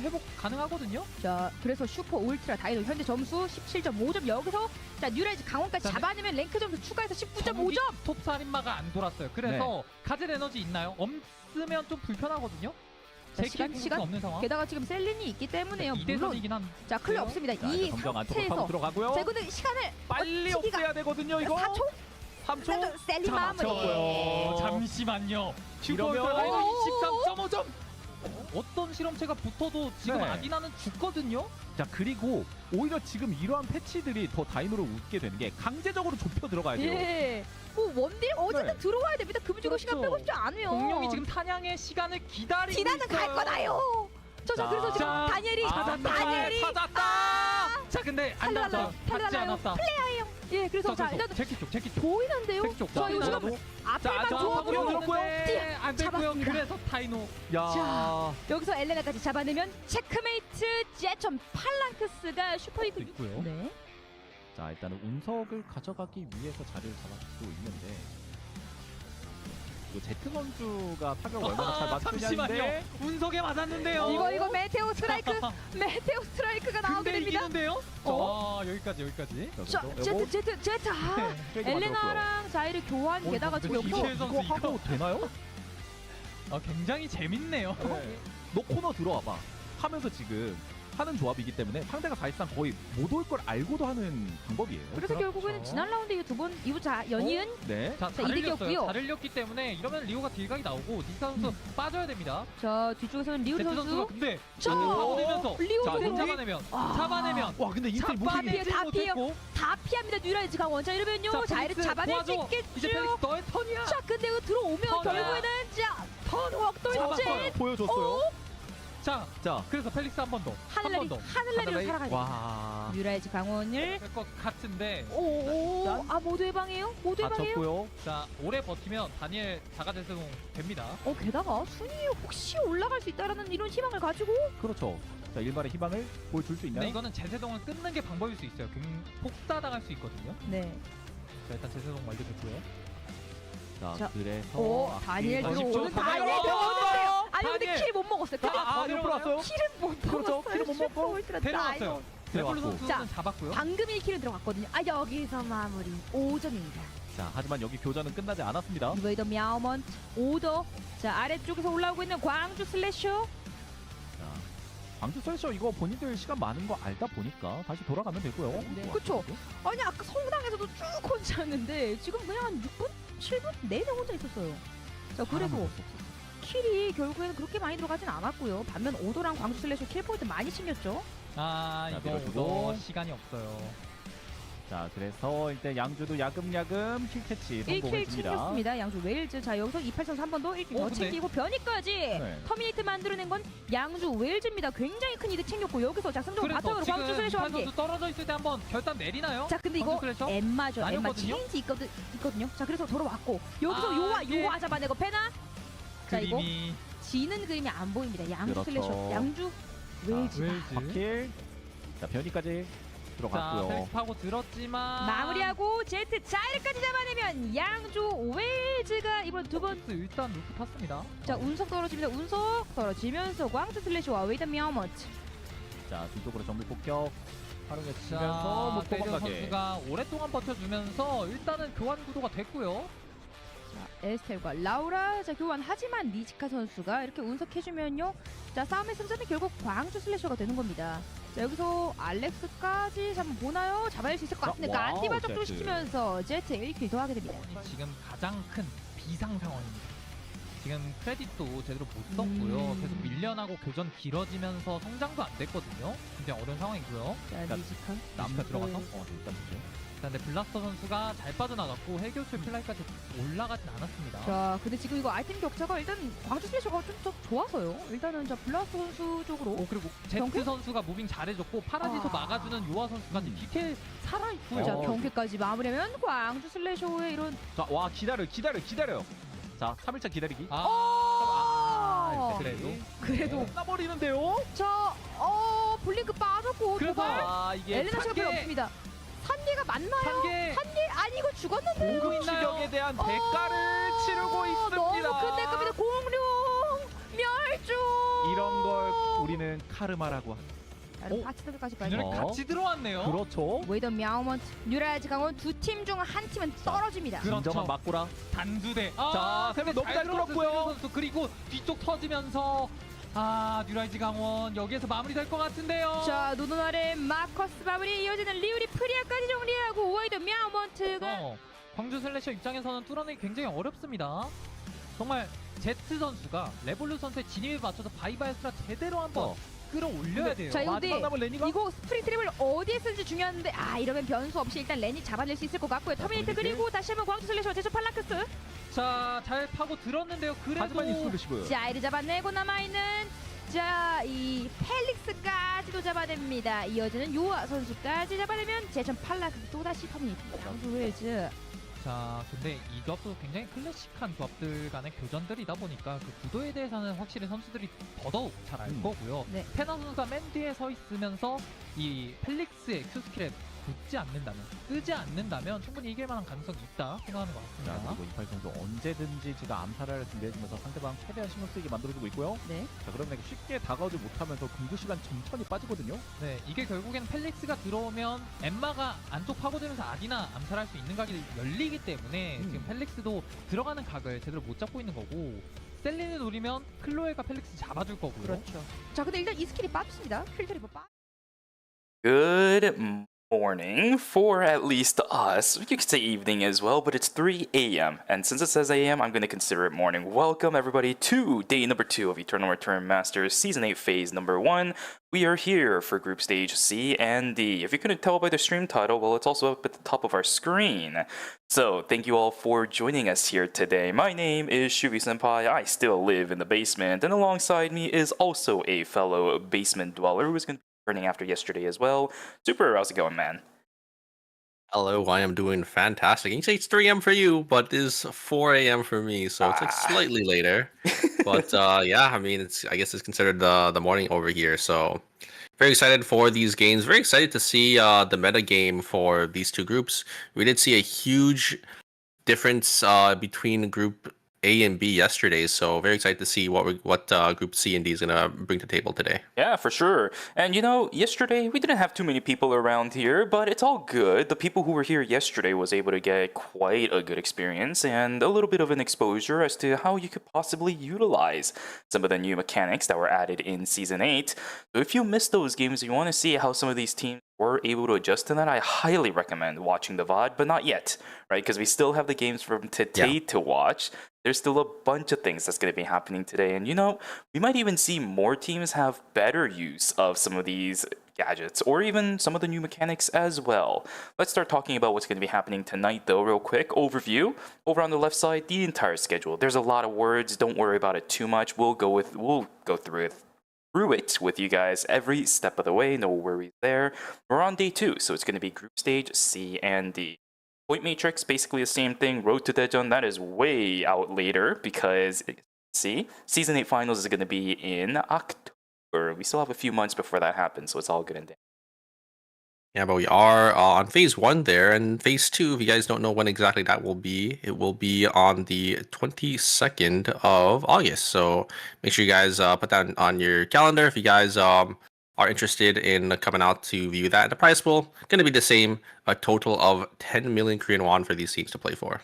회복 가능하거든요. 자, 그래서 슈퍼 울트라 다이노 현재 점수 17.5점. 여기서 자 뉴라이즈 강원까지 자, 잡아내면 랭크 점수 추가해서 19.5점. 톱 살인마가 안 돌았어요. 그래서 가젤 에너지 있나요? 없으면 좀 불편하거든요. 자, 시간 없는 상황. 게다가 지금 셀린이 있기 때문에요. 물론 2대3이긴 한. 자 클레 없습니다. 이 점령 안쪽으로 상태에서 들어가고요. 자 이거는 시간을 빨리 버티기가 없애야 되거든요. 이거 4초? 3초. 셀린 마무리. 잠시만요. 이러면 23.5점. 어떤 실험체가 붙어도 지금 네. 아디나는 죽거든요. 자, 그리고 오히려 지금 이러한 패치들이 더 다이노를 웃게 되는 게 강제적으로 좁혀 들어가야 돼요. 예. 뭐 원딜 어쨌든 네. 들어와야 됩니다. 금주고 시간 그렇죠. 빼고 싶지 않으요. 공룡이 지금 사냥의 시간을 기다리고 디나는 있어요. 갈 거다요. 자 그래서 지금 자, 다니엘이 다니엘이 찾았다. 자 근데 안 나왔어. 받지 달려달라요. 않았다. 플레이어예요. 예, 그래서 자 일단 제키 쪽. 보이는데요. 쪽. 자 이거 지금 앞에만 조합으로 안 됐고요. 잡았습니다. 그래서 타이노. 야. 자 여기서 엘레나까지 잡아내면 체크메이트 제점 팔랑크스가 슈퍼리그 있고요. 네. 자, 일단은 운석을 가져가기 위해서 자리를 잡아주고 있는데 그 제트 선수가 타격 얼마나 잘 맞추냐인데 잠시만요. 운석에 맞았는데요. 이거 메테오 스트라이크 메테오 스트라이크가 나오게 근데 됩니다. 이기는데요? 여기까지. 자 제트 아 엘레나랑 자이를 교환 게다가 지금 여기서 이철 선수 이거 하고 되나요? 굉장히 재밌네요. 네. 너 코너 들어와봐 하면서 지금 하는 조합이기 때문에 상대가 사실상 거의 못 올 걸 알고도 하는 방법이에요. 그래서 그렇죠. 결국에는 지난 라운드 이후 이후 연이은 네. 자, 자, 이득이었고요. 잘 흘렸기 때문에 이러면 리오가 딜각이 나오고 니카 선수 빠져야 됩니다. 자 뒤쪽에서는 리우 제트 선수 선수가 근데 자, 파고들면서 리오 자, 선수 잡아내면 와, 근데 인텔 다 무색이 피해 다 피합니다. 뉴라이즈 강원. 자 이러면요 자이를 잡아낼 수 이제 있겠죠. 펠릭스 너의 턴이야. 자 근데 이거 들어오면 결국에는 자 턴웍 돌진 보여줬어요. 자 그래서 펠릭스 한 번 더. 하늘내리로 살아가야 돼. 와. 뉴라이즈 강원을 될 것 같은데. 오아 모두 해방해요? 모두 해방해요? 다쳤고요. 자 오래 버티면 다니엘 자가제스공 됩니다. 게다가 순위 혹시 올라갈 수 있다라는 이런 희망을 가지고 그렇죠. 자, 일말의 희망을 보여줄 수 있나요? 근데 이거는 제세동을 끊는 게 방법일 수 있어요. 폭사당할 수 있거든요. 네. 자 일단 제세동 완료됐고요. 자, 그래서 다니엘 아쉽죠. 들어오는 다니엘 다니엘 들어오는데요. 아니 근데 다니엘. 킬 못 먹었어요. 근데 들어왔어요? 킬은 못 그렇죠. 먹었어요. 킬은 못 먹고 슈퍼울트라 데려왔어요. 레블루 들어왔고. 선수는 잡았고요. 방금 1킬은 들어갔거든요. 여기서 마무리 5점입니다. 자, 하지만 여기 교전은 끝나지 않았습니다. 이거이더 мя우먼트 오더. 자 아래쪽에서 올라오고 있는 광주 슬래셔. 자, 광주 설쇼 이거 본인들 시간 많은 거 알다 보니까 다시 돌아가면 되고요. 네. 그쵸. 아니 아까 성당에서도 쭉 혼자였는데 지금 그냥 한 6분? 7분? 내내 혼자 있었어요. 자 그래도 킬이 결국에는 그렇게 많이 들어가진 않았고요. 반면 오더랑 광주 슬래셔 킬 포인트 많이 챙겼죠. 자, 이거 밀어주고. 시간이 없어요. 자, 그래서 일단 양주도 야금야금 킬캐치 1킬 성공했습니다. 챙겼습니다. 양주 웨일즈. 자 여기서 28선수 한 번 더 1킬 더 근데? 챙기고 변이까지 네. 터미네이트 만들어낸 건 양주 웨일즈입니다. 굉장히 큰 이득 챙겼고 여기서 자 승점 그래서 바텀으로 광주 지금 슬래셔와 이판 함께. 선수 떨어져 있을 때 한번 결단 내리나요? 자 근데 이거 광주 슬래셔? 엠마죠. 엠마 아니었거든요? 체인지 있거든요. 자 그래서 돌아왔고 여기서 이게 요와 잡아내고 페나. 자 이거 그림이 지는 그림이 안 보입니다. 양주 그렇죠. 슬래셔 양주 웨일즈가 웨일즈. 바킬. 자, 변이까지 자 들어갔고요. 펠릭스 파고 들었지만 마무리하고 제트 자일까지 잡아내면 양주 웨일즈가 이번 두 번. 일단 루프 탔습니다. 자 운석 떨어집니다. 운석 떨어지면서 광주 슬래셔와 웨이더 미아머트. 자, 뒤쪽으로 정밀 폭격 활용해 자 치면서 못 대전 도망가게. 선수가 오랫동안 버텨주면서 일단은 교환 구도가 됐고요. 자 에스텔과 라우라 자 교환하지만 니지카 선수가 이렇게 운석해주면요. 자 싸움의 승자는 결국 광주 슬래셔가 되는 겁니다. 자 여기서 알렉스까지 한번 보나요? 잡아낼 수 있을 것 같은데 와우, 안디바 적도 제트. 시키면서 제트 1킬 더하게 됩니다. 지금 가장 큰 비상 상황입니다. 지금 크레딧도 제대로 못 썼고요. 계속 밀려나고 교전 길어지면서 성장도 안 됐거든요. 굉장히 어려운 상황이고요. 자 니지카 남가 들어가서 일단 보죠. 자, 근데 블라스터 선수가 잘 빠져나갔고 해교출 플라이까지 올라가진 않았습니다. 자 근데 지금 이거 아이템 격차가 일단 광주 슬래셔가 좀 더 좋아서요. 일단은 자 블라스트 선수 쪽으로 그리고 제트 경쾌? 선수가 무빙 잘해줬고 파라디소 막아주는 요아 선수까지 디테일 살아있고요. 자 경기까지 마무리하면 광주 슬래셔의 이런 자, 와, 기다려. 자, 3일차 기다리기. 그래도 그래도 자 블링크 빠졌고 그래서 도발 이게 엘레나 씨가 별로 없습니다. 산계가 맞나요? 산계 산계 아니 이거 죽었는데요. 공구 있나요? 추격에 대한 대가를 치르고 있습니다. 너무 큰 대가입니다. 공룡 왼쪽. 이런 걸 우리는 카르마라고 합니다. 다른 파츠들까지 균열 빠져. 같이 들어왔네요. 그렇죠. 웨이더 мя우먼트, 뉴라이즈 강원 두 팀 중 한 팀은 떨어집니다. 그렇죠. 진정한 막고라. 단두대. 자, 세븐 너무 잘 끌었고요. 선수 그리고 뒤쪽 터지면서 뉴라이즈 강원 여기에서 마무리될 것 같은데요. 자, 노노날의 마커스 마무리 이어지는 리우리 프리아까지 정리하고 웨이더 мя우먼트가 광주 슬래셔 입장에서는 뚫어내기 굉장히 어렵습니다. 정말 제트 선수가 레볼루 선수의 진입에 맞춰서 바이바이스라 제대로 한번 끌어올려야 돼요. 자, 이거 마지막 근데 남은 레니가 이거 스프링 트랩을 어디에 쓰는지 중요한데 이러면 변수 없이 일단 렌이 잡아낼 수 있을 것 같고요. 터미네이터 터미네이터. 그리고 다시 한번 광주 슬래셔 제초 팔라크스. 자, 잘 파고 들었는데요. 그래도 하지만 익스클루시브. 자, 이를 잡아내고 남아있는 이 펠릭스까지도 잡아냅니다. 이어지는 요아 선수까지 잡아내면 제천 팔라크스 또다시 터미네이터. 광주 웨일즈. 자, 근데 이 조합도 굉장히 클래식한 조합들 간의 교전들이다 보니까 그 구도에 대해서는 확실히 선수들이 더더욱 잘 알 거고요. 네. 테너 선수가 맨 뒤에 서 있으면서 이 펠릭스의 Q스킬에 붙지 않는다면, 뜨지 않는다면 충분히 이길 만한 가능성이 있다 생각하는 것 자, 같습니다. 그리고 이팔 선수 언제든지 지금 암살을 준비해주면서 상대방 최대한 신경 쓰이게 만들어주고 있고요. 네. 자, 그러면 쉽게 다가오지 못하면서 공격 시간 천천히 빠지거든요. 네, 이게 결국엔 펠릭스가 들어오면 엠마가 안쪽 파고들면서 아디나 암살할 수 있는 각이 열리기 때문에 지금 펠릭스도 들어가는 각을 제대로 못 잡고 있는 거고 셀린을 노리면 클로에가 펠릭스 잡아줄 거고요. 그렇죠. 자, 근데 일단 이 스킬이 빠졌습니다. 필터리 빠. Good morning for at least us. You could say evening as well, but it's 3 a.m. And since it says a.m., I'm going to consider it morning. Welcome, everybody, to day number 2 of Eternal Return Masters Season 8 Phase number 1. We are here for Group Stage C and D. If you couldn't tell by the stream title, well, it's also up at the top of our screen. So, thank you all for joining us here today. My name is Shuvi Senpai. I still live in the basement, and alongside me is also a fellow basement dweller who is going to returning after yesterday as well. Super, how's it going, man? Hello, I am doing fantastic. You can say it's 3 a.m. for you, but it is 4 a.m. for me, so it's like slightly later. But yeah, I mean, I guess it's considered the morning over here. So very excited for these games. Very excited to see the meta game for these two groups. We did see a huge difference between Group A and B yesterday, so very excited to see what Group C and D is gonna bring to the table today. Yeah, for sure. And you know, yesterday we didn't have too many people around here, but it's all good. The people who were here yesterday was able to get quite a good experience and a little bit of an exposure as to how you could possibly utilize some of the new mechanics that were added in Season 8. So if you missed those games, you want to see how some of these teams were able to adjust to that, I highly recommend watching the VOD, but not yet, right? Because we still have the games from today to watch. There's still a bunch of things that's going to be happening today. And you know, we might even see more teams have better use of some of these gadgets or even some of the new mechanics as well. Let's start talking about what's going to be happening tonight though, real quick. Overview. Over on the left side, the entire schedule. There's a lot of words. Don't worry about it too much. We'll go through it with you guys every step of the way. No worries there. We're on day 2, so it's going to be Group Stage C and D. Point Matrix, basically the same thing. Road to Daejeon, that is way out later because, see, Season 8 Finals is going to be in October. We still have a few months before that happens, so it's all good and dandy. Yeah, but we are on phase 1 there, and phase 2, if you guys don't know when exactly that will be, it will be on the 22nd of August. So make sure you guys put that on your calendar if you guys are interested in coming out to view that. The price pool going to be the same, a total of 10 million Korean won for these teams to play for.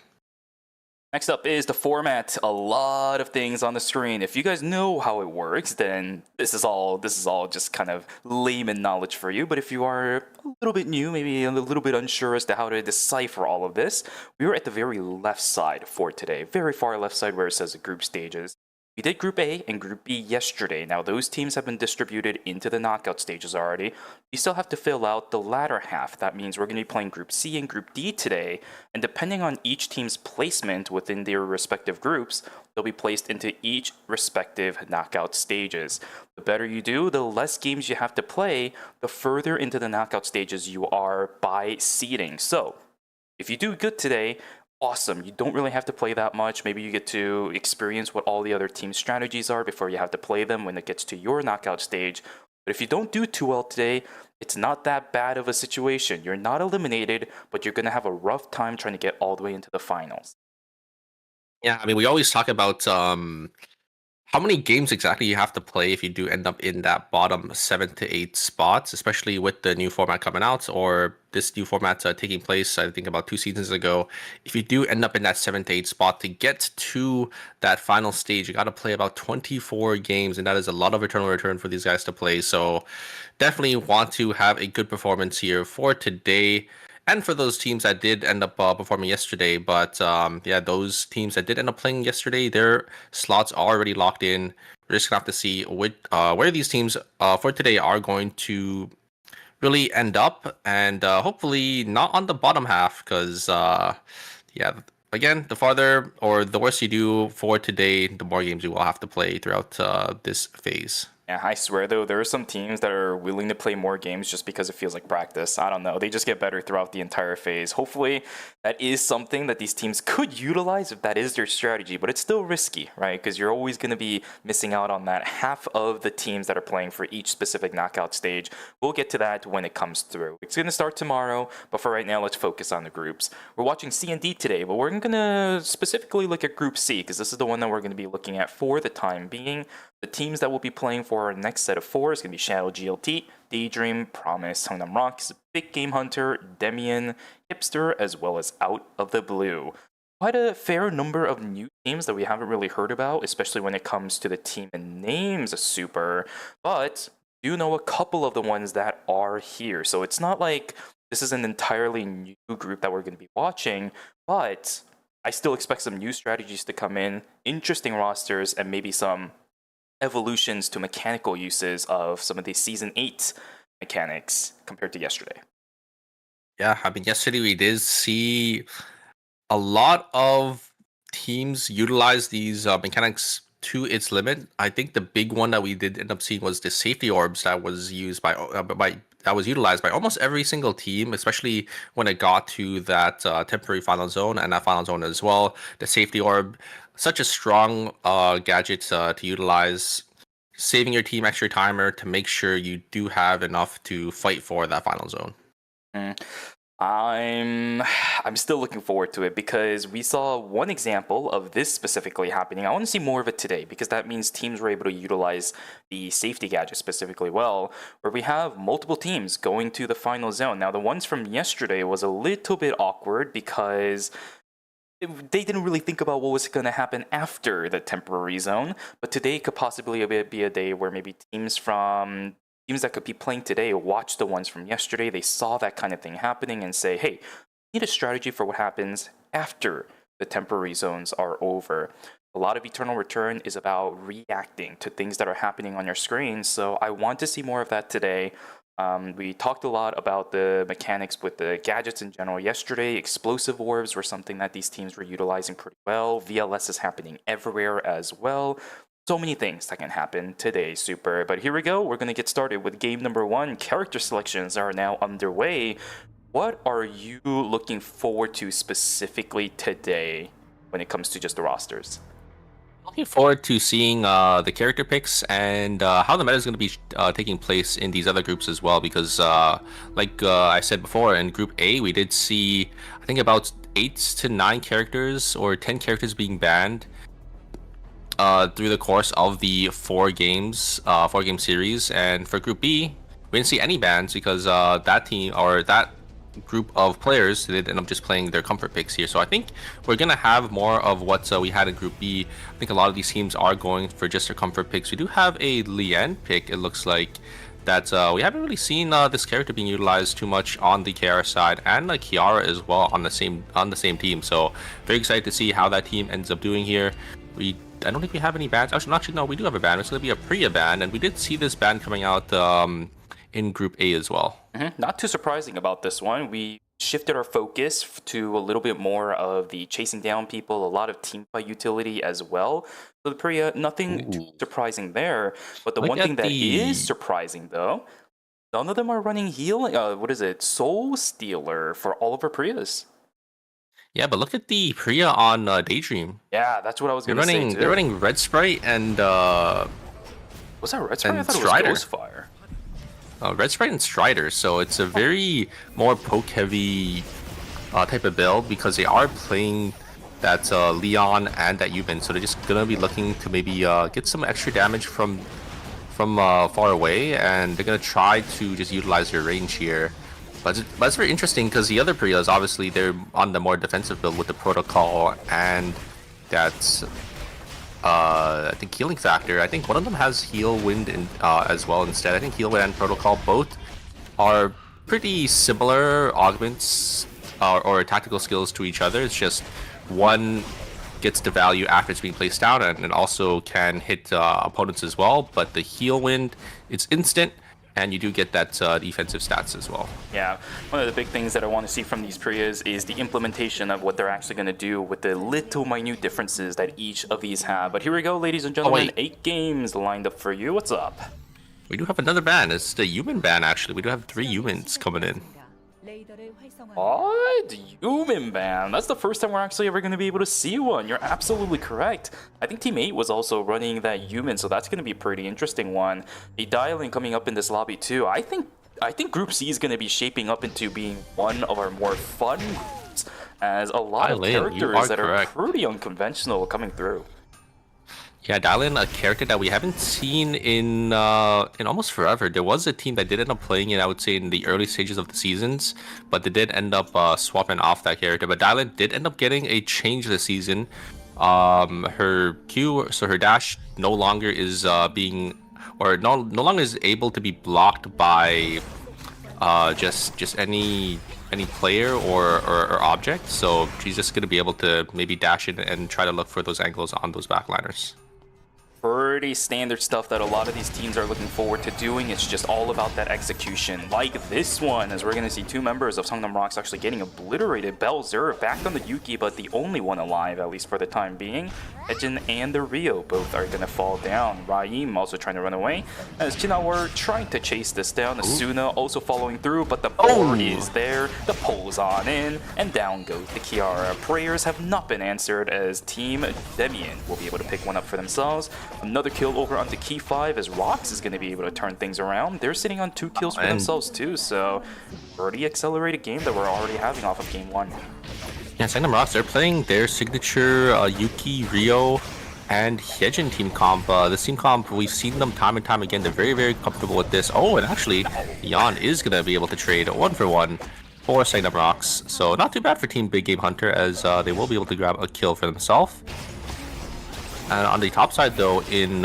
Next up is the format. A lot of things on the screen. If you guys know how it works, then this is all just kind of layman knowledge for you. But if you are a little bit new, maybe a little bit unsure as to how to decipher all of this, we are at the very left side for today. Very far left side where it says the group stages. We did Group A and Group B yesterday. Now, those teams have been distributed into the knockout stages already. We still have to fill out the latter half. That means we're going to be playing Group C and Group D today. And depending on each team's placement within their respective groups, they'll be placed into each respective knockout stages. The better you do, the less games you have to play, the further into the knockout stages you are by seeding. So, if you do good today, awesome. You don't really have to play that much. Maybe you get to experience what all the other team strategies are before you have to play them when it gets to your knockout stage. But if you don't do too well today, it's not that bad of a situation. You're not eliminated, but you're going to have a rough time trying to get all the way into the finals. Yeah, I mean, we always talk about how many games exactly you have to play if you do end up in that bottom 7 to 8 spots, especially with the new format coming out or this new format taking place, I think about 2 seasons ago. If you do end up in that 7 to 8 spot to get to that final stage, you got to play about 24 games, and that is a lot of eternal return for these guys to play. So definitely want to have a good performance here for today. And for those teams that did end up performing yesterday, but yeah, those teams that did end up playing yesterday, their slots are already locked in. We're just gonna have to see where these teams for today are going to really end up, and hopefully not on the bottom half, because yeah, again, the farther or the worse you do for today, the more games you will have to play throughout this phase. Yeah, I swear though, there are some teams that are willing to play more games just because it feels like practice. I don't know. They just get better throughout the entire phase. Hopefully, that is something that these teams could utilize if that is their strategy, but it's still risky, right? Because you're always going to be missing out on that half of the teams that are playing for each specific knockout stage. We'll get to that when it comes through. It's going to start tomorrow, but for right now, let's focus on the groups. We're watching C and D today, but we're going to specifically look at Group C because this is the one that we're going to be looking at for the time being. The teams that we'll be playing for our next set of 4 is going to be Shadow GLT, Daydream, Promise, Hungnam Rocks, Big Game Hunter, Demian, Hipster, as well as Out of the Blue. Quite a fair number of new teams that we haven't really heard about, especially when it comes to the team and names super, but do know a couple of the ones that are here. So it's not like this is an entirely new group that we're going to be watching, but I still expect some new strategies to come in, interesting rosters, and maybe some evolutions to mechanical uses of some of the Season 8 mechanics compared to yesterday. Yeah, I mean, yesterday we did see a lot of teams utilize these mechanics to its limit. I think the big one that we did end up seeing was the safety orbs that was used that was utilized by almost every single team, especially when it got to that temporary final zone and that final zone as well. The safety orb, such a strong gadget to utilize, saving your team extra timer to make sure you do have enough to fight for that final zone. I'm still looking forward to it because we saw one example of this specifically happening. I want to see more of it today because that means teams were able to utilize the safety gadget specifically well, where we have multiple teams going to the final zone. Now, the ones from yesterday was a little bit awkward because they didn't really think about what was going to happen after the temporary zone, but today could possibly be a day where maybe teams that could be playing today watch the ones from yesterday. They saw that kind of thing happening and say, hey, we need a strategy for what happens after the temporary zones are over. A lot of Eternal Return is about reacting to things that are happening on your screen, so I want to see more of that today. We talked a lot about the mechanics with the gadgets in general yesterday. Explosive orbs were something that these teams were utilizing pretty well. VLS is happening everywhere as well. So many things that can happen today, Super. But here we go. We're going to get started with game number 1. Character selections are now underway. What are you looking forward to specifically today when it comes to just the rosters? Looking forward to seeing the character picks and how the meta is going to be taking place in these other groups as well, because like I said before, in Group A we did see I think about 8 to 9 characters or 10 characters being banned through the course of the 4-game series, and for Group B we didn't see any bans because that team or that group of players did end up just playing their comfort picks here. So I think we're gonna have more of what we had in Group B. I think a lot of these teams are going for just their comfort picks. We do have a Lien pick, it looks like, that we haven't really seen this character being utilized too much on the KR side, and like Kiara as well on the same team. So very excited to see how that team ends up doing here. I don't think we have any bans. Actually, no, we do have a ban. It's going to be a Priya ban, and we did see this ban coming out in Group A as well. Not too surprising about this one. We shifted our focus to a little bit more of the chasing down people, a lot of teamfight utility as well. So the Priya, nothing too surprising there. But the one thing that is surprising, though, none of them are running heal. What is it? Soul Stealer for all of our Priyas. Yeah, but look at the Priya on Daydream. Yeah, that's what I was going to say, too. They're running Red Sprite and... was that Red Sprite? I thought Strider. it was Ghostfire. Red Sprite and Strider, so it's a very more poke-heavy type of build because they are playing that Leon and that Yumin, so they're just gonna be looking to maybe get some extra damage from far away, and they're gonna try to just utilize their range here. But it's very interesting because the other Priyas, obviously, they're on the more defensive build with the protocol and that's I think healing factor. I think one of them has heal wind as well instead. I think heal wind and protocol both are pretty similar augments or tactical skills to each other. It's just one gets the value after it's being placed down, and it also can hit opponents as well. But the heal wind, it's instant, and you do get that defensive stats as well. Yeah, one of the big things that I want to see from these Priyas is the implementation of what they're actually going to do with the little minute differences that each of these have. But here we go, ladies and gentlemen, 8 games lined up for you. What's up? We do have another ban. It's the human ban, actually. We do have 3 humans coming in. What? Human ban? That's the first time we're actually ever going to be able to see one. You're absolutely correct. I think Team 8 was also running that human, so that's going to be a pretty interesting one. A dialing coming up in this lobby too. I think Group C is going to be shaping up into being one of our more fun groups, as a lot of characters that are pretty unconventional coming through. Yeah, Dylan, a character that we haven't seen in almost forever. There was a team that did end up playing it, I would say, in the early stages of the seasons, but they did end up swapping off that character. But Dylan did end up getting a change this season. Her Q, so her dash no longer is no longer is able to be blocked by just any player or object. So she's just gonna be able to maybe dash in and try to look for those angles on those backliners. Pretty standard stuff that a lot of these teams are looking forward to doing. It's just all about that execution. Like this one, as we're going to see 2 members of Songnam Rocks actually getting obliterated. Belzer back on the Yuki, but the only one alive, at least for the time being. Ejin and the Rio both are going to fall down. Raim also trying to run away. As Chinawar trying to chase this down. Asuna also following through, but the board is there. The pull's on in, and down goes the Kiara. Prayers have not been answered as Team Demian will be able to pick one up for themselves. Another kill over onto Key 5 as Rox is going to be able to turn things around. They're sitting on 2 kills for themselves too, so pretty accelerated game that we're already having off of game 1. Yeah, Songnam Rocks, they're playing their signature Yuki, Rio, and Hyejin team comp. This team comp, we've seen them time and time again. They're very, very comfortable with this. Oh, and actually, Yan is going to be able to trade 1-for-1 for Songnam Rocks. So not too bad for Team Big Game Hunter, as they will be able to grab a kill for themselves. And on the top side, though, in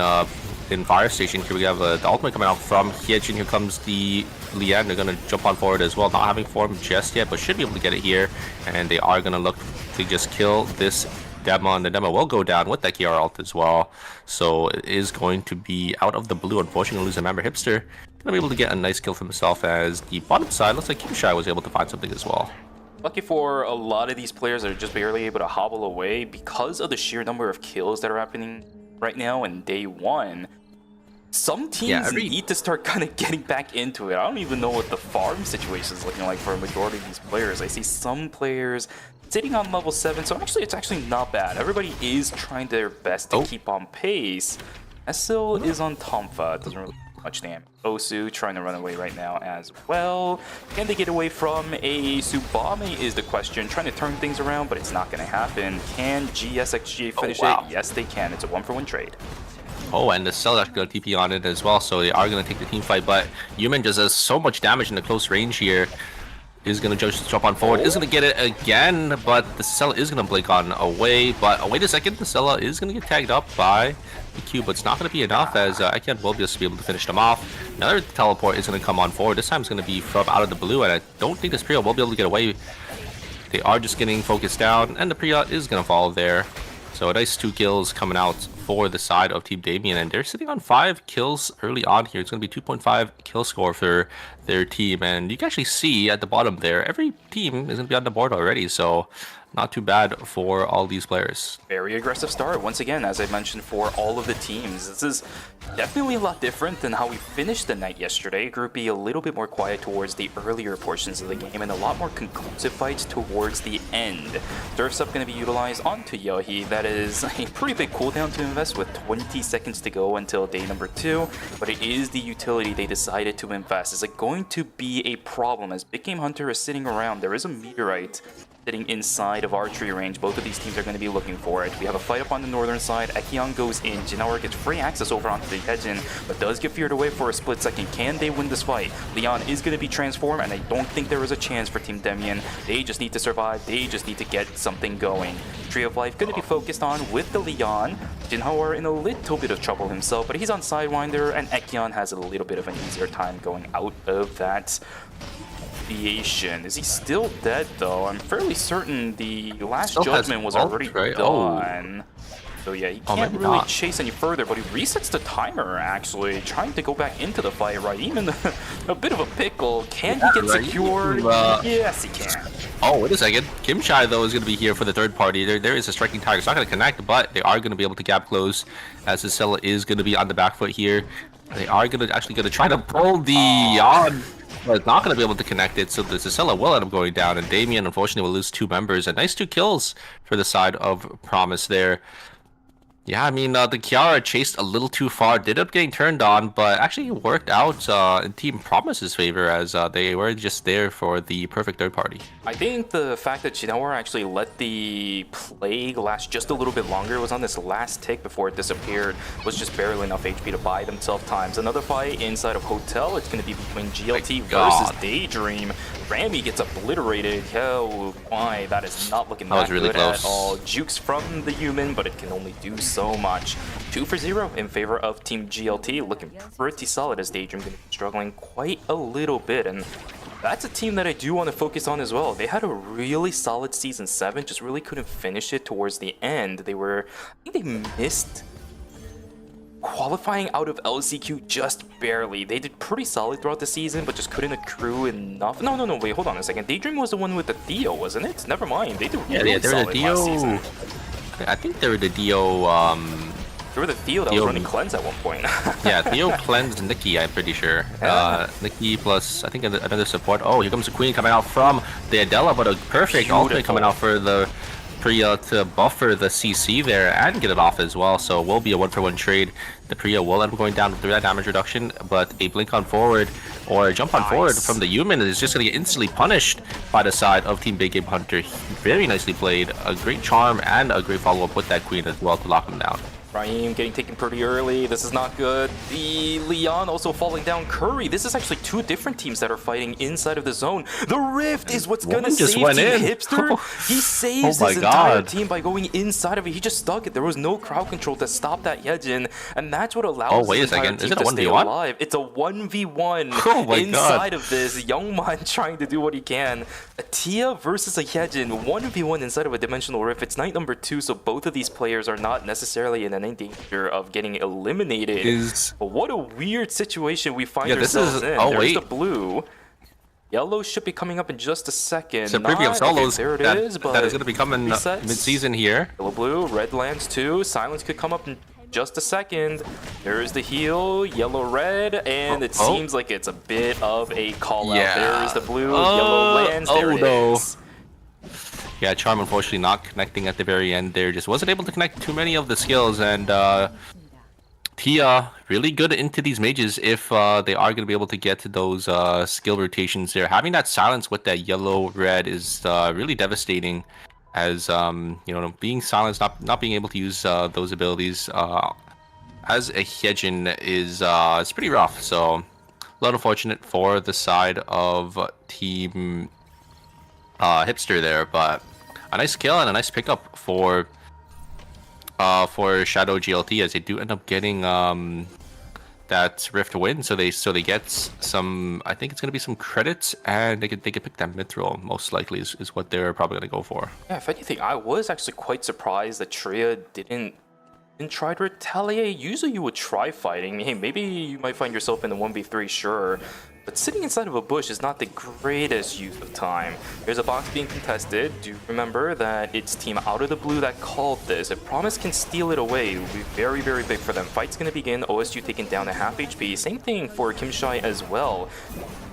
Fire Station, here we have the ultimate coming out from Hyejin. Here comes the Lian. They're going to jump on forward as well. Not having form just yet, but should be able to get it here. And they are going to look to just kill this demo, and the demo will go down with that KR ult as well. So it is going to be out of the blue. Unfortunately, lose a member. Hipster going to be able to get a nice kill for himself, as the bottom side looks like Kimshai was able to find something as well. Lucky for a lot of these players that are just barely able to hobble away because of the sheer number of kills that are happening right now in day 1. Some teams need to start kind of getting back into it. I don't even know what the farm situation is looking like for a majority of these players. I see some players sitting on level 7, so it's actually not bad. Everybody is trying their best to keep on pace. Esil is on Tomfa, doesn't really do much damage. Osu trying to run away right now as well. Can they get away from a Subame is the question. Trying to turn things around, but it's not going to happen. Can GSXG finish it? Yes, they can. It's a 1-for-1 trade. Oh, and the Cell actually got TP on it as well, so they are going to take the team fight, but Human just does so much damage in the close range here. Is going to just jump on forward, is going to get it again, but the Cell is going to blink on away, but wait a second, the Cell is going to get tagged up by the Q, but it's not going to be enough, as Akian will just be able to finish them off. Another teleport is going to come on forward. This time it's going to be from out of the blue, and I don't think this Priya will be able to get away. They are just getting focused down, and the Priya is going to fall there. So a nice 2 kills coming out for the side of Team Damien, and they're sitting on 5 kills early on here. It's going to be 2.5 kill score for their team, and you can actually see at the bottom there, every team is going to be on the board already, so not too bad for all these players. Very aggressive start, once again, as I mentioned, for all of the teams. This is definitely a lot different than how we finished the night yesterday. Group B a little bit more quiet towards the earlier portions of the game, and a lot more conclusive fights towards the end. Surf's Up going to be utilized onto Yohi. That is a pretty big cooldown to invest with 20 seconds to go until day number 2, but it is the utility they decided to invest. Is it going to be a problem as Big Game Hunter is sitting around? There is a meteorite sitting inside of archery range. Both of these teams are going to be looking for it. We have a fight up on the northern side. Ekion goes in. Jinawer gets free access over onto the Hyejin, but does get feared away for a split second. Can they win this fight? Leon is going to be transformed, and I don't think there is a chance for Team Demian. They just need to survive. They just need to get something going. Tree of Life going to be focused on with the Leon. Jinhao in a little bit of trouble himself, but he's on Sidewinder, and Ekion has a little bit of an easier time going out of that deviation. Is he still dead, though? I'm fairly certain the Last Still has Judgment was ult, already right? done. So yeah, he can't maybe really not. chase any further, but he resets the timer, actually, trying to go back into the fight, right? Even a bit of a pickle. Can he get right. secured? Yes, he can. Oh, wait a second. Kimchai, though, is going to be here for the third party. There is a striking target. It's not going to connect, but they are going to be able to gap close, as Zilla is going to be on the back foot here. They are going to try to pull the on, but it's not going to be able to connect it, so the Zilla will end up going down, and Damien, unfortunately, will lose 2 members. A nice 2 kills for the side of Promise there. Yeah, I mean, the Kiara chased a little too far, did end up getting turned on, but actually worked out in Team Promise's favor, as they were just there for the perfect third party. I think the fact that Jinhao actually let the plague last just a little bit longer, was on this last tick before it disappeared, was just barely enough HP to buy themselves times. Another fight inside of Hotel. It's going to be between GLT versus Daydream. Rami gets obliterated. Oh, why? That is not looking that was really good close. at all. Jukes from the human, but it can only do so much. 2 for 0 in favor of Team GLT. Looking pretty solid, as Daydream going to be struggling quite a little bit. And that's a team that I do want to focus on as well. They had a really solid Season 7, just really couldn't finish it towards the end. I think they missed qualifying out of LCQ just barely. They did pretty solid throughout the season, but just couldn't accrue enough. No, wait, hold on a second. Daydream was the one with the Theo, wasn't it? Never mind. They did really they were solid the last season. Dio. I think they were the Dio. They were the Theo that was running Cleanse at one point. Yeah, Theo cleansed Nikki, I'm pretty sure. Nikki plus, I think, another support. Oh, here comes the Queen coming out from the Adela, but a perfect ultimate coming out for the Priya to buffer the CC there and get it off as well. So it will be a 1-for-1 trade. The Priya will end up going down through that damage reduction, but a blink on forward or a jump on forward from the human is just going to get instantly punished by the side of Team Big Game Hunter. Very nicely played. A great charm and a great follow-up with that Queen as well to lock him down. Raheem getting taken pretty early. This is not good. The Leon also falling down. Curry. This is actually 2 different teams that are fighting inside of the zone. The Rift is what's going to save Team Hipster. He saves his entire team by going inside of it. He just stuck it. There was no crowd control to stop that Hyejin, and that's what allows his entire team to stay alive. It's a 1v1 inside of this. Youngman trying to do what he can. A Tia versus a Hyejin. 1v1 inside of a Dimensional Rift. It's night number 2, so both of these players are not necessarily in in danger of getting eliminated. But what a weird situation we find ourselves in. There's the blue. Yellow should be coming up in just a second. So premium solos, there it is, but that is going to be coming mid-season here. Yellow blue, red lands too. Silence could come up in just a second. There's the heal, yellow red, and it seems like it's a bit of a call out. There's the blue, yellow lands. There it is. Yeah, Charm unfortunately not connecting at the very end there. Just wasn't able to connect too many of the skills, and Tia really good into these mages if they are going to be able to get to those skill rotations there. Having that silence with that yellow-red is really devastating, as you know, being silenced, not being able to use those abilities as a Hyejin is it's pretty rough. So a lot unfortunate for the side of Team Hipster there, but a nice kill and a nice pickup for Shadow GLT, as they do end up getting that Rift win. So they get some, I think it's gonna be some credits, and they could pick that mithril most likely is what they're probably gonna go for. Yeah, if anything, I was actually quite surprised that Tria didn't try to retaliate. Usually you would try fighting. Hey, maybe you might find yourself in the 1v3, sure. But sitting inside of a bush is not the greatest use of time. There's a box being contested. Do remember that it's Team Out of the Blue that called this. If Promise can steal it away, it will be very, very big for them. Fight's going to begin. OSU taken down to half HP. Same thing for Kimshai as well.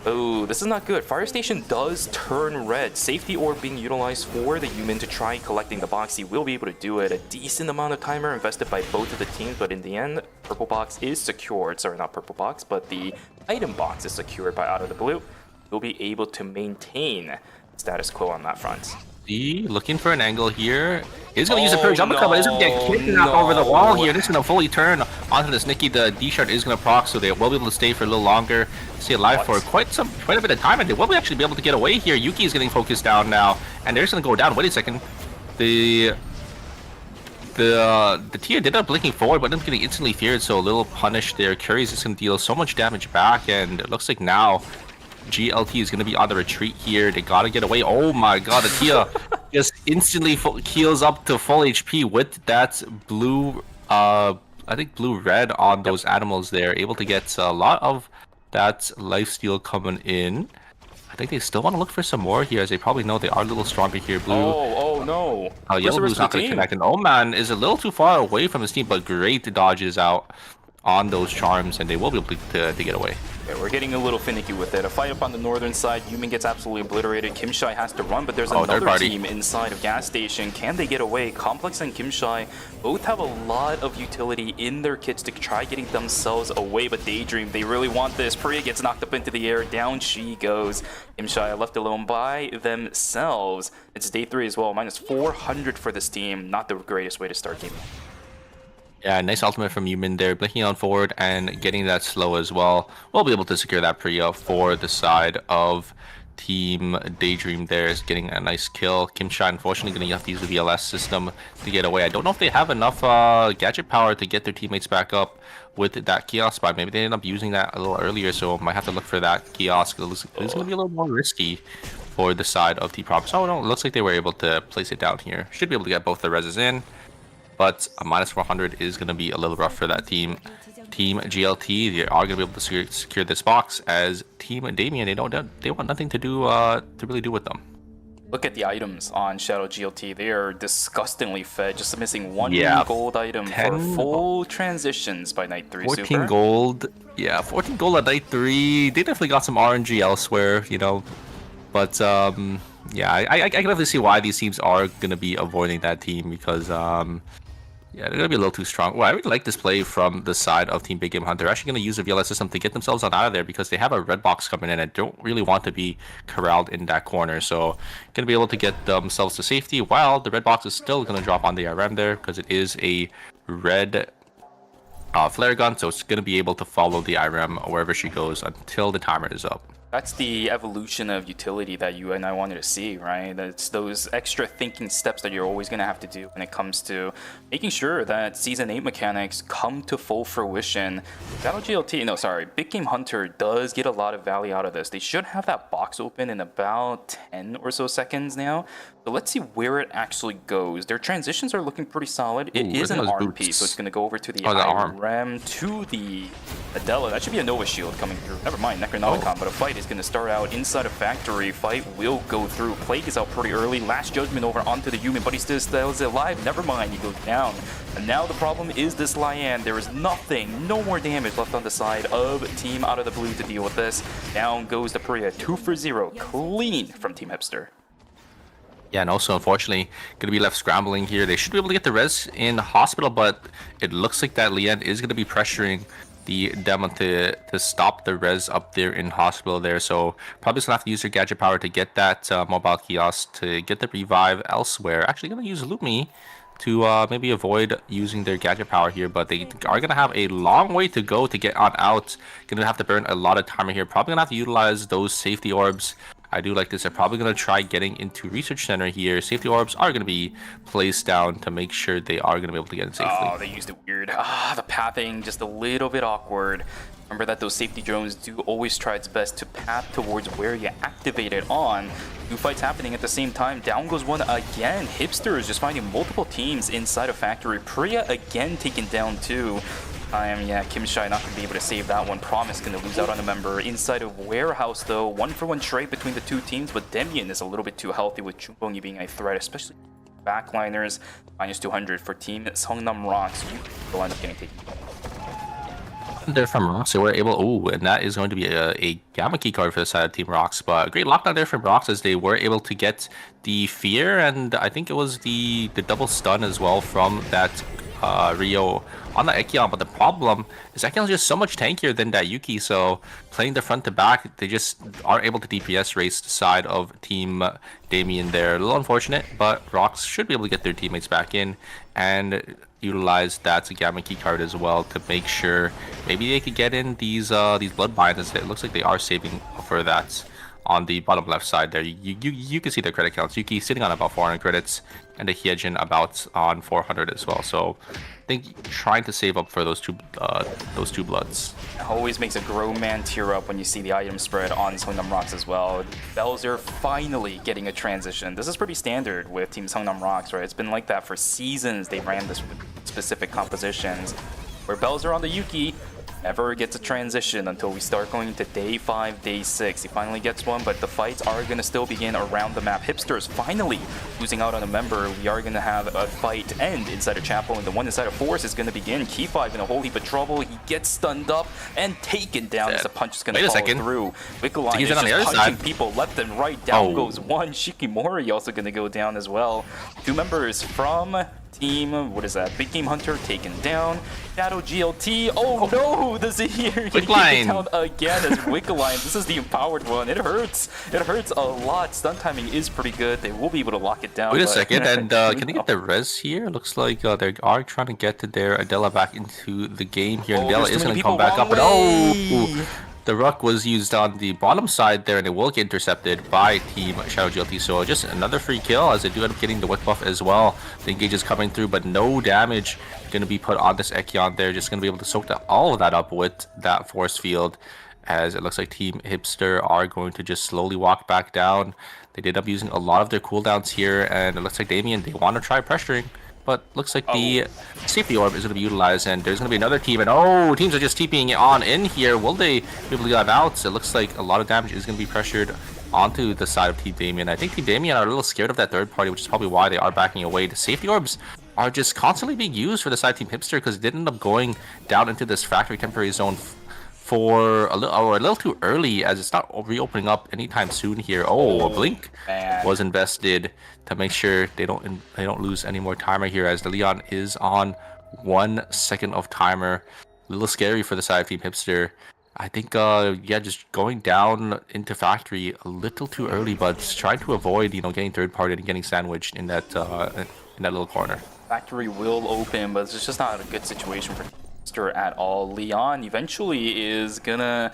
Oh, this is not good. Fire Station does turn red. Safety orb being utilized for the human to try collecting the box. He will be able to do it. A decent amount of timer invested by both of the teams, but in the end, purple box is secured. Sorry, not purple box, but the item box is secured by Out of the Blue. We'll be able to maintain status quo on that front. GLT looking for an angle here. He's going to use a purge uppercut, but he's going to get no, kidnapped over the wall no. here. This is going to fully turn onto this Nikki. The D-Shard is going to proc, so they will be able to stay for a little longer. Stay alive for quite a bit of time, and they will actually be able to get away here. Yuki is getting focused down now, and they're just going to go down. Wait a second. The Tia did end up blinking forward, but ended up getting instantly feared, so a little punish there. Curry's just going to deal so much damage back, and it looks like now GLT is going to be on the retreat here. They got to get away. Oh my god, the Tia just instantly heals up to full HP with that blue, I think blue-red on those animals there. Able to get a lot of that lifesteal coming in. I think they still want to look for some more here, as they probably know they are a little stronger here. Blue. Oh no. Yellow Blue's not going to connect. And Oh Man is a little too far away from his team, but great dodges out on those charms, and they will be able to get away. Okay, we're getting a little finicky with it. A fight up on the northern side. Yumin gets absolutely obliterated. Kimshai has to run, but there's another team inside of gas station. Can they get away? Complex and Kimshai both have a lot of utility in their kits to try getting themselves away, but Daydream, they really want this. Priya gets knocked up into the air. Down she goes. Kimshai left alone by themselves. It's day 3 as well. Minus 400 for this team. Not the greatest way to start gaming. Yeah, nice ultimate from Yumin there, blinking on forward and getting that slow as well. We'll be able to secure that Priya for the side of Team Daydream there, is getting a nice kill. Kimshai unfortunately going to have to use the VLS system to get away. I don't know if they have enough gadget power to get their teammates back up with that kiosk spot. Maybe they end up using that a little earlier, so might have to look for that kiosk. It's going to be a little more risky for the side of T-Prop. So no, it looks like they were able to place it down here. Should be able to get both the reses in. But a minus 400 is going to be a little rough for that team. Team GLT, they are going to be able to secure this box, as Team Damien, they want nothing to do to really do with them. Look at the items on Shadow GLT. They are disgustingly fed. Just missing one gold item for full transitions by night 3. 14 Super. gold. Yeah, 14 gold at night 3. They definitely got some RNG elsewhere, you know. But yeah, I can definitely see why these teams are going to be avoiding that team, because yeah, they're going to be a little too strong. Well, I really like this play from the side of Team Big Game Hunt. They're actually going to use the VLS system to get themselves out of there, because they have a red box coming in and don't really want to be corralled in that corner. So, going to be able to get themselves to safety, while the red box is still going to drop on the RM there, because it is a red flare gun. So, it's going to be able to follow the IRM wherever she goes until the timer is up. That's the evolution of utility that you and I wanted to see, right? That's those extra thinking steps that you're always going to have to do when it comes to making sure that Season 8 mechanics come to full fruition. Big Game Hunter does get a lot of value out of this. They should have that box open in about 10 or so seconds now. So let's see where it actually goes. Their transitions are looking pretty solid. It is an arm piece, so it's going to go over to the IRM to the Adela. That should be a Nova Shield coming through. Never mind, Necronomicon, but a fight is going to start out inside a factory. Fight will go through. Plague is out pretty early. Last Judgment over onto the Yumin, but he still stays alive. Never mind, he goes down. And now the problem is this Lyan. There is nothing, no more damage left on the side of Team Out of the Blue to deal with this. Down goes the Priya, 2 for 0. Clean from Team Hipster. Yeah, and also, unfortunately, going to be left scrambling here. They should be able to get the res in the hospital, but it looks like that Lian is going to be pressuring the Demon to stop the res up there in hospital there. So probably just going to have to use their gadget power to get that mobile kiosk to get the revive elsewhere. Actually going to use Lumi to maybe avoid using their gadget power here, but they are going to have a long way to go to get on out. Going to have to burn a lot of time here. Probably going to have to utilize those safety orbs. I do like this. They're probably going to try getting into Research Center here. Safety orbs are going to be placed down to make sure they are going to be able to get in safely. Oh, they used it weird. The pathing just a little bit awkward. Remember that those safety drones do always try its best to path towards where you activate it on. 2 fights happening at the same time. Down goes one again. Hipster is just finding multiple teams inside a factory. Priya again taken down 2. Yeah, Kimshai not going to be able to save that one. Promise going to lose out on a member. Inside of Warehouse, though, 1-for-1 trade between the 2 teams, but Demian is a little bit too healthy with Chumbongi being a threat, especially backliners. Minus 200 for Team Songnam Rocks. You will end up getting taken. They're from Rocks, so we're able, and that is going to be a Gamma key card for the side of Team Rocks, but a great lockdown there from Rocks, as they were able to get the fear, and I think it was the double stun as well from that Rio on the Ekion, but the problem is Ekion's just so much tankier than that Yuki, so playing the front to back, they just aren't able to DPS race the side of Team Damien there. A little unfortunate, but Rocks should be able to get their teammates back in and utilize that Gamma key card as well to make sure maybe they could get in these blood binds. It looks like they are saving for that. On the bottom left side there, you can see their credit counts. Yuki sitting on about 400 credits, and the Hyejin about on 400 as well. So I think trying to save up for those two bloods. Always makes a grown man tear up when you see the item spread on Seongnam Rocks as well. Belzer finally getting a transition. This is pretty standard with Team Seongnam Rocks, right? It's been like that for seasons. They ran this specific compositions where Belzer on the Yuki never gets a transition until we start going into day 5, day 6. He finally gets one, but the fights are going to still begin around the map. Hipsters finally losing out on a member. We are going to have a fight end inside of Chapel, and the one inside of Forest is going to begin. Key 5 in a whole heap of trouble. He gets stunned up and taken down as the punch is going to follow through. Wickeline is just punching people left and right. Down goes one. Shikimori also going to go down as well. 2 members from Team, what is that? Big Game Hunter taken down. Shadow GLT. Oh no! Does it here? Wickeline down again as Wickeline. This is the empowered one. It hurts. It hurts a lot. Stun timing is pretty good. They will be able to lock it down. Wait a second, and can they get the res here? Looks like they are trying to get their Adela back into the game here. Adela is going to come back up, but the Ruck was used on the bottom side there, and it will get intercepted by Team Shadow GLT. So just another free kill as they do end up getting the Wick buff as well. The engage is coming through, but no damage going to be put on this Ekion there. Just going to be able to soak all of that up with that force field, as it looks like Team Hipster are going to just slowly walk back down. They did end up using a lot of their cooldowns here, and it looks like Damien, they want to try pressuring. But looks like the safety orb is going to be utilized, and there's going to be another team, and teams are just TPing on in here. Will they be able to get out? So it looks like a lot of damage is going to be pressured onto the side of Team Damien. I think Team Damien are a little scared of that third party, which is probably why they are backing away. The safety orbs are just constantly being used for the side Team Hipster because it did end up going down into this factory temporary zone for a little too early, as it's not reopening up anytime soon here. A blink was invested to make sure they don't lose any more timer here, as the Leon is on 1 second of timer. A little scary for the side of Team Hipster. I think just going down into factory a little too early, but trying to avoid getting third party and getting sandwiched in that little corner. Factory will open, but it's just not a good situation for Hipster at all. Leon eventually is gonna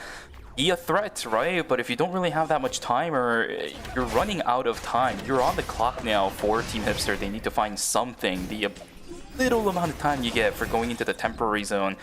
be a threat, right? But if you don't really have that much time, or you're running out of time, you're on the clock now for Team Hipster. They need to find something. The little amount of time you get for going into the temporary zone,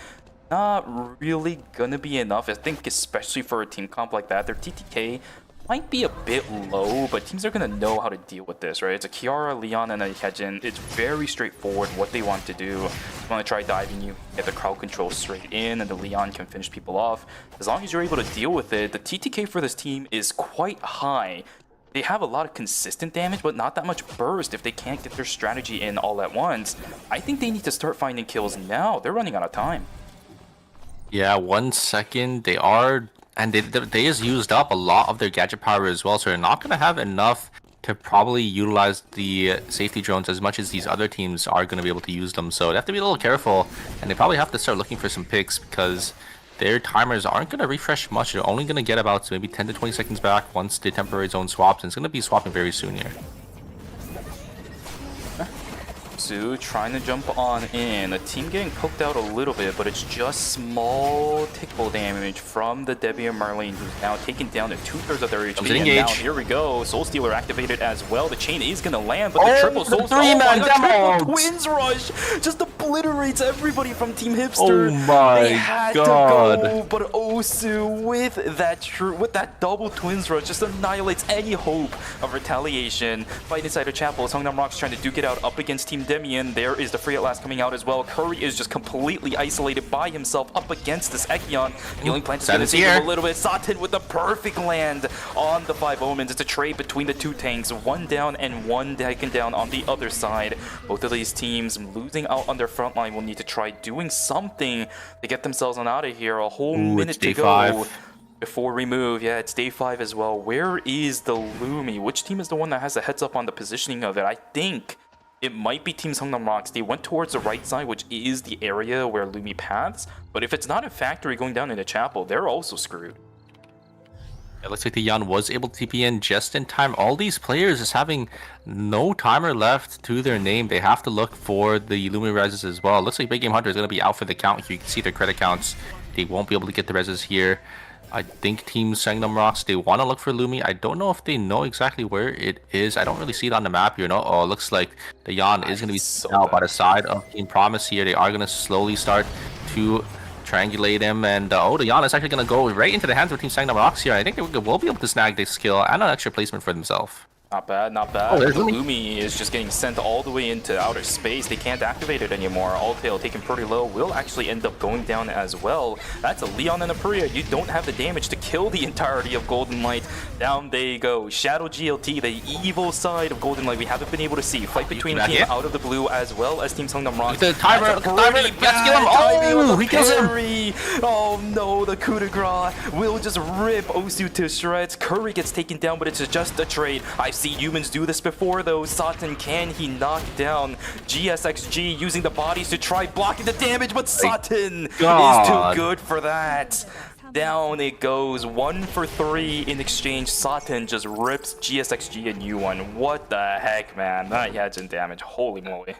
not really gonna be enough. I think especially for a team comp like that, their TTK might be a bit low, but teams are gonna know how to deal with this, right? It's a Kiara, Leon, and a Hyejin. It's very straightforward what they want to do. You want to try diving, you get the crowd control straight in, and the Leon can finish people off. As long as you're able to deal with it, the TTK for this team is quite high. They have a lot of consistent damage, but not that much burst if they can't get their strategy in all at once. I think they need to start finding kills now. They're running out of time. Yeah, 1 second. They are, and they just used up a lot of their gadget power as well, so they're not going to have enough to probably utilize the safety drones as much as these other teams are going to be able to use them. So they have to be a little careful, and they probably have to start looking for some picks because their timers aren't going to refresh much. They're only going to get about maybe 10 to 20 seconds back once the temporary zone swaps, and it's going to be swapping very soon here. Su trying to jump on in. The team getting poked out a little bit, but it's just small tickle damage from the Debbie and Marlene, who's now taken down to 2/3 of their HP. And now here we go. Soul Stealer activated as well. The chain is gonna land, but the triple Soul Stealer, triple Twins Rush just obliterates everybody from Team Hipster. Oh my they had god! To go, but Osu with that double Twins Rush just annihilates any hope of retaliation. Fight inside a chapel. Seongnam Rocks trying to duke it out up against Team Demian. There is the free at last coming out as well. Curry is just completely isolated by himself up against this Ekion. Healing Plant is going to save him a little bit. Satin with the perfect land on the 5 Omens. It's a trade between the 2 tanks. 1 down and 1 taken down on the other side. Both of these teams losing out on their front line will need to try doing something to get themselves on out of here. A whole minute to go. 5. Before we move. Yeah, it's day 5 as well. Where is the Lumi? Which team is the one that has the heads up on the positioning of it? I think it might be Team Songnam Rocks. They went towards the right side, which is the area where Lumi paths. But if it's not a factory going down into Chapel, they're also screwed. It looks like the Yan was able to TP in just in time. All these players just having no timer left to their name. They have to look for the Lumi reses as well. It looks like Big Game Hunter is going to be out for the count here. You can see their credit counts. They won't be able to get the reses here. I think Team Songnam Rocks, they want to look for Lumi. I don't know if they know exactly where it is. I don't really see it on the map here. No, oh, it looks like the Yan is going to be So out by the side of Team Promise here. They are going to slowly start to triangulate him, and the Yan is actually going to go right into the hands of Team Songnam Rocks here. I think they will be able to snag this kill and an extra placement for themselves. Not bad, not bad. Oh, there's the Lumi. Lumi is just getting sent all the way into outer space. They can't activate it anymore. Altail taken pretty low will actually end up going down as well. That's a Leon and a Puria. You don't have the damage to kill the entirety of Golden Light. Down they go. Shadow GLT, the evil side of Golden Light. We haven't been able to see. Fight between Not Team yet. Out of the Blue as well as Team Songnam Rocks. The timer, That's a the timer, pretty let's kill him. bad timing Oh, on the he kills him. parry. Oh no, the coup de grace will just rip Osu to shreds. Curry gets taken down, but it's just a trade. I've seen humans do this before though. Satan, can he knock down GSXG using the bodies to try blocking the damage, but Satan is God. too good for that. Down it goes, 1 for 3 in exchange. Satan just rips GSXG a new one. What the heck, man? That Yajin damage, holy moly.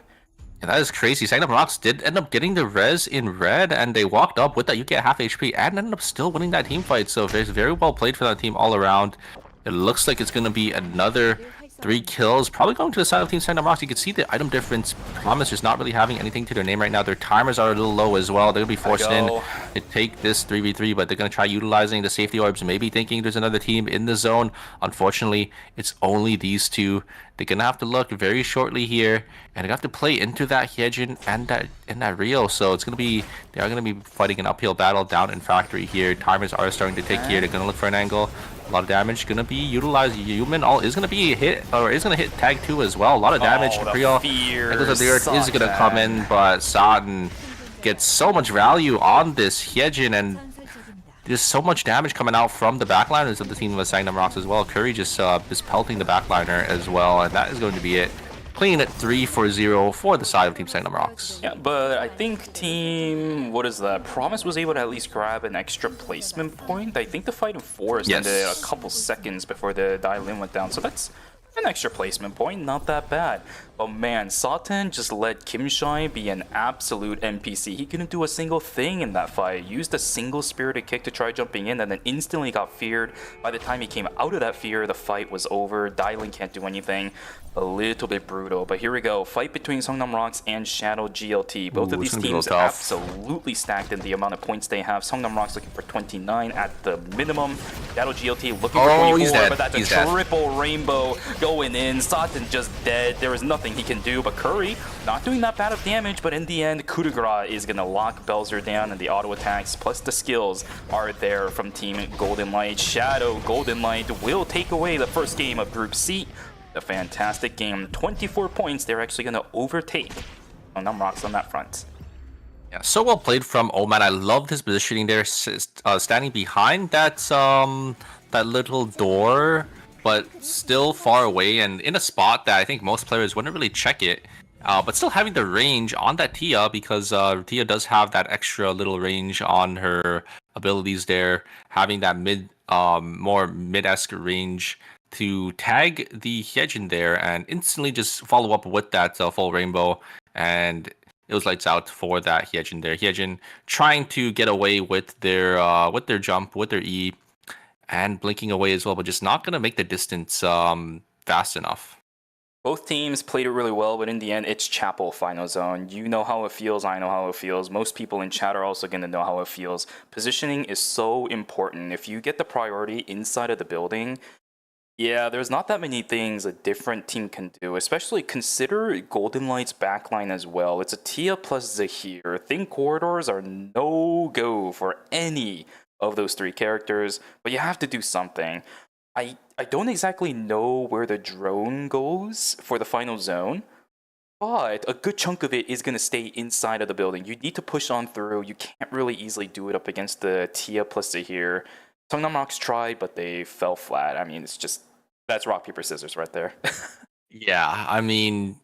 Yeah, that is crazy. Songnam Rocks did end up getting the res in red, and they walked up with that. You get half HP and ended up still winning that team fight. So it's very well played for that team all around. It looks like it's going to be another 3 kills, probably going to the side of Team Songnam Rocks. You can see the item difference. Promise is not really having anything to their name right now. Their timers are a little low as well. They're going to be forced in to take this 3v3, but they're going to try utilizing the safety orbs, maybe thinking there's another team in the zone. Unfortunately, it's only these two. They're going to have to look very shortly here, and they have to play into that Hyejin and that Rio. So it's going to be, they are going to be fighting an uphill battle down in Factory here. Timers are starting to tick here. They're going to look for an angle. A lot of damage going to be utilized. Human all is going to be hit, or is going to hit tag 2 as well. A lot of damage. Priel, Echoes of the Earth is going to come in, but Satan gets so much value on this Hyejin, and there's so much damage coming out from the backliners of the team of Songnam Rocks as well. Curry just is pelting the backliner as well, and that is going to be it. Clean at 3-0 for the side of Team Songnam Rocks. Yeah, but I think Team, what is that? Promise was able to at least grab an extra placement point. I think the fight in forest ended a couple seconds before the dial-in went down, so that's an extra placement point, not that bad. But man, Satan just let Kim Shai be an absolute NPC. He couldn't do a single thing in that fight. Used a single spirited kick to try jumping in, and then instantly got feared. By the time he came out of that fear, the fight was over. Dialing can't do anything. A little bit brutal, but here we go. Fight between Songnam Rocks and Shadow GLT. Both of these teams absolutely stacked in the amount of points they have. Songnam Rocks looking for 29 at the minimum. Shadow GLT looking for 24, but that's a triple rainbow going in. Satan just dead. There is nothing he can do, but Curry not doing that bad of damage, but in the end, coup de grace is going to lock Belzer down, and the auto attacks plus the skills are there from Team Golden Light. Shadow Golden Light will take away the first game of Group C. A fantastic game, 24 points. They're actually going to overtake Songnam Rocks on that front. Yeah, so well played from Oman. I love his positioning there, standing behind that that little door, but still far away and in a spot that I think most players wouldn't really check it. But still having the range on that Tia, because Tia does have that extra little range on her abilities there, having that more mid-esque range to tag the Hyejin there and instantly just follow up with that full rainbow, and it was lights out for that Hyejin there. Hyejin trying to get away with their jump, with their E, and blinking away as well, but just not going to make the distance fast enough. Both teams played it really well, but in the end, it's Chapel Final Zone. You know how it feels, I know how it feels. Most people in chat are also going to know how it feels. Positioning is so important. If you get the priority inside of the building, yeah, there's not that many things a different team can do, especially consider Golden Light's backline as well. It's a Tia plus Zahir. Thin corridors are no-go for any of those 3 characters, but you have to do something. I don't exactly know where the drone goes for the final zone, but a good chunk of it is going to stay inside of the building. You need to push on through. You can't really easily do it up against the Tia plus Zahir. Songnam Rocks tried, but they fell flat. I mean, it's just, that's rock, paper, scissors right there. Yeah, I mean,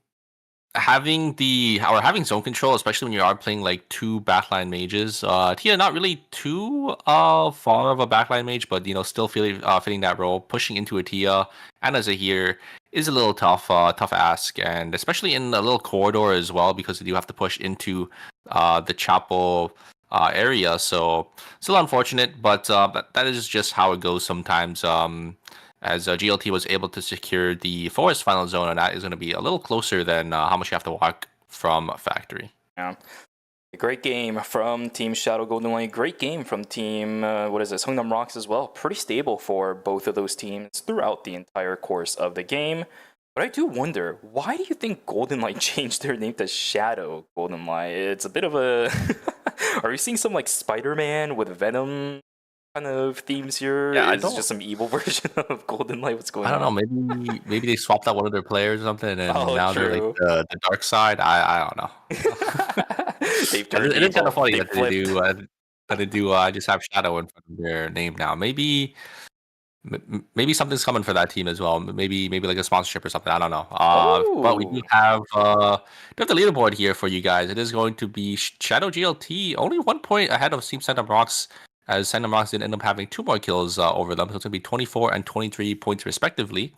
having zone control, especially when you are playing like two backline mages. Tia not really too far of a backline mage, but still fitting that role. Pushing into a Tia and as a here is a little tough ask, and especially in a little corridor as well, because you do have to push into the chapel area. So still unfortunate, but that is just how it goes sometimes. As GLT was able to secure the forest final zone, and that is going to be a little closer than how much you have to walk from factory. Yeah. A great game from Team Shadow Golden Light. Great game from Team, Songnam Rocks as well. Pretty stable for both of those teams throughout the entire course of the game. But I do wonder, why do you think Golden Light changed their name to Shadow Golden Light? It's a bit of a... Are we seeing some like Spider-Man with Venom kind of themes here? Yeah, it's just some evil version of Golden Light. What's going on? I don't know. Maybe they swapped out one of their players or something, and now true. they're like the dark side. I don't know. They've turned It is kind of funny They that they do just have Shadow in front of their name now. Maybe something's coming for that team as well. Maybe like a sponsorship or something. I don't know. But we do have the leaderboard here for you guys. It is going to be Shadow GLT, only 1 point ahead of Team Sandom Rocks, as Sandom Rocks did end up having 2 more kills over them. So it's going to be 24 and 23 points respectively.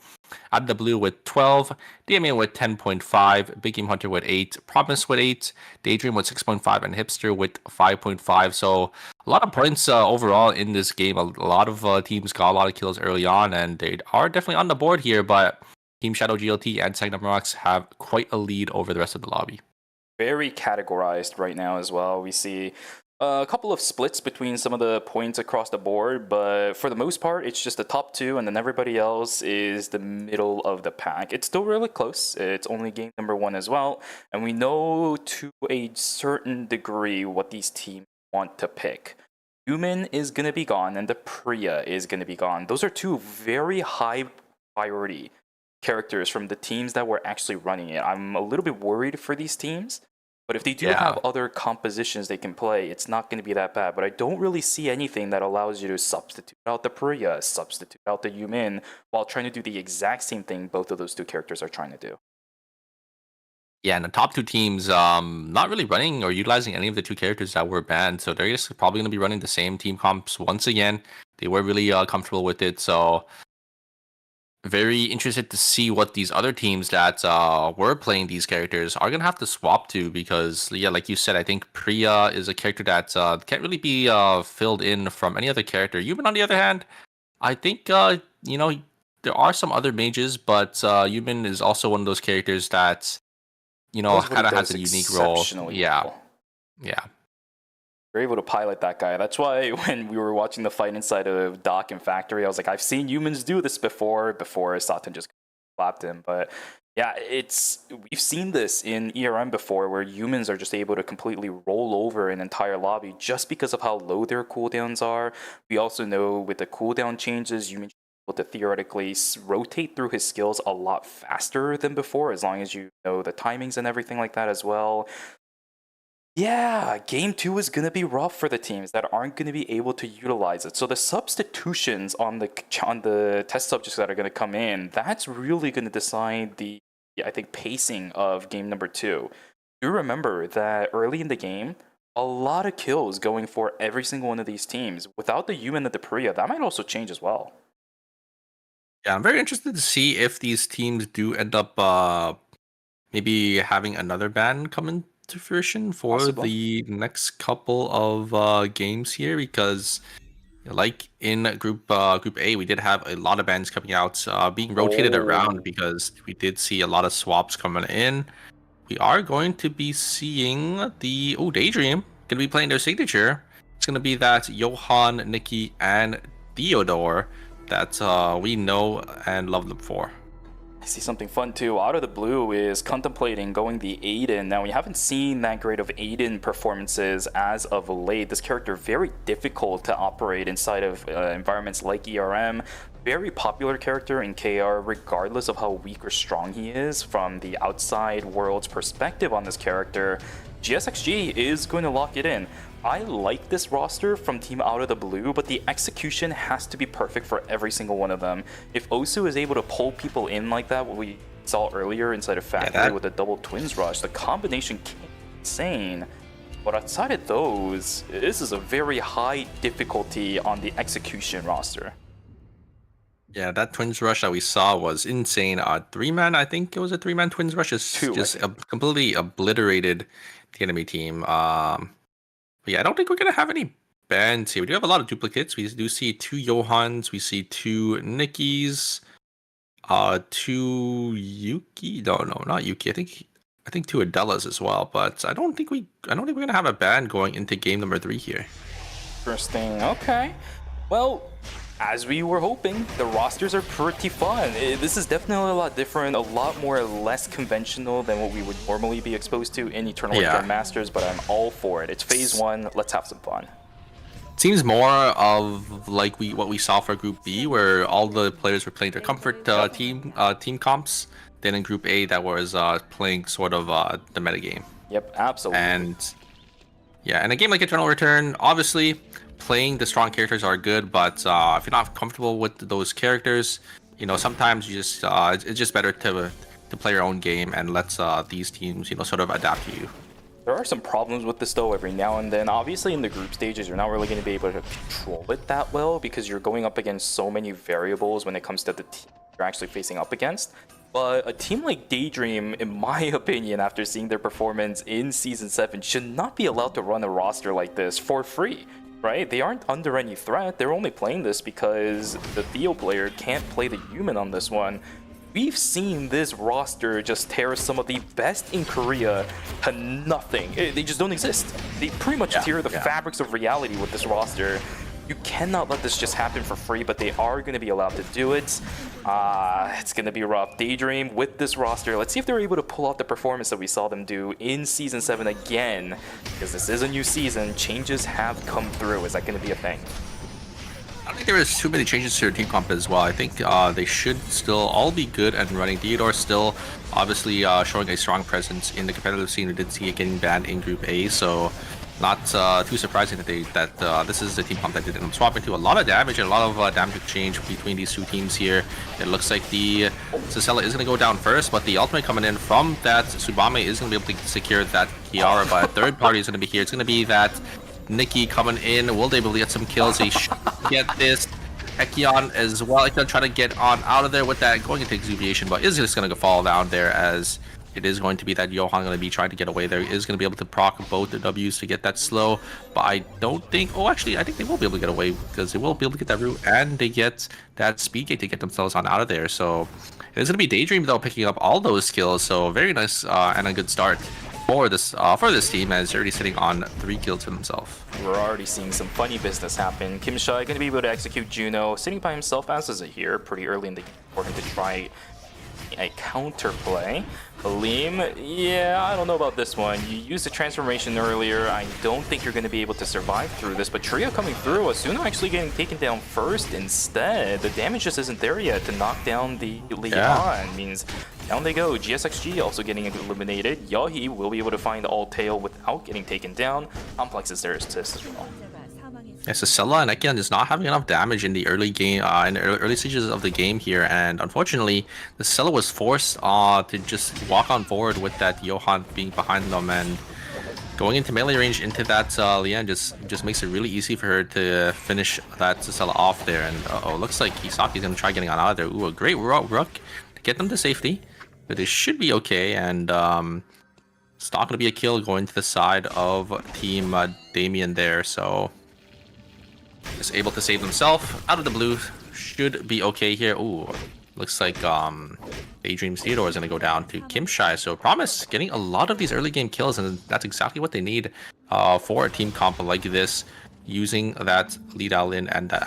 Out of the blue with 12, Damien with 10.5, Big Game Hunter with 8, Promise with 8, Daydream with 6.5, and Hipster with 5.5. So a lot of points overall in this game. A lot of teams got a lot of kills early on, and they are definitely on the board here. But Team Shadow GLT and Sandom Rocks have quite a lead over the rest of the lobby. Very categorized right now as well. We see a couple of splits between some of the points across the board, but for the most part, it's just the top 2, and then everybody else is the middle of the pack. It's still really close. It's only game number 1 as well, and we know to a certain degree what these teams want to pick. Human is going to be gone, and the Priya is going to be gone. Those are 2 very high priority characters from the teams that were actually running it. I'm a little bit worried for these teams. But if they do have other compositions they can play, it's not going to be that bad. But I don't really see anything that allows you to substitute out the Priya, substitute out the Yumin, while trying to do the exact same thing both of those 2 characters are trying to do. Yeah, and the top 2 teams not really running or utilizing any of the 2 characters that were banned. So they're just probably going to be running the same team comps once again. They were really comfortable with it. So very interested to see what these other teams that were playing these characters are going to have to swap to, because, yeah, like you said, I think Priya is a character that can't really be filled in from any other character. Yumin, on the other hand, I think, there are some other mages, but Yumin is also one of those characters that, kind of has a unique role. Yeah. We're able to pilot that guy. That's why when we were watching the fight inside of Dock and Factory, I was like, I've seen humans do this before Satan just slapped him. But yeah, we've seen this in ERM before, where humans are just able to completely roll over an entire lobby just because of how low their cooldowns are. We also know with the cooldown changes, humans are able to theoretically rotate through his skills a lot faster than before, as long as you know the timings and everything like that as well. Yeah, game 2 is going to be rough for the teams that aren't going to be able to utilize it. So the substitutions on the test subjects that are going to come in, that's really going to decide the, I think, pacing of game number 2. Do remember that early in the game, a lot of kills going for every single one of these teams. Without the Yumin and the Priya, that might also change as well. Yeah, I'm very interested to see if these teams do end up maybe having another ban come in to fruition for the next couple of games here, because like in group A, we did have a lot of bans coming out being rotated around, because we did see a lot of swaps coming in. We are going to be seeing the Daydream gonna be playing their signature. It's gonna be that Johan, Nikki, and Theodore that we know and love them for. I see something fun too. Out of the blue is contemplating going the Aiden. Now, we haven't seen that great of Aiden performances as of late. This character, very difficult to operate inside of environments like ERM. Very popular character in KR, regardless of how weak or strong he is. From the outside world's perspective on this character, GSXG is going to lock it in. I like this roster from Team Out of the Blue, but the execution has to be perfect for every single one of them. If Osu is able to pull people in like that, what we saw earlier inside of Factory that- with the double Twins Rush, the combination came insane. But outside of those, this is a very high difficulty on the execution roster. Yeah, that Twins Rush that we saw was insane. 3-man, I think it was a 3-man Twins Rush. Just completely obliterated the enemy team. But yeah, I don't think we're going to have any bans here. We do have a lot of duplicates. We do see 2 Johans. We see 2 Nikkis. 2 Yuki. No, not Yuki. I think 2 Adelas as well. But I don't think we're going to have a ban going into game number 3 here. Interesting. Okay. Well, as we were hoping, the rosters are pretty fun. This is definitely a lot different, a lot more less conventional than what we would normally be exposed to in Eternal Weekend Masters, but I'm all for it. It's phase 1, let's have some fun. Seems more of like what we saw for Group B, where all the players were playing their comfort team comps, then in Group A that was playing sort of the metagame. Yep, absolutely. And yeah, in a game like Eternal Return, obviously playing the strong characters are good, but if you're not comfortable with those characters, you know, sometimes you just it's just better to play your own game and let these teams, you know, sort of adapt to you. There are some problems with this though every now and then. Obviously in the group stages, you're not really going to be able to control it that well because you're going up against so many variables when it comes to the team you're actually facing up against. But a team like Daydream, in my opinion, after seeing their performance in Season 7, should not be allowed to run a roster like this for free, right? They aren't under any threat. They're only playing this because the Theo player can't play the human on this one. We've seen this roster just tear some of the best in Korea to nothing. They just don't exist. They pretty much tear the fabrics of reality with this roster. You cannot let this just happen for free, but they are going to be allowed to do it. It's going to be rough. Daydream with this roster. Let's see if they're able to pull out the performance that we saw them do in Season 7 again, because this is a new season. Changes have come through. Is that going to be a thing? I don't think there was too many changes to their team comp as well. I think they should still all be good and running. Theodore still obviously showing a strong presence in the competitive scene. We did see it getting banned in Group A, so not too surprising that this is the team comp that did end up swapping to a lot of damage and a lot of damage exchange between these two teams here. It looks like the Cicella is going to go down first, but the ultimate coming in from that Tsubame is going to be able to secure that Kiara, but a third party is going to be here. It's going to be that Nikki coming in. Will they be able to get some kills? They should get this. Ekion as well. Ekion trying to get on out of there with that, going into Exuviation, but is just going to fall down there as it is going to be that Johan going to be trying to get away there. Is going to be able to proc both the W's to get that slow, but I don't think... Oh, actually, I think they will be able to get away because they will be able to get that route and they get that speed gate to get themselves on out of there. So it's going to be Daydream, though, picking up all those kills. So very nice and a good start for this team, as they're already sitting on 3 kills for himself. We're already seeing some funny business happen. Kim Shai going to be able to execute Juno, sitting by himself as is here pretty early in the game for him to try a counterplay. Aleem, yeah, I don't know about this one. You used the transformation earlier. I don't think you're going to be able to survive through this, but Trio coming through, Asuna actually getting taken down first instead. The damage just isn't there yet to knock down the Leon. Means down they go. GSXG also getting eliminated. Yahi will be able to find Altail without getting taken down. Complex is there to assist as well. Yeah, Cicella and Ekion is not having enough damage in the early game, in the early stages of the game here, and unfortunately, the Cicella was forced to just walk on forward with that Johan being behind them, and going into melee range into that Lian just makes it really easy for her to finish that Cicella off there. And looks like Kisaki's gonna try getting on out of there. Ooh, a great rook to get them to safety, but it should be okay. And it's not gonna be a kill going to the side of Team Damien there, so is able to save himself out of the blue. Should be okay here. Ooh, looks like Daydream's Theodore is going to go down to Kim Shai. So Promise getting a lot of these early game kills, and that's exactly what they need for a team comp like this, using that lead Alin and that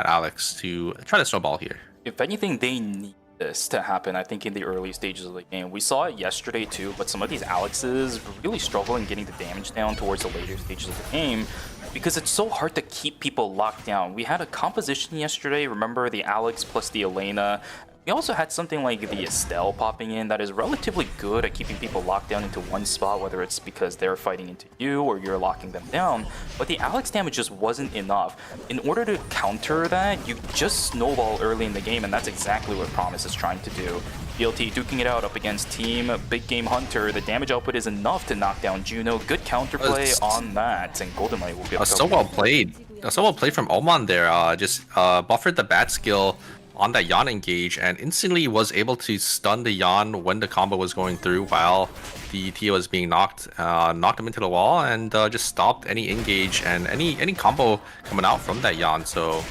Alex to try to snowball here. If anything, they need this to happen, I think, in the early stages of the game. We saw it yesterday too, but some of these Alexes really struggling getting the damage down towards the later stages of the game, because it's so hard to keep people locked down. We had a composition yesterday, remember, the Alex plus the Elena. We also had something like the Estelle popping in that is relatively good at keeping people locked down into one spot, whether it's because they're fighting into you or you're locking them down. But the Alex damage just wasn't enough. In order to counter that, you just snowball early in the game, and that's exactly what Promise is trying to do. BLT duking it out up against Team Big Game Hunter. The damage output is enough to knock down Juno. Good counterplay on that, and GoldenLight will be able to So well played. So well played from Oman there. Just buffered the bat skill on that Yan engage and instantly was able to stun the Yan when the combo was going through while the Tia was being knocked him into the wall, and just stopped any engage and any combo coming out from that Yan. So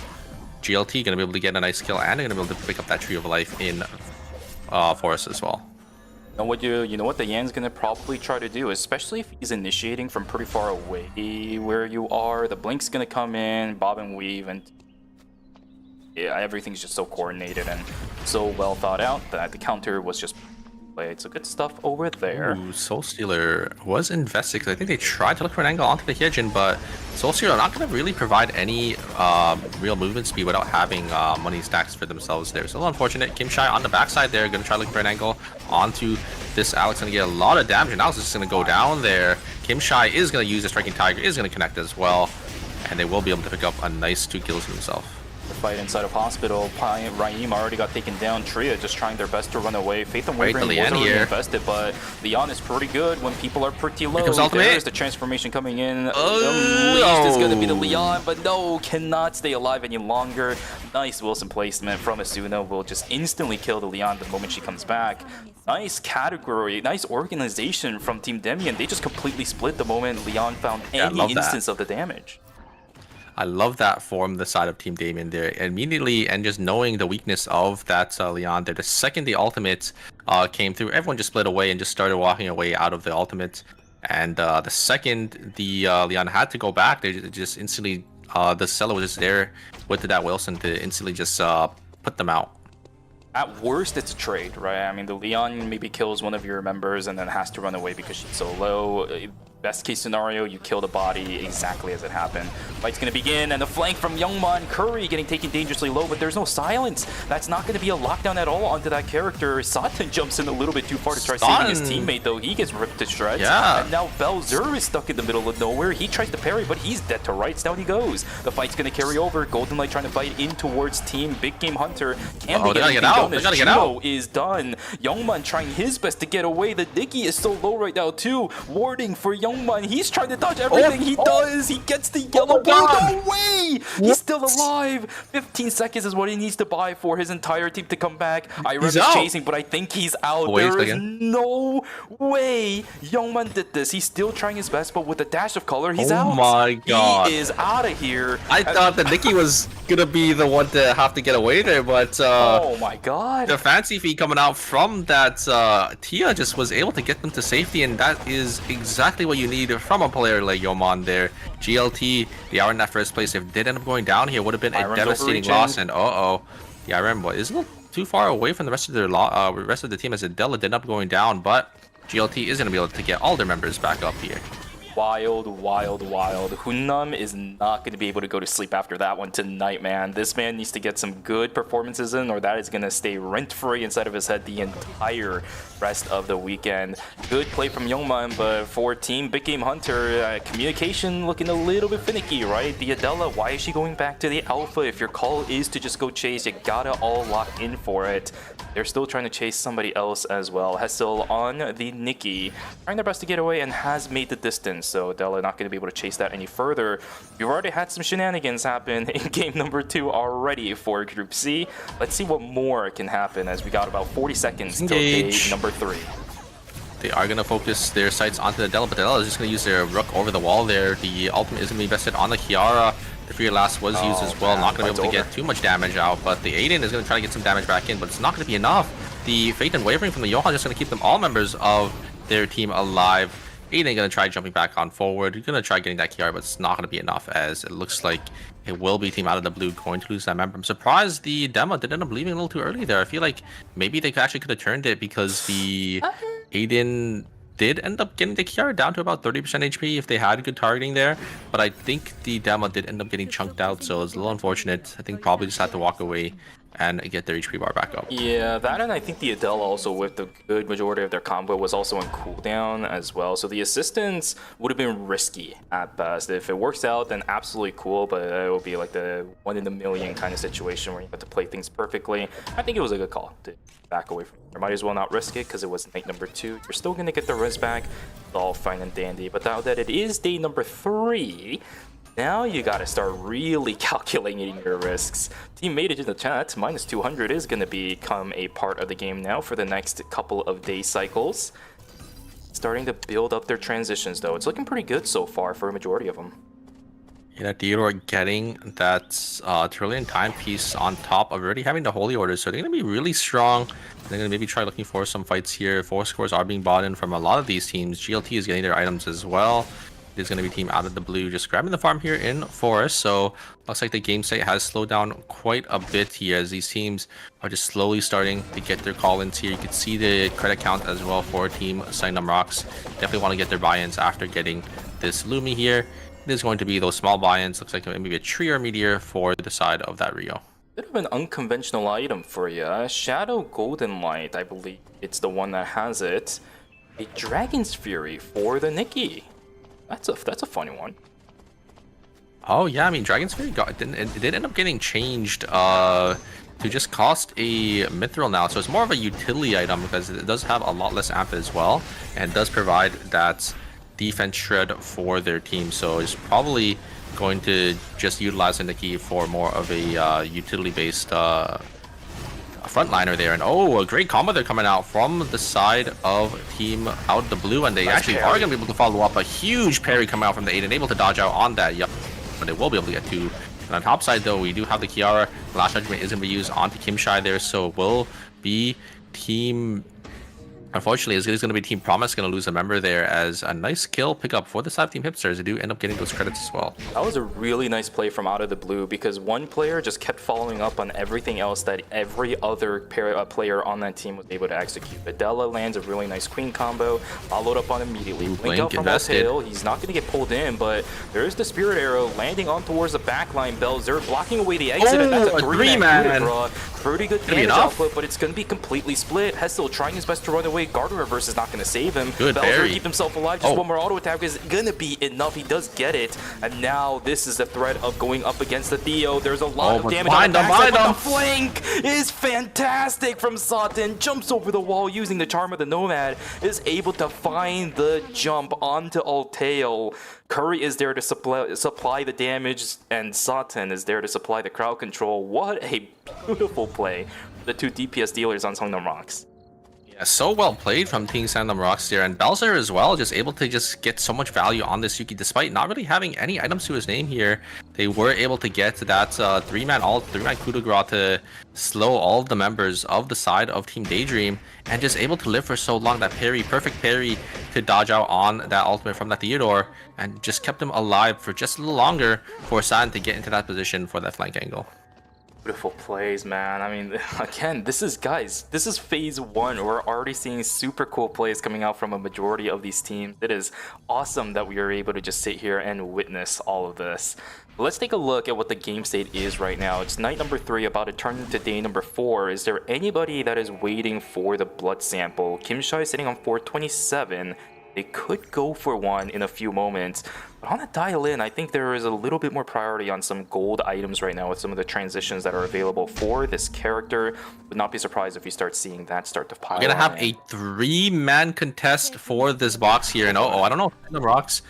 GLT gonna be able to get a nice kill, and they're gonna be able to pick up that Tree of Life in Forest as well. You know what the Yan's gonna probably try to do, especially if he's initiating from pretty far away where you are. The Blink's gonna come in, bob and weave, and yeah, everything's just so coordinated and so well thought out that the counter was just played. So good stuff over there. Ooh, Soul Stealer was invested because I think they tried to look for an angle onto the Hyojin, but Soul Stealer not going to really provide any real movement speed without having money stacks for themselves there. So a little unfortunate. Kimshai on the backside there, going to try looking for an angle onto this Alex, going to get a lot of damage, and Alex is just going to go down there. Kimshai is going to use the Striking Tiger, is going to connect as well, and they will be able to pick up a nice 2 kills for themselves. The fight inside of Hospital, Raim already got taken down. Tria just trying their best to run away. Faith and Wavering was already invested, but Leon is pretty good when people are pretty low. There's the transformation coming in. The least is going to be the Leon, but no, cannot stay alive any longer. Nice Wilson placement from Asuna. Will just instantly kill the Leon the moment she comes back. Nice category, nice organization from Team Demian. They just completely split the moment Leon found any instance of the damage. I love that from the side of Team Damien there. Immediately, and just knowing the weakness of that Leon there, the second the ultimate came through, everyone just split away and just started walking away out of the ultimate. And the second the Leon had to go back, they just instantly, the seller was just there with that Wilson to instantly just put them out. At worst, it's a trade, right? I mean, the Leon maybe kills one of your members and then has to run away because she's so low. Best case scenario, you kill the body exactly as it happened. Fight's gonna begin, and the flank from Youngman. Curry getting taken dangerously low, but there's no silence. That's not gonna be a lockdown at all onto that character. Satan jumps in a little bit too far to try saving his teammate, though. He gets ripped to shreds. Yeah. And now Belzer is stuck in the middle of nowhere. He tries to parry, but he's dead to rights. Down he goes. The fight's gonna carry over. GoldenLight trying to fight in towards Team Big Game Hunter. Can't they get out? They gotta get out. Is done. Youngman trying his best to get away. The Nicky is so low right now, too. Warding for Youngman. He's trying to dodge everything. He does. He gets the yellow blue. No way! He's still alive. 15 seconds is what he needs to buy for his entire team to come back. Irem is chasing, but I think he's out. There is no way Youngman did this. He's still trying his best, but with a dash of color, he's out. Oh my god. He is out of here. I thought that Nicky was gonna be the one to have to get away there, but oh my god. The fancy feed coming out from that Tia just was able to get them to safety, and that is exactly what you need from a player like Yoman there. GLT, the Iron in that first place, if it did end up going down here, would have been a devastating loss. And the Iron is a little too far away from the rest of their rest of the team, as Adela did end up going down, but GLT is going to be able to get all their members back up here. Wild, wild, wild. Hunnam is not going to be able to go to sleep after that one tonight, man. This man needs to get some good performances in, or that is going to stay rent-free inside of his head the entire rest of the weekend. Good play from Youngman, but for Team Big Game Hunter, communication looking a little bit finicky, right? The Adela, why is she going back to the Alpha? If your call is to just go chase, you gotta all lock in for it. They're still trying to chase somebody else as well. Hessel on the Nikki, trying their best to get away and has made the distance. So Adela not going to be able to chase that any further. You've already had some shenanigans happen in game number 2 already for Group C. Let's see what more can happen, as we got about 40 seconds till game number 3. They are going to focus their sights onto the Adela, but Adela is just going to use their Rook over the wall there. The ultimate is going to be invested on the Kiara. The Free Last was used as well, not going to be able to get too much damage out, but the Aiden is going to try to get some damage back in, but it's not going to be enough. The Faith and Wavering from the Johan is just going to keep them all members of their team alive. Aiden going to try jumping back on forward. He's going to try getting that Kiara, but it's not going to be enough, as it looks like it will be Team Out of the Blue going to lose that member. I'm surprised the demo did end up leaving a little too early there. I feel like maybe they actually could have turned it, because the Aiden did end up getting the Kiara down to about 30% HP if they had good targeting there, but I think the demo did end up getting chunked out, so it's a little unfortunate. I think probably just had to walk away and get their HP bar back up. Yeah, that, and I think the Adele also with the good majority of their combo was also on cooldown as well. So the assistance would have been risky at best. If it works out, then absolutely cool, but it will be like the 1 in a million kind of situation where you have to play things perfectly. I think it was a good call to back away from it. Might as well not risk it because it was night number 2. You're still going to get the res back. It's all fine and dandy. But now that it is day number 3, now you gotta start really calculating your risks. Team made it in the chat. Minus 200 is gonna become a part of the game now for the next couple of day cycles. Starting to build up their transitions though. It's looking pretty good so far for a majority of them. Yeah, Theodore getting that Trillion timepiece on top of already having the Holy Order, so they're going to be really strong. They're going to maybe try looking for some fights here. 4 scores are being bought in from a lot of these teams. GLT is getting their items as well. It is going to be team out of the blue just grabbing the farm here in Forest, so looks like the game state has slowed down quite a bit here as these teams are just slowly starting to get their call-ins here. You can see the credit count as well for Team Signum Rocks. Definitely want to get their buy-ins after getting this Lumi here. It is going to be those small buy-ins. Looks like maybe a tree or meteor for the side of that Rio. Bit of an unconventional item for you. Shadow Golden Light, I believe it's the one that has it. A Dragon's Fury for the Nikki. That's a funny one. Oh yeah, I mean Dragon's Fury it did end up getting changed to just cost a mithril now, so it's more of a utility item because it does have a lot less amp as well, and does provide that defense shred for their team. So it's probably going to just utilize Nikki for more of a utility based frontliner there. And oh, a great combo they're coming out from the side of Team Out of the Blue, and they actually are going to be able to follow up. A huge parry coming out from the 8 and able to dodge out on that. Yep, but they will be able to get 2. And on top side though, we do have the Kiara. Last Judgment is going to be used onto Kimshai there, so will be Team... Unfortunately, it's going to be Team Promise going to lose a member there as a nice kill pickup for the side of Team Hipsters. They do end up getting those credits as well. That was a really nice play from Out of the Blue because one player just kept following up on everything else that every other player on that team was able to execute. Adela lands a really nice queen combo, followed up on immediately. Blink out from tail. He's not going to get pulled in, but there's the Spirit Arrow landing on towards the backline. Belzer blocking away the exit, and that's a 3-man. Pretty good damage output, but it's going to be completely split. Hessel trying his best to run away. Guard Reverse is not going to save him. Good Belzer keep himself alive. Just one more auto attack is going to be enough. He does get it. And now this is the threat of going up against the Theo. There's a lot of damage on the backside, but the flank is fantastic from Satan. Jumps over the wall using the Charm of the Nomad. Is able to find the jump onto Alteo. Curry is there to supply the damage, and Satan is there to supply the crowd control. What a beautiful play. The 2 DPS dealers on Songnam Rocks. Yeah, so well played from Team Songnam Rocks there, and Belzer as well, just able to just get so much value on this Yuki despite not really having any items to his name here. They were able to get that 3-man ult, 3-man coup de grace to slow all of the members of the side of Team Daydream, and just able to live for so long. That parry, perfect parry to dodge out on that ultimate from that Theodore, and just kept him alive for just a little longer for San to get into that position for that flank angle. Beautiful plays, man. I mean, again, this is phase 1. We're already seeing super cool plays coming out from a majority of these teams. It is awesome that we are able to just sit here and witness all of this. Let's take a look at what the game state is right now. It's night number 3, about to turn into day number 4. Is there anybody that is waiting for the blood sample? Kimshai is sitting on 427. They could go for one in a few moments. But on the dial in, I think there is a little bit more priority on some gold items right now with some of the transitions that are available for this character. Would not be surprised if you start seeing that start to pile. We're gonna have a 3-man contest for this box here, and I don't know if the Rocks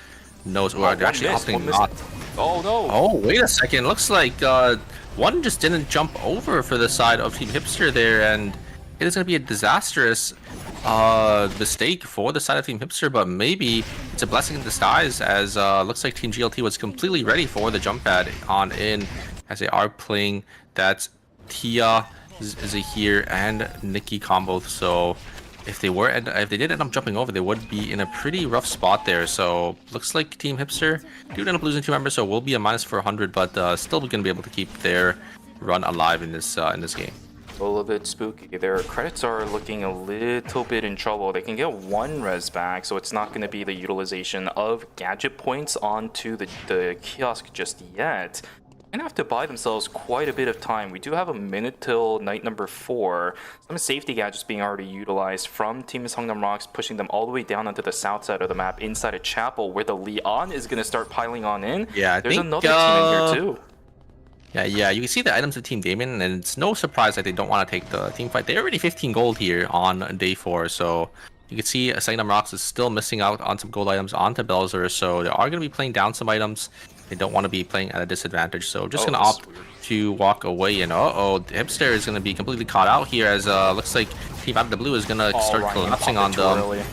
knows, or they're actually opting not. Oh no! Oh, wait a second. Looks like one just didn't jump over for the side of Team Hipster there, and it is gonna be a disastrous mistake for the side of Team Hipster, but maybe it's a blessing in disguise, as looks like Team GLT was completely ready for the jump pad on in, as they are playing that Tia, Zahir, and Nikki combo. So if they did end up jumping over, they would be in a pretty rough spot there. So looks like Team Hipster do end up losing 2 members, so will be a minus 400, but still gonna be able to keep their run alive in this game. A little bit spooky. Their credits are looking a little bit in trouble. They can get 1 res back, so it's not going to be the utilization of gadget points onto the kiosk just yet. gonna have to buy themselves quite a bit of time. We do have a minute till night number 4. Some safety gadgets being already utilized from Team Songnam Rocks, pushing them all the way down onto the south side of the map, inside a chapel where the Leon is gonna start piling on in. Yeah, I There's think, another team in here too. Yeah, you can see the items of Team Damien, and it's no surprise that they don't want to take the team fight. They're already 15 gold here on day 4, so you can see Songnam Rocks is still missing out on some gold items onto Belzer, so they are going to be playing down some items. They don't want to be playing at a disadvantage, so just going to opt to walk away. And Hipster is going to be completely caught out here, as looks like Team Out of the Blue is going to start collapsing on them.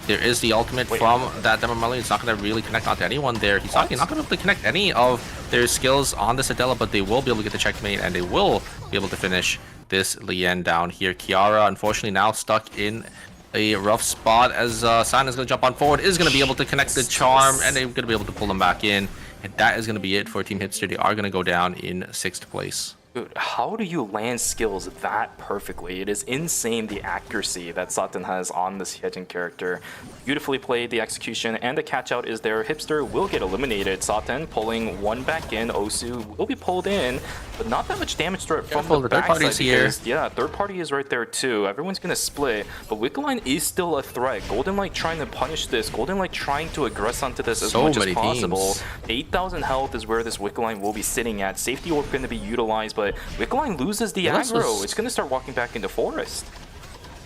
There is the ultimate from that Demo Marley. It's not going to really connect onto anyone there. He's not going to be able to connect any of their skills on this Adela, but they will be able to get the checkmate, and they will be able to finish this Lien down here. Kiara, unfortunately, now stuck in a rough spot, as San is going to jump on forward, is going to be able to connect the charm, and they're going to be able to pull them back in. And that is going to be it for Team Hipster. They are going to go down in 6th place. Dude, how do you land skills that perfectly? It is insane the accuracy that Satan has on this Hyejin character. Beautifully played, the execution, and the catch out is there. Hipster will get eliminated. Satan pulling one back in. Osu will be pulled in, but not that much damage threat from the third party's here. Yeah, third party is right there too. Everyone's gonna split, but Wickeline is still a threat. Golden Light trying to punish this. Golden Light trying to aggress onto this as much as possible. 8,000 health is where this Wickeline will be sitting at. Safety Orb going to be utilized, but Wickeline loses the aggro. It's going to start walking back into Forest.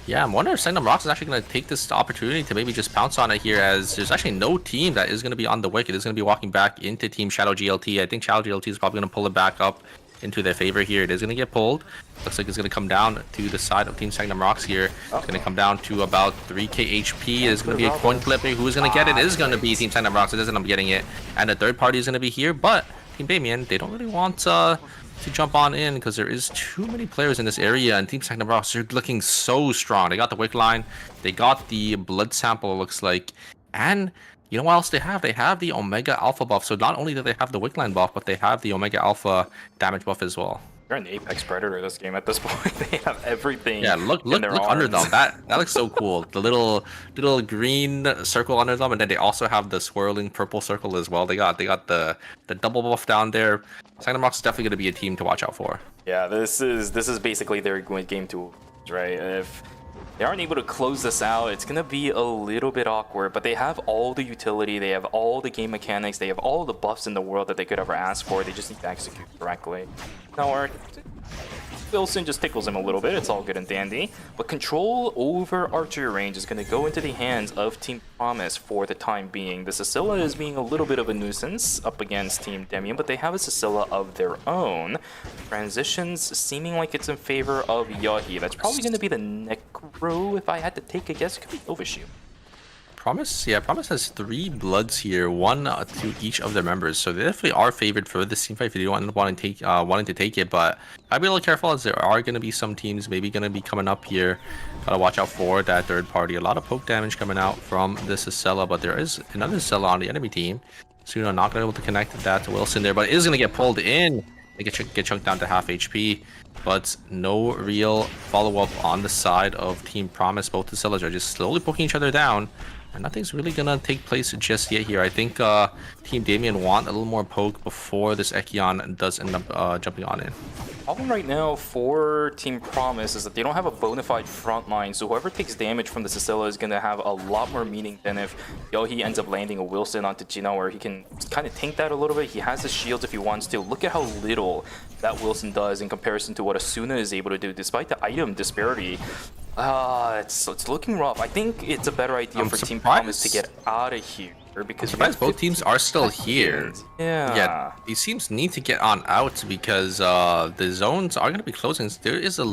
Yeah, I'm wondering if Songnam Rocks is actually going to take this opportunity to maybe just pounce on it here, as there's actually no team that is going to be on the wicket. It's going to be walking back into Team Shadow GLT. I think Shadow GLT is probably going to pull it back up into their favor here. It is going to get pulled. Looks like it's going to come down to the side of Team Songnam Rocks here. It's going to come down to about 3k HP. It's going to be a coin flip. Who's going to get it? It is going to be Team Songnam Rocks. It doesn't end up getting it. And the third party is going to be here, but Team Damien, they don't really want to jump on in because there is too many players in this area, and Team Songnam Rocks are looking so strong. They got the wick line, they got the blood sample, it looks like, and you know what else they have? They have the Omega Alpha buff. So not only do they have the wick line buff, but they have the Omega Alpha damage buff as well. They're an Apex Predator this game at this point. They have everything. Yeah, look under them. That looks so cool. The little green circle under them, and then they also have the swirling purple circle as well. They got the double buff down there. Songnam Rocks is definitely going to be a team to watch out for. Yeah, this is basically their game to lose, right? If they aren't able to close this out, it's going to be a little bit awkward, but they have all the utility, they have all the game mechanics, they have all the buffs in the world that they could ever ask for. They just need to execute correctly. Now, Wilson just tickles him a little bit, it's all good and dandy, but control over archery range is going to go into the hands of Team Promise for the time being. The Scylla is being a little bit of a nuisance up against Team Demian, but they have a Scylla of their own. Transitions seeming like it's in favor of Yahi. That's probably going to be the Necro if I had to take a guess. It could be Overshoot. Promise has 3 bloods here, 1 to each of their members, so they definitely are favored for this team fight if you don't end up wanting to take it. But I'd be a little careful, as there are going to be some teams maybe going to be coming up here. Gotta watch out for that third party. A lot of poke damage coming out from this Scylla, but there is another Scylla on the enemy team. Suno not going to be able to connect that to Wilson there, but it is going to get pulled in. They get chunked down to half HP, but no real follow-up on the side of Team Promise. Both the Scyllas are just slowly poking each other down, and nothing's really gonna take place just yet here. I think Team Damien want a little more poke before this Ekion does end up jumping on in. Problem right now for Team Promise is that they don't have a bona fide front line, so whoever takes damage from the Scylla is going to have a lot more meaning than if Yohi ends up landing a Wilson onto Gino, where he can kind of tank that a little bit. He has the shields if he wants to. Look at how little that Wilson does in comparison to what Asuna is able to do, despite the item disparity. It's looking rough. I think it's a better idea for Team Promise to get out of here, because surprised both teams are still here. Yeah, these teams need to get on out because the zones are going to be closing. There is a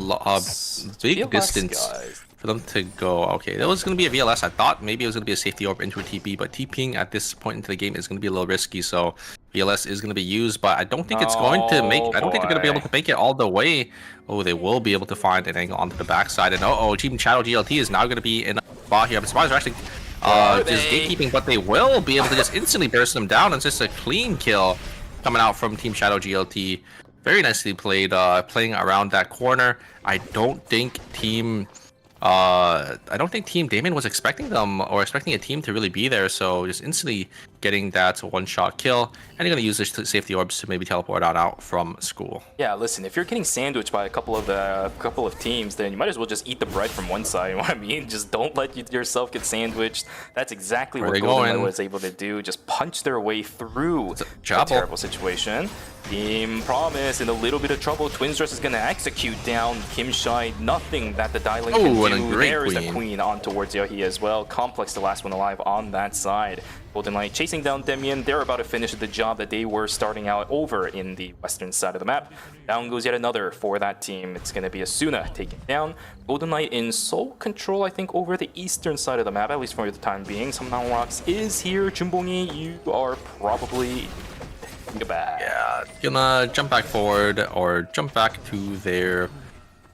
big distance for them to go. Okay, that was going to be a VLS. I thought maybe it was going to be a safety orb into a TP, but TPing at this point into the game is going to be a little risky, so VLS is going to be used, but I don't think it's going to make, I don't think they're going to be able to make it all the way. Oh, they will be able to find an angle onto the backside, and Team Shadow GLT is now going to be in a spot here. I'm surprised they're actually just gatekeeping, but they will be able to just instantly burst them down. It's just a clean kill coming out from Team Shadow GLT. Very nicely played, playing around that corner. I don't think Team Damien was expecting them or expecting a team to really be there, so just instantly getting that one-shot kill, and you're gonna use the safety orbs to maybe teleport out from school. Yeah, listen, if you're getting sandwiched by a couple of teams, then you might as well just eat the bread from one side. You know what I mean? Just don't let yourself get sandwiched. That's exactly what Golden was able to do. Just punch their way through a terrible situation. Team Promise in a little bit of trouble. Twins Dress is going to execute down Kim Shai. Nothing that the Dialing can do. There is the Queen on towards Yahi as well. Complex, the last one alive on that side. Golden Knight chasing down Demian. They're about to finish the job that they were starting out over in the western side of the map. Down goes yet another for that team. It's going to be Asuna taken down. Golden Knight in sole control, I think, over the eastern side of the map, at least for the time being. Samnang Rocks is here. Jumbongi, you are probably goodbye. Yeah, gonna jump back forward or jump back to their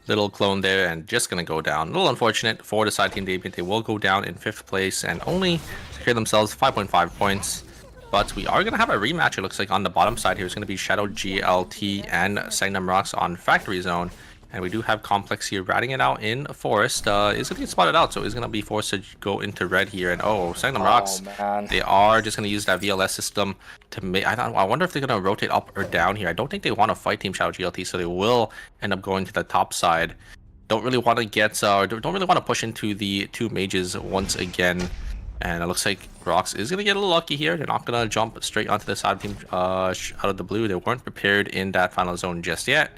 little clone there and just gonna go down. A little unfortunate for the side team Deviant. They will go down in 5th place and only secure themselves 5.5 points. But we are gonna have a rematch, it looks like, on the bottom side here. It's gonna be Shadow GLT and Sangnam Rocks on Factory Zone. And we do have Complex here ratting it out in Forest. Is gonna get spotted out, so he's gonna be forced to go into red here. And Sangnam Rocks, they are just gonna use that VLS system to make. I wonder if they're gonna rotate up or down here. I don't think they want to fight Team Shadow GLT, so they will end up going to the top side. Don't really want to get, don't really want to push into the 2 mages once again. And it looks like Rocks is gonna get a little lucky here. They're not gonna jump straight onto the side team out of the blue. They weren't prepared in that final zone just yet,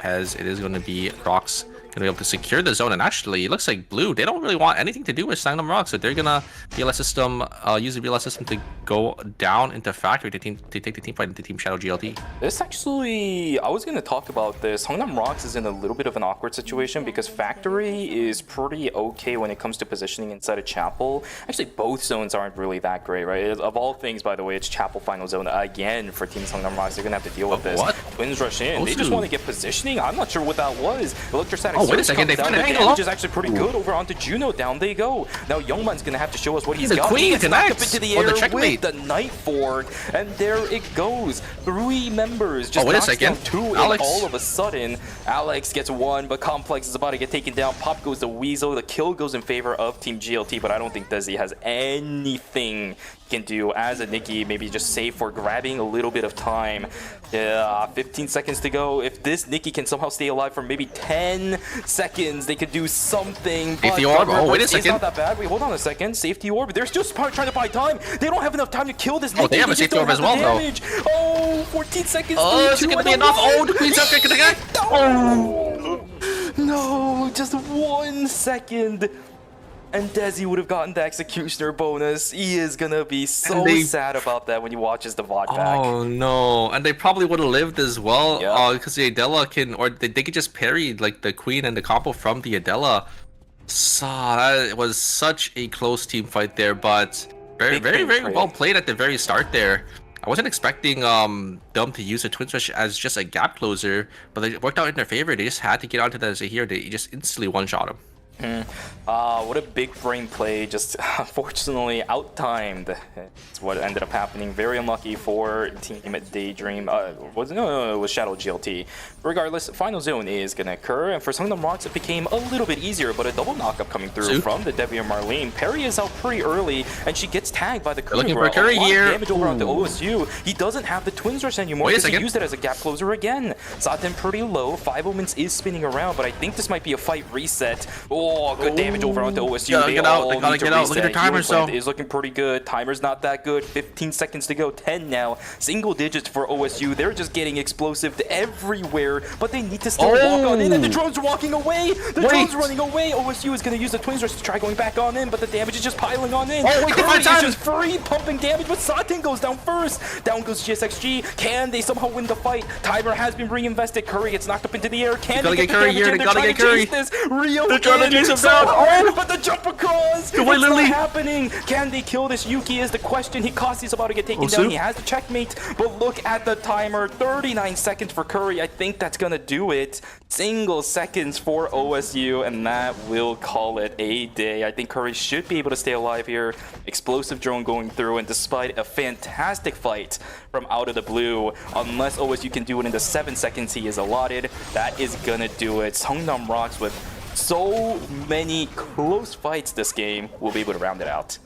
as it is going to be Rocks going to be able to secure the zone. And actually, it looks like Blue, they don't really want anything to do with Sangnam Rocks, so they're going to VLS system, use the VLS system to go down into Factory to take the team fight into Team Shadow GLT. This actually, I was going to talk about this. Sangnam Rocks is in a little bit of an awkward situation because Factory is pretty okay when it comes to positioning inside a Chapel. Actually, both zones aren't really that great, right? Of all things, by the way, it's Chapel final zone again for Team Sangnam Rocks. They're going to have to deal with this. What? Twins rush in. They just want to get positioning. I'm not sure what that was. Electrostatic wait a second, they found an angle. Which is actually pretty good over onto Juno. Down they go. Now Youngman's gonna have to show us what he's got. Queen He gets knocked up connects. into the air The checkmate. with the Night Fork, and there it goes. 3 members just wait a knocks second. down 2, Alex. and all of a sudden, Alex gets 1, but Complex is about to get taken down. Pop goes the Weasel. The kill goes in favor of Team GLT, but I don't think Desi has anything he can do as a Nikki. Maybe just save for grabbing a little bit of time. 15 seconds to go. If this Nikki can somehow stay alive for maybe 10 seconds, they could do something. Safety orb. Oh, wait a second. It's not that bad. Wait, hold on a second. Safety orb. They're still trying to buy time. They don't have enough time to kill this Nikki. They have a safety orb as well, though. Oh, 14 seconds. Oh, is it going to be enough? Oh, the Queen's up kicking the guy. Oh, no, just 1 second. And Desi would have gotten the Executioner bonus. He is gonna be so sad about that when he watches the VOD back. Oh no, and they probably would have lived as well, Yeah. because the Adela can, or they could just parry like the Queen and the combo from the Adela. So that was such a close team fight there, but very well played at the very start there. I wasn't expecting them to use a Twin Switch as just a gap closer, but it worked out in their favor. They just had to get onto that Zahir. They just instantly one-shot him. What a big brain play, just unfortunately out-timed. It's what ended up happening. Very unlucky for Team Daydream. It was Shadow GLT. Regardless, final zone is going to occur, and for Sangnam Rocks it became a little bit easier, but a double knock-up coming through from the Debbie and Marlene. Perry is out pretty early, and she gets tagged by the Curry. Looking for Curry here. Damage over onto OSU. He doesn't have the Twins Rush anymore because he used it as a gap closer again. Satin pretty low. 5 Omens is spinning around, but I think this might be a fight reset. Oh, good damage over onto OSU. They gotta get out. Look at their timer, so is looking pretty good. Timer's not that good. 15 seconds to go. 10 now. Single digits for OSU. They're just getting explosive everywhere, but they need to still walk on in. And the drone's walking away. The drone's running away. OSU is going to use the Twins Rush to try going back on in, but the damage is just piling on in. Curry is just free pumping damage, but Satin goes down first. Down goes GSXG. Can they somehow win the fight? Timer has been reinvested. Curry gets knocked up into the air. Can they get Curry here? They gotta get Curry. Rio, they're trying to chase him down. Oh, but the jump across! It's not happening! Can they kill this? Yuki is the question. Hikasi's about to get taken down. He has the checkmate, but look at the timer. 39 seconds for Curry. I think that's gonna do it. Single seconds for OSU, and that will call it a day. I think Curry should be able to stay alive here. Explosive drone going through, and despite a fantastic fight from out of the blue, unless OSU can do it in the 7 seconds he is allotted, that is gonna do it. Sangnam Rocks with so many close fights this game will be able to round it out.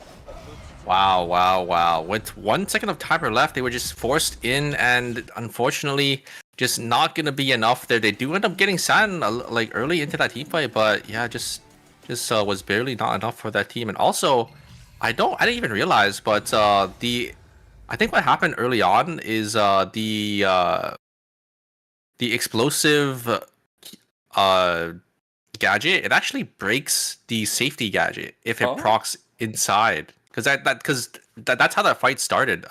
Wow. With 1 second of timer left, they were just forced in, and unfortunately, just not gonna be enough there. They do end up getting San like early into that team fight, but yeah, just was barely not enough for that team. And also, I didn't even realize, but I think what happened early on is the explosive gadget, it actually breaks the safety gadget if it Oh. procs inside. Because that's how that fight started.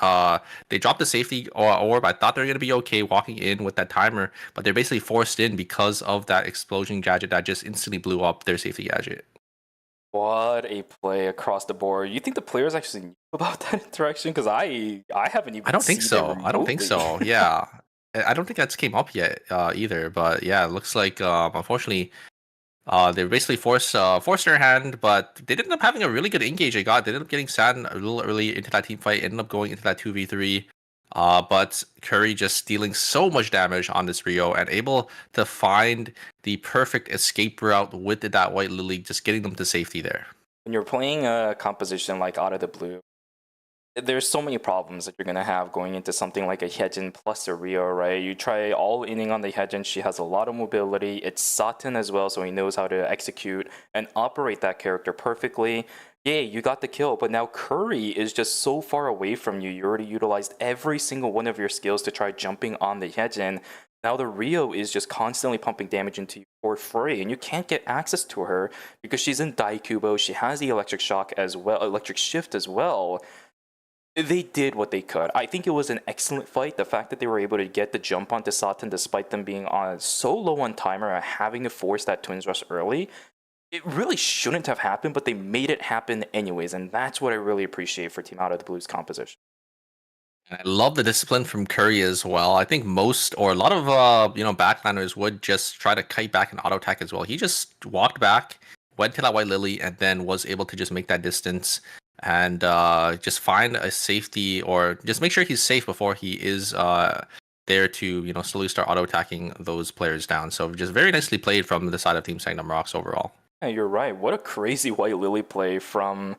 They dropped the safety orb. I thought they were gonna be okay walking in with that timer, but they're basically forced in because of that explosion gadget that just instantly blew up their safety gadget. What a play across the board. You think the players actually knew about that interaction? Because I haven't even I don't think seen it so. I don't think remotely. so. Yeah, I don't think that's came up yet either. But yeah, it looks like unfortunately. They basically forced their hand, but they ended up having a really good engage. They ended up getting San a little early into that team fight, ended up going into that 2v3. But Curry just stealing so much damage on this Rio and able to find the perfect escape route with that White Lily, just getting them to safety there. When you're playing a composition like Out of the Blue, there's so many problems that you're going to have going into something like a Hyejin plus a Rio, right? You try all inning on the Hyejin. She has a lot of mobility. It's Satan as well, so he knows how to execute and operate that character perfectly. Yeah, you got the kill, but now Curry is just so far away from you. You already utilized every single one of your skills to try jumping on the Hyejin. Now the Rio is just constantly pumping damage into you for free, and you can't get access to her because she's in Daikubo. She has the electric shock as well, electric shift as well. They did what they could. I think it was an excellent fight. The fact that they were able to get the jump onto Satan despite them being on so low on timer and having to force that Twins Rush early, it really shouldn't have happened, but they made it happen anyways, and that's what I really appreciate for Team Out of the Blue's composition. And I love the discipline from Curry as well. I think most or a lot of backliners would just try to kite back and auto attack as well. He just walked back, went to that White Lily, and then was able to just make that distance and just find a safety or just make sure he's safe before he is there to slowly start auto attacking those players down. So just very nicely played from the side of Team Sangnam Rocks overall. Yeah, you're right. What a crazy White Lily play from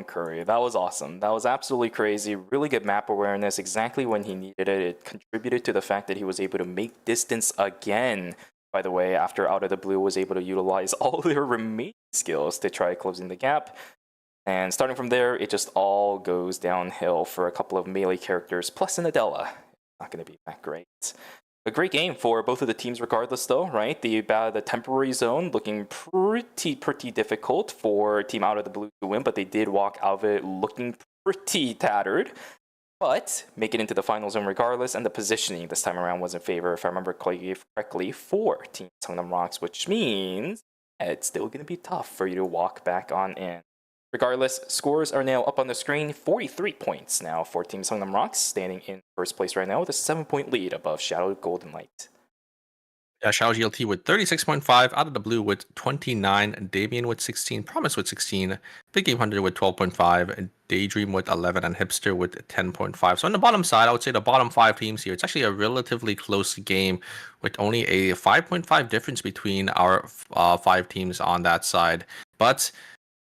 Curry. That was awesome. That was absolutely crazy. Really good map awareness exactly when he needed it. It contributed to the fact that he was able to make distance again. By the way, after Out of the Blue was able to utilize all their remaining skills to try closing the gap. And starting from there, it just all goes downhill for a couple of melee characters, plus an Adela. Not going to be that great. A great game for both of the teams regardless, though, right? The temporary zone looking pretty difficult for Team Out of the Blue to win, but they did walk out of it looking pretty tattered. But make it into the final zone regardless, and the positioning this time around was in favor, if I remember correctly, for Team Sangnam Rocks, which means it's still going to be tough for you to walk back on in. Regardless, scores are now up on the screen. 43 points now for Team Sangnam Rocks, standing in first place right now with a 7-point lead above Shadow Golden Light. Yeah, Shadow GLT with 36.5, Out of the Blue with 29, Damien with 16, Promise with 16, Big Game Hunter with 12.5, and Daydream with 11, and Hipster with 10.5. So on the bottom side, I would say the bottom 5 teams here, it's actually a relatively close game with only a 5.5 difference between our 5 teams on that side. But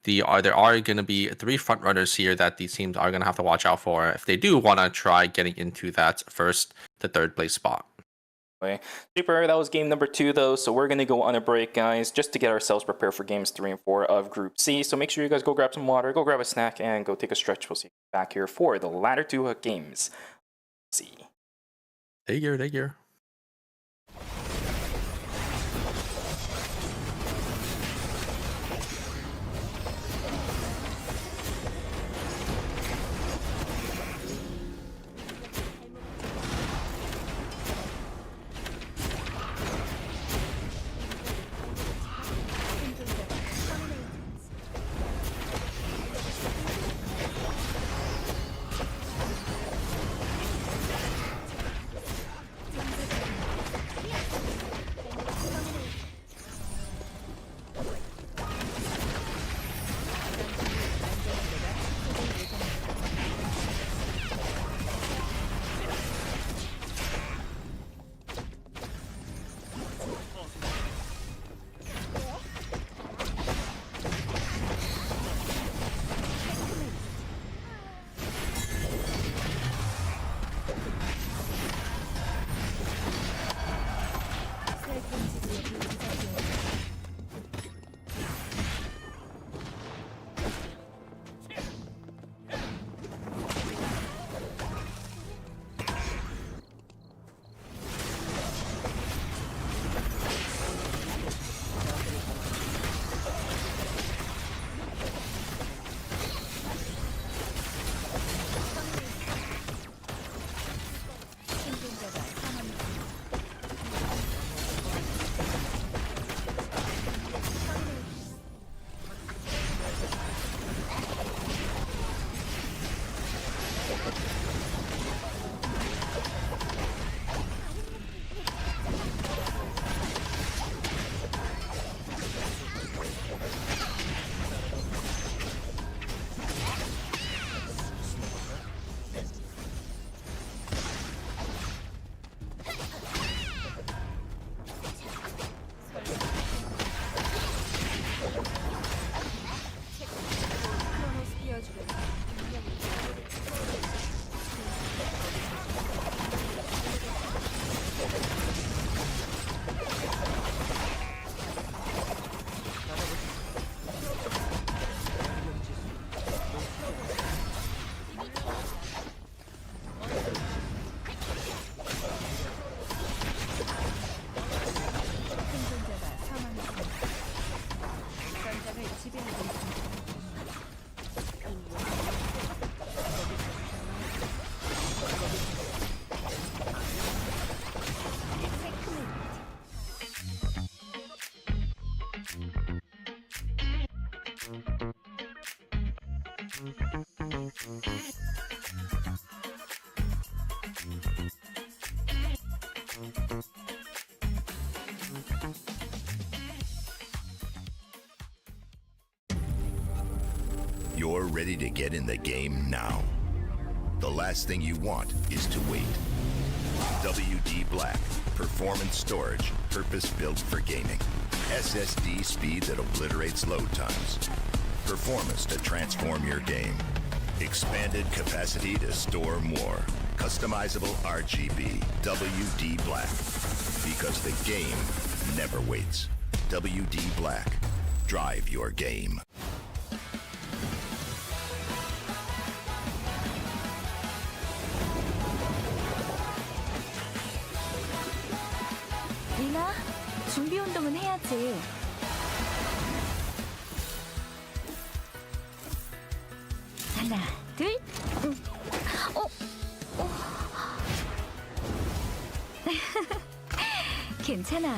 there are going to be 3 front runners here that these teams are going to have to watch out for if they do want to try getting into that first to third place spot. Super, that was game number 2 though, so we're going to go on a break, guys, just to get ourselves prepared for games 3 and 4 of Group C. So make sure you guys go grab some water, go grab a snack, and go take a stretch. We'll see you back here for the latter 2 games. C. Take care. You're ready to get in the game now. The last thing you want is to wait. WD Black, performance storage, purpose-built for gaming. SSD speed that obliterates load times. Performance to transform your game. Expanded capacity to store more. Customizable RGB. WD Black. Because the game never waits. WD Black. Drive your game. 리나, 준비 운동은 해야지. 하나, 둘. 괜찮아.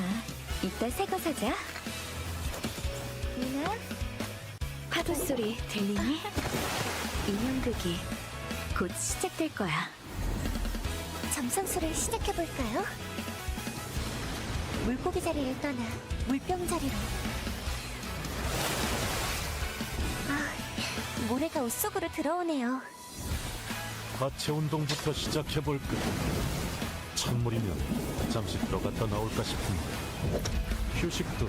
이따 새 거 사자. 리나, 파도 소리 들리니? 인형극이 곧 시작될 거야. 점성술을 시작해볼까요? 물고기 자리를 떠나 물병 자리로. 모래가 옷 속으로 들어오네요. 하체 운동부터 시작해볼까? 찬물이면 잠시 들어갔다 나올까 싶은데 휴식도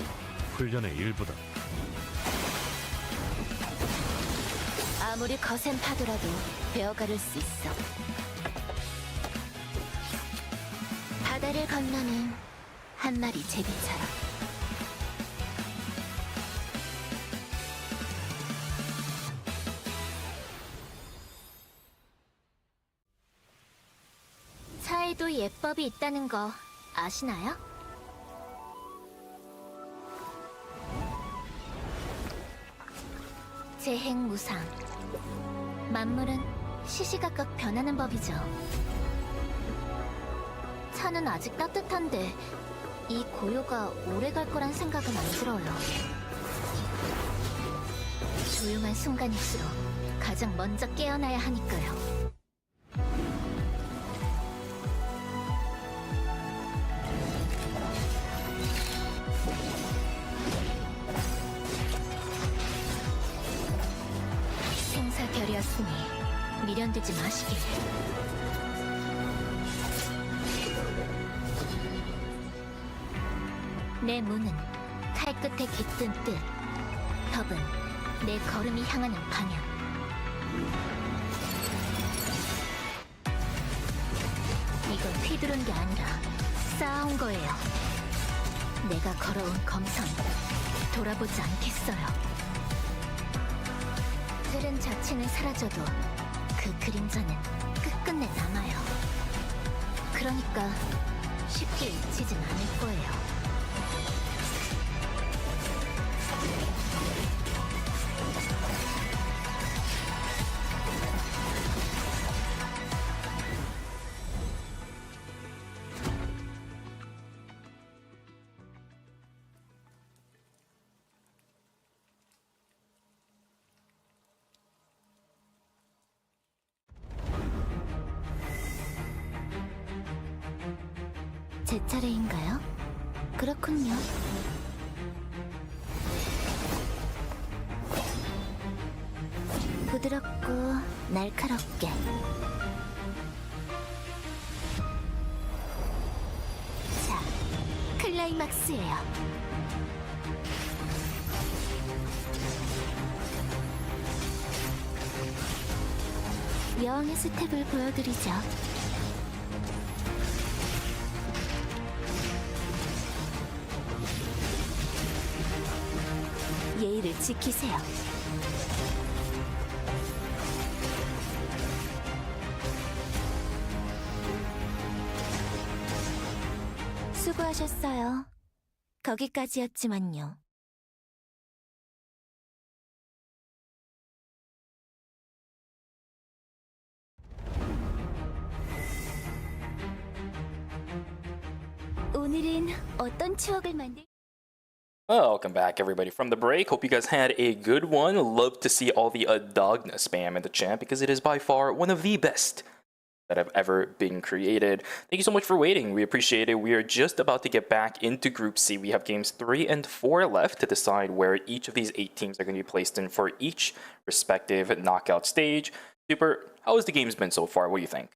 훈련의 일부다. 아무리 거센 파도라도 베어가를 수 있어. 바다를 건너는 한 마리 제비처럼. 차에도 예법이 있다는 거 아시나요? 재행무상. 만물은 시시각각 변하는 법이죠. 차는 아직 따뜻한데 이 고요가 오래 갈 거란 생각은 안 들어요. 조용한 순간일수록 가장 먼저 깨어나야 하니까요. 생사결이었으니 미련되지 마시길. 내 문은 칼끝에 깃든 뜻, 협은 내 걸음이 향하는 방향. 이건 휘두른 게 아니라 쌓아온 거예요. 내가 걸어온 검선 돌아보지 않겠어요. 틀은 자체는 사라져도 그 그림자는 끝끝내 남아요. 그러니까 쉽게 잊히진 않을 거예요. 제 차례인가요? 그렇군요. 부드럽고 날카롭게. 자, 클라이막스예요. 여왕의 스텝을 보여드리죠. 예의를 지키세요. 수고하셨어요. 거기까지였지만요. 오늘은 어떤 추억을 만들 Welcome back, everybody, from the break. Hope you guys had a good one. Love to see all the Adagna spam in the chat because it is by far one of the best that have ever been created. Thank you so much for waiting. We appreciate it. We are just about to get back into Group C. We have games 3 and 4 left to decide where each of these 8 teams are going to be placed in for each respective knockout stage. Super, how has the games been so far? What do you think?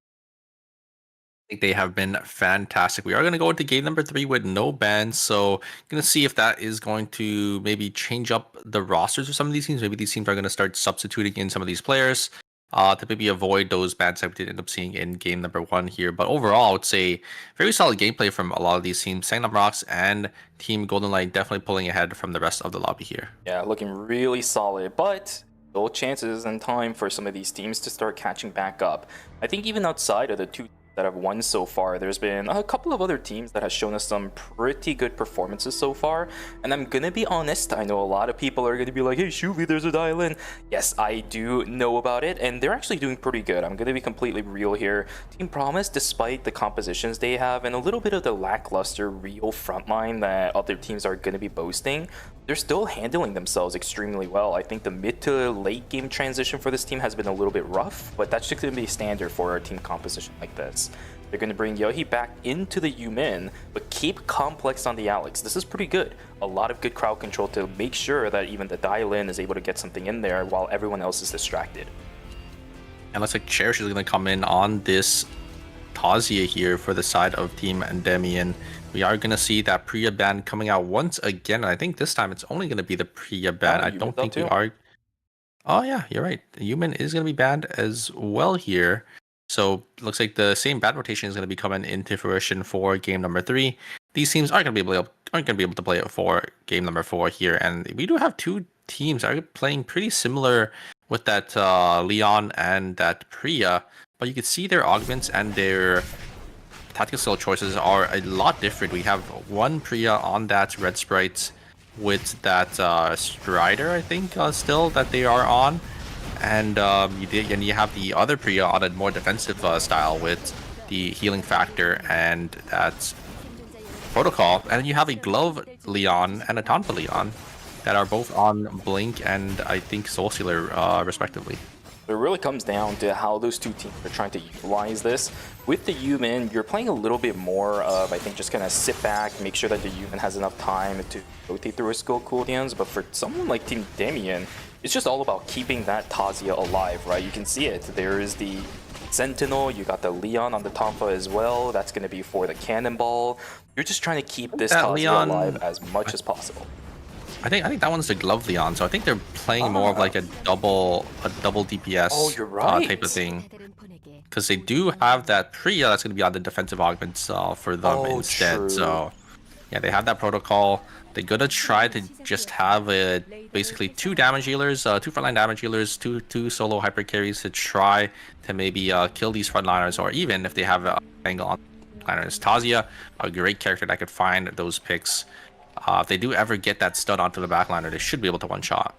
I think they have been fantastic. We are going to go into game number 3 with no bans, so going to see if that is going to maybe change up the rosters of some of these teams. Maybe these teams are going to start substituting in some of these players to maybe avoid those bans that we did end up seeing in game number 1 here. But overall, I would say very solid gameplay from a lot of these teams. Sangnam Rocks and Team Golden Light definitely pulling ahead from the rest of the lobby here. Yeah, looking really solid, but still chances and time for some of these teams to start catching back up. I think even outside of the 2 that have won so far, there's been a couple of other teams that have shown us some pretty good performances so far, and I'm gonna be honest, I know a lot of people are gonna be like, hey Shuvi, there's a dial-in. Yes, I do know about it, and they're actually doing pretty good. I'm gonna be completely real here. Team Promise, despite the compositions they have and a little bit of the lackluster real frontline that other teams are gonna be boasting, they're still handling themselves extremely well. I think the mid to late game transition for this team has been a little bit rough, but that's just going to be standard for a team composition like this. They're going to bring Yohi back into the Yumin, but keep Complex on the Alex. This is pretty good. A lot of good crowd control to make sure that even the dial-in is able to get something in there while everyone else is distracted. And looks like Cherish is going to come in on this Tazia here for the side of Team Endymion. We are going to see that Priya ban coming out once again. And I think this time it's only going to be the Priya ban. I don't think we are... Oh yeah, you're right. The Human is going to be banned as well here. So looks like the same ban rotation is going to be coming into fruition for game number 3. These teams aren't going to be able to play it for game number 4 here. And we do have 2 teams that are playing pretty similar with that Leon and that Priya. But you can see their augments and their tactical skill choices are a lot different. We have one Priya on that red sprite with that Strider, I think, still that they are on, and you have the other Priya on a more defensive style with the healing factor and that protocol, and then you have a Glove Leon and a Tonfa Leon that are both on Blink and I think Soul Stealer respectively. It really comes down to how those 2 teams are trying to utilize this. With the Human, you're playing a little bit more of, I think, just kind of sit back, make sure that the Human has enough time to rotate through his skill cooldowns. But for someone like Team Endymion, it's just all about keeping that Tazia alive, right? You can see it. There is the Sentinel, you got the Leon on the Tonfa as well. That's going to be for the Cannonball. You're just trying to keep this Tazia alive as much as possible. I think that one's the Glove Leon, so I think they're playing more of like a double DPS type of thing. Because they do have that Priya that's going to be on the defensive augments for them instead. True. So yeah, they have that protocol. They're going to try to just have basically 2 damage healers, 2 frontline damage healers, two solo hyper carries to try to maybe kill these frontliners, or even if they have an angle on frontliners. Tazia, a great character that could find those picks. If they do ever get that stun onto the backliner, they should be able to one-shot.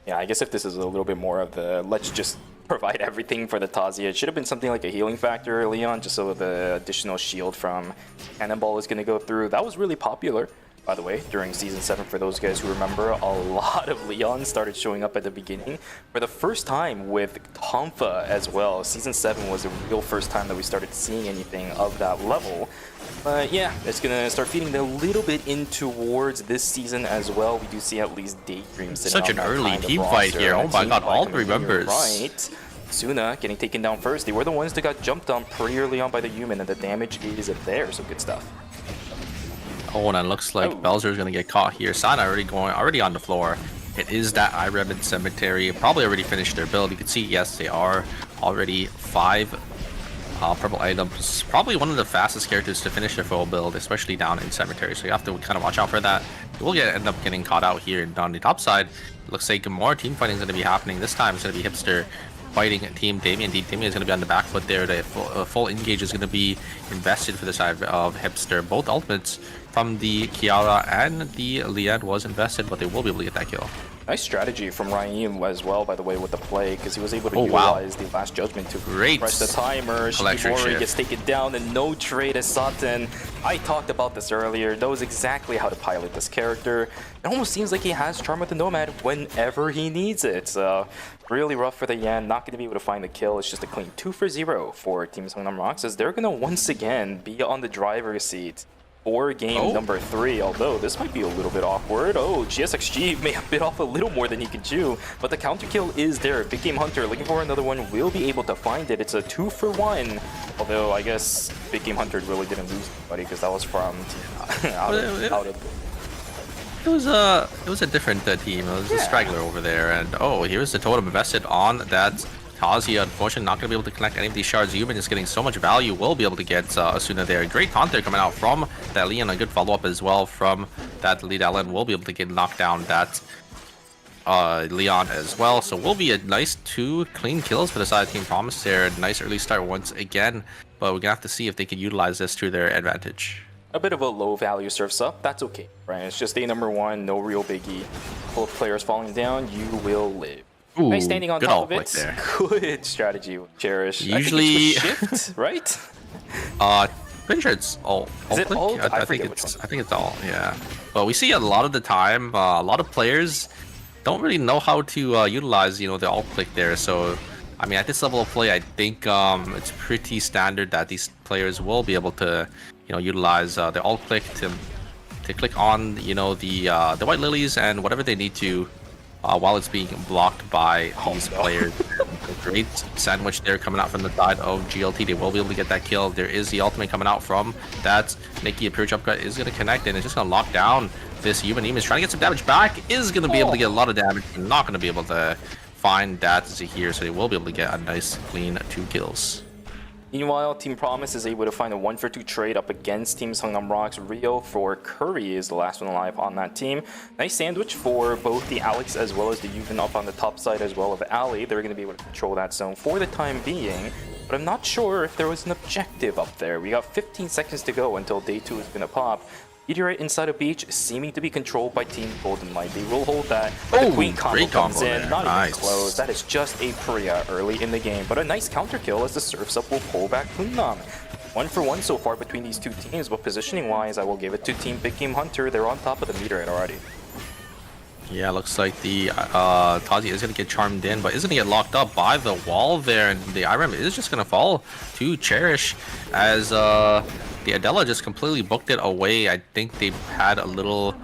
Yeah, I guess if this is a little bit more of the let's just provide everything for the Tazia, it should have been something like a healing factor, Leon, just so the additional shield from Cannonball is going to go through. That was really popular, by the way, during Season 7. For those guys who remember, a lot of Leon started showing up at the beginning. For the first time with Tonfa as well, Season 7 was the real first time that we started seeing anything of that level. But yeah, it's going to start feeding a little bit in towards this season as well. We do see at least Daydream sitting Such on an early kind of team fight roster, here. Oh my god, all 3 coming in members. Right. Suna getting taken down first. They were the ones that got jumped on pretty early on by the Human, and the damage is there, so good stuff. Oh, and it looks like Belzer is going to get caught here. Sana already on the floor. It is that Irebid Cemetery. Probably already finished their build. You can see, yes, they are already 5 purple items. Probably one of the fastest characters to finish their full build, especially down in Cemetery. So you have to kind of watch out for that. You will end up getting caught out here on the top side. It looks like more team fighting is going to be happening. This time it's going to be Hipster fighting Team Damien. Damien is going to be on the back foot there. The full engage is going to be invested for the side of Hipster. Both ultimates from the Kiara, and the Lian was invested, but they will be able to get that kill. Nice strategy from Ryan as well, by the way, with the play, because he was able to wow. utilize the last judgment to Great press the timer. electric Shikimori shift. gets taken down, and no trade as Satan. I talked about this earlier, knows exactly how to pilot this character. It almost seems like he has Charm with the Nomad whenever he needs it. Really rough for the Yan, not going to be able to find the kill. It's just a clean 2 for 0 for Team Songnam Rocks, as they're going to once again be on the driver's seat for game number 3, although this might be a little bit awkward. Oh, GSXG may have bit off a little more than he can chew, but the counter kill is there. Big Game Hunter looking for another one, will be able to find it. It's a 2 for 1, although I guess Big Game Hunter really didn't lose anybody because that was from out of It was a different team. It was a straggler over there, and here's the totem invested on that. Tazi, unfortunately, not going to be able to connect any of these shards. Yuman is getting so much value. Will be able to get Asuna there. Great taunt coming out from that Leon. A good follow-up as well from that lead Allen. Will be able to get knocked down that Leon as well. So will be a nice 2 clean kills for the side of Team Promise there. Nice early start once again, but we're going to have to see if they can utilize this to their advantage. a bit of a low value surfs up. That's okay, right? It's just day number 1, no real biggie. Both players falling down, you will live. Ooh, nice standing on good top of ult it. there. Good strategy with Cherish. Usually, I think it's with shift, right? Pretty sure it's all. Is it click? alt? I think forget which it's. one. I think it's all. Yeah. But we see a lot of the time, a lot of players don't really know how to utilize, the alt click there. So, I mean, at this level of play, I think it's pretty standard that these players will be able to, utilize the alt click to click on, the white lilies and whatever they need to. While it's being blocked by these players. Great sandwich there coming out from the side of GLT. They will be able to get that kill. There is the ultimate coming out from that. Nikki, a pure jump cut is going to connect, and it's just going to lock down this human. Is trying to get some damage back. Is going to be able to get a lot of damage. Not going to be able to find that here, so they will be able to get a nice, clean 2 kills. Meanwhile, Team Promise is able to find a 1-for-2 trade up against Team Songnam Rocks. Rio for Curry is the last one alive on that team. Nice sandwich for both the Alex as well as the Yuven up on the top side as well of Ali. They're going to be able to control that zone for the time being, but I'm not sure if there was an objective up there. We got 15 seconds to go until day 2 is going to pop. Meteorite inside of Beach seeming to be controlled by Team Golden Light. They will hold that. The Queen combo comes in, not even close. That is just a Priya early in the game, but a nice counter kill as the Surfs Up will pull back Kunnam. 1-for-1 so far between these two teams, but positioning wise, I will give it to Team Big Game Hunter. They're on top of the Meteorite already. Yeah, looks like the Tazi is going to get charmed in, but is going to get locked up by the wall there, and the IRM is just going to fall to Cherish as the Adela just completely booked it away. I think they had a little...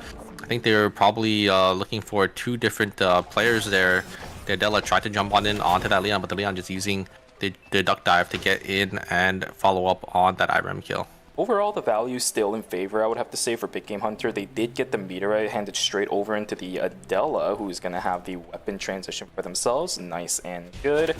I think they were probably looking for 2 different players there. The Adela tried to jump onto that Leon, but the Leon just using the duck dive to get in and follow up on that IRM kill. Overall, the value is still in favor, I would have to say, for Big Game Hunter. They did get the Meteorite handed straight over into the Adela, who's going to have the weapon transition for themselves. Nice and good.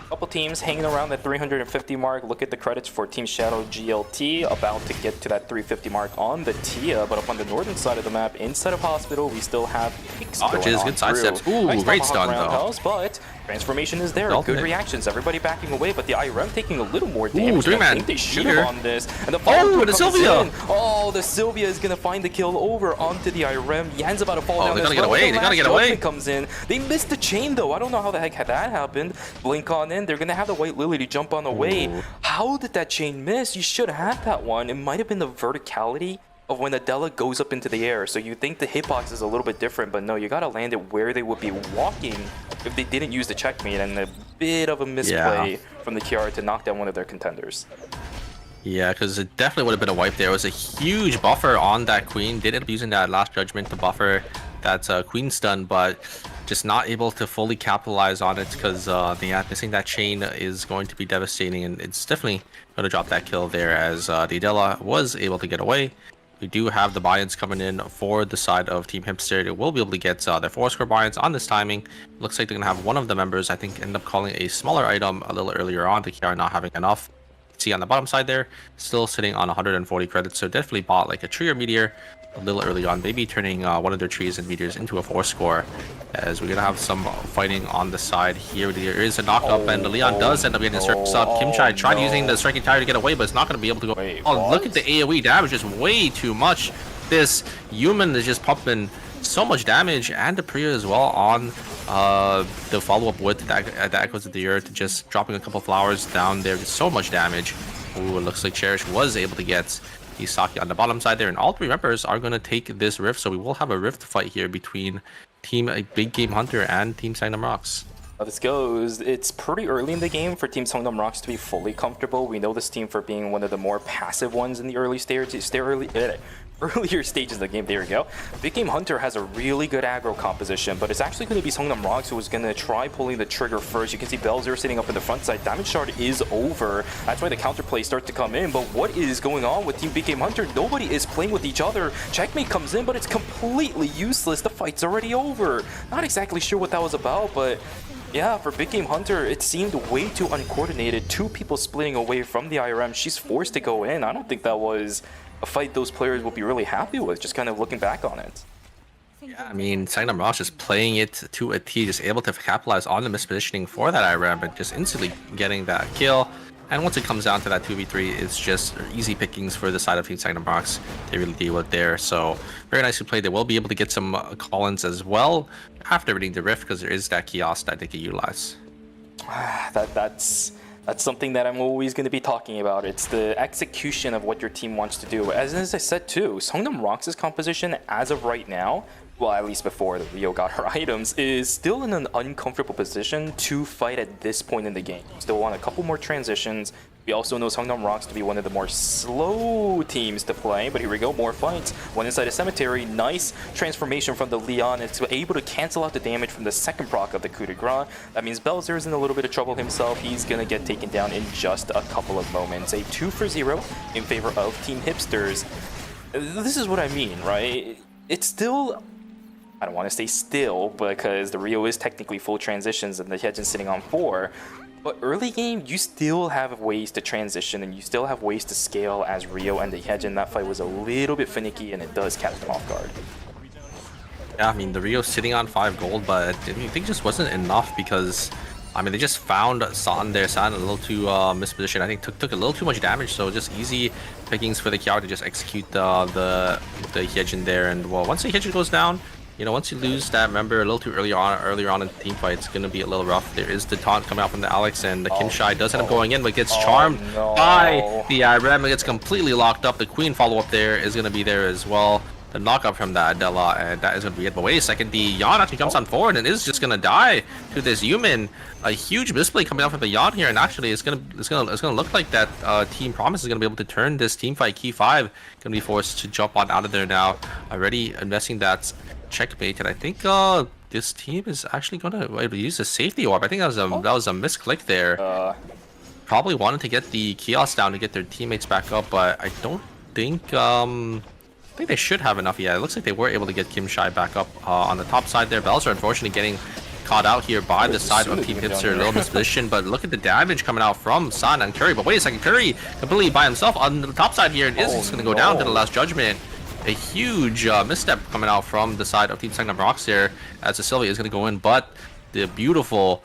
Couple teams hanging around that 350 mark. Look at the credits for Team Shadow GLT, about to get to that 350 mark on the Tia, but up on the northern side of the map, inside of Hospital, we still have Pix going on good side steps. Ooh, nice great stun though. But transformation is there. Good reactions. Everybody backing away, but the IRM taking a little more Ooh, damage. 3-man. I think they should have on this. And the follow-through the comes Sylvia. in. Oh, the Sylvia is gonna find the kill over onto the IRM. Yan's about to fall down. They gotta as get well. away. They gotta get away. Comes in. They missed the chain though. I don't know how the heck that happened. Blink on in. They're gonna have the White Lily to jump on the way. How did that chain miss? You should have had that one. It might have been the verticality of when Adela goes up into the air. So you think the hitbox is a little bit different, but no, you gotta land it where they would be walking if they didn't use the checkmate, and a bit of a misplay from the Kiara to knock down one of their contenders. Yeah, because it definitely would have been a wipe there. It was a huge buffer on that Queen. Did end up using that last judgment to buffer that Queen stun, but just not able to fully capitalize on it because missing that chain is going to be devastating, and it's definitely going to drop that kill there as the Adela was able to get away. We do have the buy-ins coming in for the side of Team Hipster. They will be able to get their 4-score buy-ins on this timing. Looks like they're going to have one of the members, I think, end up calling a smaller item a little earlier on. The Kiara not having enough. See on the bottom side there, still sitting on 140 credits, so definitely bought like a tree or meteor a little early on, maybe turning one of their trees and meteors into a 4-score, as we're gonna have some fighting on the side here. There is a knock up, and the Leon does end up getting struck up. Kimchai tried using the striking tire to get away, but it's not gonna be able to go. Look at the AoE damage, just way too much this. Human is just pumping so much damage, and the Priya as well on the follow-up with the Echoes of the Earth, just dropping a couple flowers down there. Just so much damage. Ooh, it looks like Cherish was able to get Isaki on the bottom side there, and all three members are going to take this rift, so we will have a rift fight here between Team Big Game Hunter and Team Sangnam Rocks. This goes. It's pretty early in the game for Team Songnam Rocks to be fully comfortable. We know this team for being one of the more passive ones in the earlier stages of the game. There we go. Big Game Hunter has a really good aggro composition, but it's actually going to be Songnam Rocks who is going to try pulling the trigger first. You can see Belzer sitting up in the front side. Damage shard is over. That's why the counterplay starts to come in. But what is going on with Team Big Game Hunter? Nobody is playing with each other. Checkmate comes in, but it's completely useless. The fight's already over. Not exactly sure what that was about, but yeah, for Big Game Hunter, it seemed way too uncoordinated. Two people splitting away from the IRM. She's forced to go in. I don't think that was a fight those players will be really happy with, just kind of looking back on it. Yeah, I mean, Sangnam Rocks just playing it to a T, just able to capitalize on the mispositioning for that IRM and just instantly getting that kill. And once it comes down to that 2v3, it's just easy pickings for the side of Team Sangnam Rocks. They really deal with there. So very nicely played. They will be able to get some call-ins as well after reading the rift, because there is that kiosk that they can utilize. That's something that I'm always going to be talking about. It's the execution of what your team wants to do. As I said too, Songnam Rocks' composition as of right now, well, at least before the Rio got her items, is still in an uncomfortable position to fight at this point in the game. Still want a couple more transitions. We also know Songnam Rocks to be one of the more slow teams to play, but here we go, more fights. One inside a cemetery, nice transformation from the Leon. It's able to cancel out the damage from the second proc of the coup de grace. That means Belzer is in a little bit of trouble himself. He's gonna get taken down in just a couple of moments. A 2-for-0 in favor of Team Hipsters. This is what I mean, right? It's still, I don't want to say still, because the Rio is technically full transitions and the Hyejin sitting on 4. But early game, you still have ways to transition and you still have ways to scale as Rio and the Hyejin. That fight was a little bit finicky and it does catch them off guard. Yeah, I mean, the Rio sitting on 5 gold, but I think just wasn't enough because, I mean, they just found San there. San a little too mispositioned. I think took a little too much damage, so just easy pickings for the Kiao to just execute the Hyejin there. And well, once the Hyejin goes down, you know, once you lose that member a little too earlier on in the team fight, it's going to be a little rough. There is the taunt coming out from the Alex, and the Kinshai does end up going in, but gets charmed by the IRM. It gets completely locked up. The Queen follow-up there is going to be there as well. The knockup from the Adela, and that is going to be it. But wait a second, the Yon actually comes on forward and is just going to die to this human. A huge misplay coming out from the Yon here, and actually it's going to look like that Team Promise is going to be able to turn this team fight key 5. Going to be forced to jump on out of there now. Already investing that checkmate, and I think this team is actually gonna use a safety orb. I think that was a misclick there. Probably wanted to get the kiosk down to get their teammates back up, but I don't think I think they should have enough. Yeah, it looks like they were able to get Kim Shai back up on the top side there. Belzer unfortunately getting caught out here by the side of Team Hipster, a little misposition, but look at the damage coming out from San and Curry. But wait a second, Curry completely by himself on the top side here, and is just gonna go down to the last judgment. A huge misstep coming out from the side of Team Sangnam Rocks here, as the Sylvia is going to go in, but the beautiful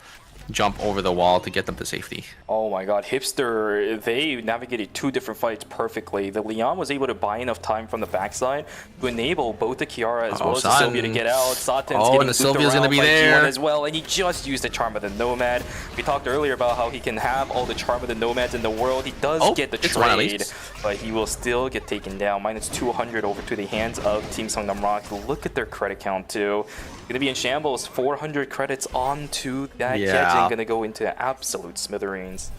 jump over the wall to get them to safety. Oh my god, Hipster, they navigated 2 different fights perfectly. The Leon was able to buy enough time from the backside to enable both the Kiara as well as the Sylvia to get out. Satin's getting and the Sylvia's going to be there as well, and he just used the Charm of the Nomad. We talked earlier about how he can have all the Charm of the Nomads in the world. He does get the trade, but he will still get taken down. Minus 200 over to the hands of Team Songnam Rocks. Look at their credit count too. Gonna be in shambles. 400 credits onto that Hyejin. Gonna go into absolute smithereens.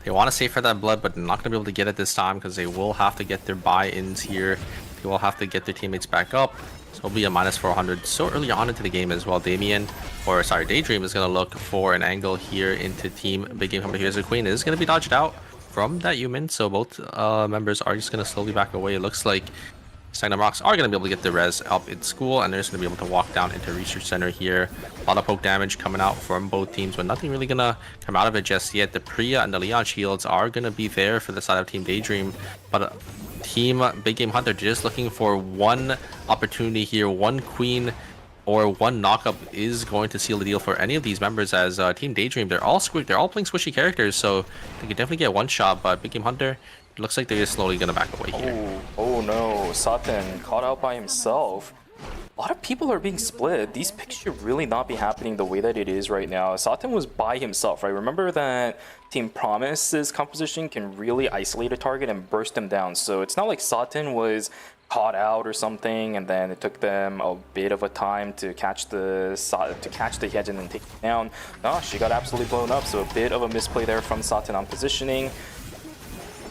They want to save for that blood, but they're not gonna be able to get it this time because they will have to get their buy-ins here. They will have to get their teammates back up. So it'll be a minus 400 so early on into the game as well. Daydream is gonna look for an angle here into Team Big Game Hunter. Here's the Queen. It is gonna be dodged out from that human, so both members are just gonna slowly back away. It looks like Sangnam Rocks are going to be able to get the res up in school, and they're just going to be able to walk down into Research Center here. A lot of poke damage coming out from both teams, but nothing really going to come out of it just yet. The Priya and the Leon shields are going to be there for the side of Team Daydream, but Team Big Game Hunter just looking for one opportunity here. One Queen or one knockup is going to seal the deal for any of these members, as Team Daydream, they're all playing squishy characters, so they can definitely get one shot, but Big Game Hunter, looks like they're just slowly going to back away here. Oh, Oh no, Satan caught out by himself. A lot of people are being split. These picks should really not be happening the way that it is right now. Satan was by himself, right? Remember that Team Promise's composition can really isolate a target and burst them down. So it's not like Satan was caught out or something, and then it took them a bit of a time to catch the hedge and then take it down. No, she got absolutely blown up. So a bit of a misplay there from Satan on positioning.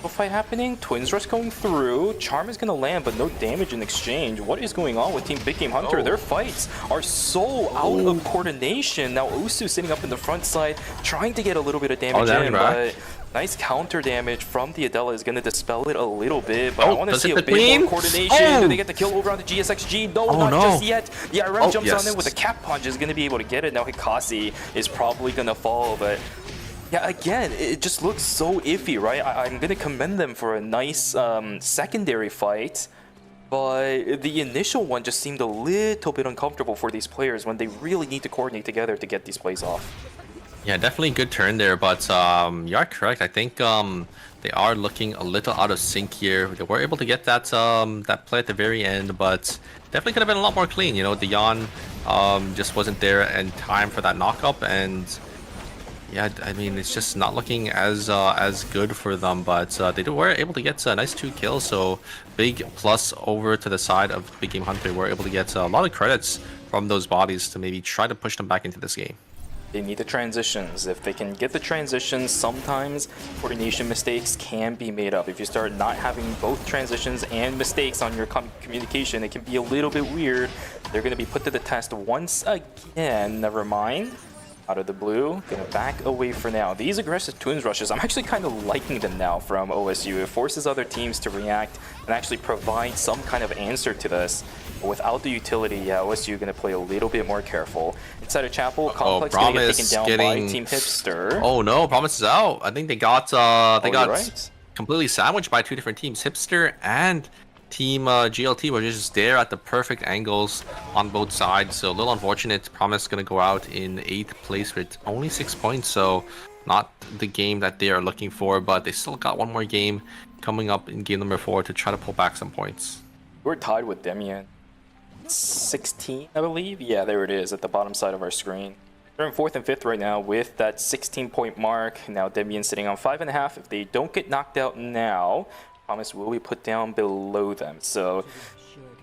Fight happening, Twins Rush going through, Charm is gonna land but no damage in exchange. What is going on with Team Big Game Hunter? Their fights are so out of coordination. Now Osu sitting up in the front side trying to get a little bit of damage in, but nice counter damage from the Adela is gonna dispel it a little bit, but I want to see a bit more coordination. Do they get the kill over on the GSXG? No, not just yet. The IRM jumps on in with a cap punch, is gonna be able to get it. Now Hikasi is probably gonna fall, but yeah, again, it just looks so iffy, right? I'm going to commend them for a nice secondary fight, but the initial one just seemed a little bit uncomfortable for these players when they really need to coordinate together to get these plays off. Yeah, definitely a good turn there, but you are correct. I think they are looking a little out of sync here. They were able to get that that play at the very end, but definitely could have been a lot more clean. You know, Dion just wasn't there in time for that knock-up, and yeah, I mean, it's just not looking as good for them, but they were able to get a nice 2 kills, so big plus over to the side of Big Game Hunter. Were able to get a lot of credits from those bodies to maybe try to push them back into this game. They need the transitions. If they can get the transitions, sometimes coordination mistakes can be made up. If you start not having both transitions and mistakes on your communication, it can be a little bit weird. They're going to be put to the test once again. Never mind. Out of the blue, gonna back away for now. These aggressive Twins Rushes, I'm actually kind of liking them now from OSU. It forces other teams to react and actually provide some kind of answer to this. But without the utility, yeah, OSU gonna play a little bit more careful. Inside of Chapel, Complex gonna get taken down by Team Hipster. Oh no, Promise is out. I think they got completely sandwiched by 2 different teams, Hipster and Team GLT, were just there at the perfect angles on both sides. So a little unfortunate. Promise gonna go out in 8th place with only 6 points, so not the game that they are looking for, but they still got one more game coming up in game number 4 to try to pull back some points. We're tied with Demian. 16, I believe. Yeah, there it is at the bottom side of our screen. They're in 4th and 5th right now with that 16-point mark. Now Demian sitting on 5.5. If they don't get knocked out now, Promise will be put down below them. So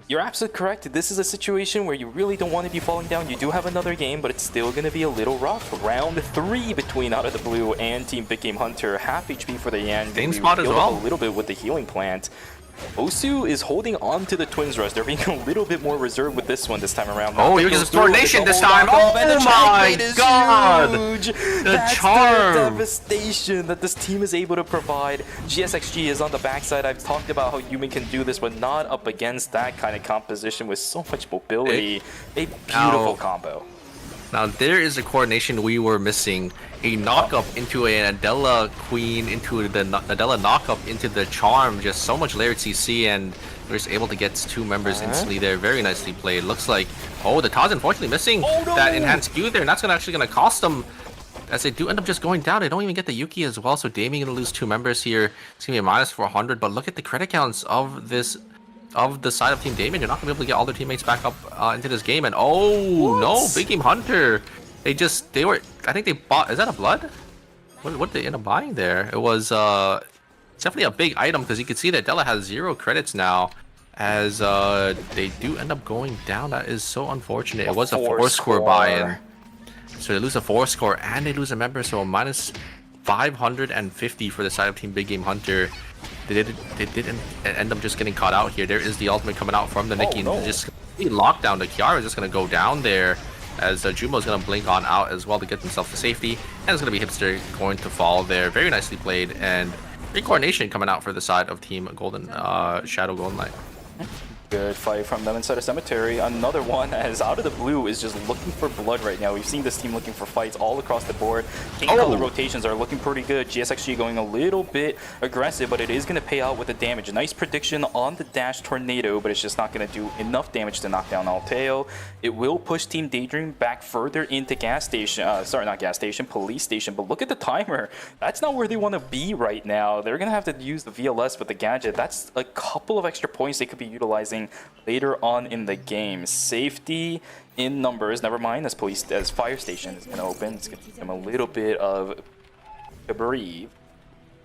you're absolutely correct. This is a situation where you really don't want to be falling down. You do have another game, but it's still going to be a little rough. Round 3 between Out of the Blue and Team Big Game Hunter. Half HP for the Yan. Same spot as well. A little bit with the healing plant. Osu is holding on to the Twins Rush. They're being a little bit more reserved with this one this time around. Oh, he uses coordination this time. Oh my god! The charm! The devastation that this team is able to provide. GSXG is on the backside. I've talked about how Yumin can do this, but not up against that kind of composition with so much mobility. A beautiful combo. Now there is a coordination we were missing. A knock-up into an Adela Queen, into the Adela knock-up into the Charm. Just so much layered CC, and we're just able to get 2 members instantly there. Very nicely played. Looks like, oh, the Taz unfortunately missing that enhanced Q there, and that's actually gonna cost them, as they do end up just going down. They don't even get the Yuki as well, so Damien gonna lose 2 members here. It's gonna be a minus 400, but look at the credit counts of this, of the side of Team Damien. You're not gonna be able to get all their teammates back up into this game, and oh no, Big Game Hunter. They were, I think they bought, is that a blood? What did they end up buying there? It was it's definitely a big item, because you can see that Della has 0 credits now, as they do end up going down. That is so unfortunate. It was a 4-score buy-in. So they lose a 4-score and they lose a member, so a minus 550 for the side of Team Big Game Hunter. They didn't end up just getting caught out here. There is the ultimate coming out from the Nikki. Just locked down. The Kiara is just going to go down there, as Jumo is going to blink on out as well to get himself to safety. And it's going to be Hipster going to fall there. Very nicely played. And great coordination coming out for the side of Team Golden, Shadow Golden Knight. Good fight from them inside a cemetery. Another one as out of the blue is just looking for blood right now. We've seen this team looking for fights all across the board. King color rotations are looking pretty good. GSXG going a little bit aggressive, but it is going to pay out with the damage. A nice prediction on the dash tornado, but it's just not going to do enough damage to knock down Alteo. It will push Team Daydream back further into gas station. Sorry, not gas station, police station. But look at the timer. That's not where they want to be right now. They're going to have to use the VLS with the gadget. That's a couple of extra points they could be utilizing later on in the game. Safety in numbers, never mind, as fire station is going to open. It's going to give them a little bit of to breathe.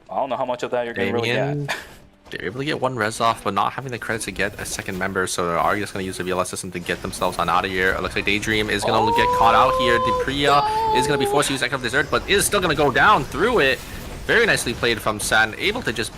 I don't know how much of that you're going to really get. They're able to get one res off, but not having the credits to get a second member, so they are just going to use the VLS system to get themselves on out of here. It looks like Daydream is going to get caught out here. Depria is going to be forced to use Echo of Desert, but is still going to go down through it. Very nicely played from San, able to just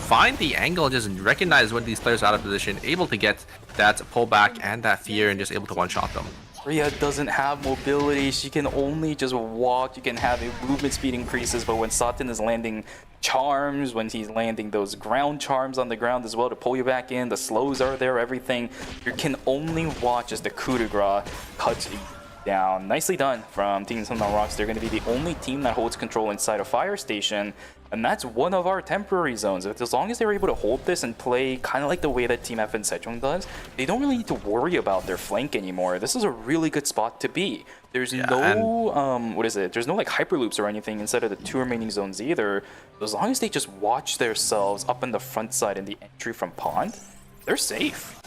find the angle and just recognize when these players are out of position, able to get that pullback and that fear and just able to one-shot them. Rhea doesn't have mobility. She can only just walk. You can have a movement speed increases, but when Satan is landing charms, when he's landing those ground charms on the ground as well to pull you back in, the slows are there, everything, you can only watch as the coup de grace cuts you down. Nicely done from Team Sundown Rocks. They're going to be the only team that holds control inside a fire station, and that's one of our temporary zones. As long as they're able to hold this and play kind of like the way that Team F and Sejong does, they don't really need to worry about their flank anymore. This is a really good spot to be. There's no, There's no like hyperloops or anything inside of the two remaining zones either. As long as they just watch themselves up in the front side in the entry from Pond, they're safe.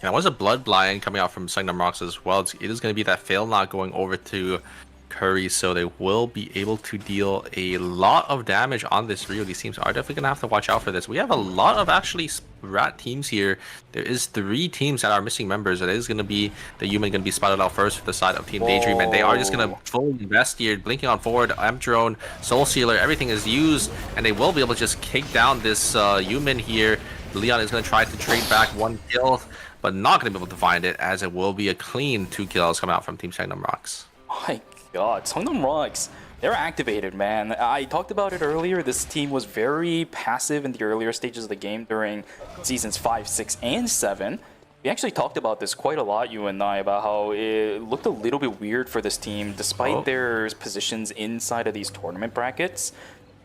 Yeah, was a blood blind coming out from Sundown Rocks as well. It is going to be that fail not going over to Curry, so they will be able to deal a lot of damage on this Rio. These teams are definitely going to have to watch out for this. We have a lot of actually rat teams here. There is 3 teams that are missing members. It is going to be the human going to be spotted out first for the side of Team Daydream, and they are just going to fully invest here, blinking on forward, Amp Drone, Soul Sealer, everything is used, and they will be able to just kick down this human here. Leon is going to try to trade back 1 kill, but not going to be able to find it, as it will be a clean 2 kills coming out from Team Sundown Rocks. My God, Sundown Rocks, they're activated, man. I talked about it earlier. This team was very passive in the earlier stages of the game during seasons 5, 6, and 7. We actually talked about this quite a lot, you and I, about how it looked a little bit weird for this team, despite their positions inside of these tournament brackets.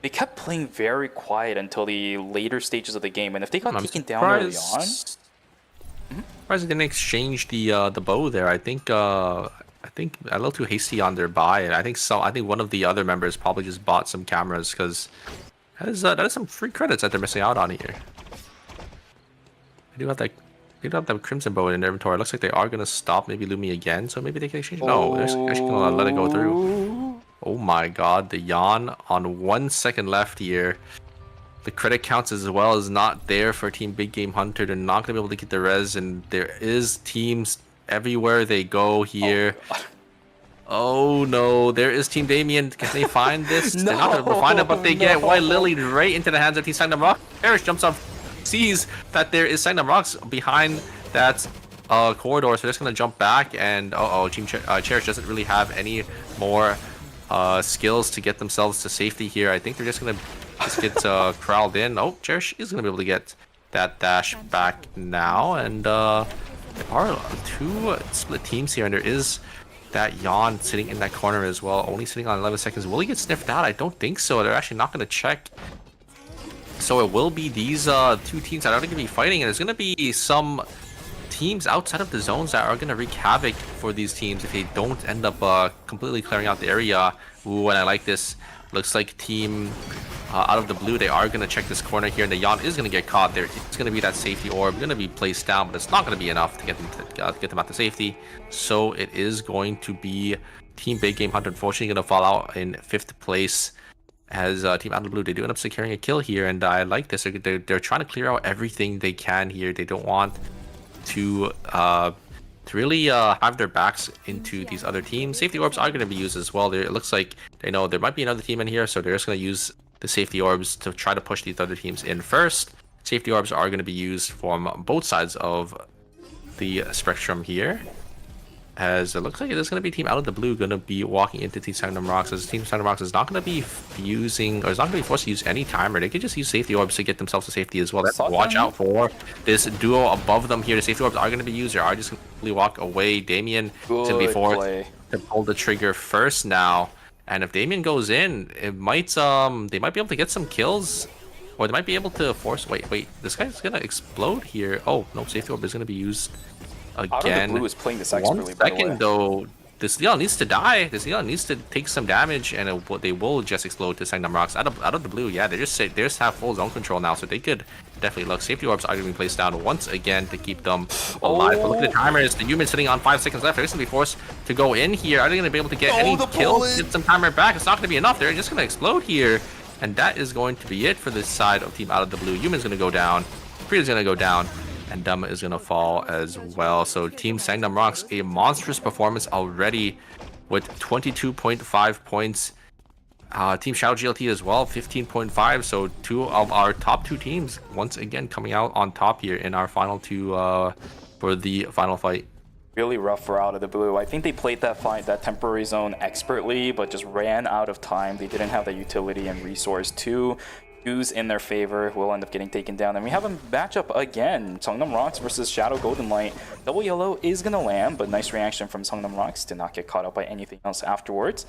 They kept playing very quiet until the later stages of the game, and if they got taken down early on... Surprised they didn't exchange the bow there. I think a little too hasty on their buy, and I think one of the other members probably just bought some cameras, because that is some free credits that they're missing out on here. They do have that Crimson Bow in their inventory. It looks like they are gonna stop maybe Lumi again, so maybe they can exchange. No, they're actually gonna let it go through. Oh my God, the yawn on 1 second left here. The credit counts as well is not there for Team Big Game Hunter. They're not gonna be able to get the res, and there is teams everywhere they go here. Oh no, there is Team Damien. Can they find this? They're not able to find it, but they get White Lily right into the hands of Team Sundown Rocks. Cherish jumps up, sees that there is Sundown Rocks behind that corridor, so they're just gonna jump back, and Team Cherish doesn't really have any more skills to get themselves to safety here. I think they're just gonna get corralled in. Oh, Cherish is gonna be able to get that dash back now, and there are 2 split teams here, and there is that yawn sitting in that corner as well, only sitting on 11 seconds. Will he get sniffed out? I don't think so. They're actually not going to check. So it will be these 2 teams that are going to be fighting, and there's going to be some teams outside of the zones that are going to wreak havoc for these teams if they don't end up completely clearing out the area. Ooh, and I like this. Looks like Team out of the blue, they are going to check this corner here, and the yawn is going to get caught there. It's going to be that safety orb, going to be placed down, but it's not going to be enough to get them out to safety. So it is going to be Team Big Game Hunter, unfortunately, going to fall out in 5th place, as Team out of the blue, they do end up securing a kill here, and I like this. They're trying to clear out everything they can here. They don't want to really have their backs into these other teams. Safety orbs are going to be used as well. It looks like they know there might be another team in here, so they're just going to use the safety orbs to try to push these other teams in first. Safety orbs are going to be used from both sides of the spectrum here. as it looks like it is going to be Team Out of the Blue going to be walking into Team Sanctum Rocks, as Team Sanctum Rocks is not going to be using, or is not going to be forced to use any timer. They could just use safety orbs to get themselves to safety as well. They have to watch out for this duo above them here. The safety orbs are going to be used. They are just going to walk away. Damien is going to be forced to pull the trigger first now. And if Damien goes in, it might they might be able to get some kills. Or they might be able to force... Wait. This guy's going to explode here. Oh, no. Safety orb is going to be used again. Out of the Blue is playing this expertly, 1 by the way. second, though. This Leon needs to die. This Leon needs to take some damage, and they will just explode to Sanctum Rocks. Out of the Blue, yeah. They just have full zone control now, so they could definitely look. Safety orbs are going to be placed down once again to keep them alive. But look at the timers. The human sitting on 5 seconds left. They're just going to be forced to go in here. Are they going to be able to get any kills? Get some timer back. It's not going to be enough. They're just going to explode here. And that is going to be it for this side of Team Out of the Blue. Human's going to go down. Frida's going to go down. And Dumb is going to fall as well. So Team Sanctum Rocks, a monstrous performance already with 22.5 points. Team Shadow GLT as well, 15.5. So 2 of our top 2 teams once again coming out on top here in our final 2 for the final fight. Really rough for Out of the Blue. I think they played that temporary zone expertly, but just ran out of time. They didn't have the utility and resource to use in their favor. Will end up getting taken down. And we have a matchup again. Seongnam Rocks versus Shadow Golden Light. Double yellow is going to land, but nice reaction from Seongnam Rocks to not get caught up by anything else afterwards.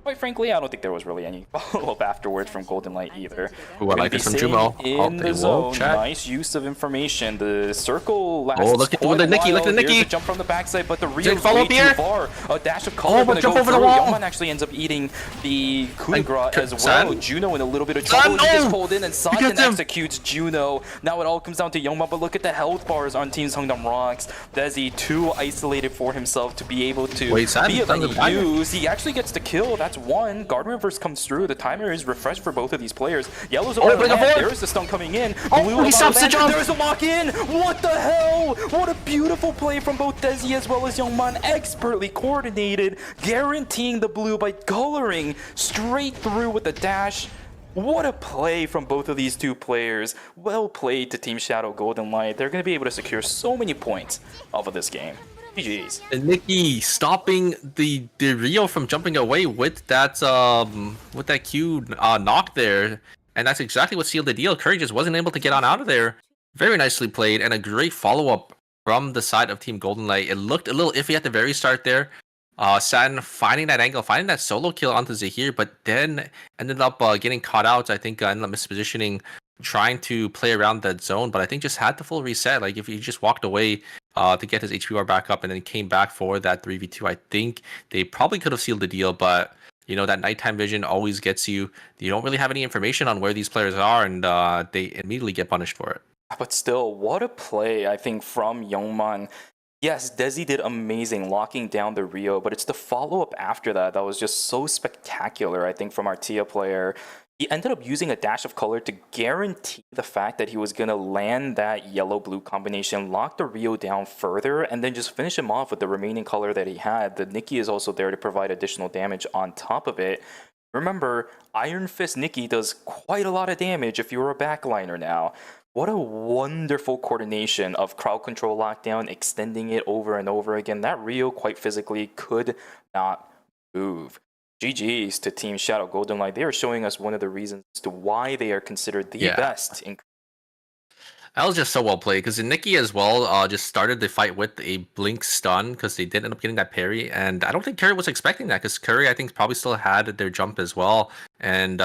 Quite frankly, I don't think there was really any follow-up afterwards from Golden Light either. Ooh, I like this from Jumo. In the zone, nice use of information. The circle lasts look at the Nikki, look at the Nikki. Here's the jump from the backside, but the Rio's follow way up here. too far. A dash of color gonna jump go over through. the wall. Yeoman actually ends up eating the coup de grace as well. Juno in a little bit of trouble. He gets pulled in, and Satan executes Juno. Now it all comes down to Yeoman, but look at the health bars on Team Seongnam Rocks. Desi too isolated for himself to be able to be of any use. He actually gets the kill. That's one. Guard Reverse comes through. The timer is refreshed for both of these players. Yellow's over the land. There's the stun coming in. Blue he stops the jump. There's a lock in. What the hell? What a beautiful play from both Desi as well as Youngman. Expertly coordinated, guaranteeing the blue by coloring straight through with the dash. What a play from both of these 2 players. Well played to Team Shadow Golden Light. They're going to be able to secure so many points off of this game. GG's. And Nikki stopping the Rio from jumping away with that Q knock there, and that's exactly what sealed the deal. Curry just wasn't able to get on out of there. Very nicely played, and a great follow-up from the side of Team Golden Light. It looked a little iffy at the very start there. Satin finding that angle, finding that solo kill onto Zahir, but then ended up getting caught out. I think ended up mispositioning, trying to play around that zone, but I think just had the full reset. Like if he just walked away to get his HPR back up and then came back for that 3v2, I think they probably could have sealed the deal, but you know, that nighttime vision always gets you. You don't really have any information on where these players are, and they immediately get punished for it. But still, what a play, I think, from Youngman. Yes, Desi did amazing locking down the Rio, but it's the follow-up after that that was just so spectacular, I think, from our Tia player. He ended up using a dash of color to guarantee the fact that he was going to land that yellow-blue combination, lock the Rio down further, and then just finish him off with the remaining color that he had. The Nikki is also there to provide additional damage on top of it. Remember, Iron Fist Nikki does quite a lot of damage if you're a backliner now. What a wonderful coordination of crowd control lockdown, extending it over and over again. That Rio, quite physically, could not move. GG's to Team Shadow Golden Light. They are showing us one of the reasons as to why they are considered the best. That was just so well played, because Nikki as well just started the fight with a blink stun, because they did end up getting that parry, and I don't think Curry was expecting that, because Curry, I think, probably still had their jump as well, and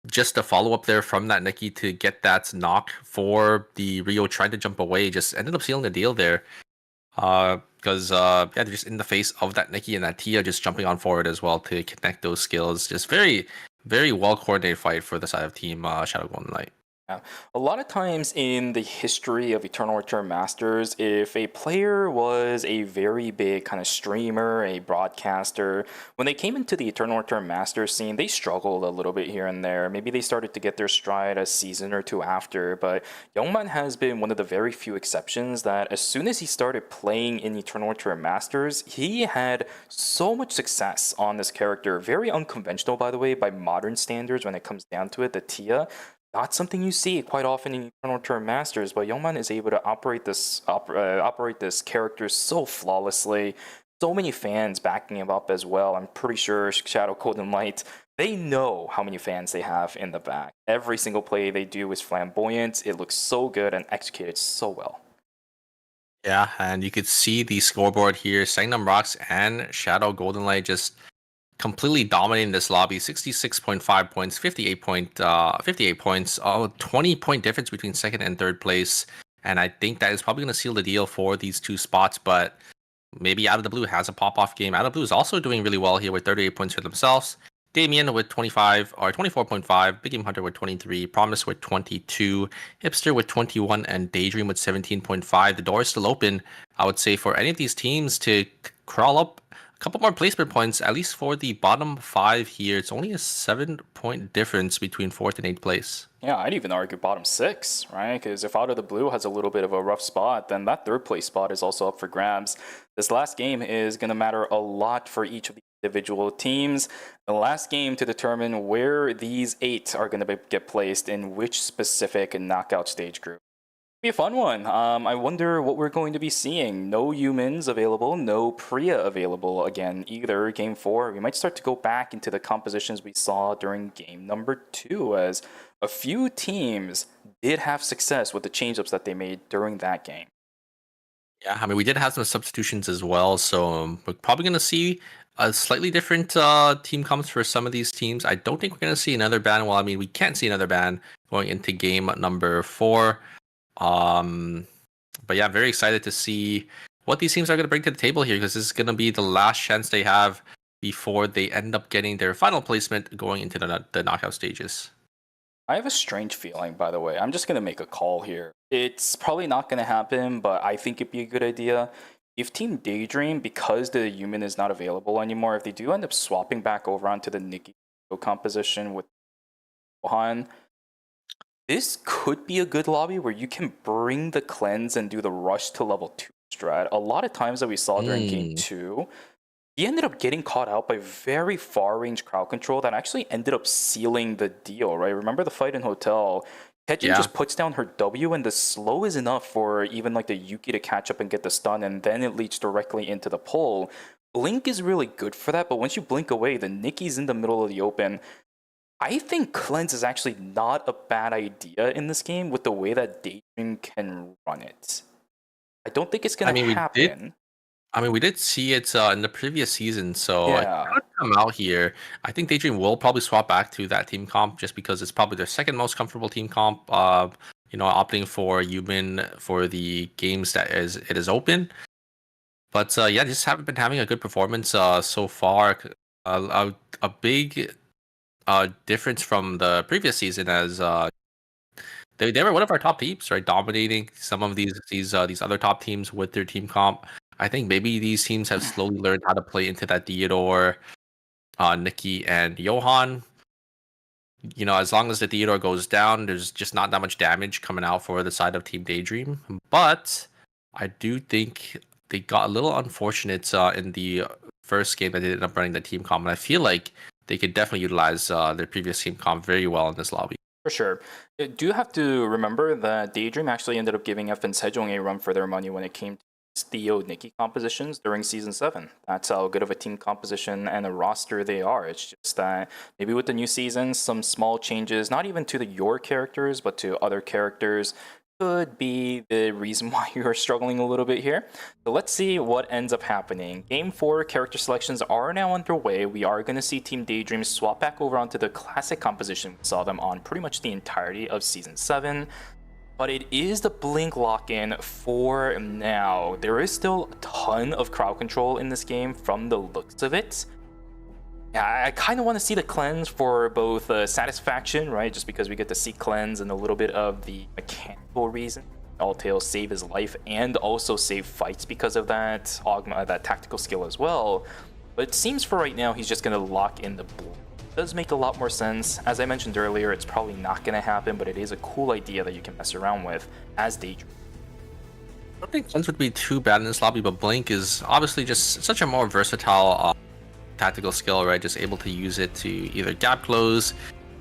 just a follow-up there from that Nikki to get that knock for the Rio trying to jump away, just ended up sealing the deal there. Because they're just in the face of that Nikki and that Tia just jumping on forward as well to connect those skills. Just very, very well coordinated fight for the side of Team Shadow Golden Light. Yeah. A lot of times in the history of Eternal Return Masters, if a player was a very big kind of streamer, a broadcaster, when they came into the Eternal Return Masters scene, they struggled a little bit here and there. Maybe they started to get their stride a season or two after, but Youngman has been one of the very few exceptions that as soon as he started playing in Eternal Return Masters, he had so much success on this character. Very unconventional, by the way, by modern standards when it comes down to it, the Tia. not something you see quite often in Eternal Term Masters, but Youngman is able to operate this character so flawlessly. So many fans backing him up as well. I'm pretty sure Shadow Golden Light, they know how many fans they have in the back. Every single play they do is flamboyant. It looks so good and executed so well. Yeah, and you could see the scoreboard here. Sangnam Rocks and Shadow Golden Light just completely dominating this lobby. 66.5 points, 58 points, 20-point difference between second and third place. And I think that is probably going to seal the deal for these two spots. But maybe Out of the Blue has a pop-off game. Out of the Blue is also doing really well here with 38 points for themselves. Damien with 24.5, Big Game Hunter with 23, Promise with 22, Hipster with 21, and Daydream with 17.5. The door is still open, I would say, for any of these teams to crawl up a couple more placement points, at least for the bottom 5 here. It's only a 7-point difference between 4th and 8th place. Yeah, I'd even argue bottom 6, right? Because if Out of the Blue has a little bit of a rough spot, then that 3rd place spot is also up for grabs. This last game is going to matter a lot for each of the individual teams. The last game to determine where these 8 are going to get placed in which specific knockout stage group. Be a fun one. I wonder what we're going to be seeing. No humans available, no Priya available again either. Game 4, we might start to go back into the compositions we saw during game number 2, as a few teams did have success with the change-ups that they made during that game. Yeah, I mean, we did have some substitutions as well, so we're probably going to see a slightly different team comes for some of these teams. I don't think we're going to see another ban. Well, I mean, we can't see another ban going into game number 4. But yeah, very excited to see what these teams are going to bring to the table here, because this is going to be the last chance they have before they end up getting their final placement going into the knockout stages. I have a strange feeling, by the way. I'm just going to make a call here. It's probably not going to happen, but I think it'd be a good idea. If Team Daydream, because the human is not available anymore, if they do end up swapping back over onto the Nikki composition with Johan, this could be a good lobby where you can bring the cleanse and do the rush to level 2 strat. A lot of times that we saw during game 2, he ended up getting caught out by very far-range crowd control that actually ended up sealing the deal, right? Remember the fight in Hotel? Ketjin just puts down her W, and the slow is enough for even like the Yuki to catch up and get the stun, and then it leads directly into the pull. Blink is really good for that, but once you blink away, the Nikki's in the middle of the open. I think Cleanse is actually not a bad idea in this game with the way that Daydream can run it. I don't think it's going to happen. We did see it in the previous season, so it could come out here. I think Daydream will probably swap back to that team comp just because it's probably their second most comfortable team comp. Opting for human for the games that it is open. But just haven't been having a good performance so far. A big difference from the previous season, as they were one of our top teams, right? Dominating some of these other top teams with their team comp. I think maybe these teams have slowly learned how to play into that Theodore, Nikki, and Johan. As long as the Theodore goes down, there's just not that much damage coming out for the side of Team Daydream. But I do think they got a little unfortunate in the first game that they ended up running the team comp, and I feel like they could definitely utilize their previous team comp very well in this lobby. For sure. You do have to remember that Daydream actually ended up giving FN Sejong a run for their money when it came to Theo Nikki compositions during Season 7. That's how good of a team composition and a roster they are. It's just that maybe with the new season, some small changes, not even to your characters, but to other characters, could be the reason why you are struggling a little bit here. So let's see what ends up happening. Game 4 character selections are now underway. We are going to see Team Daydream swap back over onto the classic composition we saw them on pretty much the entirety of Season 7. But it is the Blink lock-in for now. There is still a ton of crowd control in this game from the looks of it. Yeah, I kind of want to see the cleanse for both satisfaction, right? Just because we get to see cleanse and a little bit of the mechanical reason. Alltail save his life and also save fights because of that that tactical skill as well. But it seems for right now he's just going to lock in the Blink. Does make a lot more sense. As I mentioned earlier, it's probably not going to happen, but it is a cool idea that you can mess around with as Daydream. I don't think Cleanse would be too bad in this lobby, but Blink is obviously just such a more versatile tactical skill, right? Just able to use it to either gap close,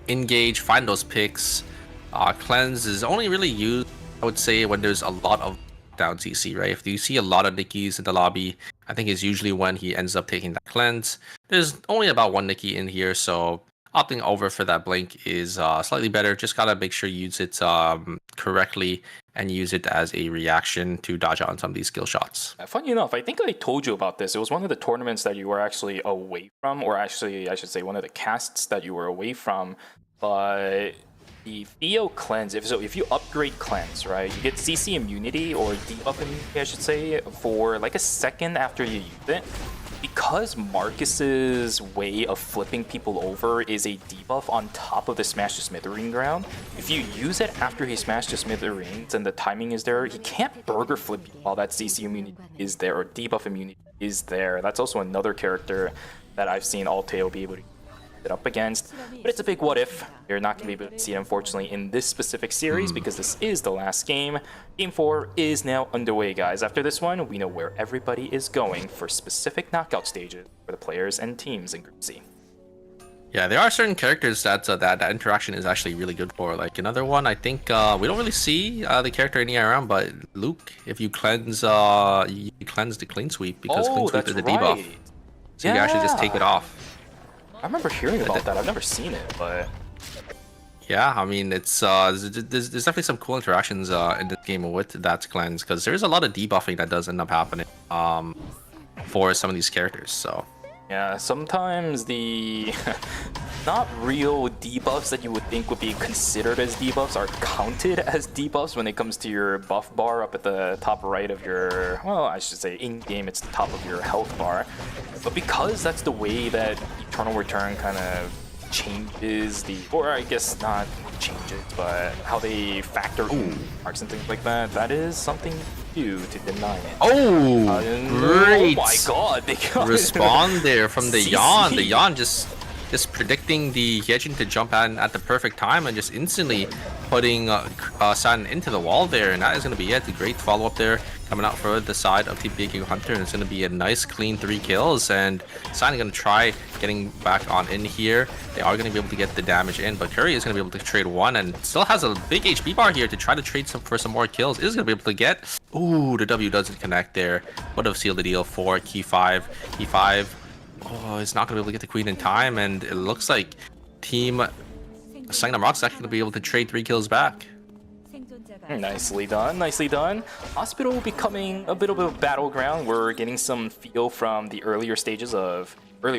engage, find those picks. Cleanse is only really used, I would say, when there's a lot of down CC, right? If you see a lot of Nickies in the lobby, I think it's usually when he ends up taking that cleanse. There's only about one Nicki in here, so opting over for that blink is slightly better. Just gotta make sure you use it correctly and use it as a reaction to dodge out on some of these skill shots. Funny enough, I think I told you about this. It was one of the tournaments that you were actually away from, or actually, I should say, one of the casts that you were away from. But the Theo cleanse, if you upgrade cleanse, right, you get CC immunity or debuff immunity, I should say, for like a second after you use it. Because Marcus's way of flipping people over is a debuff on top of the Smash to Smithereen ground, if you use it after he smashed to Smithereens and the timing is there, he can't burger flip you while that CC immunity is there or debuff immunity is there. That's also another character that I've seen Alteo be able to it up against, but it's a big what if. You're not going to be able to see it, unfortunately, in this specific series because this is the last game. Game 4 is now underway, guys. After this one, we know where everybody is going for specific knockout stages for the players and teams in Group C. Yeah, there are certain characters that that interaction is actually really good for. Like another one, I think we don't really see the character in ERM, but Luke, if you cleanse, you cleanse the clean sweep because clean sweep is a debuff, so you can actually just take it off. I remember hearing about that. I've never seen it, but yeah, I mean, it's there's definitely some cool interactions in this game with that cleanse because there's a lot of debuffing that does end up happening for some of these characters. So yeah, sometimes the not real debuffs that you would think would be considered as debuffs are counted as debuffs when it comes to your buff bar up at the top right of your, well, I should say in-game it's the top of your health bar. But because that's the way that Eternal Return kind of changes the, or I guess not changes, but how they factor marks and things like that, that is something new to deny it. Oh, great! Oh my god, they got Respond there from the CC. Yawn. The Yawn just predicting the Hyejin to jump at the perfect time and just instantly putting San into the wall there, and that is going to be it. A great follow-up there coming out for the side of Team BQ Hunter, and it's going to be a nice clean 3 kills, and San is going to try getting back on in here. They are going to be able to get the damage in, but Curry is going to be able to trade 1 and still has a big HP bar here to try to trade for some more kills. Is going to be able to get, ooh, the W doesn't connect there. Would have sealed the deal for Key 5. Key 5, oh, it's not going to be able to get the Queen in time, and it looks like Team Sangnam Rock's actually going to be able to trade 3 kills back. Nicely done, nicely done. Hospital becoming a bit of a battleground. We're getting some feel from the earlier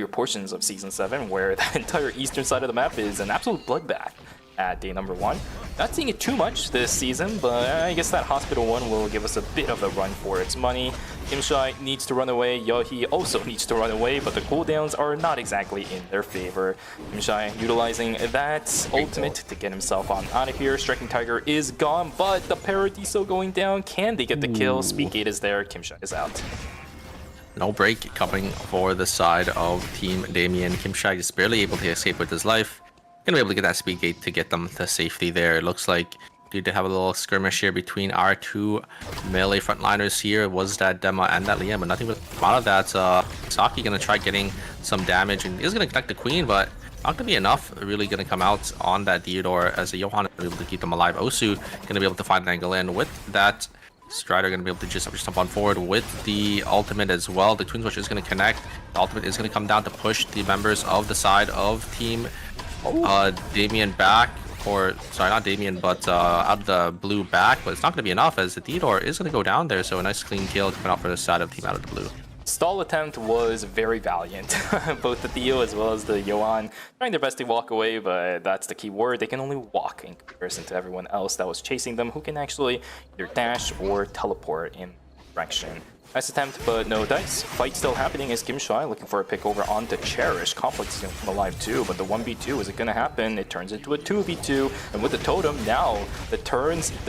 portions of Season 7, where the entire eastern side of the map is an absolute bloodbath at day number 1. Not seeing it too much this season, but I guess that Hospital 1 will give us a bit of a run for its money. Kimshai needs to run away, Yohi also needs to run away, but the cooldowns are not exactly in their favor. Kimshai utilizing that ultimate to get himself on out of here. Striking Tiger is gone, but the Paradiso going down. Can they get the kill? Speedgate is there, Kimshai is out. No break coming for the side of Team Damien. Kimshai just barely able to escape with his life. Gonna be able to get that speed gate to get them to safety there. It looks like we did have a little skirmish here between our 2 melee frontliners here. It was that Dema and that Liam, but nothing with out of that. Saki gonna try getting some damage and is gonna connect the Queen, but not gonna be enough really gonna come out on that Theodore as a Johan is able to keep them alive. Osu gonna be able to find an angle in with that. Strider gonna be able to just jump on forward with the ultimate as well. The Twin Switch is gonna connect. The ultimate is gonna come down to push the members of the side of Team Damien back, or sorry, not Damien, but out of the blue back, but it's not going to be enough as the Theodore is going to go down there, so a nice clean kill coming out for the side of Team out of the blue. Stall attempt was very valiant. Both the Theo as well as the Yohan trying their best to walk away, but that's the key word. They can only walk in comparison to everyone else that was chasing them, who can actually either dash or teleport in direction. Nice attempt, but no dice. Fight still happening as Kimshai looking for a pick over onto Cherish. Complex is going to come alive too, but the 1v2, is it going to happen? It turns into a 2v2, and with the totem now,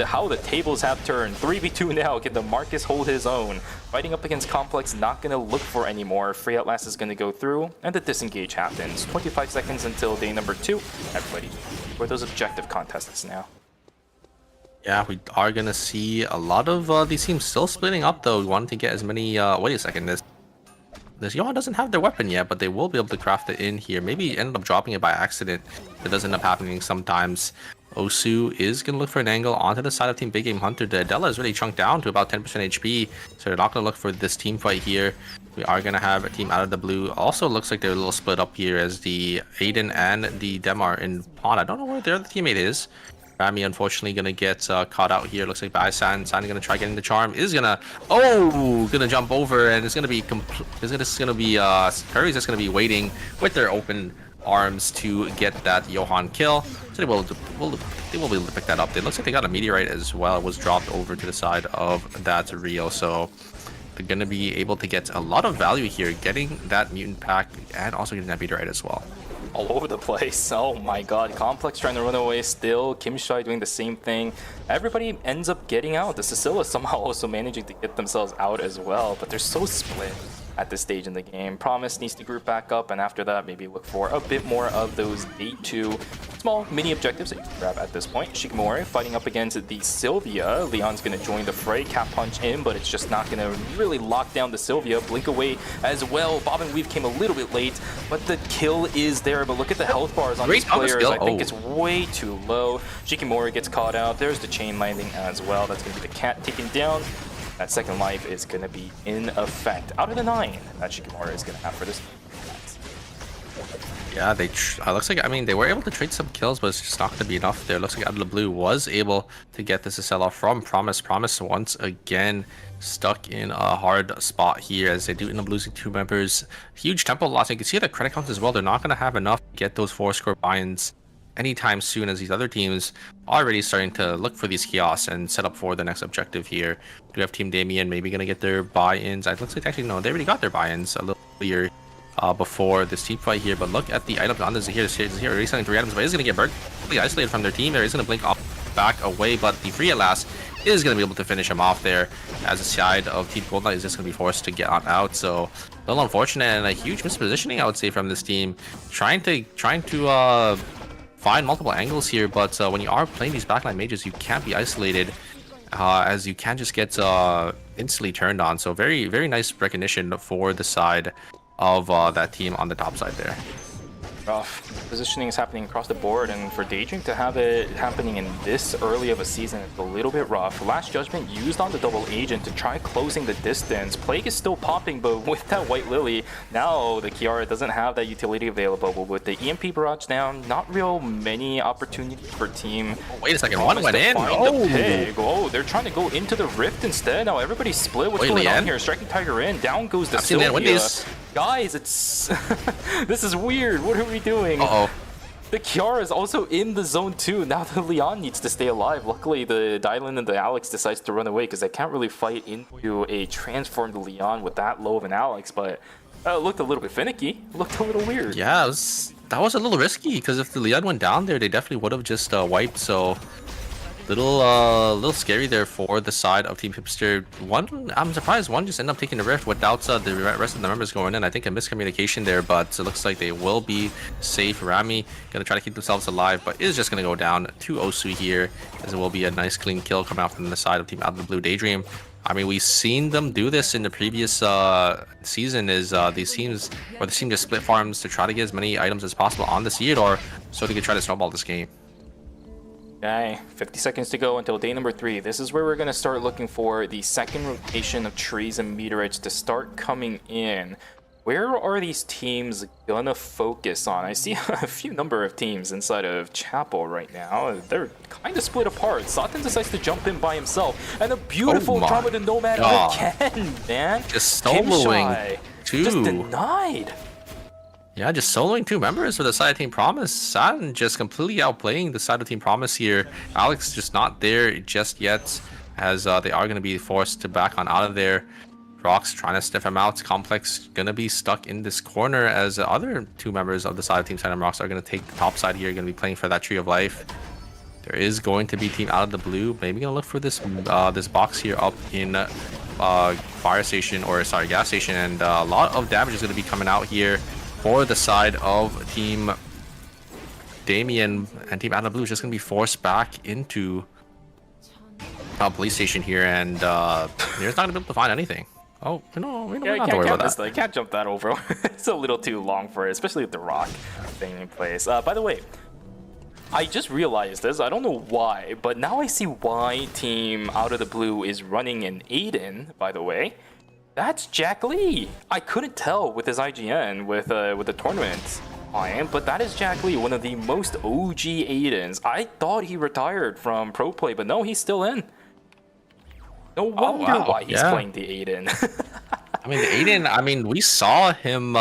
how the tables have turned. 3v2 now, can the Marcus hold his own? Fighting up against Complex, not going to look for anymore. Free at last is going to go through, and the disengage happens. 25 seconds until day number 2. Everybody for those objective contests now. Yeah, we are gonna see a lot of these teams still splitting up though. We wanted to get as many. Wait a second, this Yohan doesn't have their weapon yet, but they will be able to craft it in here. Maybe end up dropping it by accident. It does end up happening sometimes. Osu is going to look for an angle onto the side of Team Big Game Hunter. The Adela is really chunked down to about 10% HP, so they're not going to look for this team fight here. We are going to have a team out of the blue. Also looks like they're a little split up here as the Aiden and the Dem are in pawn. I don't know where their other teammate is. Rami unfortunately going to get caught out here. Looks like Baisan. San going to try getting the charm. Is going to... Oh! Going to jump over, and it's going to be... Curry's just going to be waiting with their open arms to get that Johan kill. So they will be able to pick that up. It looks like they got a meteorite as well. It was dropped over to the side of that Rio. So they're going to be able to get a lot of value here, getting that mutant pack and also getting that meteorite as well. All over the place. Oh my god. Complex trying to run away still. Kim Shai doing the same thing. Everybody ends up getting out. The Sicilla somehow also managing to get themselves out as well, but they're so split at this stage in the game. Promise needs to group back up, and after that maybe look for a bit more of those day 2 small mini objectives that you can grab at this point. Shikimori fighting up against the Sylvia. Leon's gonna join the fray, cap punch in, but it's just not gonna really lock down the Sylvia. Blink away as well. Bob and Weave came a little bit late, but the kill is there. But look at the health bars on these players. I think it's way too low. Shikimori gets caught out. There's the chain landing as well. That's gonna be the cat taken down. That second life is going to be in effect. Out of the 9 that Shikimori is going to have for this. Yeah, looks like, I mean, they were able to trade some kills, but it's just not going to be enough there. Looks like Out of the Blue was able to get this Sicilla from Promise. Promise once again stuck in a hard spot here as they do end up losing 2 members. Huge tempo loss. You can see the credit counts as well. They're not going to have enough to get those 4-score buy-ins anytime soon, as these other teams are already starting to look for these kiosks and set up for the next objective here. We have Team Damien maybe going to get their buy-ins. It looks like actually no, they already got their buy-ins a little earlier before this team fight here. But look at the items on this here. Already selling 3 items, but he's going to get burnt, isolated from their team. There, he's going to blink off back away, but the free at last is going to be able to finish him off there, as the side of Team Gold Knight is just going to be forced to get on out. So a little unfortunate and a huge mispositioning, I would say, from this team, trying to find multiple angles here, but when you are playing these backline mages, you can't be isolated, as you can just get instantly turned on. So very, very nice recognition for the side of that team on the top side there. Rough. Positioning is happening across the board, and for Daydream to have it happening in this early of a season is a little bit rough. Last Judgment used on the double agent to try closing the distance. Plague is still popping, but with that White Lily, now the Kiara doesn't have that utility available. But with the EMP barrage down, not real many opportunities for team. Oh, wait a second, one went in. Oh, they're trying to go into the rift instead. Now everybody's split. What's going on here? Striking Tiger in. Down goes the Sylvia. Guys, it's this is weird. What are we doing? Uh-oh. The Kiara is also in the zone too. Now the Leon needs to stay alive. Luckily, the Dylan and the Alex decides to run away because they can't really fight into a transformed Leon with that low of an Alex. But it looked a little bit finicky. Looked a little weird. Yeah, that was a little risky, because if the Leon went down there, they definitely would have just wiped. So little scary there for the side of Team Hipster. I'm surprised one just ended up taking the rift without the rest of the members going in. I think a miscommunication there, but it looks like they will be safe. Rami gonna try to keep themselves alive, but is just gonna go down to Osu here, as it will be a nice clean kill coming out from the side of Team Out of the Blue Daydream. I mean, we've seen them do this in the previous season, is these teams, or the team just split farms to try to get as many items as possible on the Theodore, so they can try to snowball this game. Okay, 50 seconds to go until day number 3. This is where we're going to start looking for the second rotation of trees and meteorites to start coming in. Where are these teams gonna focus on? I see a few number of teams inside of Chapel right now. They're kind of split apart. Satan decides to jump in by himself, and a beautiful Andromeda Nomad again, man. Just soloing two. Just denied. Yeah, just soloing 2 members for the side of Team Promise. Satan just completely outplaying the side of Team Promise here. Alex just not there just yet, as they are going to be forced to back on out of there. Rox trying to sniff him out. Complex going to be stuck in this corner, as the other 2 members of the side of Team Side and Rox are going to take the top side here, going to be playing for that Tree of Life. There is going to be Team Out of the Blue. Maybe going to look for this this box here up in fire station, or sorry, gas station, and a lot of damage is going to be coming out here for the side of Team Damien, and Team Out of the Blue is just going to be forced back into police station here, and they're not going to be able to find anything. Oh, no, we don't have to worry about that. I can't jump that over. It's a little too long for it, especially with the rock thing in place. By the way, I just realized this. I don't know why, but now I see why Team Out of the Blue is running an Aiden, by the way. That's Jack Lee. I couldn't tell with his IGN with the tournament client, but that is Jack Lee, one of the most OG Aidens. I thought he retired from pro play, but no, he's still in. No wonder why he's playing the Aiden. I mean, the Aiden. I mean, we saw him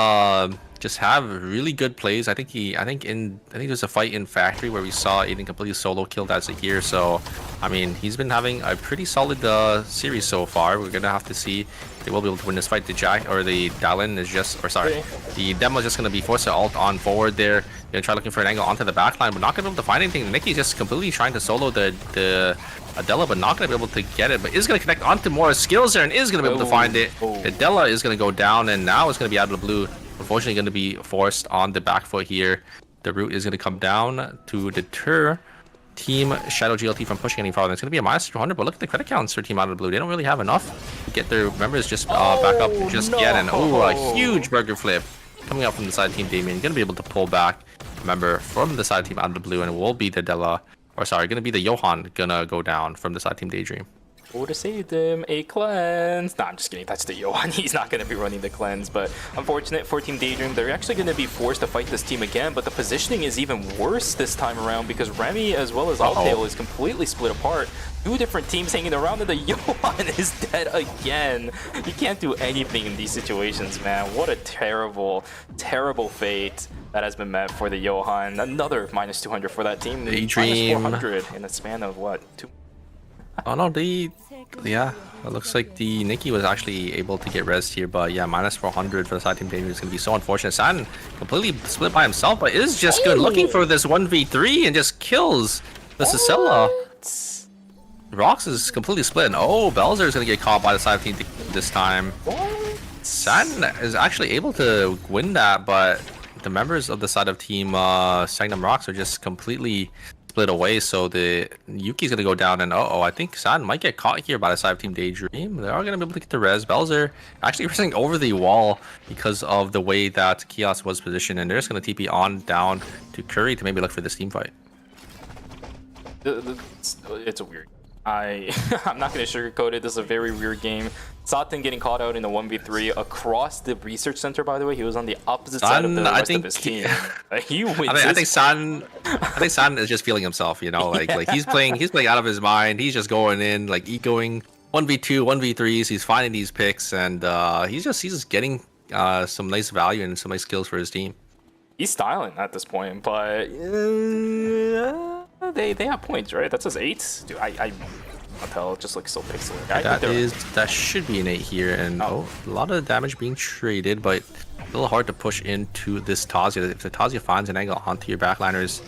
just have really good plays. I think there's a fight in Factory where we saw Aiden completely solo killed as a here. So, I mean, he's been having a pretty solid series so far. We're gonna have to see if they will be able to win this fight. The Jack or the Dallin is just, or sorry, the Demo is just gonna be forced to ult on forward there. Gonna try looking for an angle onto the backline, but not gonna be able to find anything. Nicky's just completely trying to solo the Adela, but not gonna be able to get it. But is gonna connect onto more skills there and is gonna be able to find it. Adela is gonna go down, and now it's gonna be Out of the Blue. Unfortunately, going to be forced on the back foot here. The root is going to come down to deter Team Shadow GLT from pushing any farther. It's going to be a -200, but look at the credit counts for Team Out of the Blue. They don't really have enough to get their members just back up just yet. And a huge burger flip coming up from the side of Team Damien. Going to be able to pull back a member from the side of Team Out of the Blue, and it will be the Della, or sorry, going to be the Johan going to go down from the side of Team Daydream. Would have saved him a cleanse. Nah, I'm just kidding. That's the Johan. He's not going to be running the cleanse. But unfortunate for Team Daydream, they're actually going to be forced to fight this team again. But the positioning is even worse this time around because Remy as well as Altail is completely split apart. Two different teams hanging around, and the Johan is dead again. You can't do anything in these situations, man. What a terrible, terrible fate that has been met for the Johan. Another -200 for that team. Daydream. -400 in a span of what? 2. Oh no, yeah, it looks like the Nikki was actually able to get res here, but yeah, -400 for the side team Danger is going to be so unfortunate. San completely split by himself, but is just good looking for this 1v3 and just kills the Cicella. Rox is completely split, and Belzer is going to get caught by the side team this time. San is actually able to win that, but the members of the side of team Sagnum Rox are just completely split away, so the Yuki's gonna go down, and I think San might get caught here by the side of Team Daydream. They are gonna be able to get the res. Belzer actually resing over the wall because of the way that Kios was positioned, and they're just gonna TP on down to Curry to maybe look for this team fight. It's a weird. I'm not going to sugarcoat it. This is a very weird game. Satin getting caught out in a 1v3 across the research center, by the way. He was on the opposite side of the rest of his team. He wins. I think San is just feeling himself, you know, like he's playing out of his mind. He's just going in, like ecoing 1v2, 1v3s. He's finding these picks, and he's just getting some nice value and some nice skills for his team. He's styling at this point, but they have points, right? That says 8. Dude, I can't tell. It just looks so pixelated. That should be an 8 here, and a lot of damage being traded, but a little hard to push into this Tazia. If the Tazia finds an angle onto your backliners,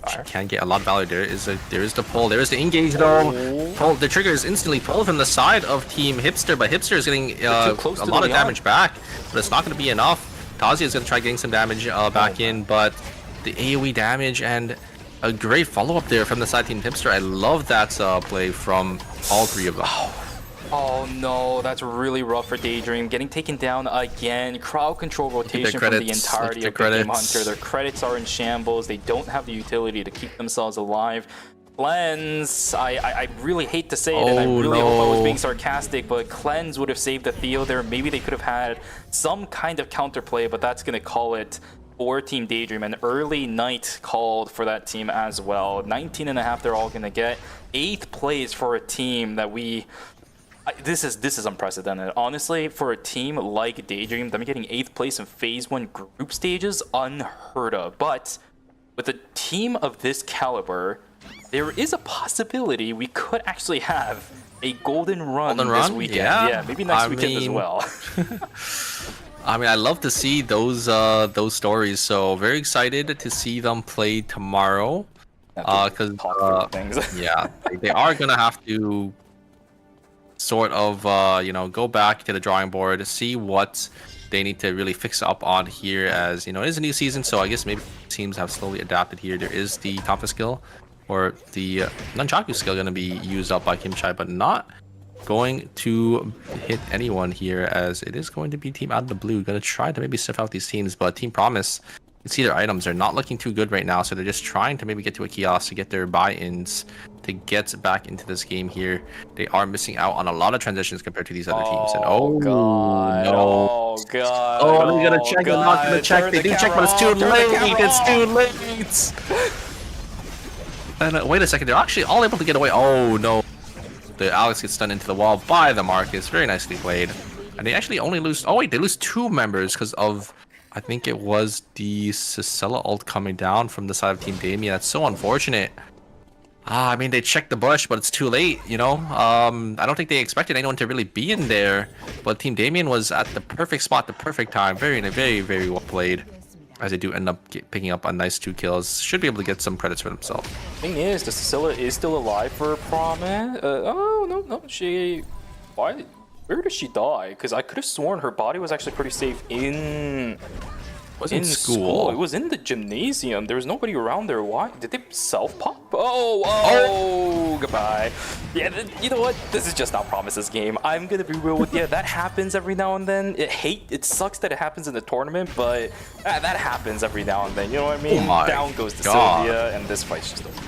she can get a lot of value. There is the pull. There is the engage though. The trigger is instantly pulled from the side of Team Hipster, but Hipster is getting a lot of damage back, but it's not going to be enough. Tazia is going to try getting some damage back in, but the AoE damage and a great follow-up there from the side Team Hipster. I love that play from all three of them. Oh no, that's really rough for Daydream. Getting taken down again. Crowd control rotation from the entirety of the Game Hunter. Their credits are in shambles. They don't have the utility to keep themselves alive. Cleanse, I really hate to say it, and I really hope I was being sarcastic, but Cleanse would have saved the Theo there. Maybe they could have had some kind of counterplay, but that's going to call it for Team Daydream. An early night called for that team as well. 19.5 they're all going to get. 8th place for a team that this is unprecedented. Honestly, for a team like Daydream, them getting 8th place in Phase 1 group stages, unheard of. But with a team of this caliber, there is a possibility we could actually have a golden run this weekend. Yeah, maybe next weekend as well. I mean, I love to see those stories. So very excited to see them play tomorrow. Because yeah, they are gonna have to sort of go back to the drawing board to see what they need to really fix up on here. As you know, it is a new season, so I guess maybe teams have slowly adapted here. There is the Tampa skill, or the Nunchaku skill, going to be used up by Kim Chai, but not going to hit anyone here, as it is going to be Team Out of the Blue going to try to maybe sniff out these teams. But Team Promise You see their items, they're not looking too good right now, so they're just trying to maybe get to a kiosk to get their buy-ins to get back into this game here. They are missing out on a lot of transitions compared to these other teams. And God. no. Oh god. Oh, they're gonna check, they're not gonna check. Turn They the do check, but it's camera too off, turn the late. camera It's off. too late. And wait a second, they're actually all able to get away. Oh no. The Alex gets stunned into the wall by the Marcus. Very nicely played. And they actually only lose. Oh wait, they lose 2 members because of, I think it was the Cicella ult coming down from the side of Team Damien. That's so unfortunate. I mean, they checked the bush, but it's too late, you know? I don't think they expected anyone to really be in there. But Team Damien was at the perfect spot, the perfect time. Very, very, very well played. As they do end up picking up a nice 2 kills. Should be able to get some credits for themselves. Thing is, the Cicilla is still alive for Promise. Oh, no, she... Why? Where did she die? Because I could have sworn her body was actually pretty safe in in school. It was in the gymnasium. There was nobody around there. Why? Did they self-pop? Oh, goodbye. Yeah, you know what? This is just not Promise's game. I'm gonna be real with you. That happens every now and then. It sucks that it happens in the tournament, but that happens every now and then. You know what I mean? Oh my Down goes to God. Sylvia, and this fight's just over.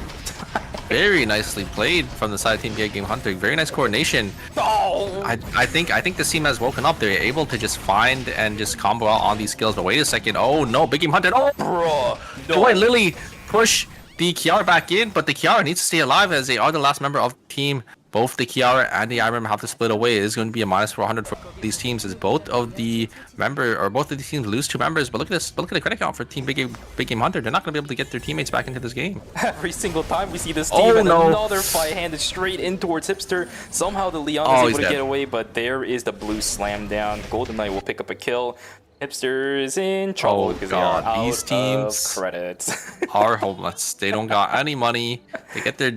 Very nicely played from the side of Team Game Hunter. Very nice coordination. Oh! I think this team has woken up. They're able to just find and just combo out on these skills. But wait a second. Oh no, Big Game Hunter. Oh, Bruh. No. boy, Lily push the Kiara back in, but the Kiara needs to stay alive as they are the last member of the team. Both the Kiara and the IRM have to split away. It is going to be a minus 400 for these teams as both of the teams lose 2 members. But look at this. Look at the credit count for Team Big Game Hunter. They're not going to be able to get their teammates back into this game. Every single time we see this team and another fight handed straight in towards Hipster. Somehow the Leon is able to get away, but there is the blue slam down. Golden Knight will pick up a kill. Hipster is in trouble because they are out these teams of credits. are homeless. They don't got any money to get their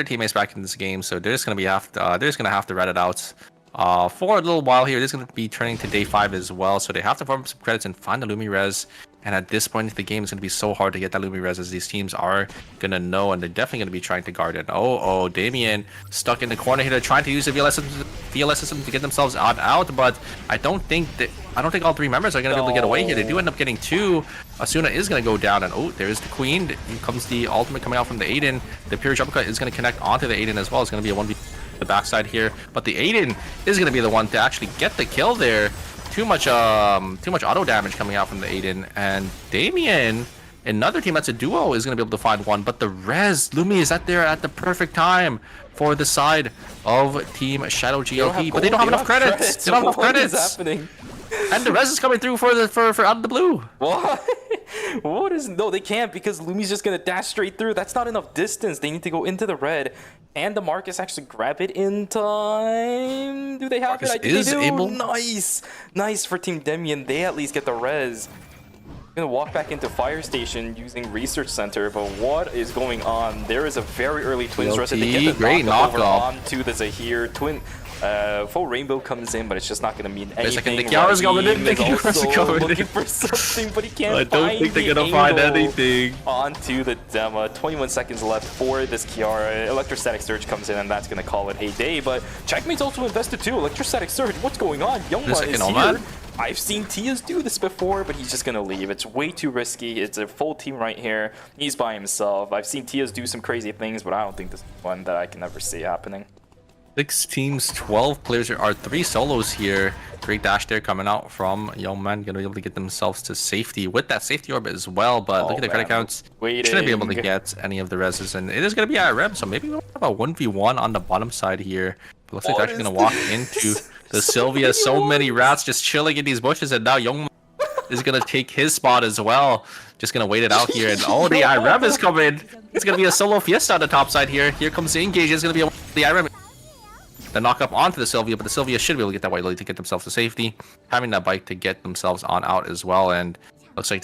teammates back in this game, so they're just gonna have to rat it out for a little while here. This is gonna be turning to day 5 as well, so they have to farm some credits and find the Lumi res. And at this point in the game, it's going to be so hard to get that Lumi res as these teams are going to know, and they're definitely going to be trying to guard it. Oh, Damien stuck in the corner here, trying to use the VLS system to get themselves out, but I don't think all 3 members are going to be able to get away here. They do end up getting 2. Asuna is going to go down, and oh, there's the Queen. Here comes the ultimate coming out from the Aiden. The pure jump cut is going to connect onto the Aiden as well. It's going to be a 1v the backside here, but the Aiden is going to be the one to actually get the kill there. Too much auto damage coming out from the Aiden, and Damien, another team that's a duo, is going to be able to find one, but the res Lumi is there at the perfect time for the side of Team Shadow GLP, but they don't have enough credits. They don't have enough credits. What is happening? And the res is coming through for out of the blue. What? What is... No, they can't, because Lumi's just gonna dash straight through. That's not enough distance. They need to go into the red, and the Marcus actually grab it in time. Do they have Marcus it? I think is they do. able. Nice for Team Damien. They at least get the res. Gonna walk back into Fire Station using Research Center, but what is going on? There is a very early Twins rush. They get the great knock-up knockoff onto the Zahir. Full Rainbow comes in, but it's just not gonna mean anything. The Kiara's coming in. Looking for something, but he can't. I don't think they're gonna find anything. Onto the Dema. 21 seconds left for this Kiara. Electrostatic Surge comes in, and that's gonna call it a day. But Checkmate's also invested too. Electrostatic Surge. What's going on? Youngman is here. I've seen Tias do this before, but he's just gonna leave. It's way too risky. It's a full team right here. He's by himself. I've seen Tias do some crazy things, but I don't think this is one that I can ever see happening. 6 teams, 12 players. There are 3 solos here. Great dash there coming out from Youngman. Gonna be able to get themselves to safety with that safety orbit as well. But look at the credit counts. Shouldn't be able to get any of the reses, and it is gonna be IRM. So maybe we'll have a 1v1 on the bottom side here. But looks like they're actually gonna walk into the Sylvia. So many rats just chilling in these bushes, and now Youngman is gonna take his spot as well. Just gonna wait it out here, and oh, the IRM is coming. It's gonna be a solo fiesta on the top side here. Here comes the engage. It's gonna be the IRM. The knock up onto the Sylvia, but the Sylvia should be able to get that white lily to get themselves to safety, having that bike to get themselves on out as well. And looks like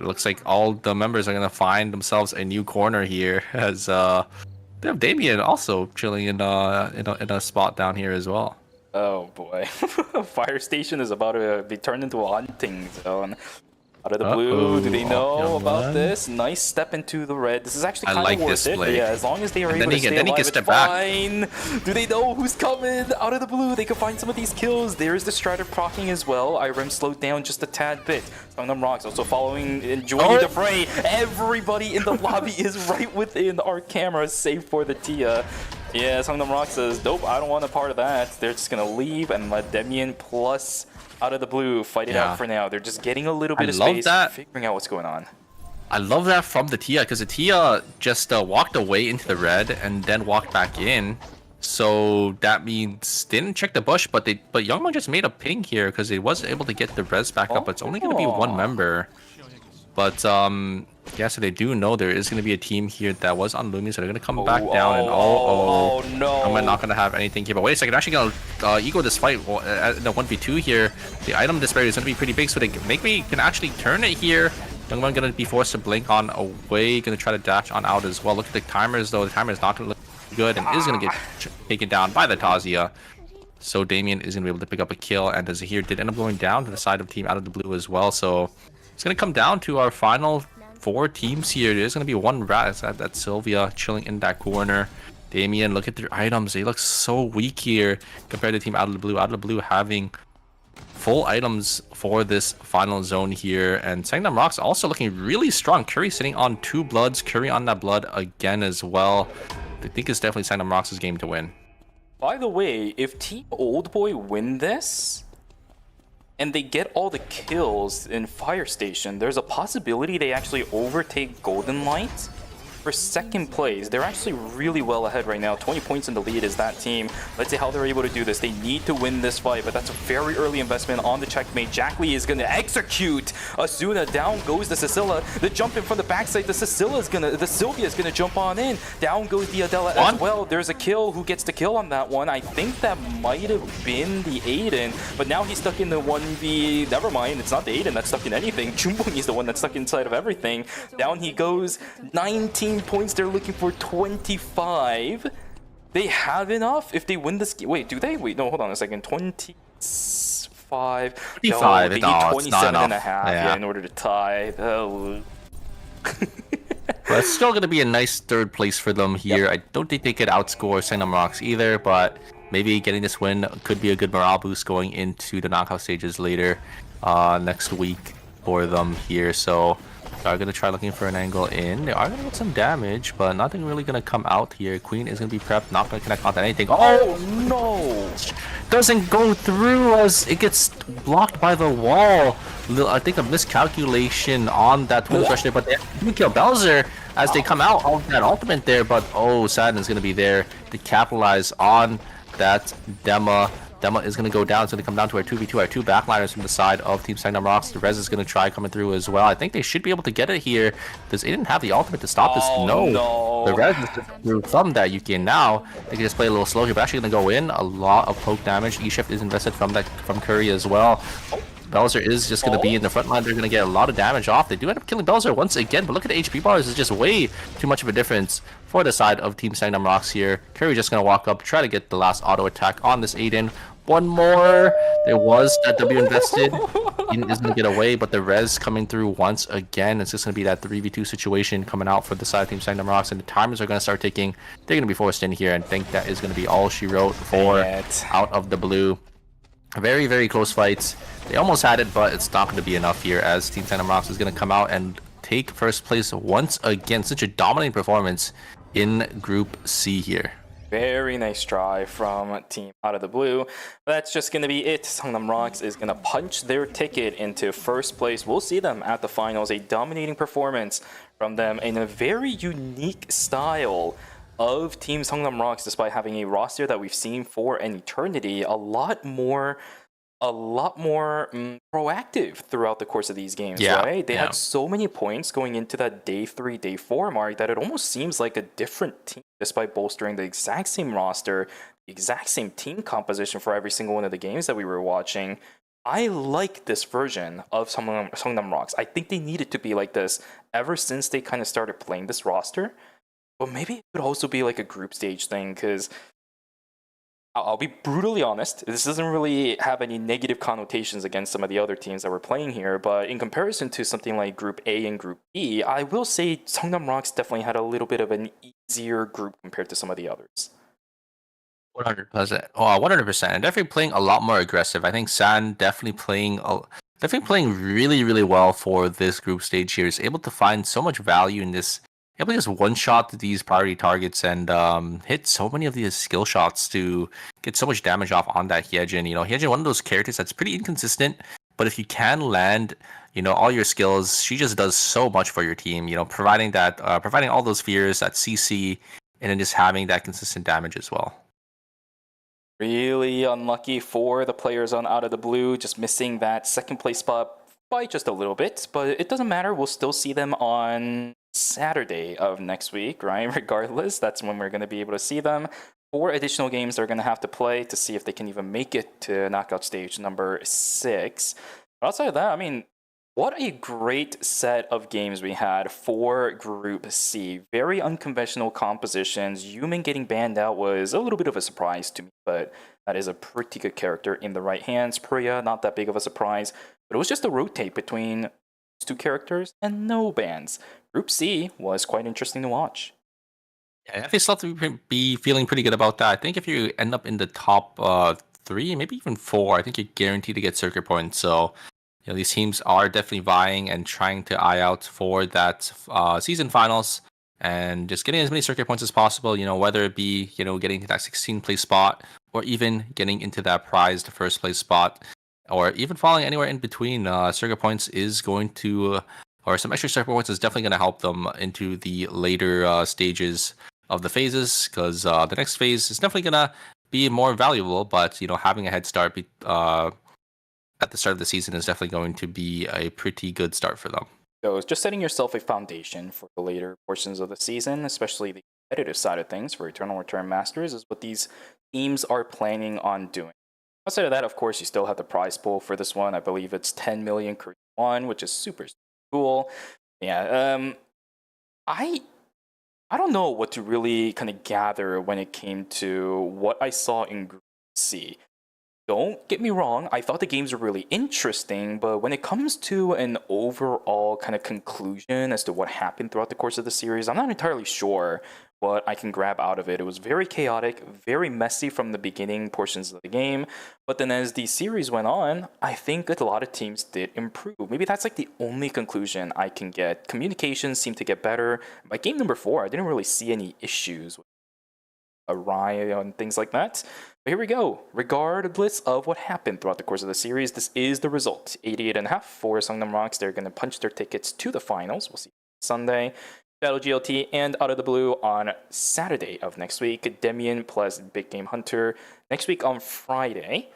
looks like all the members are gonna find themselves a new corner here, as they have Damien also chilling in a spot down here as well. Oh boy. Fire Station is about to be turned into a hunting zone. Out of the blue, do they know young about man. this? Nice step into the red. This is actually I kind of like worth this it. play. Yeah, as long as they are And able then to he stay can alive, it's step back. fine. Do they know who's coming? Out of the blue, they can find some of these kills. There's the Strider proccing as well. Irem slowed down just a tad bit. Songnam Rocks also following and joining the fray. Everybody in the lobby is right within our camera, save for the Tia. Yeah, Songnam Rocks says, nope, I don't want a part of that. They're just gonna leave and let Demian plus Out of the Blue fight it out for now. They're just getting a little bit of space, figuring out what's going on. I love that from the Tia, because the Tia just walked away into the red and then walked back in. So that means they didn't check the bush, but Youngman just made a ping here because they was able to get the res back up. But it's only going to be one member. But yeah, so they do know there is going to be a team here that was on Lumi, so they're going to come back down. And no! Youngman not going to have anything here. But wait a second, actually going to ego this fight in the 1v2 here. The item disparity is going to be pretty big, so they can actually turn it here. Youngman going to be forced to blink on away, going to try to dash on out as well. Look at the timers though. The timer is not going to look good and is going to get taken down by the Tazia. So Damien is going to be able to pick up a kill, and the Zahir did end up going down to the side of team Out of the Blue as well. So it's going to come down to our final 4 teams here. There's going to be one rat. That's Sylvia chilling in that corner. Damien, look at their items. They look so weak here compared to team Out of the Blue. Out of the Blue having full items for this final zone here, and Sangnam Rocks also looking really strong. Curry sitting on 2 bloods, Curry on that blood again as well. I think it's definitely Sangnam Rocks' game to win. By the way, if Team Oldboy win this and they get all the kills in Fire Station, there's a possibility they actually overtake Golden Light for second place. They're actually really well ahead right now. 20 points in the lead is that team. Let's see how they're able to do this. They need to win this fight, but that's a very early investment on the checkmate. Jack Lee is going to execute Asuna. Down goes the Cecilia. The jump in from the backside. The Sylvia is gonna jump on in. Down goes the Adela as well. There's a kill. Who gets the kill on that one? I think that might have been the Aiden, but now he's stuck in the 1v. Never mind, it's not the Aiden that's stuck in anything. Chumbung is the one that's stuck inside of everything. Down he goes. 19 points. They're looking for 25. They have enough if they win this game. Wait, do they? Wait, no, hold on a second. 25. 25. They need No, 27 and a enough. half in order to tie. Oh. But it's still going to be a nice third place for them here. I don't think they could outscore Sangnam Rocks either, but maybe getting this win could be a good morale boost going into the knockout stages later next week for them here. So they are going to try looking for an angle in. They are going to get some damage, but nothing really going to come out here. Queen is going to be prepped, not going to connect onto anything. Oh no! Doesn't go through as it gets blocked by the wall. I think a miscalculation on that twin rush there, but they do kill Bowser as they come out of that ultimate there. But oh, Sadden is going to be there to capitalize on that Dema. Dema is going to go down. It's going to come down to our 2v2, our 2 backliners from the side of Team Sangnam Rocks. The Rez is going to try coming through as well. I think they should be able to get it here because they didn't have the ultimate to stop this. No. The Rez is through from that. You can now, they can just play a little slow here, but actually going to go in. A lot of poke damage. E-Shift is invested from Curry as well. Bowser is just going to be in the front line. They're going to get a lot of damage off. They do end up killing Bowser once again, but look at the HP bars. It's just way too much of a difference for the side of Team Sangnam Rocks here. Curry just going to walk up, try to get the last auto attack on this Aiden. One more. There was that W invested. Aiden is going to get away, but the res coming through once again. It's just going to be that 3v2 situation coming out for the side of Team Sangnam Rocks, and the timers are going to start ticking. They're going to be forced in here, and think that is going to be all she wrote for Out of the Blue. Very, very close fights. They almost had it, but it's not going to be enough here as Team Sangnam Rocks is going to come out and take first place once again. Such a dominating performance in Group C here. Very nice try from Team Out of the Blue. That's just going to be it. Sangnam Rocks is going to punch their ticket into first place. We'll see them at the finals. A dominating performance from them in a very unique style of Team Sangnam Rocks, despite having a roster that we've seen for an eternity. A lot more proactive throughout the course of these games, right? They had so many points going into that day 3, day 4 mark that it almost seems like a different team, despite bolstering the exact same roster, the exact same team composition for every single one of the games that we were watching. I like this version of Sangnam Rocks. I think they needed to be like this ever since they kind of started playing this roster. But maybe it could also be like a group stage thing, because I'll be brutally honest. This doesn't really have any negative connotations against some of the other teams that we're playing here, but in comparison to something like Group A and Group B, I will say Seongnam Rocks definitely had a little bit of an easier group compared to some of the others. 100%. Oh, 100%. And definitely playing a lot more aggressive. I think San definitely playing really, really well for this group stage here. Is able to find so much value in this. Able to just one shot these priority targets and hit so many of these skill shots to get so much damage off on that Hyejin. You know, Hyejin, one of those characters that's pretty inconsistent, but if you can land, you know, all your skills, she just does so much for your team. You know, providing all those fears, that CC, and then just having that consistent damage as well. Really unlucky for the players on Out of the Blue, just missing that second place spot by just a little bit, but it doesn't matter. We'll still see them on Saturday of next week, right? Regardless, that's when we're going to be able to see them. 4 additional games they're going to have to play to see if they can even make it to knockout stage number 6. But outside of that, I mean, what a great set of games we had for Group C. Very unconventional compositions. Yumin getting banned out was a little bit of a surprise to me, but that is a pretty good character in the right hands. Priya, not that big of a surprise, but it was just a rotate between 2 characters and no bans. Group C was quite interesting to watch. Yeah, I think still have to be feeling pretty good about that. I think if you end up in the top 3, maybe even 4, I think you're guaranteed to get circuit points. So, you know, these teams are definitely vying and trying to eye out for that season finals and just getting as many circuit points as possible. You know, whether it be, you know, getting to that 16th place spot or even getting into that prized first place spot, or even falling anywhere in between. Circuit points is going to, or some extra circuit points is definitely going to help them into the later stages of the phases, because the next phase is definitely going to be more valuable. But, you know, having a head start at the start of the season is definitely going to be a pretty good start for them. So it's just setting yourself a foundation for the later portions of the season, especially the competitive side of things for Eternal Return Masters, is what these teams are planning on doing. Outside of that, of course, you still have the prize pool for this one. I believe it's 10 million Korean won, which is super cool. Yeah, I don't know what to really kind of gather when it came to what I saw in Group C. Don't get me wrong, I thought the games were really interesting, but when it comes to an overall kind of conclusion as to what happened throughout the course of the series, I'm not entirely sure what I can grab out of it. It was very chaotic, very messy from the beginning portions of the game, but then as the series went on, I think that a lot of teams did improve. Maybe that's like the only conclusion I can get. Communications seemed to get better. By game number 4, I didn't really see any issues with Araya and things like that. But here we go. Regardless of what happened throughout the course of the series, this is the result. 88.5 for Seongnam Rocks. They're going to punch their tickets to the finals. We'll see Sunday. Battle GLT and Out of the Blue on Saturday of next week. Demian plus Big Game Hunter next week on Friday.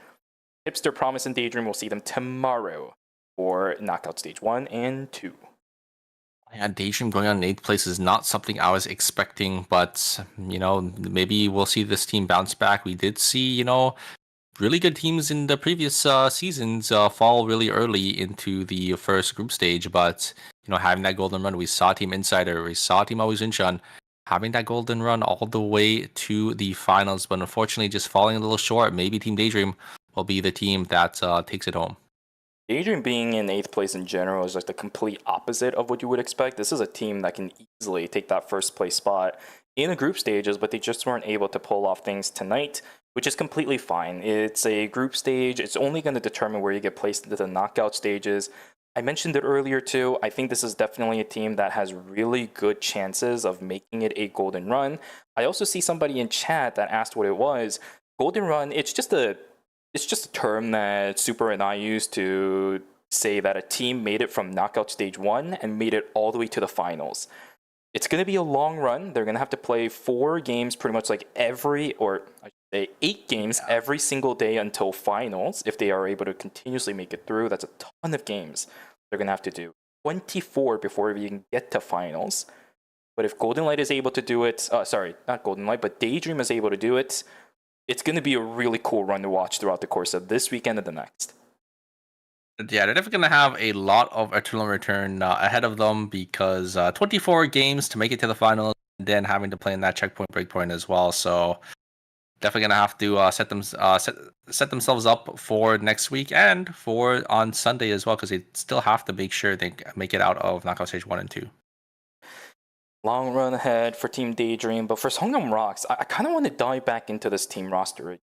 Hipster Promise and Daydream, we'll see them tomorrow for Knockout Stage 1 and 2. Yeah, Daydream going on in 8th place is not something I was expecting, but, you know, maybe we'll see this team bounce back. We did see, you know, really good teams in the previous seasons fall really early into the first group stage, but, you know, having that golden run, we saw Team Insider, we saw Team Always Incheon having that golden run all the way to the finals, but unfortunately just falling a little short. Maybe Team Daydream will be the team that takes it home. Daydream being in 8th place in general is like the complete opposite of what you would expect. This is a team that can easily take that first place spot in the group stages, but they just weren't able to pull off things tonight, which is completely fine. It's a group stage. It's only going to determine where you get placed into the knockout stages. I mentioned it earlier too. I think this is definitely a team that has really good chances of making it a golden run. I also see somebody in chat that asked what it was. Golden run, it's just a term that Super and I use to say that a team made it from knockout stage 1 and made it all the way to the finals. It's going to be a long run. They're going to have to play 4 games pretty much like 8 games every single day until finals. If they are able to continuously make it through, that's a ton of games they're going to have to do. 24 before we can get to finals. But if Golden Light is able to do it, not Golden Light, but Daydream is able to do it, it's going to be a really cool run to watch throughout the course of this weekend and the next. Yeah, they're definitely going to have a lot of Eternal Return ahead of them, because 24 games to make it to the finals, and then having to play in that checkpoint breakpoint as well. So definitely gonna have to set themselves up for next week and for on Sunday as well, because they still have to make sure they make it out of knockout stage 1 and 2. Long run ahead for Team Daydream, but for Songnam Rocks, I kind of want to dive back into this team roster.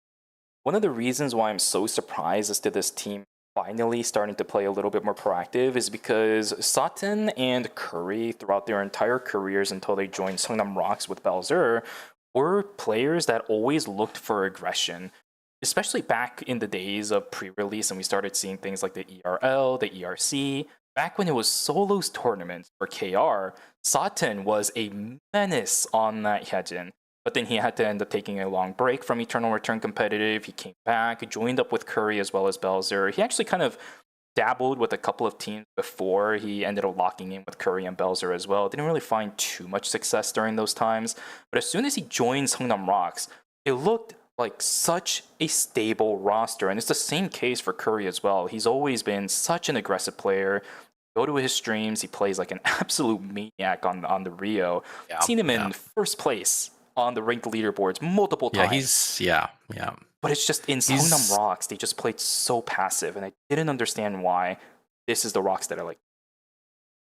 One of the reasons why I'm so surprised as to this team finally starting to play a little bit more proactive is because Sutton and Curry, throughout their entire careers until they joined Songnam Rocks with Belzer, were players that always looked for aggression, especially back in the days of pre-release and we started seeing things like the ERL, the ERC. Back when it was solos tournaments for KR, Sutton was a menace on that Hyejin. But then he had to end up taking a long break from Eternal Return Competitive. He came back, joined up with Curry as well as Belzer. He actually kind of dabbled with a couple of teams before he ended up locking in with Curry and Belzer as well. Didn't really find too much success during those times. But as soon as he joined Songnam Rocks, it looked like such a stable roster. And it's the same case for Curry as well. He's always been such an aggressive player. Go to his streams, he plays like an absolute maniac on the Rio. Yeah, Seen him in first place on the ranked leaderboards multiple times. Yeah. But it's just in Songnam Rocks, they just played so passive, and I didn't understand why. This is the Rocks that I like.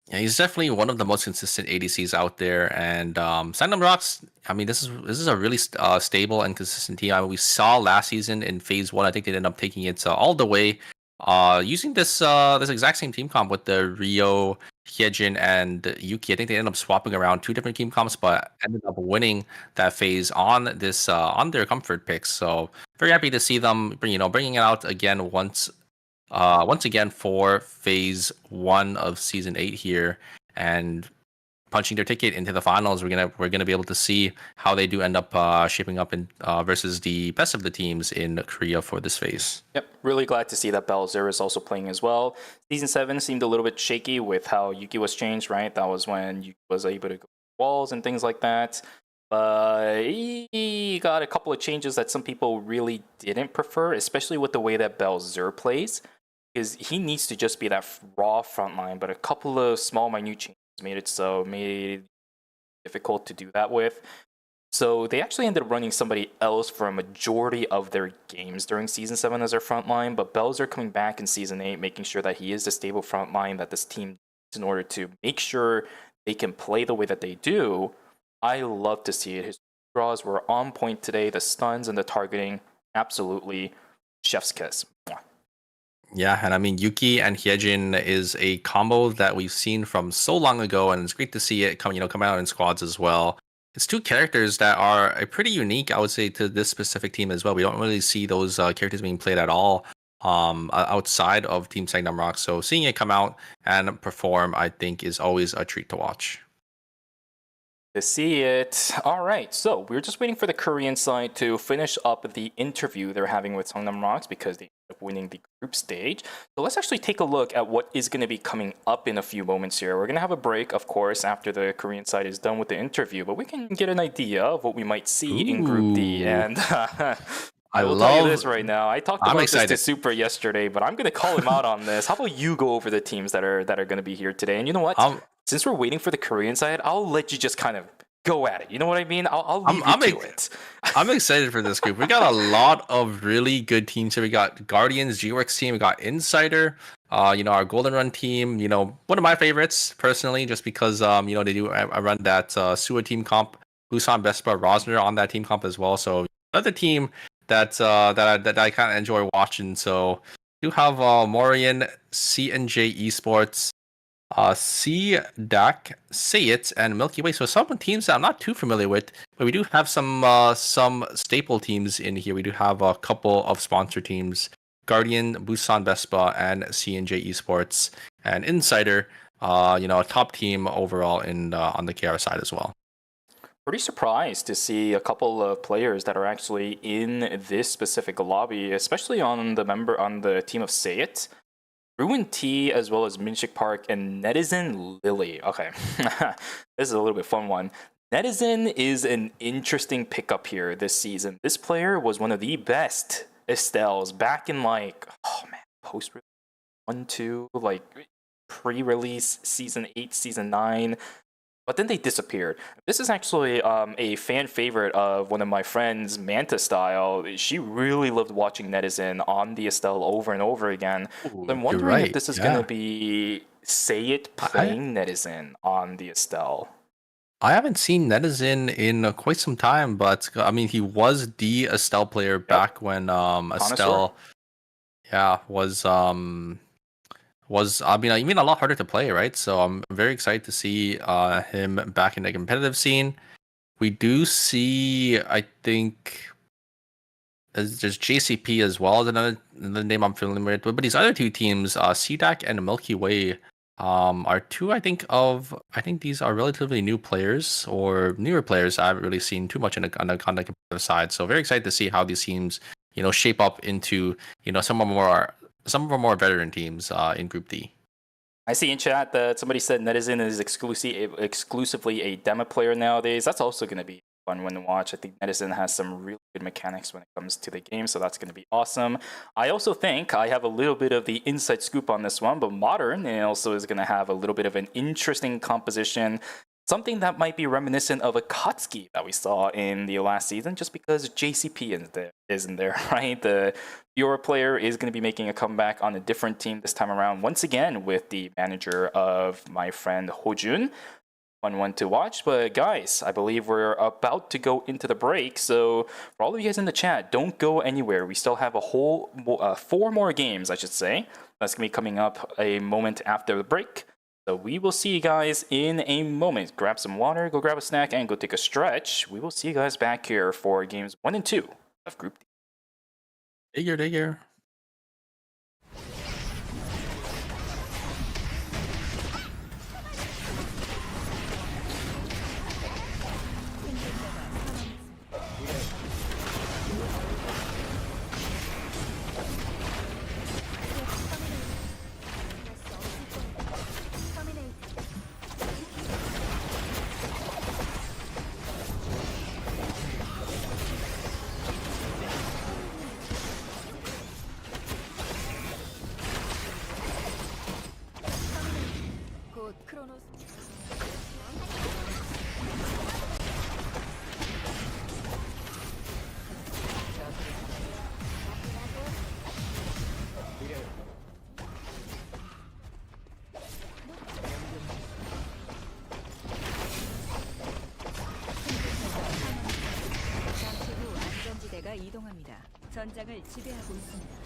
Yeah, he's definitely one of the most consistent ADCs out there, and Songnam Rocks. I mean, this is a really stable and consistent team. I mean, we saw last season in Phase 1. I think they ended up taking it all the way, using this exact same team comp with the Rio, Hyejin, and Yuki. I think they ended up swapping around 2 different team comps, but ended up winning that phase on this on their comfort picks. So very happy to see them bringing it out again once again for phase 1 of season 8 here, and punching their ticket into the finals. We're gonna be able to see how they do end up shaping up in versus the best of the teams in Korea for this phase. Yep, really glad to see that Belzer is also playing as well. Season 7 seemed a little bit shaky with how Yuki was changed, right? That was when Yuki was able to go walls and things like that. But he got a couple of changes that some people really didn't prefer, especially with the way that Belzer plays. Because he needs to just be that raw frontline, but a couple of small, minute changes made it difficult to do that with. So they actually ended up running somebody else for a majority of their games during Season 7 as their frontline, but Belzer coming back in Season 8, making sure that he is the stable frontline that this team needs in order to make sure they can play the way that they do. I love to see it. His draws were on point today. The stuns and the targeting, absolutely chef's kiss. Yeah, and I mean, Yuki and Hyejin is a combo that we've seen from so long ago, and it's great to see it come out in squads as well. It's 2 characters that are pretty unique, I would say, to this specific team as well. We don't really see those characters being played at all outside of Team Songnam Rocks. So seeing it come out and perform, I think, is always a treat to watch. To see it. All right, so we're just waiting for the Korean side to finish up the interview they're having with Songnam Rocks because they ended up winning the group stage. So let's actually take a look at what is going to be coming up in a few moments here. We're going to have a break, of course, after the Korean side is done with the interview, but we can get an idea of what we might see in Group D. And I will tell you this right now. I talked about this to Super yesterday, but I'm going to call him out on this. How about you go over the teams that are going to be here today? And you know what? Since we're waiting for the Korean side, I'll let you just kind of go at it. You know what I mean? I'll leave you to it. I'm excited for this group. We got a lot of really good teams here. We got Guardians, G-Works team. We got Insider. Our Golden Run team. One of my favorites personally, just because they do. I run that Sua team comp. Busan, Vespa, Rosner on that team comp as well. So another team that I kind of enjoy watching. So you have Morian, C&J Esports, CDAC, Say It, and Milky Way. So some teams that I'm not too familiar with, but we do have some staple teams in here. We do have a couple of sponsor teams: Guardian, Busan Vespa, and C&J Esports, and Insider. A top team overall on the KR side as well. Pretty surprised to see a couple of players that are actually in this specific lobby, especially on the team of Say It. Ruin T, as well as Minshik Park, and Netizen Lily. Okay, this is a little bit fun one. Netizen is an interesting pickup here this season. This player was one of the best Estelles back in post 1, 2, pre-release season 8, season 9. but then they disappeared. This is actually a fan favorite of one of my friends, Manta Style. She really loved watching Netizen on the Estelle over and over again. Ooh, So I'm you're wondering if right, this is yeah. going to be Say It playing Netizen on the Estelle. I haven't seen Netizen in quite some time, but I mean, he was the Estelle player back when Estelle, was I mean a lot harder to play, right? So I'm very excited to see him back in the competitive scene. We do see, I think, there's JCP as well as another name I'm familiar with, but these other two teams, CDAC and Milky Way, are two I think these are relatively new players or newer players I haven't really seen too much on the competitive side. So very excited to see how these teams, shape up into, some of our more veteran teams in Group D. I see in chat that somebody said Netizen is exclusively a demo player nowadays. That's also going to be a fun one to watch. I think Netizen has some really good mechanics when it comes to the game, so that's going to be awesome. I also think I have a little bit of the inside scoop on this one, but Modern also is going to have a little bit of an interesting composition. Something that might be reminiscent of a Katsuki that we saw in the last season, just because JCP isn't there, right? The Fiora player is going to be making a comeback on a different team this time around, once again with the manager of my friend Hojun. Fun one to watch. But guys, I believe we're about to go into the break. So for all of you guys in the chat, don't go anywhere. We still have a whole 4 more games, I should say. That's going to be coming up a moment after the break. So we will see you guys in a moment. Grab some water, go grab a snack, and go take a stretch. We will see you guys back here for games 1 and 2 of Group D. Digger. 이동합니다. 전장을 지배하고 있습니다.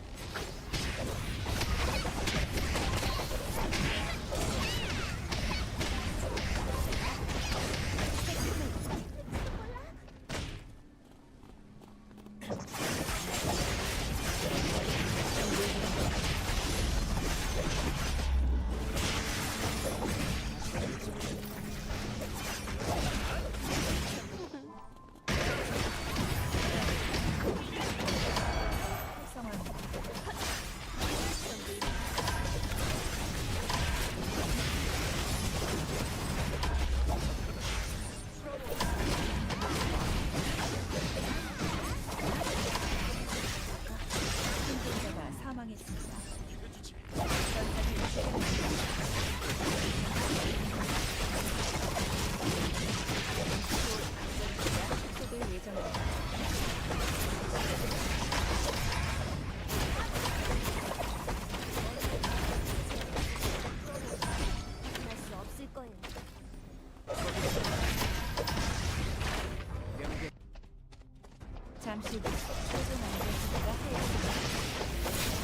잠시 후 최종 안전지대가 하였습니다.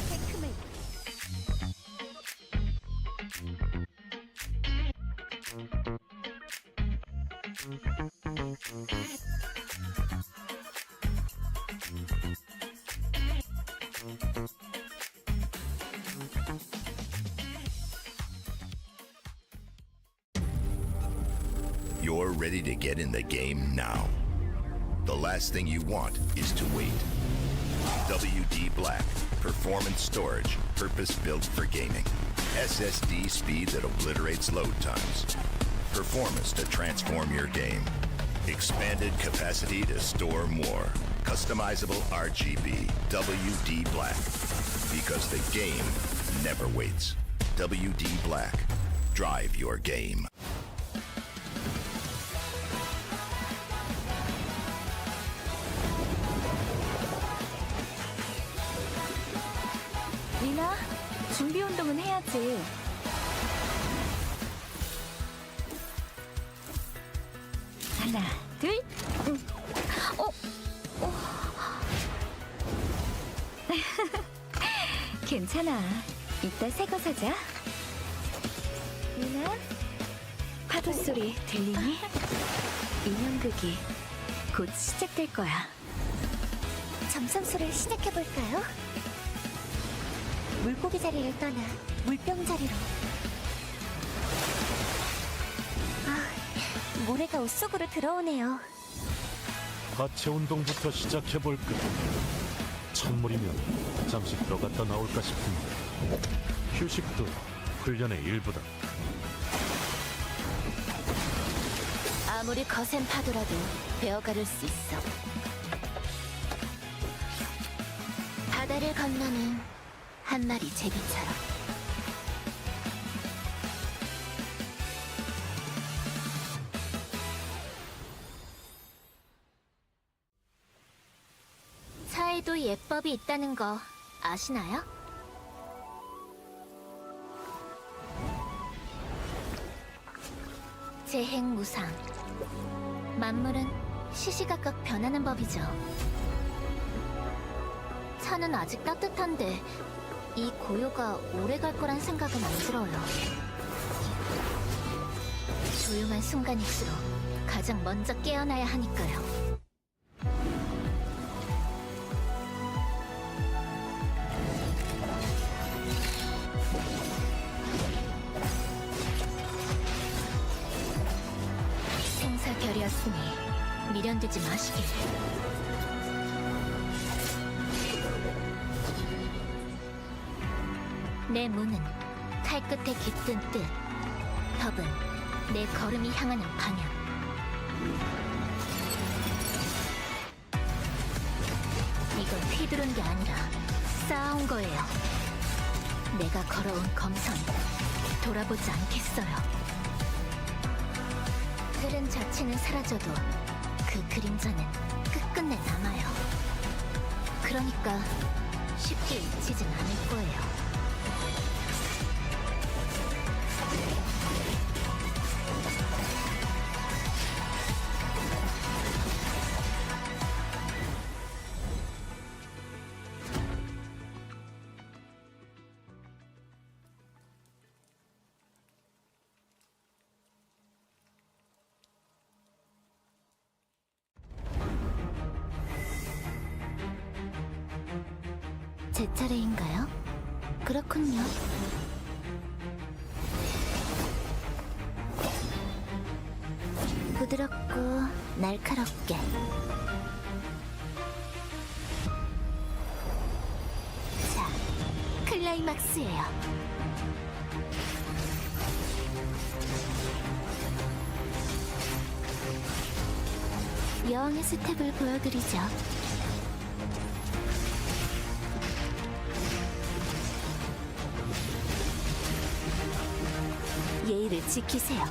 체크메이트. You're ready to get in the game now. The last thing you want is to wait. WD Black, performance storage, purpose-built for gaming. SSD speed that obliterates load times. Performance to transform your game. Expanded capacity to store more. Customizable RGB. WD Black. Because the game never waits. WD Black. Drive your game. 준비 운동은 해야지. 하나, 둘. 괜찮아. 이따 새 거 사자. 유나, 파도 소리 들리니? 인형극이 곧 시작될 거야. 점성술을 시작해볼까요? 물고기 자리를 떠나 물병 자리로. 모래가 옷 속으로 들어오네요. 하체 운동부터 시작해볼까. 찬물이면 잠시 들어갔다 나올까 싶은데 휴식도 훈련의 일부다. 아무리 거센 파도라도 베어가를 수 있어. 바다를 건너는 한 마리 제비처럼. 차에도 예법이 있다는 거 아시나요? 재행무상. 만물은 시시각각 변하는 법이죠. 차는 아직 따뜻한데 이 고요가 오래 갈 거란 생각은 안 들어요. 조용한 순간일수록 가장 먼저 깨어나야 하니까요. 생사결이었으니 미련되지 마시길. 내 문은 칼끝에 깃든 뜻, 법은 내 걸음이 향하는 방향. 이건 휘두른 게 아니라 쌓아온 거예요. 내가 걸어온 검선 돌아보지 않겠어요. 틀은 자체는 사라져도 그 그림자는 끝끝내 남아요. 그러니까 쉽게 잊히진 않을 거예요. 제 차례인가요? 그렇군요. 부드럽고 날카롭게. 자, 클라이막스예요. 여왕의 스텝을 보여드리죠. 예의를 지키세요.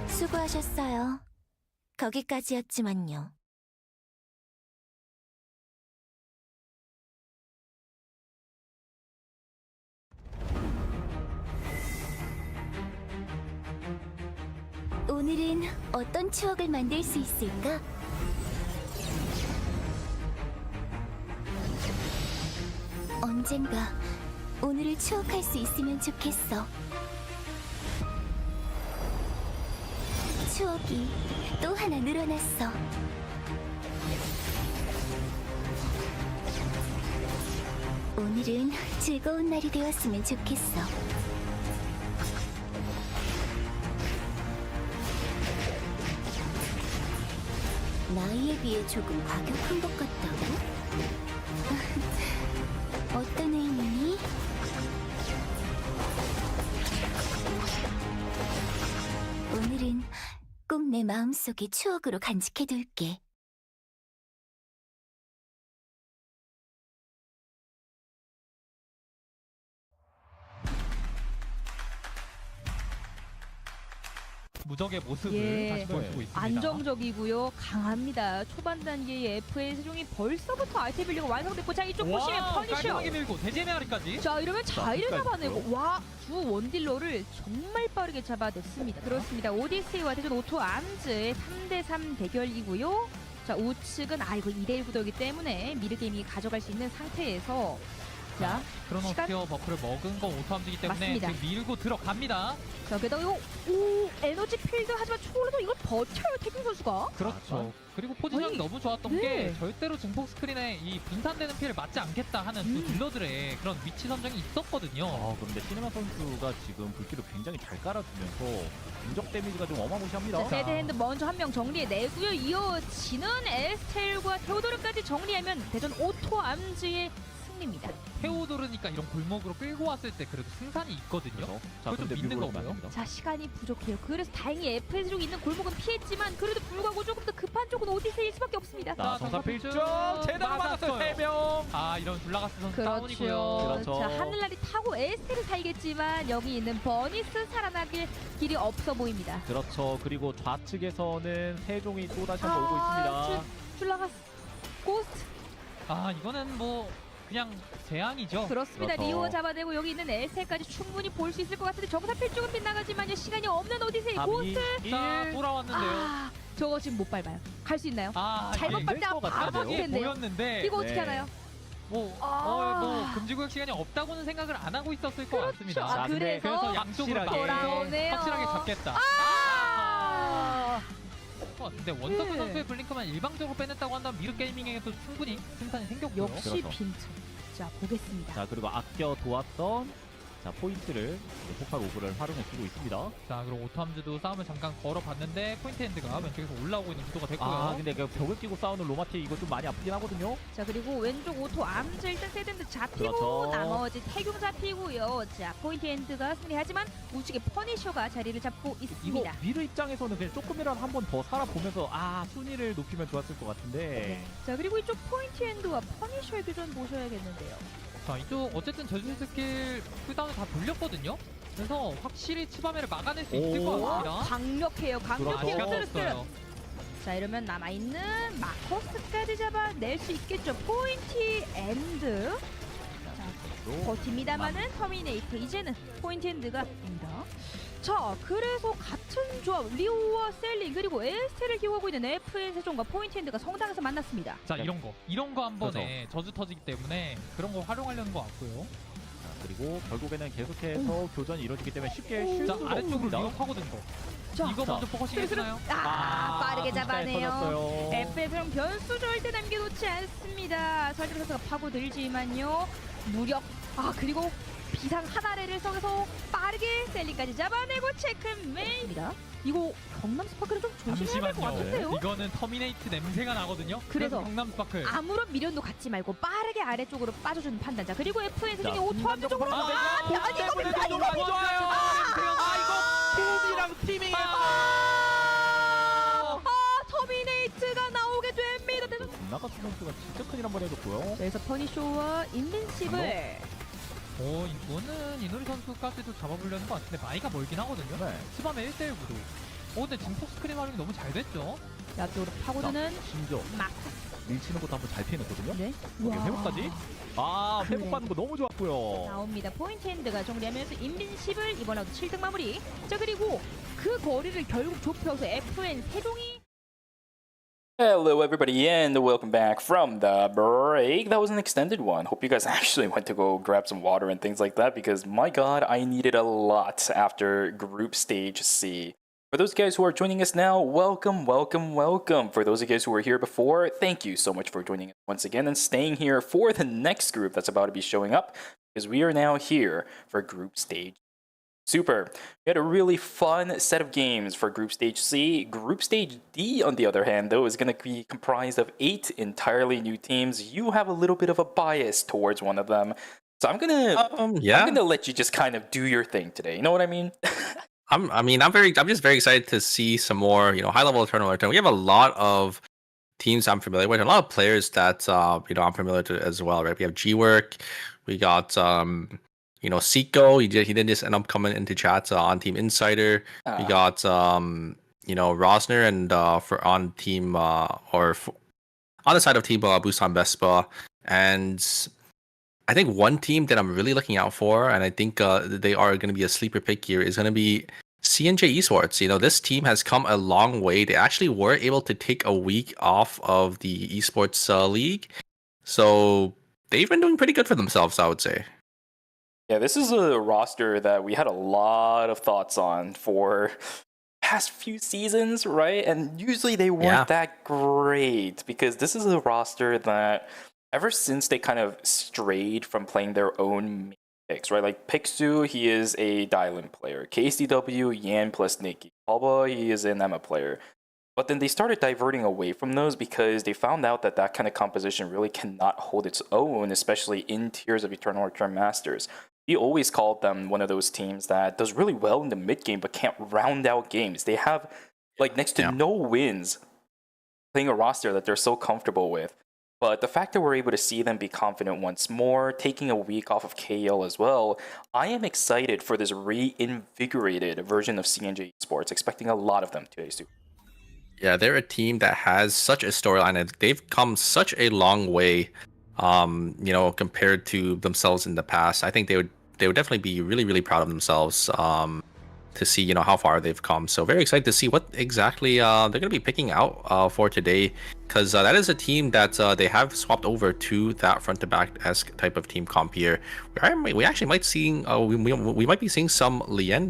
수고하셨어요. 거기까지였지만요. 오늘은 어떤 추억을 만들 수 있을까? 언젠가 오늘을 추억할 수 있으면 좋겠어. 추억이 또 하나 늘어났어. 오늘은 즐거운 날이 되었으면 좋겠어. 나이에 비해 조금 과격한 것 같다고? 어떤 의미니? 오늘은 꼭 내 마음속에 추억으로 간직해둘게. 무적의 모습을 예. 다시 보여주고 있습니다. 안정적이고요. 강합니다. 초반 단계의 FA 세종이 벌써부터 아이템 빌리가 완성됐고 자 이쪽 보시면 와, 퍼니셔. 깔끔하게 밀고 대제메아리까지. 자 이러면 자이를 끝까지 잡아내고 와 두 원딜러를 정말 빠르게 잡아냈습니다. 그렇습니다. 오디세이와 대전 오토 암즈의 3대3 대결이고요. 자 우측은 이거 2대1 구도이기 때문에 미드게임이 가져갈 수 있는 상태에서 자 크로노스피어 버프를 먹은 건 오토함지기 때문에 맞습니다. 지금 밀고 들어갑니다. 자 게다가 이거 오 에너지 필드 하지만 초월도 이걸 버텨요 태균 선수가. 그렇죠. 그리고 포지션이 아니, 너무 좋았던 네. 게 절대로 증폭 스크린에 이 분산되는 피해를 맞지 않겠다 하는 두 딜러들의 그런 위치 선정이 있었거든요. 그런데 시네마 선수가 지금 불길을 굉장히 잘 깔아주면서 인적 데미지가 좀 어마무시합니다. 자, 세드핸드 먼저 한 명 정리해내고요. 이어지는 에스텔과 테오도르까지 정리하면 대전 오토 암즈의 승리입니다. 테오도르니까 이런 골목으로 끌고 왔을 때 그래도 승산이 있거든요. 자, 그걸 좀 근데 믿는 밀고 거고요. 올라가면 안 됩니다. 자 시간이 부족해요. 그래서 다행히 FS종 있는 골목은 피했지만 그래도 불구하고 조금 더 급한 쪽은 오디세이일 수밖에 없습니다. 자, 정사 필중 제대로 맞았어요. 맞았어요. 3명. 이런 둘라가스 선수 그렇죠. 다운이고요. 그렇죠. 자 하늘날이 타고 에스텔을 살겠지만 여기 있는 버니스 살아나길 길이 없어 보입니다. 그렇죠. 그리고 좌측에서는 세종이 또 다시 한번 오고 있습니다. 줄라가스 고스트 이거는 뭐 그냥 재앙이죠. 그렇습니다. 그렇죠. 리오 잡아내고 여기 있는 에스텔까지 충분히 볼 수 있을 것 같은데 정사 필중은 빗나가지만요 시간이 없는 오디세이 3, 2, 고스트. 1. 자, 돌아왔는데요. 저거 지금 못 밟아요. 갈 수 있나요? 잘못 안 밟다 될것 바로 같은데요? 막힐 텐데요. 보였는데 이거 어떻게 네. 하나요? 뭐 금지구역 시간이 없다고는 생각을 안 하고 있었을 것 같습니다. 아, 자, 근데 그래서 양쪽으로 확실하게 돌아오네요. 확실하게 잡겠다. 아! 근데 원더크 네. 선수의 블링크만 일방적으로 빼냈다고 한다면 미르 게이밍에도 충분히 승산이 생겼고요. 역시 그렇죠. 빈트. 자 보겠습니다. 자, 그리고 아껴 도왔던 포인트를 폭발 오브를 활용해 주고 있습니다. 자, 그리고 오토함즈도 싸움을 잠깐 걸어봤는데 포인트 핸드가 왼쪽에서 올라오고 있는 구도가 됐고요. 근데 그 벽을 끼고 싸우는 로마티 이거 좀 많이 아프긴 하거든요. 자 그리고 왼쪽 오토 암즈 일단 세든드 잡히고 그렇죠. 나머지 태경 잡히고요. 자 포인트 핸드가 승리하지만 우측에 퍼니셔가 자리를 잡고 이거 있습니다. 미르 입장에서는 그냥 조금이라도 한 번 더 살아보면서 순위를 높이면 좋았을 것 같은데. 네. 자 그리고 이쪽 포인트 핸드와 퍼니셔의 교전 보셔야겠는데요. 자, 이쪽 어쨌든 저주 스킬 쿨다운을 다 돌렸거든요. 그래서 확실히 치바메를 막아낼 수 있을 것 같습니다. 강력해요. 강력해요. 그렇죠. 시간 스르스르. 없어요. 자 이러면 남아있는 마커스까지 잡아낼 수 있겠죠. 포인트 엔드 버팁니다만은 터미네이터 이제는 포인트 엔드가 입니다. 자 그래서 같은 조합 리오와 셀링 그리고 에스텔을 기용하고 있는 FN 세종과 포인트 엔드가 성당에서 만났습니다. 자, 이런 거 한 번에 그렇죠. 저주 터지기 때문에 그런 거 활용하려는 것 같고요. 자, 그리고 결국에는 계속해서 교전이 이루어지기 때문에 쉽게 쉴 자, 수가 아래쪽으로 없습니다. 리오 파고든 거. 자, 이거 먼저 포커싱 해주나요? 빠르게 잡아내요. 터졌어요. FN 세종 변수 절대 남겨놓지 않습니다. 설정 선수가 파고들지만요. 무력 그리고 비상 한 아래를 써서 빠르게 셀링까지 잡아내고 체크메이트입니다. 이거 경남 스파크는 좀 조심해야 될 것 같은데요? 이거는 터미네이트 냄새가 나거든요. 그래서 경남 스파클. 아무런 미련도 갖지 말고 빠르게 아래쪽으로 빠져주는 판단자. 그리고 FN 세종이 자, 오토함즈 쪽으로 순간적으로 아니 이거 뭡니까 이거 너무 좋아요. 이거 폼이랑 티밍에서 터미네이트가 나오게 됩니다. 그래서 나가수 선수가 진짜 큰일 한번 해줬고요. 여기서 퍼니쇼와 인빈시블 이거는 이노리 선수까지도 잡아보려는 것 같은데 마이가 멀긴 하거든요. 네. 치밤의 1대1 구도. 근데 증폭 스크린 활용이 너무 잘 됐죠. 앞쪽으로 파고드는 심지어 막 밀치는 것도 한번 잘 피해냈거든요. 네. 여기 회복까지. 회복받는 거 너무 좋았고요. 나옵니다. 포인트 핸드가 정리하면서 인빈시블 이번 라운드 7등 마무리. 자 그리고 그 거리를 결국 좁혀서 FN 세종이 Hello, everybody, and welcome back from the break. That was an extended one. Hope you guys actually went to go grab some water and things like that because, my god, I needed a lot after Group Stage C. For those guys who are joining us now, welcome, welcome, welcome. For those of you guys who were here before, thank you so much for joining us once again and staying here for the next group that's about to be showing up because we are now here for Group Stage Super. We had a really fun set of games for Group Stage C. Group Stage D, on the other hand, though, is going to be comprised of 8 entirely new teams. You have a little bit of a bias towards one of them. So I'm gonna let you just kind of do your thing today. You know what I mean? I'm just very excited to see some more, high level tournament. We have a lot of teams I'm familiar with, and a lot of players that I'm familiar to as well, right? We have G-Work, we got Seiko, he did just end up coming into chat on Team Insider. We got Rosner and on the side of Team Busan Vespa. And I think one team that I'm really looking out for, and I think they are going to be a sleeper pick here, is going to be CNJ Esports. This team has come a long way. They actually were able to take a week off of the esports league, so they've been doing pretty good for themselves, I would say. Yeah, this is a roster that we had a lot of thoughts on for past few seasons, right? And usually they weren't that great, because this is a roster that ever since they kind of strayed from playing their own picks, right? Like Pixu, he is a Dylan player. KCW, Yan plus Nikki. Alba, he is an Emma player. But then they started diverting away from those because they found out that kind of composition really cannot hold its own, especially in tiers of Eternal Return Masters. We always called them one of those teams that does really well in the mid game but can't round out games. They have like next to no wins playing a roster that they're so comfortable with. But the fact that we're able to see them be confident once more, taking a week off of KL as well, I am excited for this reinvigorated version of CNJ Esports, expecting a lot of them today, Stu. Yeah, they're a team that has such a storyline, and they've come such a long way, compared to themselves in the past. I think they would definitely be really, really proud of themselves to see, how far they've come. So very excited to see what exactly they're going to be picking out for today, because that is a team that they have swapped over to that front-to-back-esque type of team comp here. We actually might we might be seeing some Nia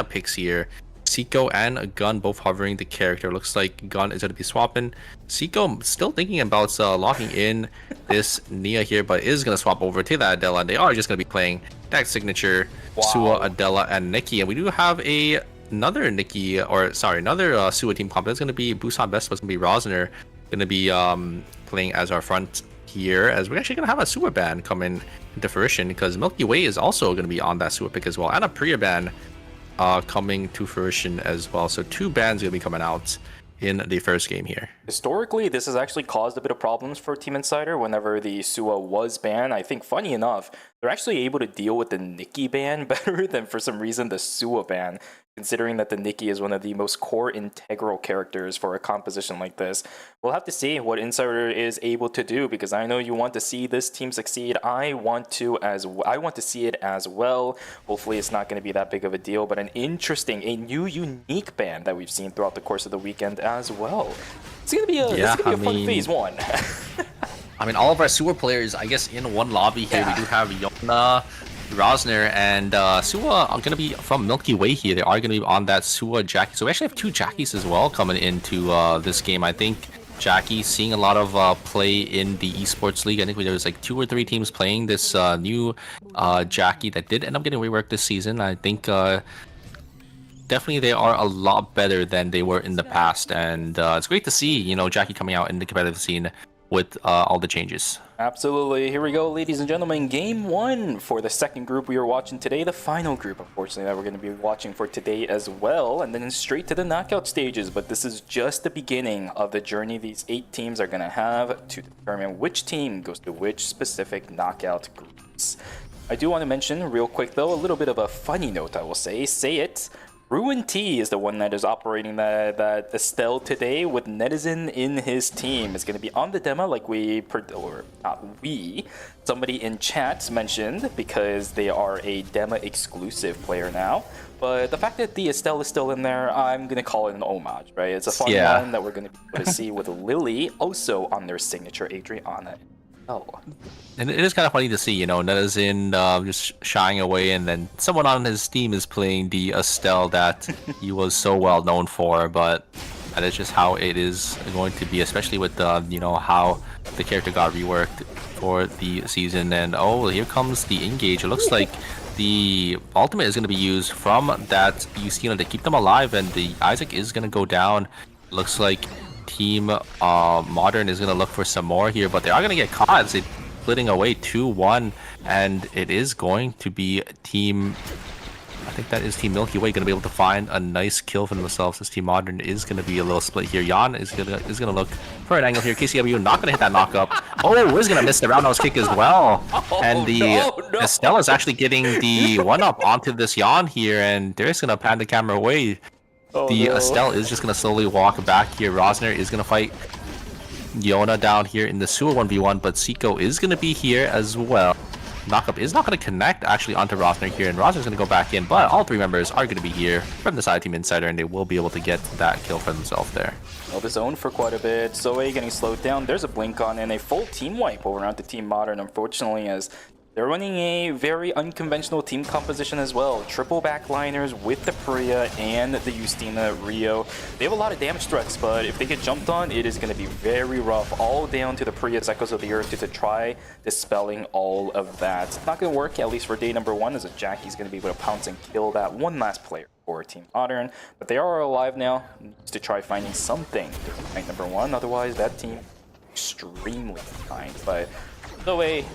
picks here. Seiko and Gun both hovering the character. Looks like Gun is going to be swapping. Seiko still thinking about locking in this Nia here, but is going to swap over to that Adela. And they are just going to be playing that signature Sua, Adela, and Nikki. And we do have another Sua team comp. That's going to be Busan Vespa. It's going to be Rosner. Going to be playing as our front here, as we're actually going to have a Sua ban come into fruition, because Milky Way is also going to be on that Sua pick as well, and a Priya ban coming to fruition as well. So 2 bans going to be coming out in the first game here. Historically, this has actually caused a bit of problems for Team Insider whenever the Sua was banned. I think, funny enough, they're actually able to deal with the Nikki ban better than, for some reason, the Sua ban, considering that the Nikki is one of the most core integral characters for a composition like this. We'll have to see what Insider is able to do, because I know you want to see this team succeed. I want to see it as well. Hopefully it's not going to be that big of a deal, but a new unique ban that we've seen throughout the course of the weekend as well. It's going to be a fun phase 1. I mean, all of our Sua players, I guess, in one lobby here. We do have Yona, Rosner, and Sua are going to be from Milky Way here. They are going to be on that Sua Jackie. So we actually have 2 Jackies as well coming into this game. I think Jackie seeing a lot of play in the esports league. I think there was like 2 or 3 teams playing this new Jackie that did end up getting reworked this season. I think definitely they are a lot better than they were in the past, and it's great to see Jackie coming out in the competitive scene with all the changes. Absolutely. Here we go, ladies and gentlemen. Game 1 for the second group we are watching today. The final group, unfortunately, that we're going to be watching for today as well. And then straight to the knockout stages. But this is just the beginning of the journey these 8 teams are going to have to determine which team goes to which specific knockout groups. I do want to mention real quick, though, a little bit of a funny note, I will say. Say it. Ruin T is the one that is operating that Estelle today, with Netizen in his team. It's going to be on the demo, like somebody in chat mentioned, because they are a demo exclusive player now. But the fact that the Estelle is still in there, I'm going to call it an homage, right? It's a fun one that we're going to be able to see with Lily also on their signature Adriana. And it is kind of funny to see, Netizen just shying away, and then someone on his team is playing the Estelle that he was so well known for. But that is just how it is going to be, especially with how the character got reworked for the season. And here comes the engage. It looks like the ultimate is going to be used from that Yustina to keep them alive, and the Isaac is going to go down. Looks like Team Modern is going to look for some more here, but they are going to get caught. They're splitting away 2-1, and it is going to be Team I think that is Team Milky Way going to be able to find a nice kill for themselves. As Team Modern is going to be a little split here. Jan is gonna look for an angle here. KCW not going to hit that knockup. Oh, is going to miss the roundhouse kick as well. And the Estelle is actually getting the 1-up onto this Jan here, and they're just going to pan the camera away. Estelle is just going to slowly walk back here. Rosner is going to fight Yona down here in the sewer 1v1, but Seiko is going to be here as well. Knockup is not going to connect actually onto Rosner here, and Rosner's going to go back in, but all three members are going to be here from the side Team Insider, and they will be able to get that kill for themselves there. Held his own for quite a bit. Zoe getting slowed down. There's a blink on and a full team wipe over onto Team Modern, unfortunately, as they're running a very unconventional team composition as well. Triple backliners with the Priya and the Justina Rio. They have a lot of damage threats, but if they get jumped on, it is going to be very rough. All down to the Priya's Echoes of the Earth to try dispelling all of that. It's not going to work, at least for day number 1, as Jackie's going to be able to pounce and kill that one last player for Team Modern. But they are alive now, needs to try finding something to fight number 1. Otherwise, that team extremely behind. But the way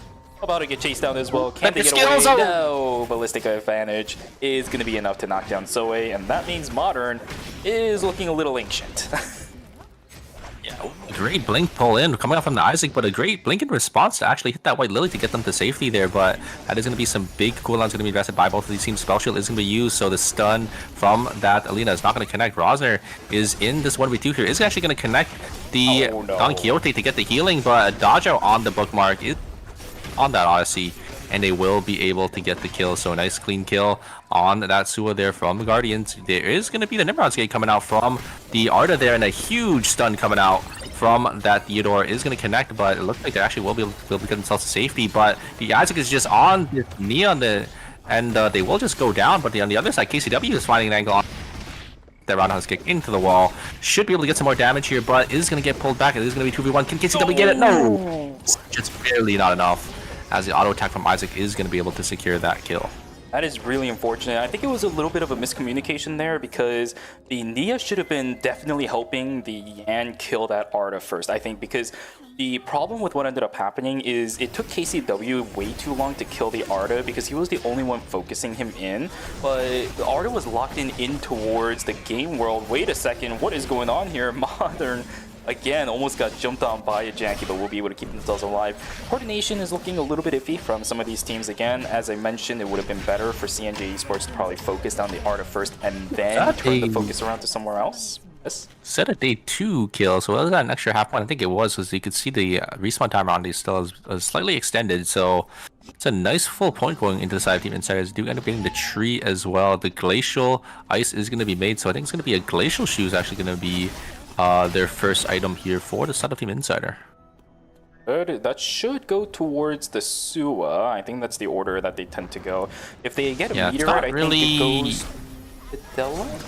about to get chased down as well. Can they get away? No! Ballistic advantage is going to be enough to knock down Zoe, and that means Modern is looking a little ancient. Yeah, great blink pull in coming up from the Isaac, but a great blink in response to actually hit that White Lily to get them to safety there. But that is going to be some big cooldowns going to be invested by both of these teams. Spell Shield is going to be used, so the stun from that Alina is not going to connect. Rosner is in this 1v2 here. Is actually going to connect the Don Quixote to get the healing, but a dodge out on the bookmark is on that Odyssey, and they will be able to get the kill. So a nice clean kill on that Sua there from the Guardians. There is going to be the Nimrod's Gate coming out from the Arda there, and a huge stun coming out from that Theodore is going to connect, but it looks like they actually will be able to get themselves to safety. But the Isaac is just on this knee on the, and they will just go down. But on the other side, KCW is finding an angle on that roundhouse kick into the wall. Should be able to get some more damage here, but is going to get pulled back. It is going to be 2v1. Can KCW get it? No! It's just barely not enough, as the auto attack from Isaac is going to be able to secure that kill. That is really unfortunate. I think it was a little bit of a miscommunication there, because the Nia should have been definitely helping the Yan kill that Arda first, I think, because the problem with what ended up happening is it took KCW way too long to kill the Arda because he was the only one focusing him in, but the Arda was locked in towards the game world. Wait a second, what is going on here? Modern again almost got jumped on by a Janky, but will be able to keep themselves alive. Coordination is looking a little bit iffy from some of these teams. Again, as I mentioned, it would have been better for CNJ Esports to probably focus on the Arda first and then turn the focus around to somewhere else. Yes. Set a day 2 kill, so that was an extra half point. I think it was, because you could see the respawn timer on these still is slightly extended, so it's a nice full point going into the side of Team Insiders. Do end up getting the tree as well. The glacial ice is going to be made, so I think it's going to be a glacial shoe is actually going to be their first item here for the side of Team Insider. Good. That should go towards the Sua. I think that's the order that they tend to go. If they get a meteorite, I think it goes to Della.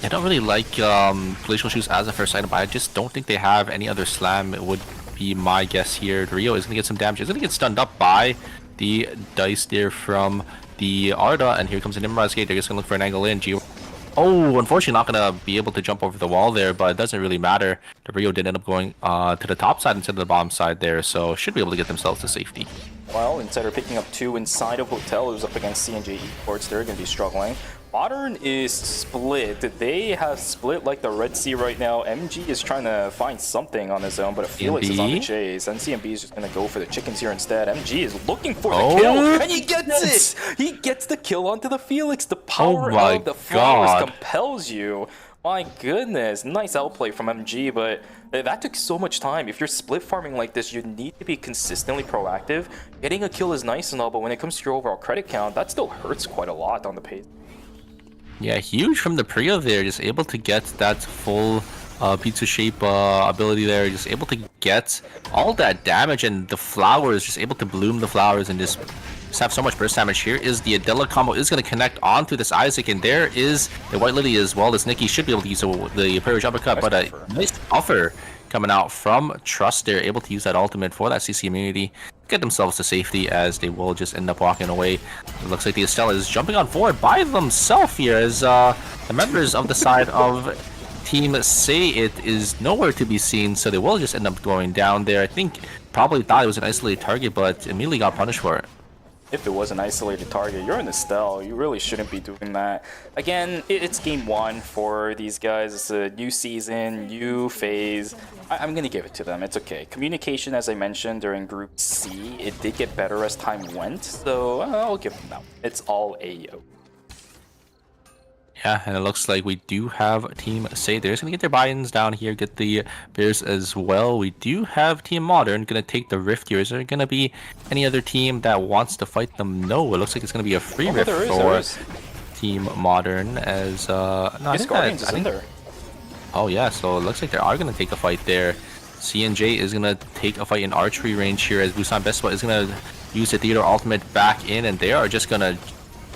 I don't really like glacial shoes as a first item, but I just don't think they have any other slam. It would be my guess here. Rio is going to get some damage. He's going to get stunned up by the dice there from the Arda, and here comes the Nimrod's Gate. They're just going to look for an angle in. Oh, unfortunately not going to be able to jump over the wall there, but it doesn't really matter. The Rio did end up going to the top side instead of the bottom side there, so should be able to get themselves to safety. Well, Insider picking up 2 inside of Hotel, who's up against CNJ Esports. They're going to be struggling. Modern is split. They have split like the Red Sea right now. MG is trying to find something on his own, but Felix is on the chase. NCMB is just going to go for the chickens here instead. MG is looking for the kill, and he gets it! He gets the kill onto the Felix. The power of the flowers compels you. My goodness, nice outplay from MG, but that took so much time. If you're split farming like this, you need to be consistently proactive. Getting a kill is nice and all, but when it comes to your overall credit count, that still hurts quite a lot on the pace. Yeah, huge from the Priya there, just able to get that full pizza shape ability there, just able to get all that damage, and the flowers, just able to bloom the flowers and just have so much burst damage. Here is the Adela combo, is going to connect onto this Isaac, and there is the White Lily as well as Nikki should be able to use the Parrish Uppercut, but a nice offer coming out from Trust. They're able to use that ultimate for that CC immunity, get themselves to safety, as they will just end up walking away. It looks like the Estella is jumping on forward by themselves here, as the members of the side of Team Say It is nowhere to be seen, so they will just end up going down there. I think probably thought it was an isolated target, but immediately got punished for it. if it was an isolated target, you're in Estelle. You really shouldn't be doing that. Again, it's game 1 for these guys. It's a new season, new phase. I'm going to give it to them. It's okay. Communication, as I mentioned during Group C, it did get better as time went. So I'll give them that. It's all AO. Yeah, and it looks like we do have Team Say they're just gonna get their buy-ins down here, get the Bears as well. We do have Team Modern gonna take the Rift here. Is there gonna be any other team that wants to fight them? No, it looks like it's gonna be a free Rift for Team Modern. As no, I think Guardians is in there. Oh yeah, so it looks like they are gonna take a fight there. CNJ is gonna take a fight in archery range here, as Busan Vespa is gonna use the Theodore ultimate back in, and they are just gonna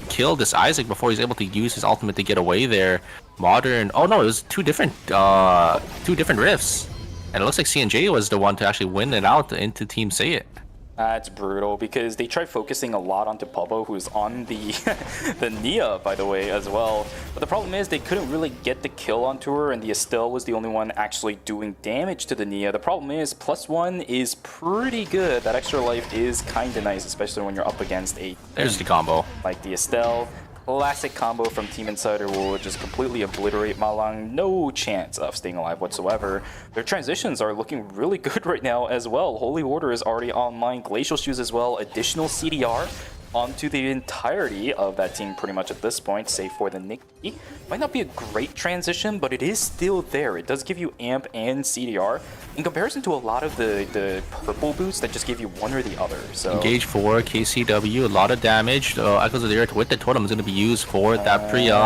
kill this Isaac before he's able to use his ultimate to get away there. Modern, oh no, it was two different rifts, and it looks like CNJ was the one to actually win it out into Team Say It. That's brutal, because they tried focusing a lot onto Pubbo, who's on the the Nia, by the way, as well. But the problem is they couldn't really get the kill onto her, and the Estelle was the only one actually doing damage to the Nia. The problem is +1 is pretty good. That extra life is kind of nice, especially when you're up against a... There's the combo. Like the Estelle. Classic combo from Team Insider will just completely obliterate Malang. No chance of staying alive whatsoever. Their transitions are looking really good right now as well. Holy Order is already online. Glacial Shoes as well. Additional CDR onto the entirety of that team pretty much at this point, save for the Nikki. Might not be a great transition, but it is still there. It does give you amp and CDR in comparison to a lot of the purple boots that just give you one or the other. So engage for KCW, a lot of damage. Echoes of the Earth with the totem is going to be used for that Priya,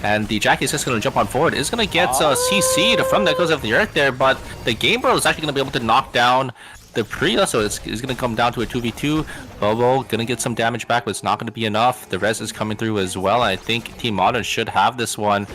and the Jackie is just going to jump on forward. Is going to get CC'd from the Echoes of the Earth there, but the Game Bro is actually going to be able to knock down the Priya, so it's going to come down to a 2v2. Bobo going to get some damage back, but it's not going to be enough. The res is coming through as well. I think Team Modern should have this one.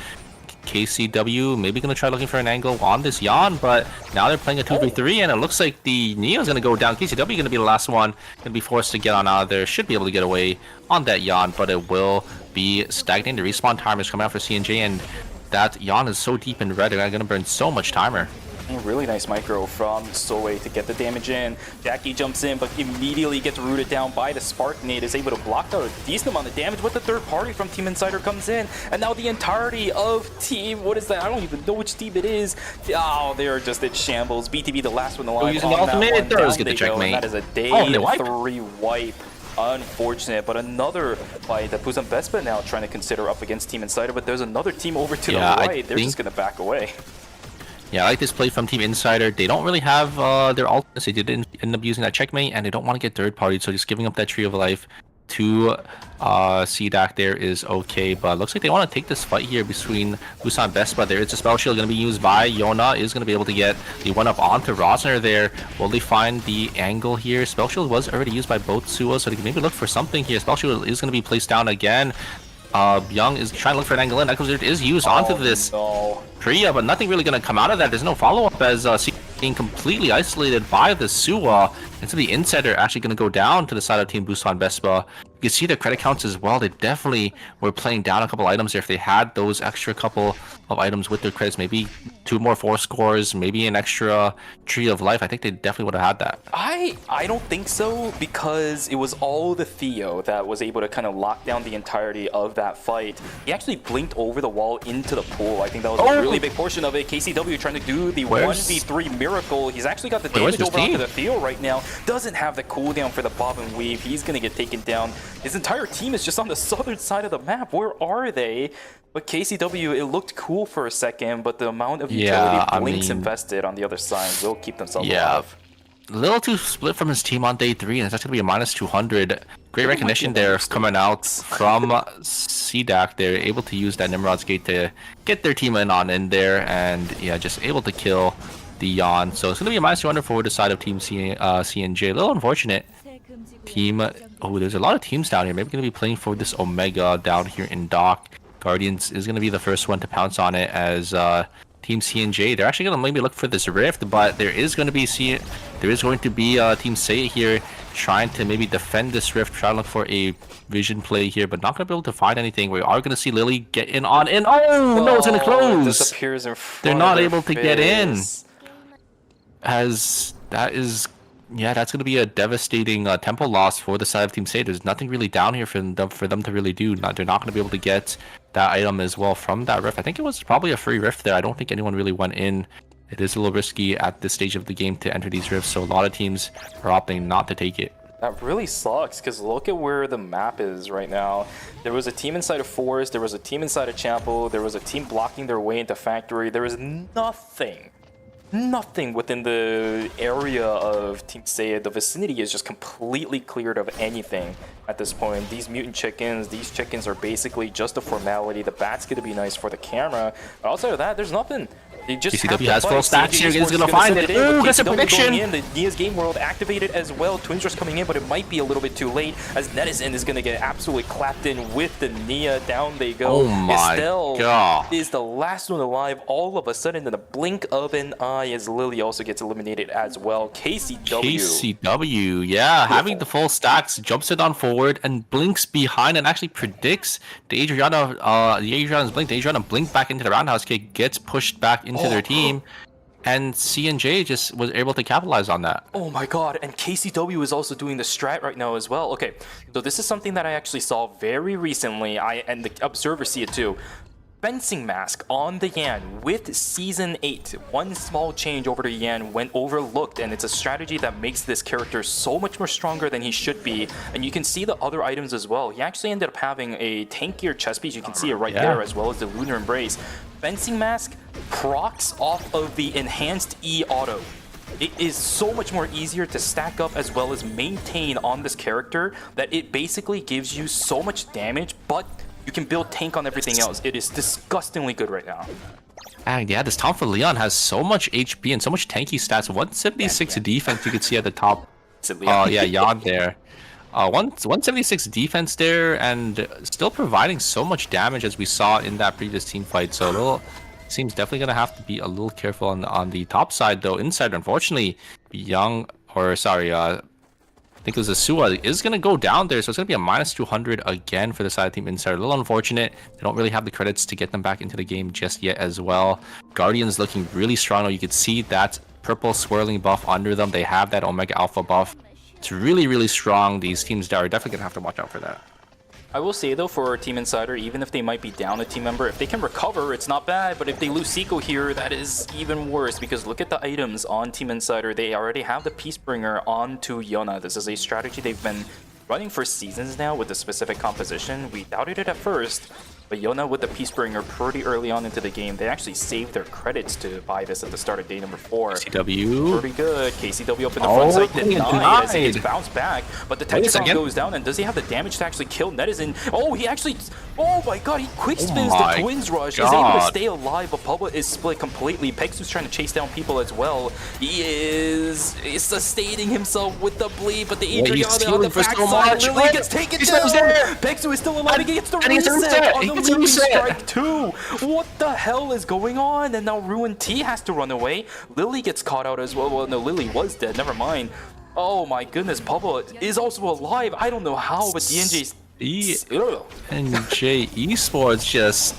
KCW maybe going to try looking for an angle on this Yan, but now they're playing a 2v3, and it looks like the Neo is going to go down. KCW going to be the last one, going to be forced to get on out of there. Should be able to get away on that Yan, but it will be stagnating. The respawn timer is coming out for CNJ, and that Yan is so deep in red, they're going to burn so much timer. Really nice micro from Soe to get the damage in. Jackie jumps in, but immediately gets rooted down by the Spark Nade. Is able to block out a decent amount of damage, but the third party from Team Insider comes in, and now the entirety of Team, what is that? I don't even know which team it is. Oh, they're just at shambles. BTB the last one alive. Using the ultimate, does get the checkmate. That is a day 3 wipe. Unfortunate, but another fight that Busan Vespa now trying to consider up against Team Insider, but there's another team over to the right. They're just going to back away. Yeah, I like this play from Team Insider. They don't really have their ultimates. They didn't end up using that checkmate, and they don't want to get third party, so just giving up that Tree of Life to CDAC there is okay. But looks like they want to take this fight here between Busan Vespa. There is a spell shield going to be used by Yona. Is going to be able to get the one up onto Rosner there. Will they find the angle here? Spell shield was already used by both Suo, so they can maybe look for something here. Spell shield is going to be placed down again. Young is trying to look for an angle in. Echoes is used onto this Priya, but nothing really going to come out of that. There's no follow-up as being completely isolated by the Suwa. And so the Insider actually going to go down to the side of Team Busan Vespa. You can see their credit counts as well. They definitely were playing down a couple items there. If they had those extra couple of items with their credits, maybe 2 more 4 scores, maybe an extra Tree of Life, I think they definitely would have had that. I don't think so, because it was all the Theo that was able to kind of lock down the entirety of that fight. He actually blinked over the wall into the pool. I think that was a really big portion of it. KCW trying to do the 1v3 miracle. He's actually got the damage over onto the Theo right now. Doesn't have the cooldown for the bob and weave. He's going to get taken down. His entire team is just on the southern side of the map. Where are they? But KCW, it looked cool for a second, but the amount of utility blinks invested on the other side will keep themselves alive. A little too split from his team on day 3, and it's actually going to be a -200. Great recognition there coming out from CDAC. They're able to use that Nimrod's Gate to get their team in there, and yeah, just able to kill the Yon. So it's going to be a -200 for the side of Team CNJ. A little unfortunate. Team, there's a lot of teams down here. Maybe going to be playing for this Omega down here in Dock. Guardians is going to be the first one to pounce on it as Team CNJ. They're actually going to maybe look for this Rift, but there is going to be Team Say here trying to maybe defend this Rift, trying to look for a vision play here, but not going to be able to find anything. We are going to see Lily get in on in. Oh no, it's going to close. Disappears in front They're not able to face. get in, as that is Yeah, that's going to be a devastating tempo loss for the side of Team Say. There's nothing really down here for them to really do. They're not going to be able to get that item as well from that rift. I think it was probably a free rift there. I don't think anyone really went in. It is a little risky at this stage of the game to enter these rifts, so a lot of teams are opting not to take it. That really sucks, because look at where the map is right now. There was a team inside of Forest, there was a team inside of Chapel, there was a team blocking their way into Factory. There is nothing within the area of Team Seiya. The vicinity is just completely cleared of anything at this point. These mutant chickens, these chickens are basically just a formality. The bat's gonna be nice for the camera, but outside of that, there's nothing. They just KCW has full stacks here. He's gonna find it. Ooh, that's a prediction. The Nia's Game World activated as well. Twins Rush coming in, but it might be a little bit too late, as Netizen is gonna get absolutely clapped in with the Nia. Down they go. Oh my god! Is the last one alive. All of a sudden, in the blink of an eye, as Lily also gets eliminated as well. KCW, yeah, having the full stacks, jumps it on forward and blinks behind and actually predicts the Adriana's blink. The Adriana blink back into the roundhouse kick, gets pushed back into their team, and CNJ just was able to capitalize on that. Oh my god, and KCW is also doing the strat right now as well. Okay, so this is something that I actually saw very recently, and the observers see it too. Fencing mask on the Yan with Season 8. One small change over to Yan went overlooked, and it's a strategy that makes this character so much more stronger than he should be. And you can see the other items as well. He actually ended up having a tankier chest piece. You can see it right there, as well as the Lunar Embrace. Fencing mask procs off of the enhanced E auto. It is so much more easier to stack up as well as maintain on this character that it basically gives you so much damage, but you can build tank on everything else. It is disgustingly good right now. And yeah, this Tom for Leon has so much HP and so much tanky stats. 176 defense you can see at the top. Yeah, Yan there. 176 defense there, and still providing so much damage as we saw in that previous team fight. So seems definitely gonna have to be a little careful on the top side though. Inside, unfortunately, I think it was Asua is going to go down there, so it's going to be a minus 200 again for the side team Insider. A little unfortunate. They don't really have the credits to get them back into the game just yet as well. Guardians looking really strong. You could see that purple swirling buff under them. They have that Omega Alpha buff. It's really, really strong. These teams are definitely going to have to watch out for that. I will say though, for Team Insider, even if they might be down a team member, if they can recover, it's not bad. But if they lose Seiko here, that is even worse, because look at the items on Team Insider. They already have the Peacebringer onto Yona. This is a strategy they've been running for seasons now with the specific composition. We doubted it at first, but Yona with the Peacebringer pretty early on into the game. They actually saved their credits to buy this at the start of day number 4. KCW. Pretty good. KCW up in the front side, denied as he gets bounced back. But the Tetracon goes down, and does he have the damage to actually kill Netizen? Oh, he actually... Oh my god, he quick spins the Twins Rush. Is able to stay alive, but Pubba is split completely. Pexu's trying to chase down people as well. He is sustaining himself with the bleed, but the Adriana on the backside really gets taken down. Pexu is still alive. He gets the reset on the Ruby Strike 2. What the hell is going on? And now Ruin T has to run away. Lily gets caught out as well. Well, no, Lily was dead. Never mind. Oh my goodness, Pubba is also alive. I don't know how, but DNJ's... NJ Esports just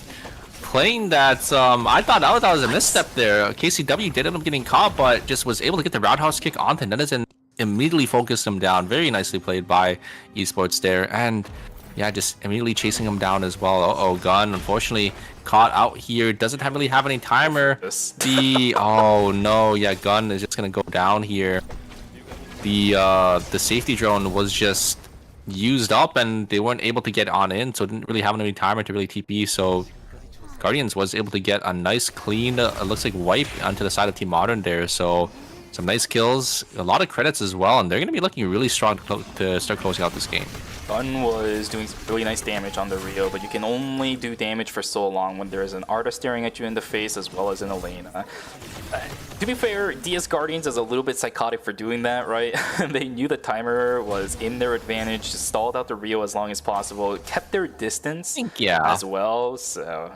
playing that. I thought that was a misstep there. KCW did end up getting caught, but just was able to get the roundhouse kick onto Netizen, immediately focused him down. Very nicely played by Esports there, and yeah, just immediately chasing him down as well. Gun unfortunately caught out here. Doesn't really have any timer. Oh no, yeah, Gun is just gonna go down here. The safety drone was just used up, and they weren't able to get on in, so didn't really have any timer to really TP. So Guardians was able to get a nice clean, looks like wipe onto the side of Team Modern there. So some nice kills, a lot of credits as well, and they're going to be looking really strong to start closing out this game. Gun was doing some really nice damage on the Rio, but you can only do damage for so long when there is an Arda staring at you in the face as well as an Elena. To be fair, DS Guardians is a little bit psychotic for doing that, right? They knew the timer was in their advantage, stalled out the Rio as long as possible, kept their distance as well, so...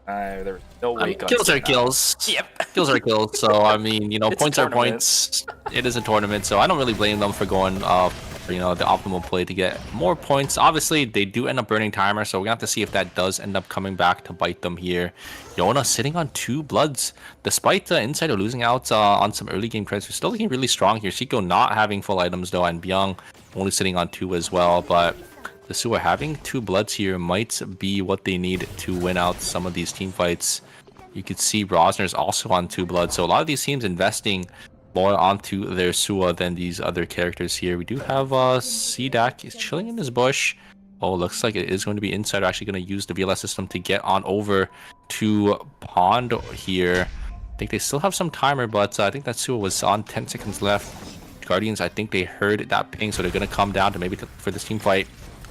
there's no way kills are kills. Yep. Kills are kills. So I mean, you know, points are points. It is a tournament, so I don't really blame them for going the optimal play to get more points. Obviously, they do end up burning timer, so we're gonna have to see if that does end up coming back to bite them here. Yona sitting on 2 bloods, despite Insider losing out on some early game credits. We're still looking really strong here. Seiko not having full items though, and Byung only sitting on 2 as well. But the Suwa having 2 bloods here might be what they need to win out some of these team fights. You could see Rosner's also on 2 bloods, so a lot of these teams investing more onto their Suwa than these other characters here. We do have CDAC is chilling in his bush. Oh, looks like it is going to be Insider actually going to use the VLS system to get on over to Pond here. I think they still have some timer, but I think that Suwa was on 10 seconds left. Guardians, I think they heard that ping, so they're going to come down to maybe for this team fight.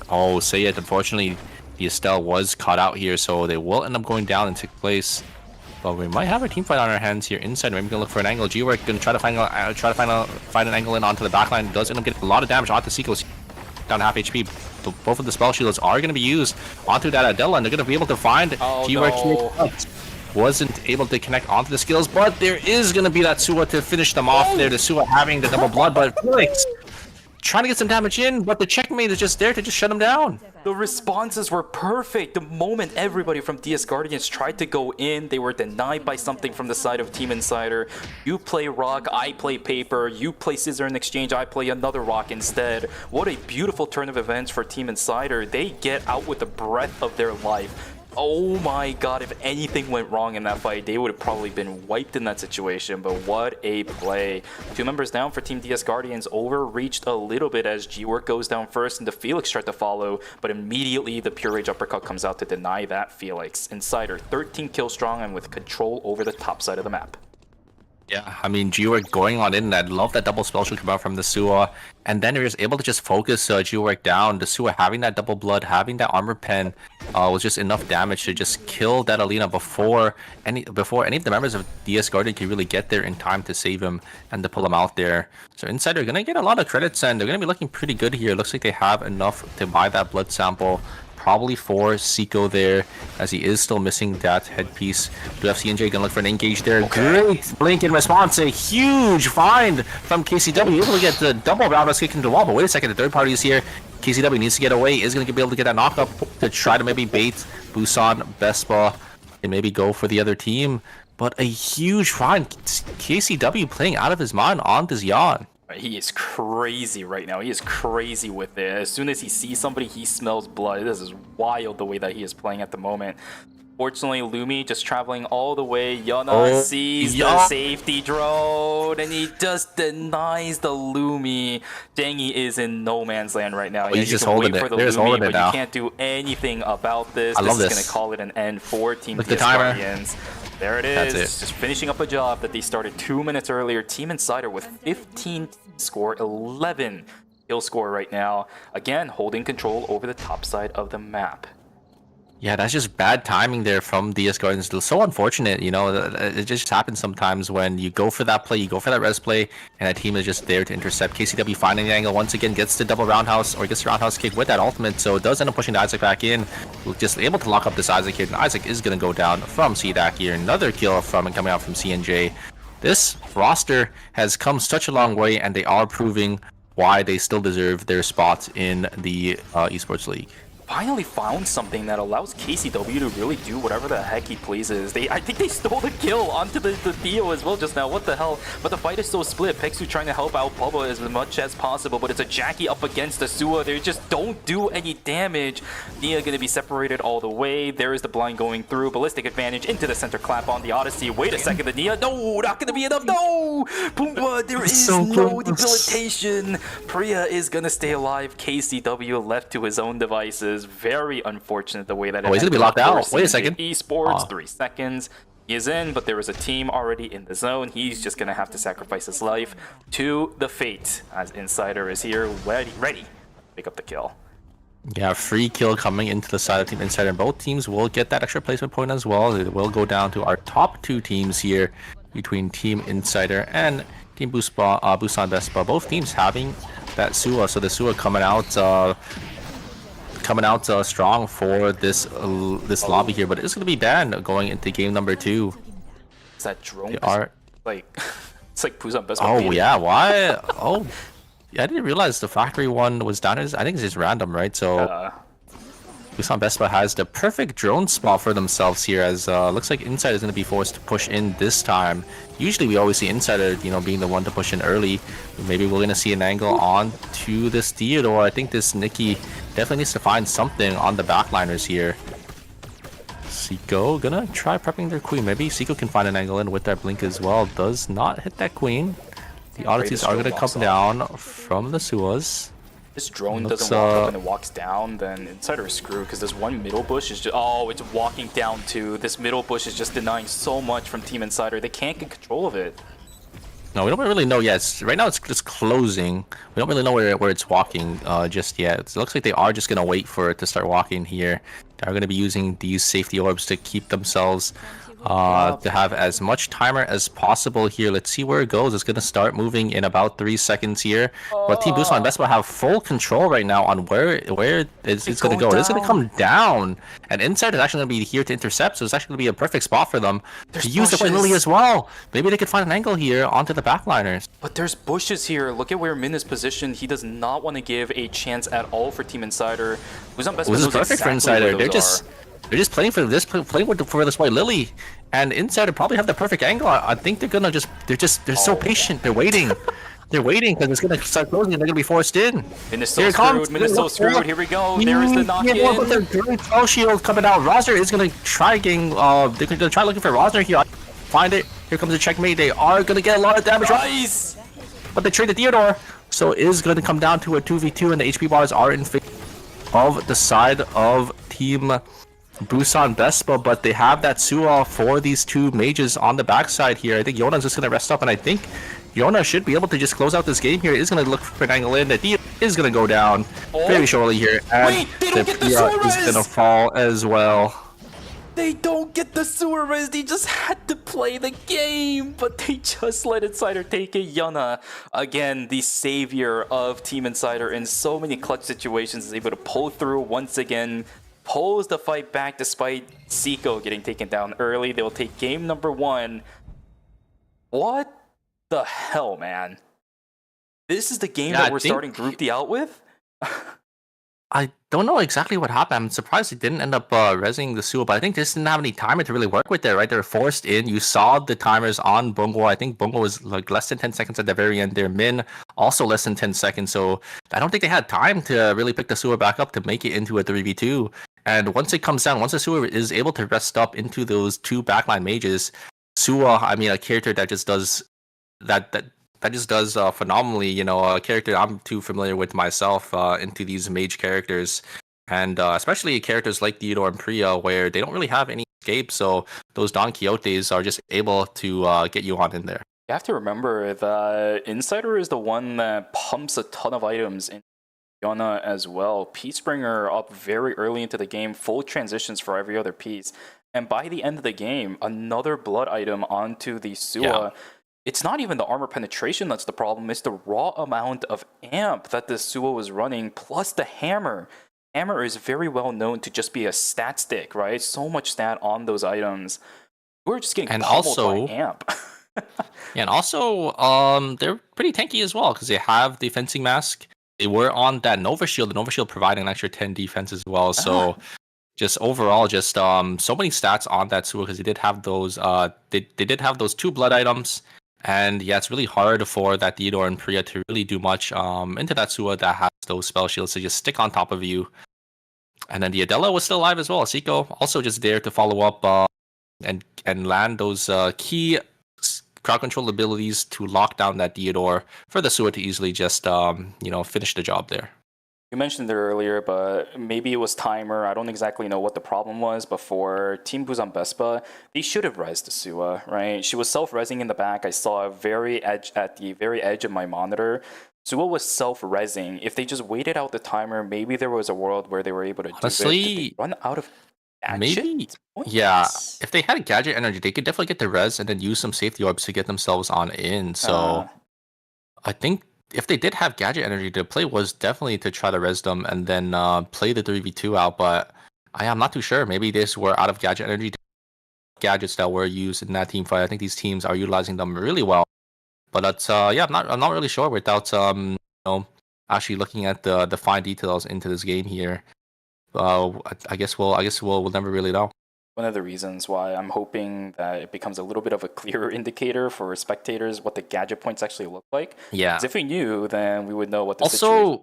Oh, say it. Unfortunately, the Estelle was caught out here, so they will end up going down and take place. But we might have a team fight on our hands here inside. Maybe gonna look for an angle. G-Work gonna try to find an angle in onto the backline. Does end up getting a lot of damage onto Seiko's down half HP. Both of the spell shields are gonna be used onto that Adela, and they're gonna be able to find G-Work here. Wasn't able to connect onto the skills, but there is gonna be that Suwa to finish them off there. The Suwa having the double blood, but Felix trying to get some damage in, but the checkmate is just there to just shut him down. The responses were perfect. The moment everybody from DS Guardians tried to go in, they were denied by something from the side of Team Insider. You play rock, I play paper. You play scissor in exchange, I play another rock instead. What a beautiful turn of events for Team Insider. They get out with the breath of their life. Oh my god, if anything went wrong in that fight, they would have probably been wiped in that situation, but what a play. 2 members down for Team DS Guardians, overreached a little bit as G-Work goes down first and the Felix tried to follow, but immediately the Pure Rage uppercut comes out to deny that Felix. Insider 13 kills strong and with control over the top side of the map. Yeah, I mean, G-Work going on in, and I love that double spell should come out from the Suwa, and then he was able to just focus G-Work down. The Suwa having that double blood, having that armor pen was just enough damage to just kill that Alina before any of the members of DS Guardian can really get there in time to save him and to pull him out there. So Insider are going to get a lot of credits, and they're going to be looking pretty good here. Looks like they have enough to buy that blood sample. Probably for Seiko there, as he is still missing that headpiece. Do have CNJ gonna look for an engage there. Okay. Great blink in response. A huge find from KCW. Able to get the double roundhouse kick into the wall, but wait a second, the third party is here. KCW needs to get away. Is gonna be able to get that knock up to try to maybe bait Busan, Vespa, and maybe go for the other team. But a huge find. KCW playing out of his mind on this Yan. He is crazy right now. He is crazy with it. As soon as he sees somebody, he smells blood. This is wild the way that he is playing at the moment. Fortunately, Lumi just traveling all the way. Yana sees the safety drone, and he just denies the Lumi. Dangy is in no man's land right now. He's just holding it. They're just holding it now. You can't do anything about this. I love this is going to call it an end for Team DS Guardians. There it is. That's it. Just finishing up a job that they started 2 minutes earlier. Team Insider with 15 score, 11 kill score right now. Again, holding control over the top side of the map. Yeah, that's just bad timing there from DS Guardians. So unfortunate, you know, it just happens sometimes when you go for that play, you go for that res play, and a team is just there to intercept. KCW finding the angle once again, gets the double roundhouse, or gets the roundhouse kick with that ultimate, so it does end up pushing the Isaac back in. Just able to lock up this Isaac here, and Isaac is going to go down from CDAC here. Another kill coming out from CNJ. This roster has come such a long way, and they are proving why they still deserve their spot in the esports league. Finally found something that allows KCW to really do whatever the heck he pleases. I think they stole the kill onto the Theo as well just now. What the hell? But the fight is so split. Pexu trying to help out Bubba as much as possible, but it's a Jackie up against the Suwa. They just don't do any damage. Nia going to be separated all the way. There is the blind going through. Ballistic advantage into the center clap on the Odyssey. Wait a second, the Nia. No, not going to be enough. No! Pumbaa, there is no debilitation. Priya is going to stay alive. KCW left to his own devices. Very unfortunate the way that he's gonna be locked out. Wait a second. Esports, 3 seconds. He is in, but there is a team already in the zone. He's just gonna have to sacrifice his life to the fate as Insider is here, ready to pick up the kill. Yeah, free kill coming into the side of Team Insider, and both teams will get that extra placement point as well. It will go down to our top 2 teams here between Team Insider and Team Busan Vespa. Both teams having that Suwa, so the Suwa coming out strong for this lobby here, but it's going to be banned going into game number 2. Is that drone? They are like it's like Busan Best. Oh yeah, why? Oh, Yeah, I didn't realize the factory one was down. I think it's just random, right? So Busan Vespa has the perfect drone spot for themselves here, as looks like Inside is going to be forced to push in this time. Usually we always see Insider, being the one to push in early. Maybe we're going to see an angle on to this Theodore. I think this Nikki definitely needs to find something on the backliners here. Seiko gonna try prepping their queen. Maybe Seiko can find an angle in with that blink as well. Does not hit that queen. The oddities are gonna come down from the Suas. This drone doesn't walk up and it walks down, then Insider is screwed, because this one middle bush is just, it's walking down too. This middle bush is just denying so much from Team Insider. They can't get control of it. No, we don't really know yet. Right now it's just closing. We don't really know where it's walking just yet. It looks like they are just gonna wait for it to start walking here. They're gonna be using these safety orbs to keep themselves to have as much timer as possible here. Let's see where it goes. It's gonna start moving in about 3 seconds here. But Team Busan Vespa have full control right now on where it's gonna go. It's gonna come down, and Inside is actually gonna be here to intercept. So it's actually gonna be a perfect spot for them to use the Lily as well. Maybe they could find an angle here onto the backliners. But there's bushes here. Look at where Min is positioned. He does not want to give a chance at all for Team Insider. Busan Vespa This is knows perfect exactly for Insider. where They're just playing for this, for this white Lily, and Insider probably have the perfect angle. I think they're gonna they're so patient. They're waiting. They're waiting because it's gonna start closing and they're gonna be forced in. Min is so screwed. Min is so screwed. Here we go. There is the knock-in. Yeah, but the great troll shield coming out. Rosner is gonna try getting. They're gonna try looking for Rosner here. Find it. Here comes the checkmate. They are gonna get a lot of damage. Nice. But they trade the Theodore, so it is gonna come down to a 2v2, and the HP bars are in favor of the side of Team Busan Vespa, but they have that Suo for these two mages on the backside here. I think Yona's just gonna rest up, and I think Yona should be able to just close out this game here. Is gonna look for an angle in. The D is gonna go down very shortly here, and Wait, they don't get the sewer is gonna fall as well. They don't get the sewer res. They just had to play the game, but they just let Insider take it. Yuna, again, the savior of Team Insider in so many clutch situations, is able to pull through once again. Pulls the fight back despite Seiko getting taken down early. They will take game number 1. What the hell, man? This is the game that we're starting Group D out with? I don't know exactly what happened. I'm surprised they didn't end up resing the Suo, but I think they just didn't have any timer to really work with it, right? They were forced in. You saw the timers on Bungo. I think Bungo was like less than 10 seconds at the very end there. Min also less than 10 seconds. So I don't think they had time to really pick the Suo back up to make it into a 3v2. And once it comes down, once the Suo is able to rest up into those two backline mages, Suo, I mean, a character that just does that just does phenomenally. A character I'm too familiar with myself into these mage characters, and especially characters like Theodore and Priya, where they don't really have any escape. So those Don Quixotes are just able to get you on in there. You have to remember that Insider is the one that pumps a ton of items in Yona as well. Peacebringer up very early into the game, full transitions for every other piece. And by the end of the game, another blood item onto the Suo. Yeah. It's not even the armor penetration that's the problem, it's the raw amount of amp that the Suo was running, plus the hammer. Hammer is very well known to just be a stat stick, right? So much stat on those items. We're just getting pummeled by amp. Yeah, and also, they're pretty tanky as well, because they have the fencing mask. They were on that Nova Shield, the Nova Shield providing an extra 10 defense as well, so... Just overall, just so many stats on that Suo, because they did have those. They did have those 2 blood items, and yeah, it's really hard for that Theodore and Priya to really do much into that Suo that has those spell shields to just stick on top of you. And then the Adela was still alive as well. Seiko also just there to follow up and land those key crowd control abilities to lock down that Theodore for the Suo to easily just finish the job there. You mentioned it earlier, but maybe it was timer. I don't exactly know what the problem was, but for Team Busan Vespa, they should have resed the Suo, right? She was self-resing in the back. I saw at the very edge of my monitor. Suo was self-resing. If they just waited out the timer, maybe there was a world where they were able to do it. Did they run out of gadget? Maybe. Yeah, if they had gadget energy, they could definitely get the res and then use some safety orbs to get themselves on in. So I think if they did have gadget energy, to play was definitely to try to res them and then play the 3v2 out, but I'm not too sure. Maybe this were out of gadget energy gadgets that were used in that team fight. I think these teams are utilizing them really well. But that's I'm not really sure without know, actually looking at the fine details into this game here, I guess we'll never really know. One of the reasons why I'm hoping that it becomes a little bit of a clearer indicator for spectators what the gadget points actually look like. Yeah. 'Cause if we knew, then we would know what the situation.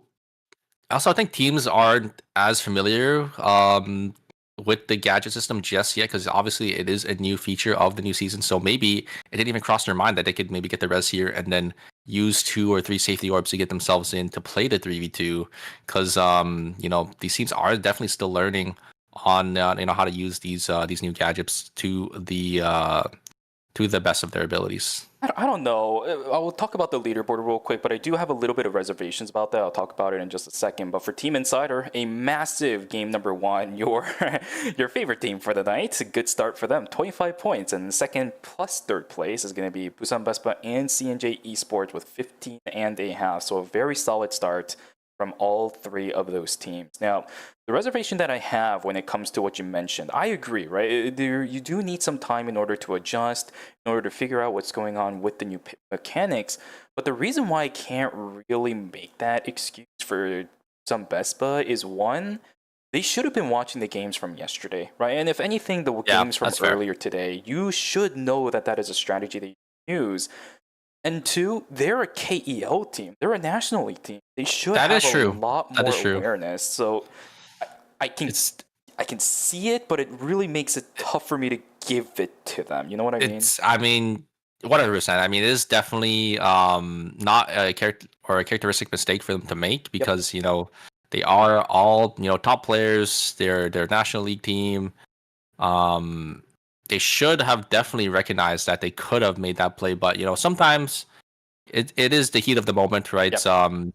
Also, I think teams aren't as familiar with the gadget system just yet, because obviously it is a new feature of the new season. So maybe it didn't even cross their mind that they could maybe get the res here and then use 2 or 3 safety orbs to get themselves in to play the 3v2. Because you know, these teams are definitely still learning on you know, how to use these new gadgets to the best of their abilities. I don't know. I will talk about the leaderboard real quick, but I do have a little bit of reservations about that. I'll talk about it in just a second. But for Team Insider, a massive game number 1, your favorite team for the night. A good start for them, 25 points. And second plus third place is going to be Busan Vespa and CNJ Esports with 15 and a half. So a very solid start from all 3 of those teams. Now, the reservation that I have when it comes to what you mentioned, I agree, right? You do need some time in order to adjust, in order to figure out what's going on with the new mechanics. But the reason why I can't really make that excuse for some Vespa is, one, they should have been watching the games from yesterday, right? And if anything, the games from earlier today, you should know that that is a strategy that you use. And 2, they're a KEL team. They're a national league team. They should have a lot more awareness. So I can see it, but it really makes it tough for me to give it to them. You know what I mean? I mean, 100%. I mean, it is definitely not a characteristic mistake for them to make, because you know, they are all, you know, top players. They're national league team. They should have definitely recognized that they could have made that play, but you know, sometimes it is the heat of the moment, right?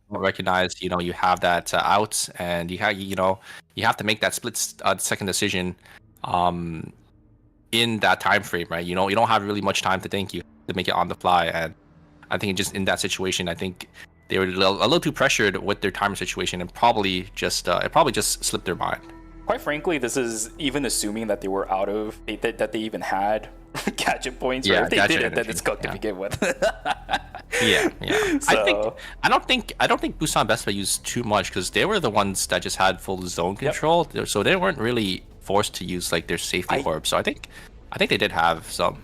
Recognize, you know, you have that out, and you have to make that split second decision in that time frame, right? You know, you don't have really much time to think. You have to make it on the fly, and I think just in that situation, I think they were a little too pressured with their time situation, and probably just slipped their mind. Quite frankly, this is even assuming that they were out of that they even had gadget points. Yeah, or if they didn't, then it's cooked to begin with. Yeah. So, I don't think Busan Vespa used too much, because they were the ones that just had full zone control, so they weren't really forced to use like their safety orb. So I think they did have some.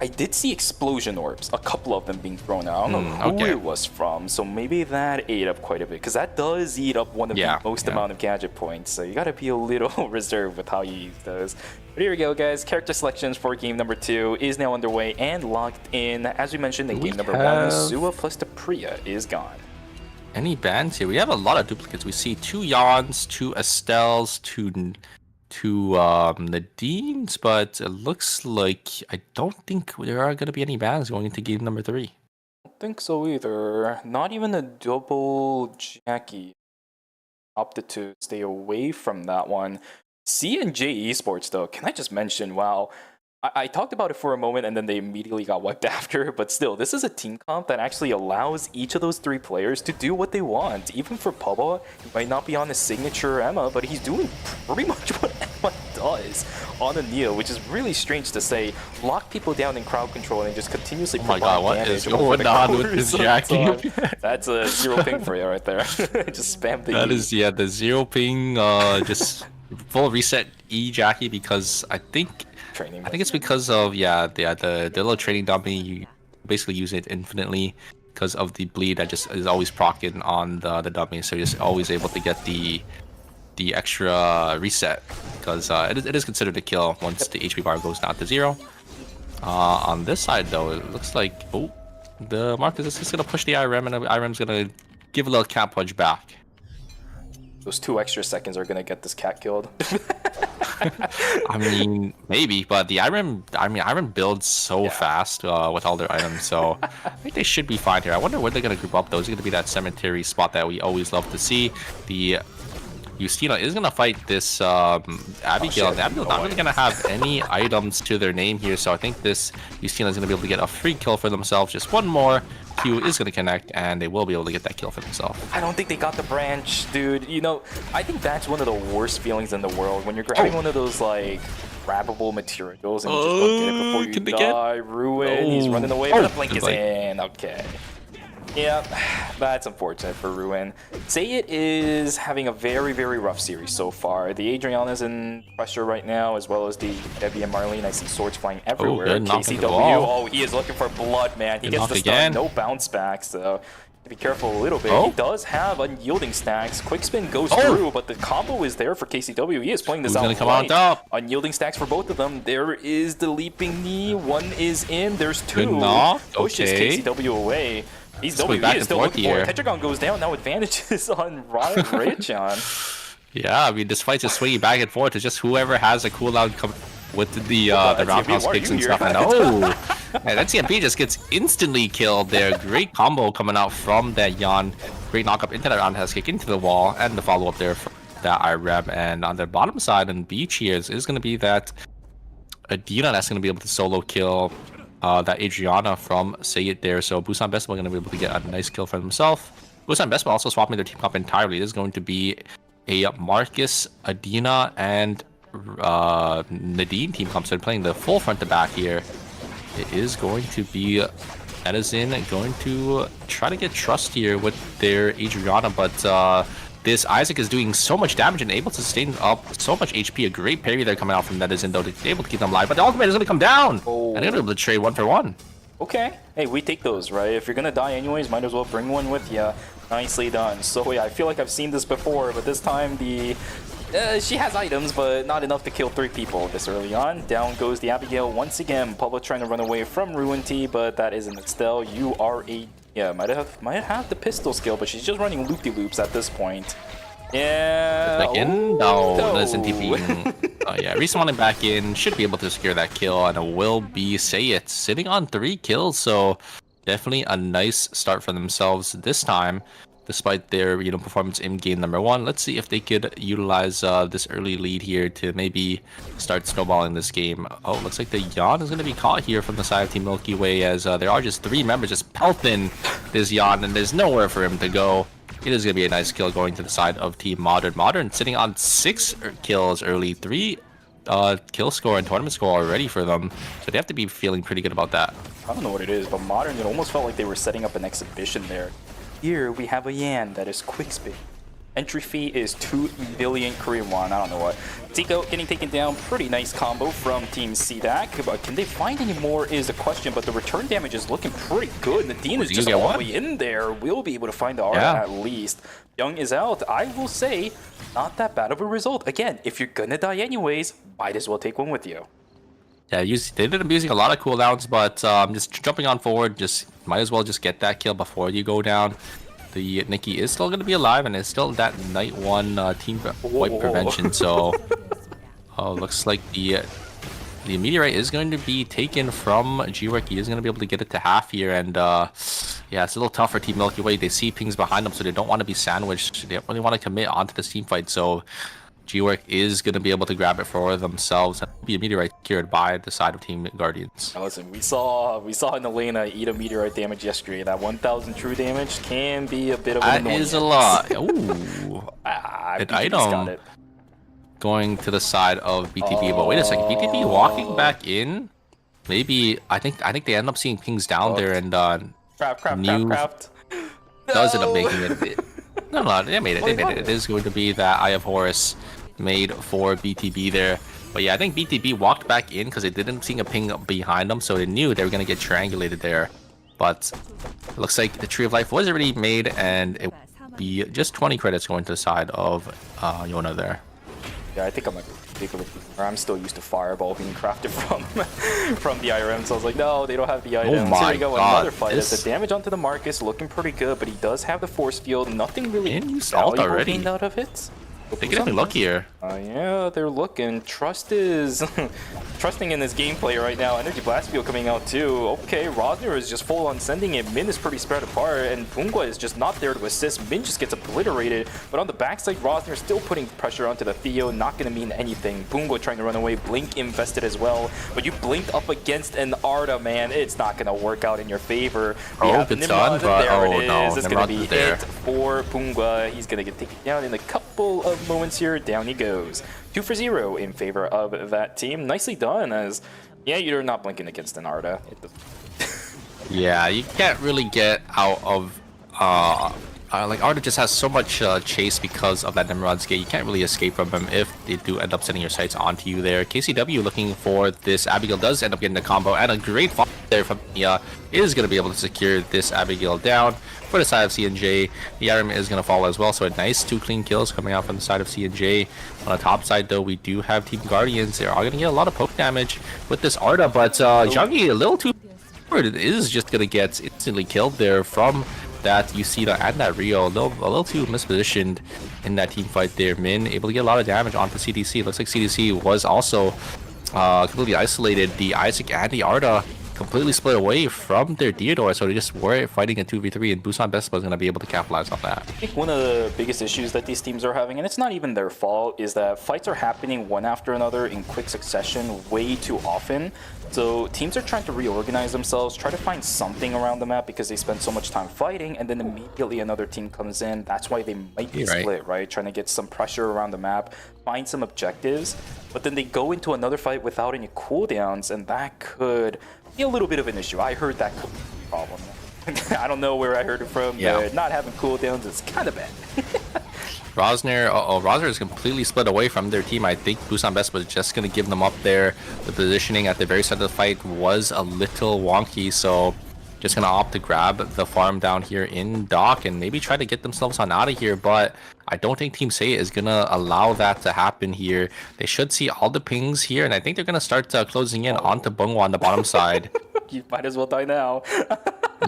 I did see explosion orbs, a couple of them being thrown out. I don't know who it was from, so maybe that ate up quite a bit, because that does eat up one of the most amount of gadget points. So you got to be a little reserved with how you use those. But here we go, guys. Character selections for game number 2 is now underway and locked in. As we mentioned in game number 1, Sua plus the Priya is gone. Any bans here? We have a lot of duplicates. We see 2 Yawns, 2 Estelles, 2 Nadines, but it looks like I don't think there are going to be any bans going into game number 3. I don't think so either. Not even a double Jackie. Opted to stay away from that one. CNJ Esports, though, can I just mention, wow, I talked about it for a moment and then they immediately got wiped after, but still, this is a team comp that actually allows each of those 3 players to do what they want. Even for Pubba, he might not be on his signature Emma, but he's doing pretty much what Emma does on a Neo, which is really strange to say. Lock people down in crowd control and just continuously provide damage. What is going on with this Jackie? That's a 0 ping for you right there. Just spam the That is, the 0 ping, just full reset E Jackie, because I think it's because of the little training dummy. You basically use it infinitely because of the bleed that just is always proccing on the dummy, so you're just always able to get the extra reset, because it is considered a kill once the HP bar goes down to 0. On this side though, it looks like the Marcus is just gonna push the IRM, and IRM's gonna give a little cat punch back. Those 2 extra seconds are gonna get this cat killed. I mean, maybe, but the IRM builds so fast with all their items, so I think they should be fine here. I wonder where they're gonna group up though. Is it gonna be that cemetery spot that we always love to see? The Justina is gonna fight this Abigail. And Abigail's not really gonna have any items to their name here, so I think this Justina is gonna be able to get a free kill for themselves. Just one more. Q is going to connect, and they will be able to get that kill for themselves. I don't think they got the branch, dude. You know, I think that's one of the worst feelings in the world, when you're grabbing one of those, like, grabbable materials and you just don't get it before you die. Ruin. He's running away, but the blink is in. Okay. Yeah, that's unfortunate for Ruin. Sayit is having a very, very rough series so far. The Adriana's in pressure right now, as well as the Debbie and Marlene. I see swords flying everywhere. good knock into the KCW, wall. oh, he is looking for blood, man. He Good gets the knock stun, again. no bounce back, so be careful a little bit. Oh. He does have unyielding stacks. Quick spin goes Oh. through, but the combo is there for KCW. He is playing this Who's out gonna come on top? Unyielding stacks for both of them. There is the leaping knee. One is in. There's two. Good knock. Pushes Okay. KCW away. He's Let's go W. back He is and still forth looking for it. here. Tetragon goes down. Now advantages on Ryan Raychan. Yeah, I mean, this fight's just swinging back and forth. It's just whoever has a cooldown come with the roundhouse why are picks you and here? stuff. And oh, man, that TMP just gets instantly killed there. Great combo coming out from that Yan. Great knock up into that roundhouse kick into the wall, and the follow up there from that IREM. And on the bottom side and beach here is going to be that Adina that's going to be able to solo kill that Adriana from Sayit there. So Busan Basketball going to be able to get a nice kill for himself. Busan Basketball also swapping their team up entirely. This is going to be a Marcus, Adina, and Nadine team comp. So they're playing the full front to back here. It is going to be Edison going to try to get trust here with their Adriana, but this Isaac is doing so much damage and able to sustain up so much HP. A great parry there coming out from Edison, though, to be able to keep them alive. But the ultimate is going to come down, and they're going to be able to trade 1-for-1. Okay. Hey, we take those, right? If you're gonna die anyways, might as well bring one with you. Nicely done. So yeah, I feel like I've seen this before, but this time the she has items, but not enough to kill 3 people this early on. Down goes the Abigail once again. Pablo trying to run away from Ruin T, but that isn't Estelle. You are a might have the pistol skill, but she's just running loop-de-loops at this point. Yeah. Back in? No, doesn't TP. Yeah, respawning back in. Should be able to secure that kill, and it will be Sayit sitting on 3 kills. So definitely a nice start for themselves this time, despite their performance in game number 1. Let's see if they could utilize this early lead here to maybe start snowballing this game. Oh, looks like the Yan is going to be caught here from the side of Team Milky Way, as there are just 3 members just pelting this Yan, and there's nowhere for him to go. It is going to be a nice kill going to the side of Team Modern. Modern sitting on 6 kills early, 3 kill score and tournament score already for them. So they have to be feeling pretty good about that. I don't know what it is, but Modern, it almost felt like they were setting up an exhibition there. Here we have a Yan that is quick spin. Entry fee is 2 million Korean won. I don't know what. Zico getting taken down. Pretty nice combo from Team CDAC. But can they find any more is the question. But the return damage is looking pretty good. Nadine is just all the way in there. We'll be able to find the Aura at least. Young is out. I will say, not that bad of a result. Again, if you're gonna die anyways, might as well take one with you. Yeah, they ended up using a lot of cooldowns, but just jumping on forward, just might as well just get that kill before you go down. The Nikki is still going to be alive, and it's still that night 1 team wipe prevention. So, looks like the meteorite is going to be taken from G-Work. He is going to be able to get it to half here, and yeah, it's a little tough for Team Milky Way. They see pings behind them, so they don't want to be sandwiched. They don't really want to commit onto this team fight. So G-Work is going to be able to grab it for themselves and be a meteorite secured by the side of Team Guardians. Now listen, we saw an Elena eat a meteorite damage yesterday. That 1,000 true damage can be a bit of an annoyance. That is a lot. Ooh. An item going to the side of BTB. But wait a second, BTB walking back in? Maybe, I think they end up seeing pings down there, and crap. does end up making it. No, they made it. They made it. It is going to be that Eye of Horus made for BTB there. But yeah, I think BTB walked back in because they didn't see a ping behind them, so they knew they were going to get triangulated there. But it looks like the Tree of Life was already made, and it would be just 20 credits going to the side of Yona there. Yeah, I think I'm I'm still used to Fireball being crafted from the IRM, so I was like, no, they don't have the items. Oh my Here we go, God, another fight. The damage onto the Marcus looking pretty good, but he does have the force field. Nothing really valuable gained out of it. They get me luckier. Yeah, they're looking. Trust is trusting in this gameplay right now. Energy Blast Field coming out too. Okay, Rosner is just full on sending it. Min is pretty spread apart, and Pungwa is just not there to assist. Min just gets obliterated, but on the backside, Rosner is still putting pressure onto the Theo. Not going to mean anything. Pungwa trying to run away. Blink invested as well, but you blinked up against an Arda, man. It's not going to work out in your favor. Good stun, but there it is. No, It's going to be it for Pungwa. He's going to get taken down in a couple of moments here. Down he goes. 2-for-0 in favor of that team. Nicely done, as yeah, you're not blinking against an Arda. Yeah, you can't really get out of like Arda just has so much chase because of that Nimrod's Gate. You can't really escape from him if they do end up sending your sights onto you there. KCW looking for this Abigail does end up getting the combo, and a great fight there from Mia is going to be able to secure this Abigail down. For the side of CNJ, the Aram is going to fall as well, so a nice 2 clean kills coming out from the side of CNJ. On the top side, though, we do have Team Guardians. They are going to get a lot of poke damage with this Arda, but Zhangyi a little too forward. It is just going to get instantly killed there from that Yusina and that Rio. A little too mispositioned in that team fight there. Min able to get a lot of damage onto CDC. Looks like CDC was also completely isolated. The Isaac and the Arda completely split away from their Theodore, so they just were fighting a 2v3, and Busan Best was going to be able to capitalize on that. I think one of the biggest issues that these teams are having, and it's not even their fault, is that fights are happening one after another in quick succession way too often. So teams are trying to reorganize themselves, try to find something around the map because they spend so much time fighting, and then immediately another team comes in. That's why they might be split, right? Trying to get some pressure around the map, find some objectives, but then they go into another fight without any cooldowns, and that could be a little bit of an issue. I heard that could be a problem. I don't know where I heard it from, but not having cooldowns is kind of bad. Rosner is completely split away from their team. I think Busan Best was just going to give them up there. The positioning at the very start of the fight was a little wonky, so just going to opt to grab the farm down here in Dock and maybe try to get themselves on out of here, but I don't think Team Seiya is going to allow that to happen here. They should see all the pings here, and I think they're going to start closing in onto Bunghwa on the bottom side. You might as well die now.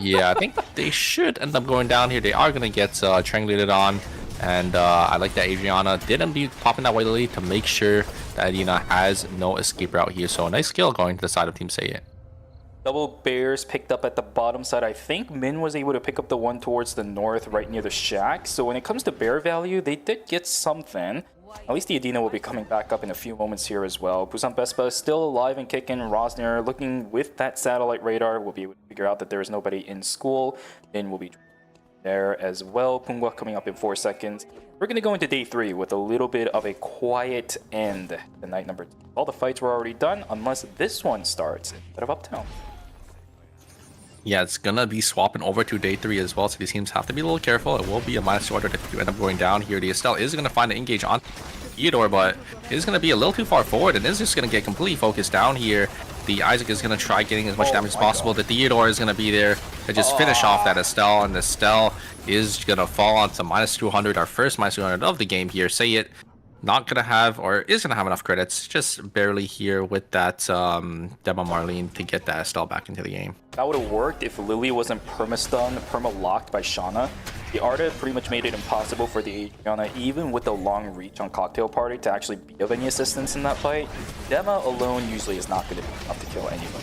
Yeah, I think they should end up going down here. They are going to get triangulated on. And I like that Adriana did end up popping that White Lily to make sure that Adina has no escape route here. So a nice kill going to the side of Team Seiya. Double bears picked up at the bottom side. I think Min was able to pick up the one towards the north right near the shack. So when it comes to bear value, they did get something. At least the Adina will be coming back up in a few moments here as well. Busan Bespa is still alive and kicking. Rosner looking with that satellite radar. We'll be able to figure out that there is nobody in school. Min will be there as well. Pungwa coming up in 4 seconds. We're going to go into day 3 with a little bit of a quiet end. The night number 2. All the fights were already done unless this one starts instead of Uptown. Yeah, it's going to be swapping over to day 3 as well, so these teams have to be a little careful. It will be a minus 200 if you end up going down here. The Estelle is going to find an engage on Theodore, but it is going to be a little too far forward, and is just going to get completely focused down here. The Isaac is going to try getting as much damage as possible. The Theodore is going to be there to just finish off that Estelle, and Estelle is going to fall onto minus 200, our first minus 200 of the game here. Say it. Not going to have, or is going to have enough credits, just barely here with that Dema Marlene to get that Estelle back into the game. That would have worked if Lily wasn't perma-stunned, perma-locked by Shauna. The Arda pretty much made it impossible for the Adriana, even with the long reach on Cocktail Party, to actually be of any assistance in that fight. Dema alone usually is not going to be enough to kill anyone.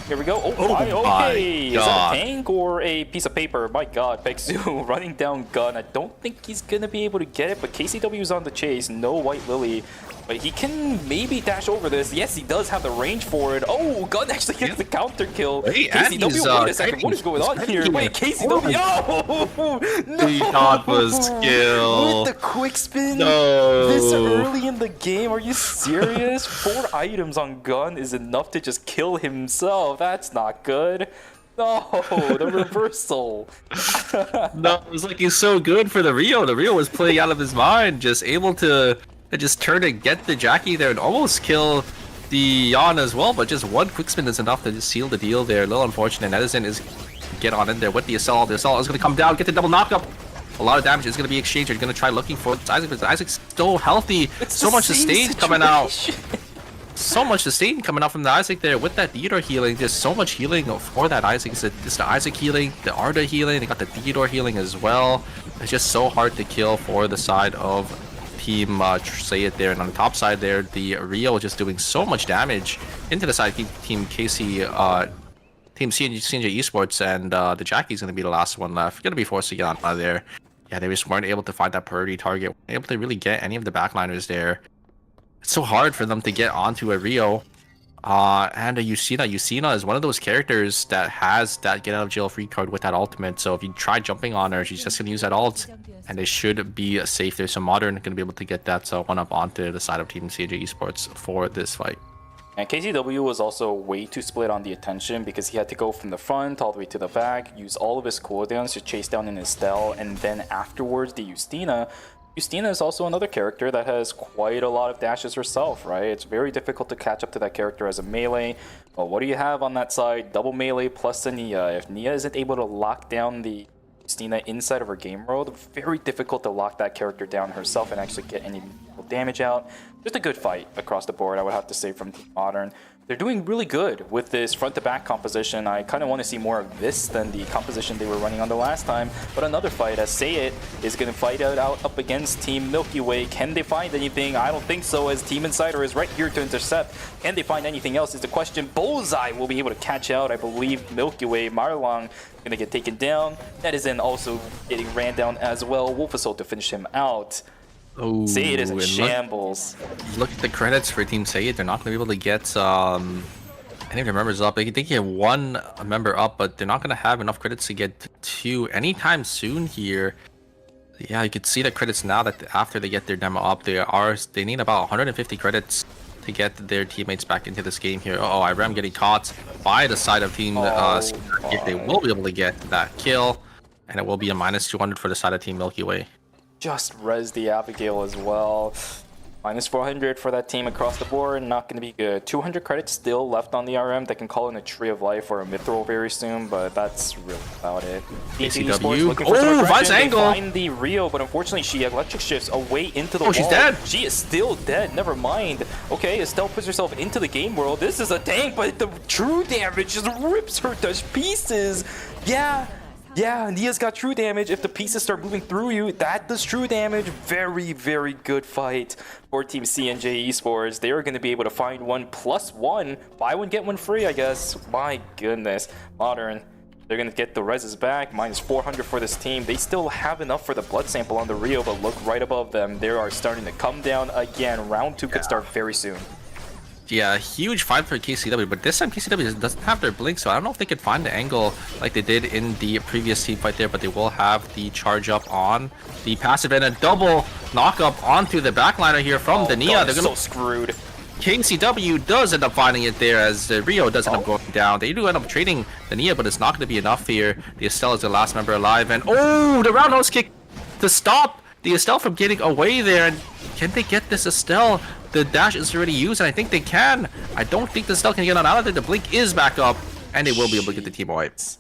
Here we go. Okay. Is that a tank or a piece of paper? My god, Peksu running down gun. I don't think he's going to be able to get it, but KCW is on the chase. No White Lily. But he can maybe dash over this. Yes, he does have the range for it. Oh, Gun actually gets the counter kill. Hey, KCW, wait a second. What is going on here? Wait, KCW. Oh, no. The shot was skill. With the quick spin. No. This early in the game. Are you serious? 4 items on Gun is enough to just kill himself. That's not good. No, the reversal. No, it was looking so good for the Rio. The Rio was playing out of his mind, just able to just turn and get the Jackie there and almost kill the Yan as well, but just one quick spin is enough to just seal the deal there. A little unfortunate. Edison is get on in there with the Assault. The Assault is going to come down, get the double knockup. A lot of damage is going to be exchanged. You're going to try looking for Isaac, but Isaac's still healthy. It's so much sustain coming out. So much sustain coming out from the Isaac there with that Theodore healing. Just so much healing for that Isaac. It's the Isaac healing, the Arda healing. They got the Theodore healing as well. It's just so hard to kill for the side of Team Say It there. And on the top side there, the Rio just doing so much damage into the side Team KC, Team CNJ Esports, and the Jackie's going to be the last one left. Going to be forced to get on out of there. Yeah, they just weren't able to find that priority target. Weren't able to really get any of the backliners there. It's so hard for them to get onto a Rio. And a Yusina. Yusina is one of those characters that has that get out of jail free card with that ultimate. So if you try jumping on her, she's just going to use that ult. And they should be safe there. So Modern going to be able to get that one up onto the side of Team CJ Esports for this fight. And KCW was also way too split on the attention because he had to go from the front all the way to the back, use all of his cooldowns to chase down an Estelle, and then afterwards the Justina. Justina is also another character that has quite a lot of dashes herself, right? It's very difficult to catch up to that character as a melee. Well, what do you have on that side? Double melee plus a Nia. If Nia isn't able to lock down the Justina inside of her game world, very difficult to lock that character down herself and actually get any damage out. Just a good fight across the board, I would have to say, from Team Modern. They're doing really good with this front-to-back composition. I kind of want to see more of this than the composition they were running on the last time. But another fight, as Say It is going to fight out up against Team Milky Way. Can they find anything? I don't think so, as Team Insider is right here to intercept. Can they find anything else is the question. Bullseye will be able to catch out, I believe, Milky Way. Marlon going to get taken down. Netizen also getting ran down as well. Wolfasol to finish him out. Oh, Say It is in and shambles. Look at the credits for Team Say It. They're not going to be able to get any of their members up. They can get one member up, but they're not going to have enough credits to get two anytime soon here. Yeah, you can see the credits now that after they get their demo up, they need about 150 credits to get their teammates back into this game here. Oh, IREM getting caught by the side of Team if they will be able to get that kill, and it will be a minus 200 for the side of Team Milky Way. Just res the Abigail as well. Minus 400 for that team across the board, not going to be good. 200 credits still left on the RM. They can call in a Tree of Life or a Mithril very soon, but that's really about it. KCW. Oh, Vice angle! They find the Rio, but unfortunately she electric shifts away into the wall. Oh, she's dead! She is still dead, never mind. Okay, Estelle puts herself into the game world. This is a tank, but the true damage just rips her to pieces. Yeah, Nia's got true damage. If the pieces start moving through you, that does true damage. Very, very good fight for Team CNJ Esports. They are going to be able to find 1+1. Buy one, get one free, I guess. My goodness. Modern, they're going to get the reses back. Minus 400 for this team. They still have enough for the blood sample on the Rio, but look right above them. They are starting to come down again. Round 2 could start very soon. Yeah, huge fight for KCW, but this time KCW doesn't have their blink, so I don't know if they could find the angle like they did in the previous team fight there, but they will have the charge up on the passive and a double knock up onto the backliner here from the Nia. They're so screwed. KCW does end up finding it there as the Rio does end up going down. They do end up trading the Nia, but it's not going to be enough here. The Estelle is the last member alive, and oh, the roundhouse kick to stop the Estelle from getting away there. And can they get this Estelle? The dash is already used, and I think they can. I don't think the Estelle can get on out of there. The blink is back up, and they will be able to get the team wipes.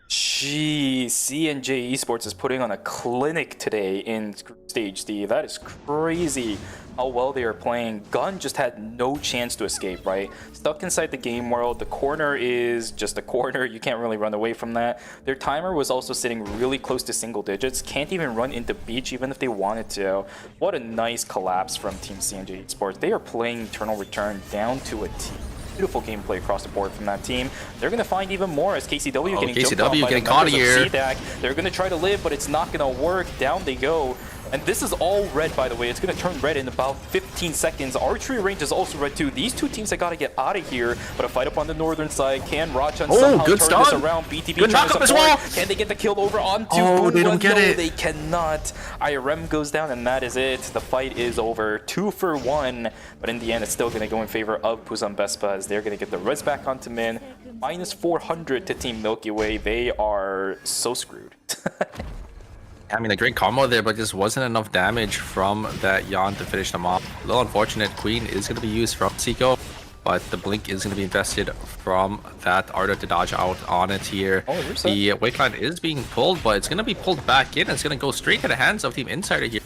Jeez, CNJ Esports is putting on a clinic today in Stage D. That is crazy how well they are playing. Gun just had no chance to escape, right? Stuck inside the game world. The corner is just a corner. You can't really run away from that. Their timer was also sitting really close to single digits. Can't even run into beach even if they wanted to. What a nice collapse from Team CNJ Esports. They are playing Eternal Return down to a T. Beautiful gameplay across the board from that team. They're going to find even more as KCW getting jumped on by the caught members here. of CDAC. They're going to try to live, but it's not going to work. Down they go. And this is all red, by the way. It's going to turn red in about 15 seconds. Archery range is also red, too. These two teams have got to get out of here. But a fight up on the northern side. Can Rachan somehow turn this around? BTB good knock up as well. Can they get the kill over onto Oh, they don't get it. They cannot. IRM goes down, and that is it. The fight is over. 2 for 1. But in the end, it's still going to go in favor of Busan Vespa as they're going to get the res back onto Min. Minus 400 to Team Milky Way. They are so screwed. I mean, a great combo there, but just wasn't enough damage from that Yan to finish them off. A little unfortunate. Queen is going to be used from Seiko, but the blink is going to be invested from that Arda to dodge out on it here. The wake line is being pulled, but it's going to be pulled back in. It's going to go straight to the hands of Team Insider here.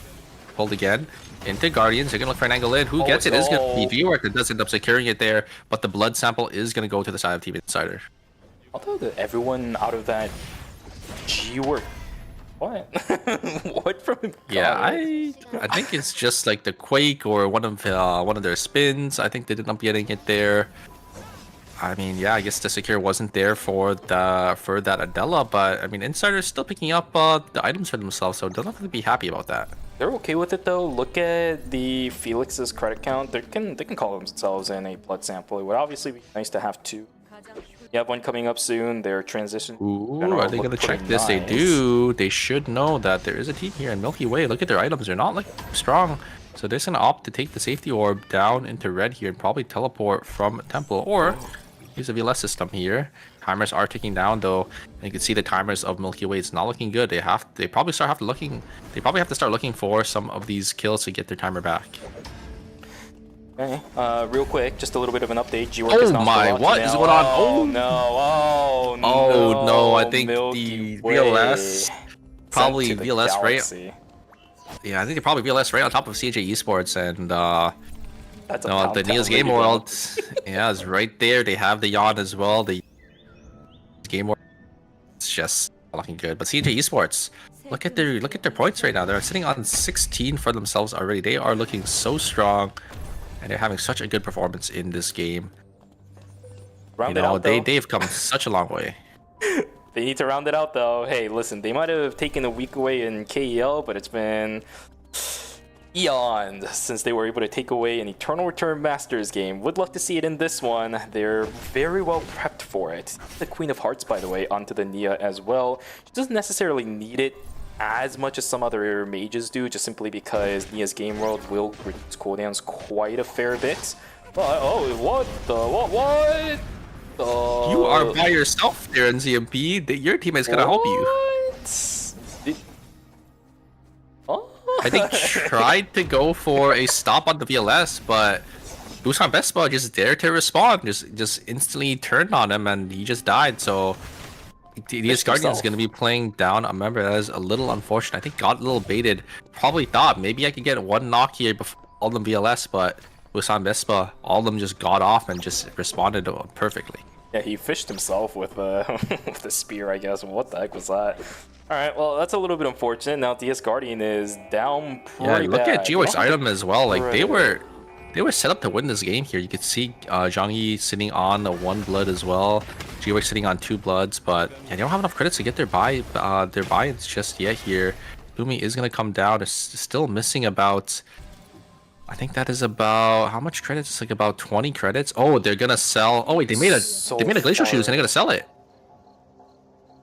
Pulled again into Guardians. They're going to look for an angle in. Who gets it is going to be G-Work that does end up securing it there, but the blood sample is going to go to the side of Team Insider. Although everyone out of that G-Work. What? What from him? Yeah, I think it's just like the Quake or one of their spins. I think they did not getting it there. I mean, yeah, I guess the secure wasn't there for that Adela, but I mean, Insider's still picking up the items for themselves, so they'll definitely be happy about that. They're okay with it though. Look at the Felix's credit count. They can call themselves in a blood sample. It would obviously be nice to have 2. You have one coming up soon. Their transition. Ooh, are they gonna check this? Nice. They do. They should know that there is a team here in Milky Way. Look at their items. They're not like strong. So they're just gonna opt to take the safety orb down into red here and probably teleport from Temple or use a VLS system here. Timers are ticking down though. And you can see the timers of Milky Way. It's not looking good. They probably have to start looking for some of these kills to get their timer back. Okay. Real quick, just a little bit of an update. Oh my, what is going on? Oh no! Oh no! I think Milky the Way VLS probably sent to the VLS galaxy. right. Yeah, I think they probably VLS right on top of CJ Esports and That's a no, pound the Neo's town Game really World. Yeah, is right there. They have the yawn as well. The Game World. It's just not looking good. But CJ Esports, look at their points right now. They're sitting on 16 for themselves already. They are looking so strong, and they're having such a good performance in this game. Round it out, though. They've come such a long way. They need to round it out, though. Hey, listen, they might have taken a week away in KEL, but it's been eons since they were able to take away an Eternal Return Masters game. Would love to see it in this one. They're very well prepped for it. The Queen of Hearts, by the way, onto the Nia as well. She doesn't necessarily need it as much as some other mages do, just simply because Nia's Game World will reduce cooldowns quite a fair bit. But, oh, what the, what? You are by yourself there in ZMP. Your teammate's gonna help you. I think tried to go for a stop on the VLS, but Busan Vespa just dared to respond, just instantly turned on him, and he just died. So DS Guardian is going to be playing down a member. That is a little unfortunate. I think got a little baited. Probably thought maybe I could get one knock here before all them VLS, but Busan Vespa, all of them just got off and just responded perfectly. Yeah, he fished himself with with a spear, I guess. What the heck was that? All right, well, that's a little bit unfortunate. Now DS Guardian is down pretty look bad. at GWorks item as well. Like they were set up to win this game here. You could see Zhang Yi sitting on the 1 blood as well. GWorks sitting on 2 bloods, but yeah, they don't have enough credits to get their buy-ins just yet here. Lumi is gonna come down. It's still missing about, I think that is about, how much credits? It's like about 20 credits. Oh, they're gonna sell. Oh wait, they made a glacial shoes and they're gonna sell it.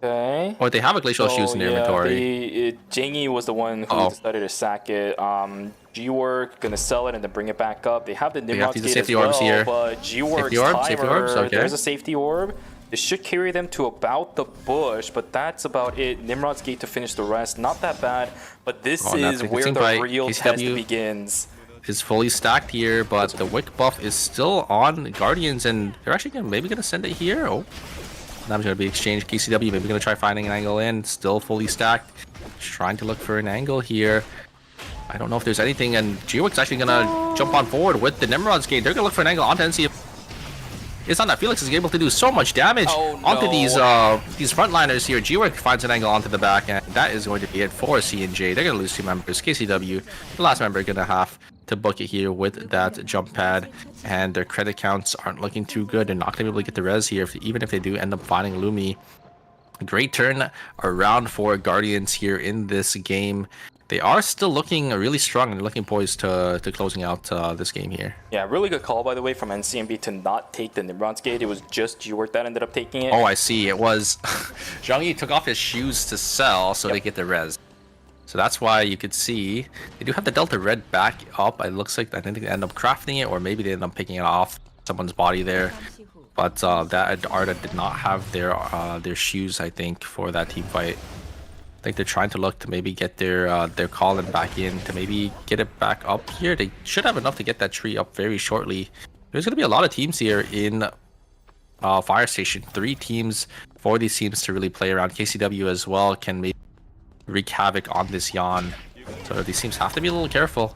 Okay. Or they have a glacial shoes in their inventory. Jangy was the one who decided to sack it. GWork gonna sell it and then bring it back up. They have the Nimrod gate as well, here. but GWork's timer, there's a safety orb. This should carry them to about the bush, but that's about it. Nimrod's gate to finish the rest. Not that bad, but this is where the real test begins. Is fully stacked here, but the Wick buff is still on Guardians, and they're actually maybe gonna send it here. Oh, that's gonna be exchanged. KCW maybe gonna try finding an angle in. Still fully stacked. Just trying to look for an angle here. I don't know if there's anything, and GWork's actually gonna jump on forward with the Nimrod's gate. They're gonna look for an angle onto NC. It's not that Felix is able to do so much damage onto these frontliners here. GWork finds an angle onto the back, and that is going to be it for C&J. They're gonna lose 2 members. KCW, the last member, gonna have to book it here with that jump pad, and their credit counts aren't looking too good. They're not gonna be able to get the res here, even if they do end up finding Lumi. Great turn around for Guardians here in this game. They are still looking really strong and looking poised to closing out this game here. Yeah, really good call, by the way, from NCMB to not take the Nimrod's gate. It was just GWork that ended up taking it. Oh, I see. It was Zhang Yi took off his shoes to sell so they get the res. So that's why you could see they do have the Delta Red back up. It looks like I think they end up crafting it, or maybe they end up picking it off someone's body there. But that Arda did not have their shoes, I think, for that team fight. I think they're trying to look to maybe get their Colin back in to maybe get it back up here. They should have enough to get that tree up very shortly. There's going to be a lot of teams here in Fire Station. 3 teams, 4 of these teams to really play around. KCW as well can maybe wreak havoc on this yawn. So these teams have to be a little careful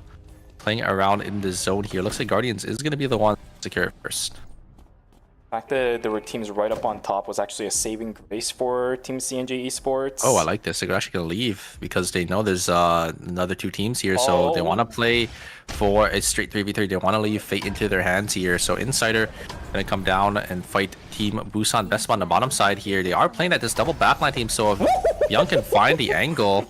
playing around in this zone here. Looks like Guardians is going to be the one to secure it first. The fact that there were teams right up on top was actually a saving grace for Team C&J Esports. Oh, I like this. They're actually going to leave because they know there's another 2 teams here. So they want to play for a straight 3v3. They want to leave fate into their hands here. So Insider going to come down and fight Team Busan Vespa on the bottom side here. They are playing at this double backline team. So if Young can find the angle,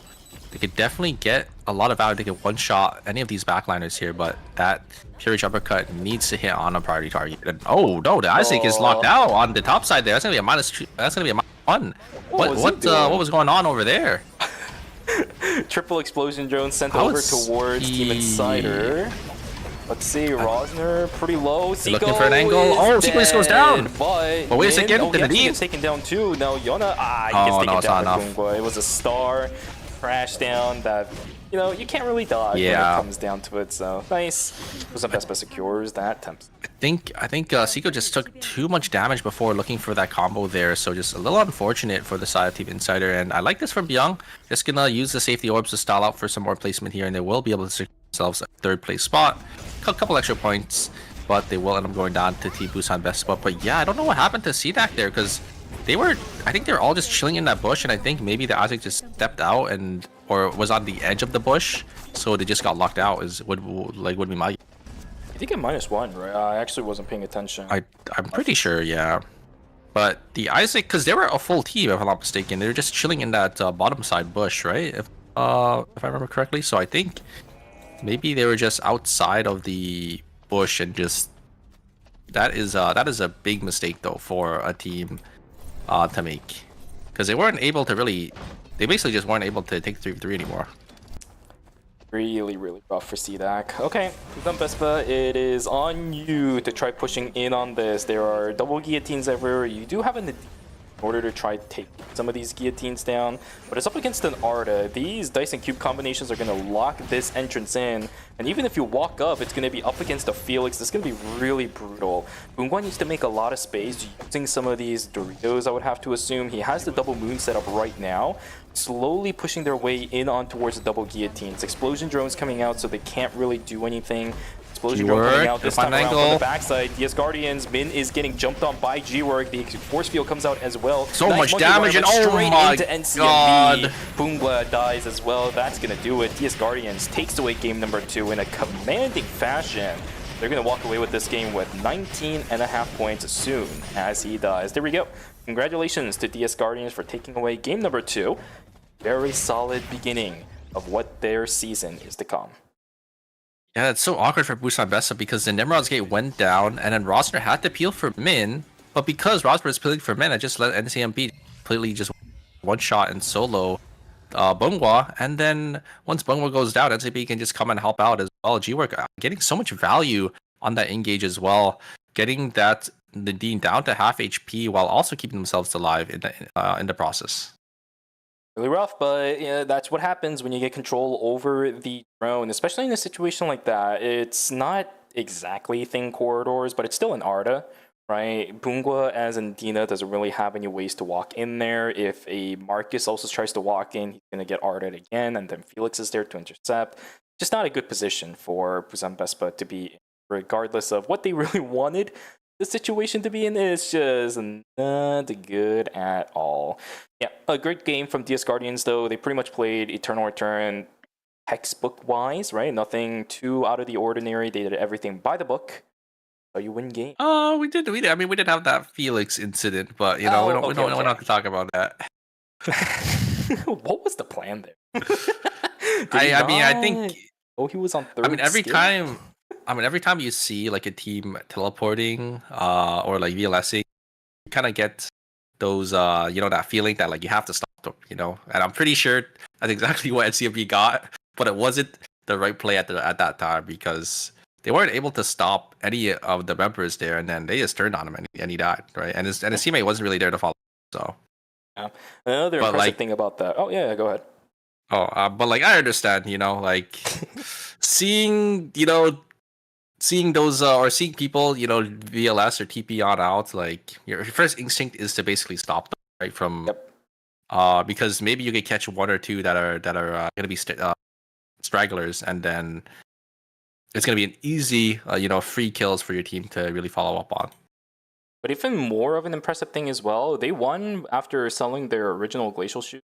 they could definitely get a lot of value. They could one-shot any of these backliners here, but that Purge uppercut needs to hit on a priority target. And oh no, the Isaac is locked out on the top side there. That's gonna be a -2. That's gonna be a -1. What was going on over there? Triple explosion drone sent How over is towards Team he- Insider. Let's see, Rosner pretty low. Seiko looking for an angle. Oh, Seiko just goes dead, down. But wait a Min- second, Oh, he did it actually leave? gets taken down too. Now Yona, he Oh, gets no, taken it's down not by enough. Gungwa. It was a star crash down that, you know, you can't really dodge when Yeah. it comes down to it. So nice. Was best secures that attempts. I think Seiko just took too much damage before looking for that combo there, so just a little unfortunate for the side of Team Insider. And I like this from Byung. Just gonna use the safety orbs to stall out for some more placement here, and they will be able to secure themselves a third place spot. A couple extra points, but they will end up going down to Team Busan best spot. But yeah, I don't know what happened to CDAC there, because I think they're all just chilling in that bush, and I think maybe the Isaac just stepped out or was on the edge of the bush, so they just got locked out. Would be my. I think at -1, right? I actually wasn't paying attention. I'm pretty sure, yeah. But the Isaac, because they were a full team, if I'm not mistaken, they were just chilling in that bottom side bush, right? If I remember correctly. So I think maybe they were just outside of the bush and just that is a big mistake though for a team to make, because they basically just weren't able to take 3v3 anymore. Really, really rough for CDAC. Okay, Vespa, it is on you to try pushing in on this. There are double guillotines everywhere. You do have in order to try to take some of these guillotines down, but it's up against an Arda. These dice and cube combinations are going to lock this entrance in, and even if you walk up, it's going to be up against a Felix. It's going to be really brutal. Bungwan needs to make a lot of space using some of these Doritos, I would have to assume. He has the double moon set up right now, slowly pushing their way in on towards the double guillotines. Explosion drones coming out, so they can't really do anything. Explosion drone coming out this time around from the backside. DS Guardians, Min is getting jumped on by G-Work. The force field comes out as well. So Nice much monkey damage, run, and oh straight my into NCMB. God. Boongla dies as well. That's gonna do it. DS Guardians takes away game number 2 in a commanding fashion. They're gonna walk away with this game with 19.5 points soon as he dies. There we go. Congratulations to DS Guardians for taking away game number 2. Very solid beginning of what their season is to come. Yeah, it's so awkward for Busan Bessa because the Nimrod's gate went down, and then Rosner had to peel for Min, but because Rosner was peeling for Min, I just let NCMB completely just one shot and solo Bungwa, and then once Bungwa goes down, NCMB can just come and help out as well. G-Work getting so much value on that engage as well, getting that Nadine down to half HP while also keeping themselves alive in the process. Really rough, but yeah, that's what happens when you get control over the drone, especially in a situation like that. It's not exactly thin corridors, but it's still an Arda, right? Bungwa as in Dina doesn't really have any ways to walk in there. If a Marcus also tries to walk in, he's going to get Arda'd again, and then Felix is there to intercept. Just not a good position for Busan Vespa to be in, regardless of what they really wanted the situation to be in. Is just not good at all. Yeah, a great game from DS Guardians though. They pretty much played Eternal Return textbook wise, right? Nothing too out of the ordinary. They did everything by the book. So you win game. Oh, we did. I mean, we did have that Felix incident, but you know, we're not going to talk about that. What was the plan there? I mean, I think. Oh, he was on third. I mean, every skill? every time you see like a team teleporting, or like VLSing, you kind of get those, that feeling that like you have to stop them, And I'm pretty sure that's exactly what NCMB got, but it wasn't the right play at that time because they weren't able to stop any of the members there, and then they just turned on him and he died, right? And his teammate wasn't really there to follow. So yeah. Another impressive thing about that. Oh yeah, go ahead. But like I understand, like seeing those or seeing people, VLS or TP on out, like your first instinct is to basically stop them, right? From because maybe you could catch one or two that are going to be stragglers, and then it's going to be an easy, free kills for your team to really follow up on. But even more of an impressive thing as well, they won after selling their original glacial shoes.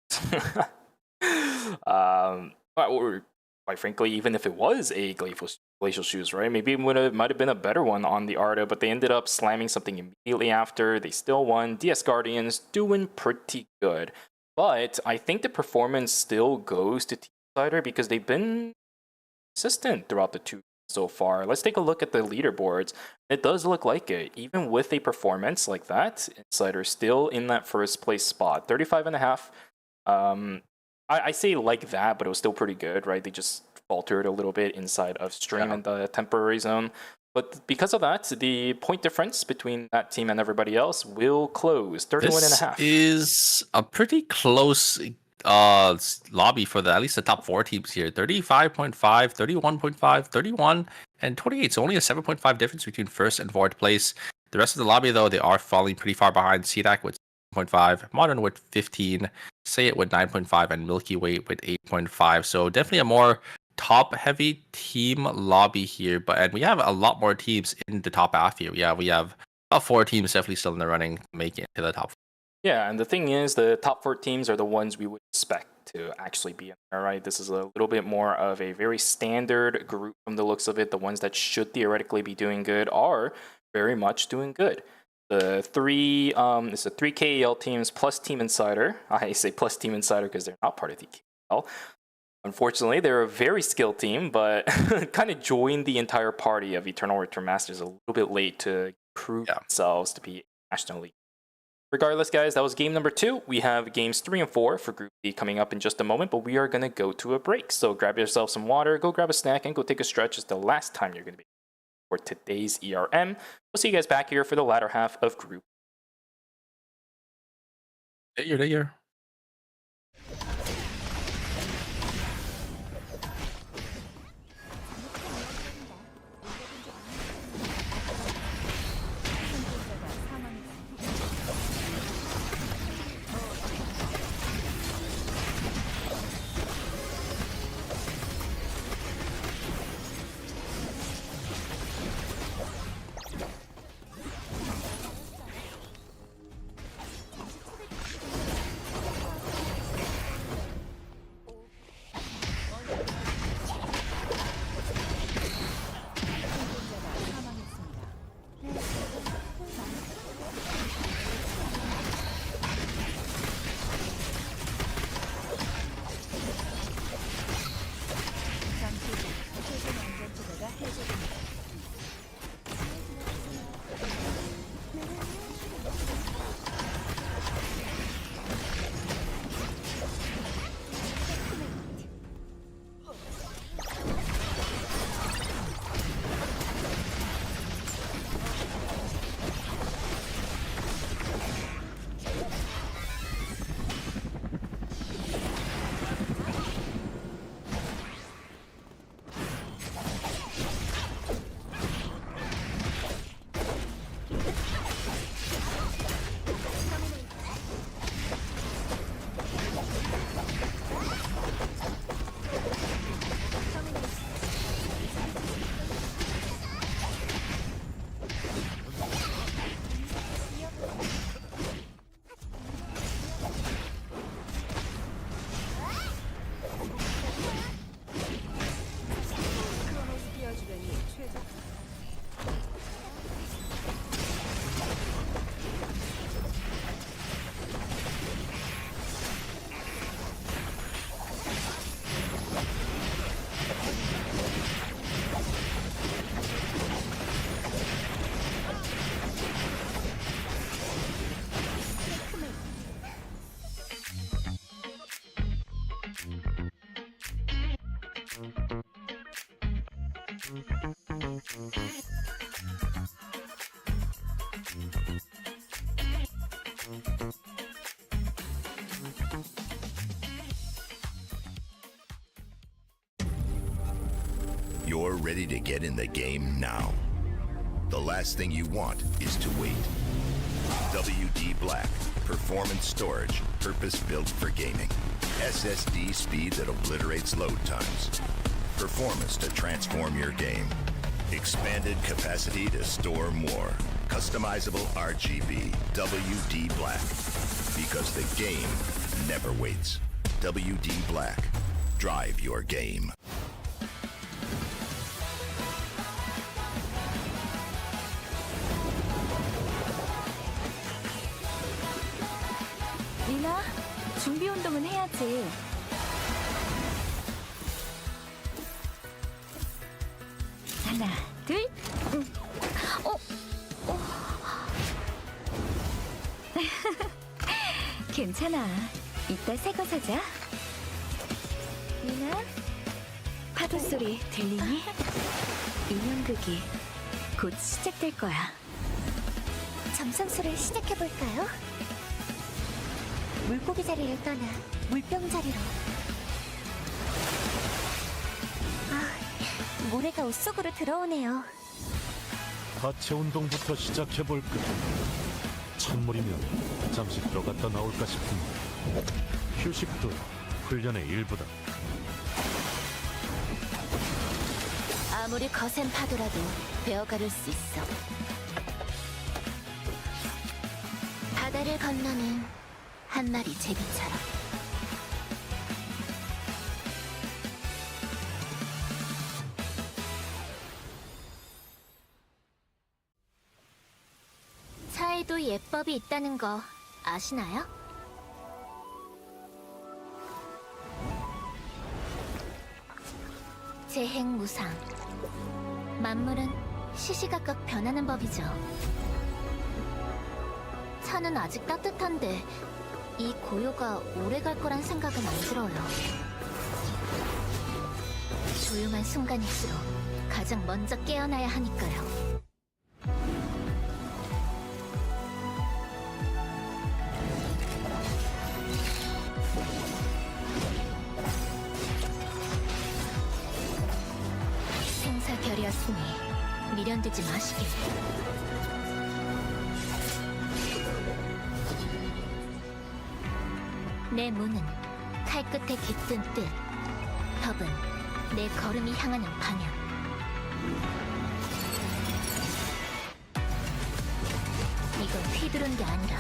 Or quite frankly, even if it was a glacial shoes, right? Maybe it might have been a better one on the Arda, but they ended up slamming something immediately after. They still won. DS Guardians doing pretty good, but I think the performance still goes to Team Insider because they've been consistent throughout the 2 so far. Let's take a look at the leaderboards. It does look like it. Even with a performance like that, Insider still in that first place spot, 35.5. I say like that, but it was still pretty good, right? They just faltered a little bit inside of stream in the temporary zone. But because of that, the point difference between that team and everybody else will close 31.5. This is a pretty close lobby for at least the top 4 teams here. 35.5, 31.5, 31, and 28. So only a 7.5 difference between first and fourth place. The rest of the lobby, though, they are falling pretty far behind. CDAC with 7.5, Modern with 15, Say It with 9.5, and Milky Way with 8.5. So definitely a more top-heavy team lobby here. And we have a lot more teams in the top half here. Yeah, we have about 4 teams definitely still in the running, making it to the top. Yeah, and the thing is, the top 4 teams are the ones we would expect to actually be in there, right? This is a little bit more of a very standard group from the looks of it. The ones that should theoretically be doing good are very much doing good. The 3 KEL teams plus Team Insider. I say plus Team Insider because they're not part of the KEL. Unfortunately, they're a very skilled team, but kind of joined the entire party of Eternal Return Masters a little bit late to prove themselves to be National League. Regardless, guys, that was game number 2. We have games 3 and 4 for Group D coming up in just a moment, but we are going to go to a break. So grab yourself some water, go grab a snack, and go take a stretch. It's the last time you're going to be for today's ERM. We'll see you guys back here for the latter half of Group. There. You're ready to get in the game now. The last thing you want is to wait. WD Black, performance storage, purpose-built for gaming. SSD speed that obliterates load times. Performance to transform your game. Expanded capacity to store more. Customizable RGB. WD Black. Because the game never waits. WD Black. Drive your game. 리나, 준비 운동은 해야지. 하나, 둘. 괜찮아. 이따 새 거 사자. 들리나? 파도 소리 들리니? 인형극이 곧 시작될 거야. 점성술을 시작해볼까요? 물고기 자리를 떠나 물병 자리로. 아, 모래가 옷 속으로 들어오네요. 하체 운동부터 시작해볼까? 찬물이면 잠시 들어갔다 나올까 싶은데 휴식도 훈련의 일부다. 아무리 거센 파도라도 베어가를 수 있어. 바다를 건너는 한 마리 제비처럼. 차에도 예법이 있다는 거 아시나요? 재행무상. 만물은 시시각각 변하는 법이죠. 차는 아직 따뜻한데 이 고요가 오래 갈 거란 생각은 안 들어요. 조용한 순간일수록 가장 먼저 깨어나야 하니까요. 생사결이었으니 미련되지 마시길. 내 문은 칼끝에 깃든 뜻, 협은 내 걸음이 향하는 방향. 이건 휘두른 게 아니라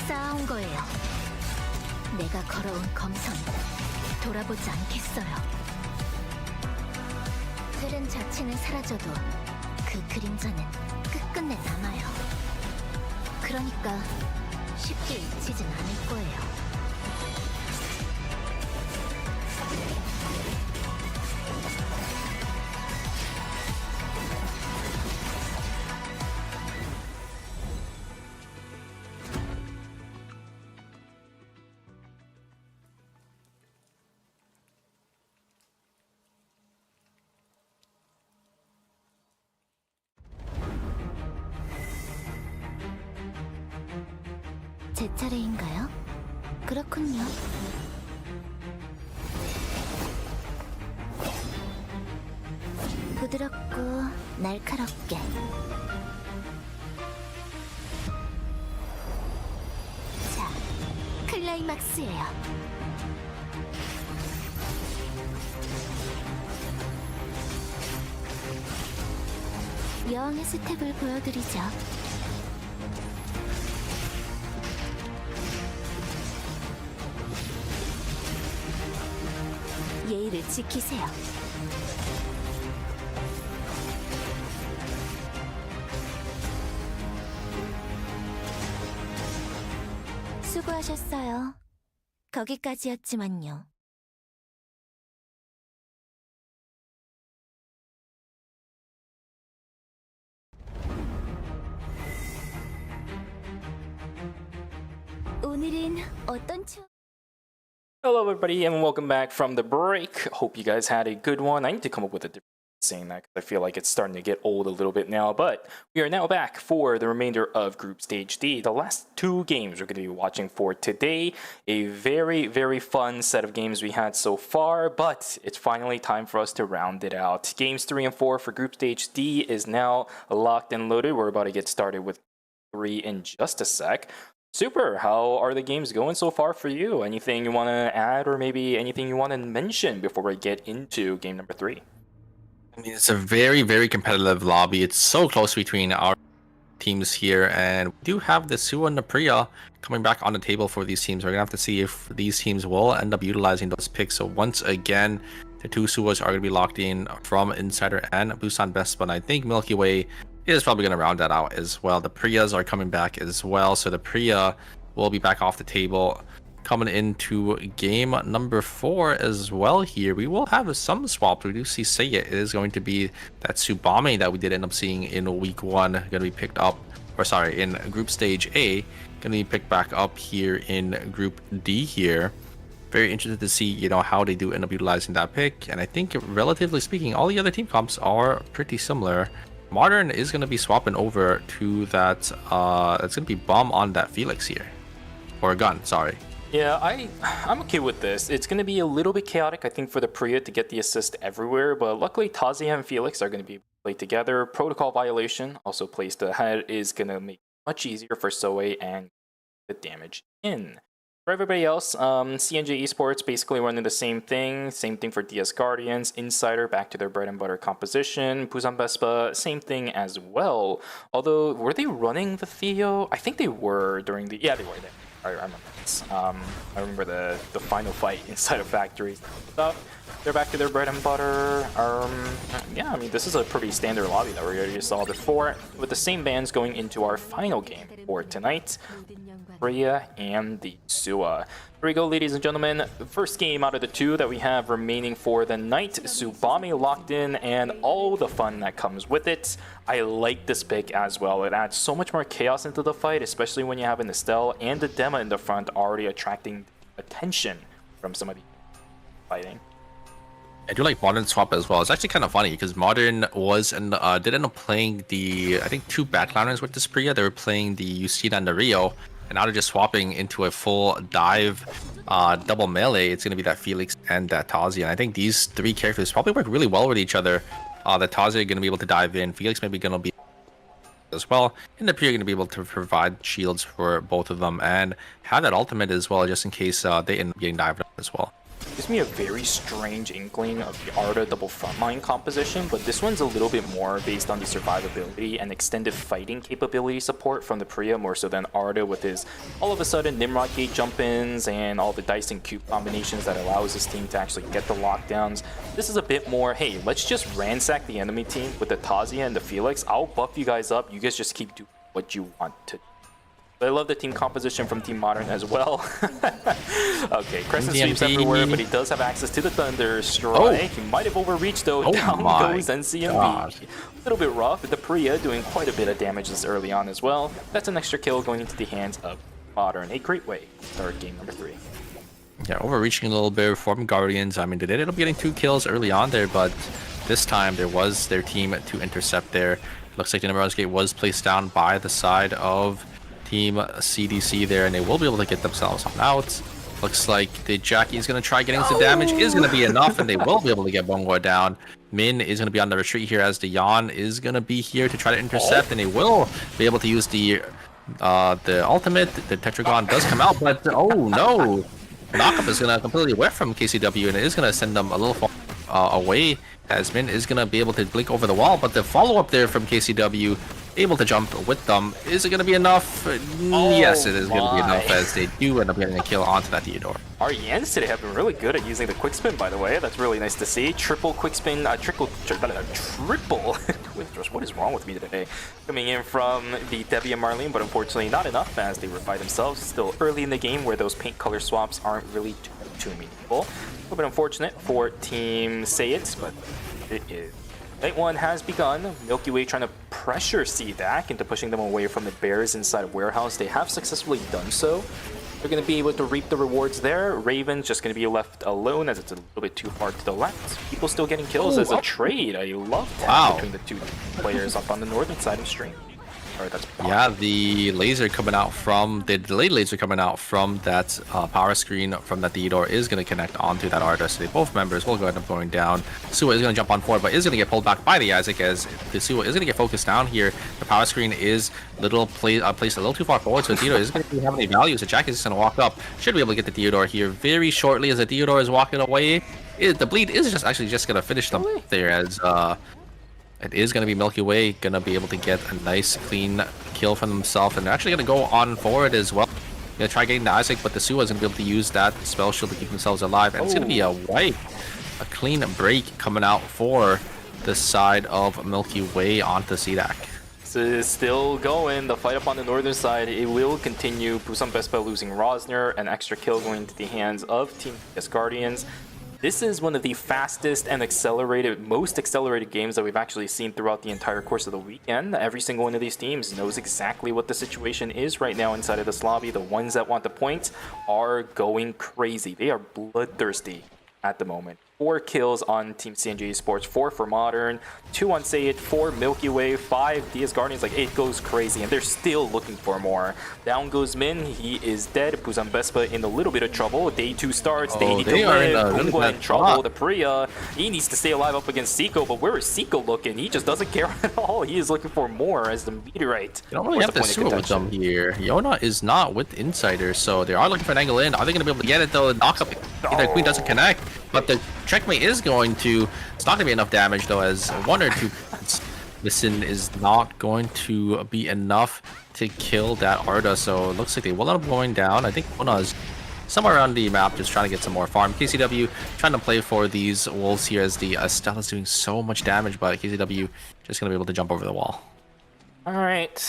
쌓아온 거예요. 내가 걸어온 검선 돌아보지 않겠어요. 틀은 자체는 사라져도 그 그림자는 끝끝내 남아요. 그러니까 쉽게 잊히진 않을 거예요. 제 차례인가요? 그렇군요. 부드럽고 날카롭게. 자, 클라이막스예요. 여왕의 스텝을 보여드리죠. 예의를 지키세요. 수고하셨어요. 거기까지였지만요. 오늘은 어떤 추억? Hello, everybody, and welcome back from the break. Hope you guys had a good one. I need to come up with a different saying that because I feel like it's starting to get old a little bit now. But we are now back for the remainder of Group Stage D. The last two games we're going to be watching for today. A very, very fun set of games we had so far, but it's finally time for us to round it out. Games 3 and 4 for Group Stage D is now locked and loaded. We're about to get started with 3 in just a sec. Super, how are the games going so far for you? Anything you want to add or maybe anything you want to mention before we get into game number 3? I mean, it's a very, very competitive lobby. It's so close between our teams here, and we do have the Suwa and the Priya coming back on the table for these teams. We're gonna have to see if these teams will end up utilizing those picks. So once again, the two Suwas are gonna be locked in from Insider and Busan Best, but I think Milky Way is probably gonna round that out as well. The Priyas are coming back as well, so the Priya will be back off the table. Coming into game number 4 as well here, we will have some swaps. We do see Seiya. It is going to be that Tsubame that we did end up seeing in week 1, gonna be picked up, or sorry, in group stage A, gonna be picked back up here in group D here. very interested to see, you know, how they do end up utilizing that pick. And I think, relatively speaking, all the other team comps are pretty similar. Modern is going to be swapping over to that. It's going to be bomb on that Felix here, or gun. Sorry. Yeah, I'm okay with this. It's going to be a little bit chaotic, I think, for the Priya to get the assist everywhere, but luckily Tazia and Felix are going to be played together. Protocol violation, also placed ahead, is going to make it much easier for Soe and the damage in. For everybody else, CNJ Esports basically running the same thing for DS Guardians, Insider back to their bread and butter composition, Busan Vespa, same thing as well. Although, were they running the Theo? I think they were during the, yeah, they were there. I remember this. I remember the final fight inside of Factory. They're back to their bread and butter. Yeah, I mean, this is a pretty standard lobby that we already saw before, with the same bands going into our final game for tonight. Priya and the Sua. Here we go, ladies and gentlemen. First game out of the two that we have remaining for the night. Tsubame locked in and all the fun that comes with it. I like this pick as well. It adds so much more chaos into the fight, especially when you have an Estelle and the Dema in the front already attracting attention from some of the fighting. I do like Modern swap as well. It's actually kind of funny because Modern was and did end up playing the, I think, 2 backliners with this Priya. They were playing the Yusina and the Rio, and now they're just swapping into a full dive double melee. It's going to be that Felix and that Tazi, and I think these 3 characters probably work really well with each other. The Tazi are going to be able to dive in. Felix maybe going to be as well, and the Priya are going to be able to provide shields for both of them and have that ultimate as well, just in case they end up getting dived up as well. Gives me a very strange inkling of the Arda double frontline composition, but this one's a little bit more based on the survivability and extended fighting capability support from the Priya, more so than Arda with his all of a sudden Nimrod gate jump-ins and all the dice and cube combinations that allows his team to actually get the lockdowns. This is a bit more, hey, let's just ransack the enemy team with the Tazia and the Felix. I'll buff you guys up, you guys just keep doing what you want to. But I love the team composition from Team Modern as well. Okay, Crescent sweeps everywhere, but he does have access to the Thunder Strike. He might have overreached though. Down goes NCMB. A little bit rough. The Priya doing quite a bit of damage this early on as well. That's an extra kill going into the hands of Modern. A great way to start game number 3. Yeah, overreaching a little bit from Guardians. I mean, they did end up getting 2 kills early on there, but this time there was their team to intercept there. Looks like the Nimrod's Gate was placed down by the side of Team CDC there, and they will be able to get themselves on out. Looks like the Jackie is going to try getting some damage, is going to be enough, and they will be able to get Bongo down. Min is going to be on the retreat here as the Yan is going to be here to try to intercept, and they will be able to use the ultimate. The Tetragon does come out, but oh no! Knockup is going to completely whiff from KCW, and it is going to send them a little far away, as Min is going to be able to blink over the wall, but the follow-up there from KCW, able to jump with them. Is it going to be enough? Yes, it is going to be enough, as they do end up getting a kill onto that Theodore. Our Yans today have been really good at using the quick spin, by the way. That's really nice to see. Triple quick spin, triple. What is wrong with me today? Coming in from the Debbie and Marlene, but unfortunately not enough as they revive themselves. Still early in the game where those paint color swaps aren't really too meaningful. A little bit unfortunate for Team Say It, but it is. Night 1 has begun. Milky Way trying to pressure CDAC into pushing them away from the bears inside of Warehouse. They have successfully done so. They're going to be able to reap the rewards there. Raven's just going to be left alone as it's a little bit too far to the left. People still getting kills as a trade. I love that between the 2 players up on the northern side of stream. Or that's yeah, the laser coming out from the delayed laser coming out from that power screen from that Theodore is going to connect onto that Arda. So both members will go end up going down. Sua is going to jump on forward, but is going to get pulled back by the Isaac as the Sua is going to get focused down here. The power screen is placed a little too far forward, so Theodore is going to have any value. So Jack is just going to walk up. Should be able to get the Theodore here very shortly as the Theodore is walking away. The bleed is just going to finish them there as it is going to be Milky Way going to be able to get a nice clean kill for themselves, and they're actually going to go on forward as well. Going to try getting the Isaac, but the Sua is going to be able to use that spell shield to keep themselves alive, and it's going to be a wipe, a clean break coming out for the side of Milky Way onto CDAC. This is still going. The fight up on the northern side, it will continue. Busan Vespa losing Rosner, an extra kill going into the hands of Team DS Guardians. This is one of the fastest and most accelerated games that we've actually seen throughout the entire course of the weekend. Every single one of these teams knows exactly what the situation is right now inside of this lobby. The ones that want the points are going crazy. They are bloodthirsty at the moment. 4 kills on Team CNJ Esports, 4 for Modern, 2 on Sayed, 4 Milky Way, 5 DS Guardians. Like, it goes crazy, and they're still looking for more. Down goes Min, he is dead. Busan Vespa in a little bit of trouble. Day 2 starts, they need to live. Kungwa in trouble. The Priya, he needs to stay alive up against Seiko, but where is Seiko looking? He just doesn't care at all. He is looking for more as the meteorite. You don't really have to sewer with them here. Yona is not with Insiders, so they are looking for an angle in. Are they going to be able to get it though? Knock up, either Queen doesn't connect, but the checkmate is going to, it's not going to be enough damage though, as 1 or 2 listen is not going to be enough to kill that Arda, so it looks like they will end up going down. I think Ona is somewhere around the map just trying to get some more farm. KCW trying to play for these wolves here as the Estelle is doing so much damage, but KCW just going to be able to jump over the wall. Alright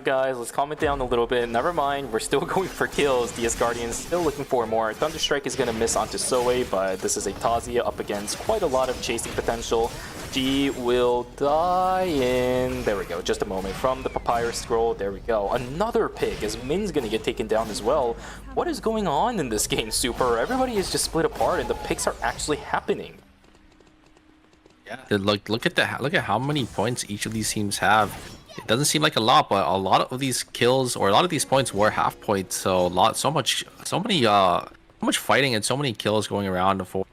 guys, let's calm it down a little bit. Never mind, we're still going for kills. DS Guardians still looking for more. Thunderstrike is going to miss onto Soe, but this is a Tazia up against quite a lot of chasing potential. G will die in, there we go, just a moment, from the Papyrus Scroll. There we go. Another pig as Min's going to get taken down as well. What is going on in this game, Super? Everybody is just split apart and the picks are actually happening. Yeah, look at how many points each of these teams have. It doesn't seem like a lot, but a lot of these kills or a lot of these points were half points. So so much fighting and so many kills going around for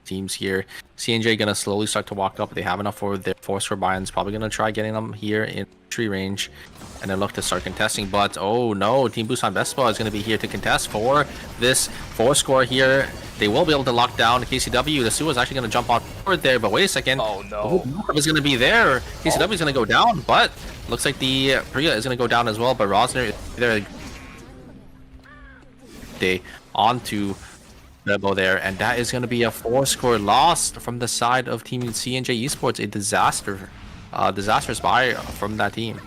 teams here. CNJ gonna slowly start to walk up. They have enough for their force for Bayern's probably gonna try getting them here in tree range, and then look to start contesting. But oh no, Team Busan Vespa is gonna be here to contest for this 4 score here. They will be able to lock down KCW. The Su is actually going to jump on forward there, but wait a second. Oh no. Is going to be there. KCW is going to go down, but looks like the Priya is going to go down as well. But Rosner is there. They onto Bebo there, and that is going to be a 4 score loss from the side of Team CNJ Esports. A disastrous buy from that team.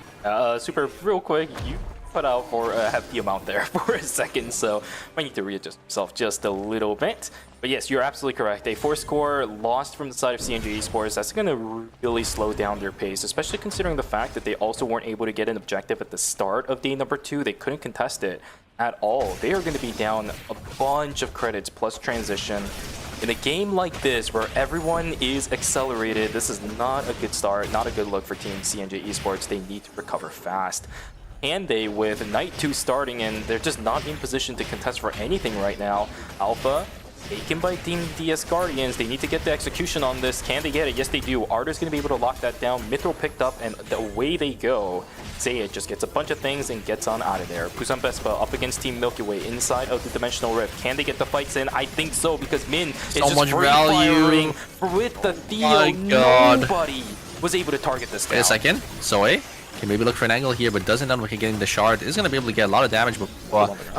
Super, real quick, you put out for a hefty amount there for a second, so might need to readjust himself just a little bit. But yes, you're absolutely correct. A 4 score lost from the side of CNJ Esports, that's going to really slow down their pace, especially considering the fact that they also weren't able to get an objective at the start of day number 2. They couldn't contest it at all. They are going to be down a bunch of credits plus transition. In a game like this, where everyone is accelerated, this is not a good start, not a good look for Team CNJ Esports. They need to recover fast. And they, with Night 2 starting, and they're just not in position to contest for anything right now. Alpha taken by Team DS Guardians. They need to get the execution on this. Can they get it? Yes, they do. Arda's going to be able to lock that down. Mithril picked up, and away they go. Sayed just gets a bunch of things and gets on out of there. Busan Vespa up against Team Milky Way inside of the Dimensional Rift. Can they get the fights in? I think so, because Min is so just much free-firing with the Theo. Nobody was able to target this down. Wait a second. Soe can maybe look for an angle here, but doesn't end up getting the shard. Is going to be able to get a lot of damage, but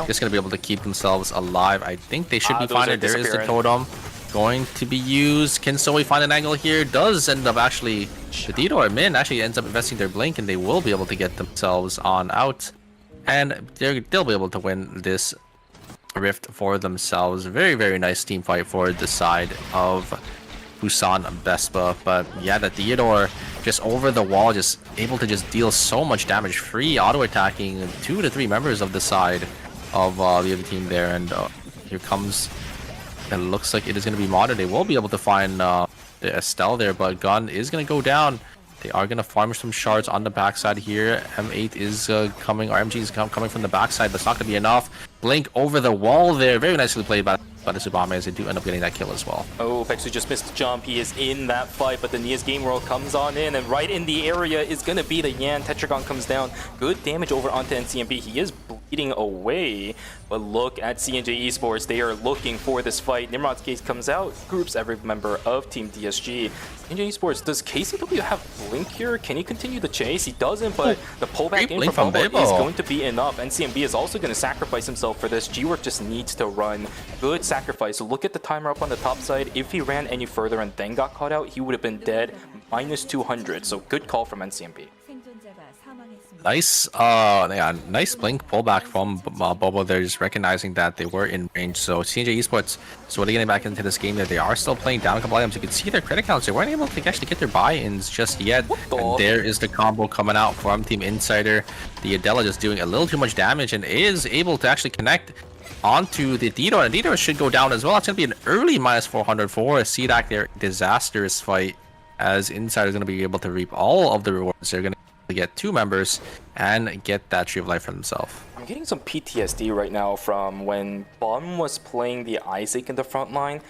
just going to be able to keep themselves alive. I think they should be fine. There is the totem going to be used. Can Soe find an angle here? Does end up actually, the Dito or Min actually ends up investing their blink, and they will be able to get themselves on out, and they'll be able to win this rift for themselves. Very, very nice team fight for the side of Busan Vespa. But yeah, the Theodore just over the wall, just able to just deal so much damage, free auto attacking 2 to 3 members of the side of the other team there. And here comes, it looks like it is going to be Modern. They will be able to find the Estelle there, but Gun is going to go down. They are going to farm some shards on the backside here. M8 is coming, RMG is coming from the backside, but it's not going to be enough. Blink over the wall there. Very nicely played by the Subame, as they do end up getting that kill as well. Oh, Pexu just missed the jump. He is in that fight, but the Nia's Game World comes on in, and right in the area is going to be the Yan. Tetragon comes down. Good damage over onto NCMB. He is bleeding away, but look at CNJ Esports. They are looking for this fight. Nimrod's case comes out, groups every member of Team DSG. CNJ Esports, does KCW have Blink here? Can he continue the chase? He doesn't, but the pullback in from Bebo is going to be enough. NCMB is also going to sacrifice himself for this. G-Work just needs to run. Good sacrifice. Look at the timer up on the top side. If he ran any further and then got caught out, he would have been dead. -200. So good call from NCMB. Nice, nice blink pullback from Bobo there, just recognizing that they were in range. So CNJ Esports slowly getting back into this game there. They are still playing down a couple items. You can see their credit counts. They weren't able to actually get their buy-ins just yet. And there is the combo coming out from Team Insider. The Adela just doing a little too much damage and is able to actually connect onto the Dito, and Dito should go down as well. It's going to be an early -400 for CDAC there. Disastrous fight, as Insider is going to be able to reap all of the rewards. They're going to get 2 members and get that Tree of Life for themselves. I'm getting some PTSD right now from when Bum was playing the Isaac in the front line.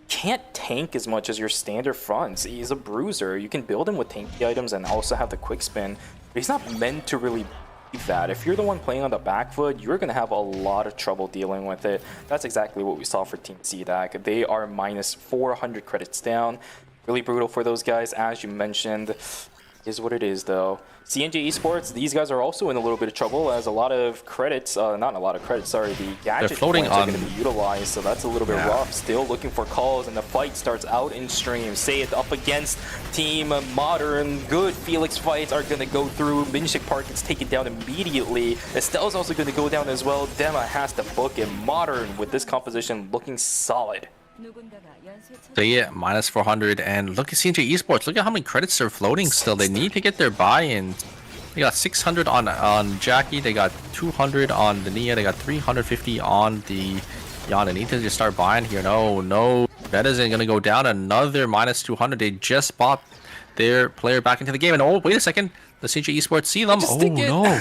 Can't tank as much as your standard fronts. He's a bruiser. You can build him with tanky items and also have the quick spin. But he's not meant to really be that. If you're the one playing on the back foot, you're going to have a lot of trouble dealing with it. That's exactly what we saw for Team CDAC. They are -400 credits down. Really brutal for those guys, as you mentioned. Is what it is, though. CNJ Esports, these guys are also in a little bit of trouble, as a lot of credits, not a lot of credits, sorry, the gadget points are going to be utilized, so that's a little bit rough. Still looking for calls, and the fight starts out in stream. Say it up against Team Modern. Good Felix fights are going to go through. Minshik Park gets taken down immediately. Estelle's also going to go down as well. Dema has to book it. Modern, with this composition, looking solid. So yeah, -400, and look at CNJ Esports. Look at how many credits they're floating still. They need to get their buy-in. They got 600 on Jackie. They got 200 on the Nia. They got 350 on the Yan. They need to just start buying here. No, that isn't gonna go down. Another -200. They just bought their player back into the game. And oh, wait a second, the CNJ Esports see them. Oh no.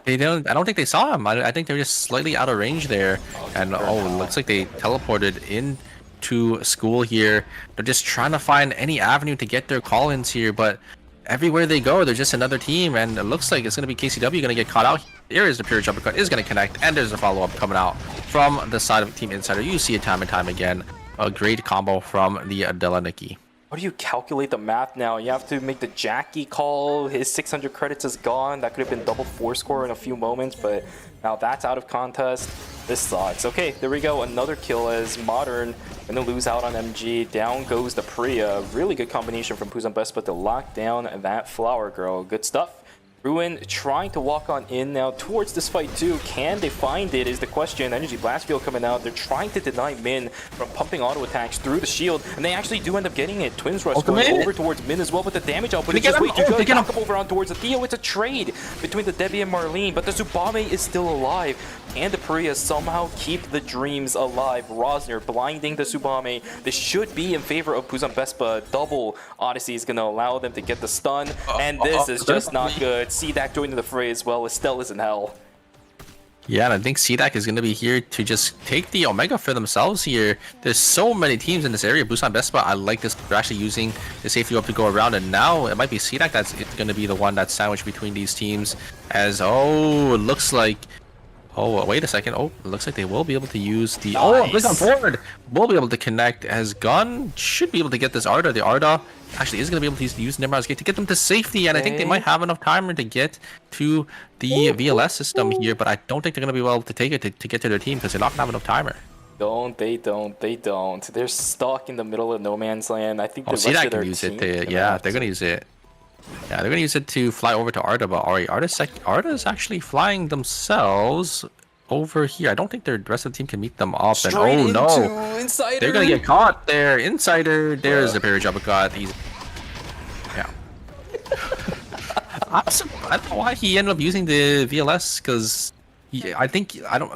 They don't. I don't think they saw him. I think they're just slightly out of range there. And oh, it looks like they teleported in to school here. They're just trying to find any avenue to get their call-ins here, but everywhere they go, they're just another team, and it looks like it's going to be KCW going to get caught out. There is the pure jump cut, is going to connect, and there's a follow-up coming out from the side of Team Insider. You see it time and time again. A great combo from the Adela Nikki. How do you calculate the math now? You have to make the Jackie call. His 600 credits is gone. That could have been double 4 score in a few moments, but now that's out of contest. This sucks. Okay, there we go. Another kill as Modern gonna lose out on MG. Down goes the Priya. Really good combination from Puzan Bespa to lock down that Flower Girl. Good stuff. Ruin trying to walk on in now towards this fight too. Can they find it is the question. Energy Blast Field coming out. They're trying to deny Min from pumping auto attacks through the shield, and they actually do end up getting it. Twins Rush going over towards Min as well, but the damage output is just way too good. Knock him over on towards the Theo. It's a trade between the Debbie and Marlene, but the Tsubame is still alive. And the Priya somehow keep the dreams alive. Rosner blinding the Tsubame. This should be in favor of Puzan Bespa. Double Odyssey is going to allow them to get the stun, and this is just not good. CDAC joining the fray as well. Estelle is in hell. Yeah, and I think CDAC is going to be here to just take the Omega for themselves here. There's so many teams in this area. Busan Bespa, I like this. They're actually using the safety up to go around, and now it might be CDAC that's going to be the one that's sandwiched between these teams. As, oh, it looks like... Oh, wait a second. Oh, it looks like they will be able to use the... Nice. Oh, click on forward. Will be able to connect as Gun should be able to get this Arda. The Arda actually is going to be able to use Nimrod's Gate to get them to safety, and I think they might have enough timer to get to the VLS system here, but I don't think they're going to be able to take it to get to their team because they're not going to have enough timer. They don't. They're stuck in the middle of no man's land. I think the rest of their use team it. Yeah, they're going to use it. Yeah, they're going to use it to fly over to Arda, but Arda is actually flying themselves over here. I don't think the rest of the team can meet them up. And oh no, Insider. They're going to get caught there. Insider, there's the parry jump cut. Yeah. I don't know why he ended up using the VLS, because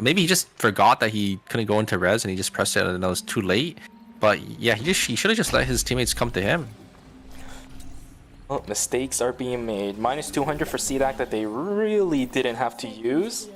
maybe he just forgot that he couldn't go into res and he just pressed it and it was too late. But yeah, he should have just let his teammates come to him. Oh, mistakes are being made. -200 for CDAC that they really didn't have to use.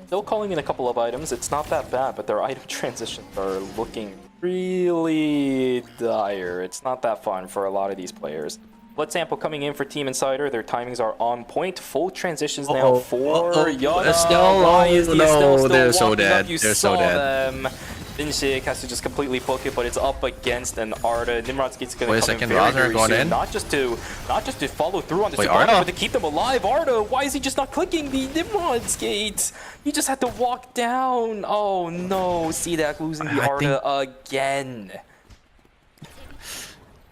Still calling in a couple of items. It's not that bad, but their item transitions are looking really dire. It's not that fun for a lot of these players. Blood sample coming in for Team Insider. Their timings are on point. Full transitions now for Yana. Why is the Estelle still they're so walking dead. up? You They're saw so dead. them. Vinshik has to just completely book it, but it's up against an Arda. Nimrod's Gate's going Wait to a come second, in very, Rosner very going soon. in? Not just to follow through on the Wait, Tsubame, Arda? but to keep them alive. Arda, why is he just not clicking the Nimrod's Gate? He just had to walk down. Oh no, CDAC losing the Arda again.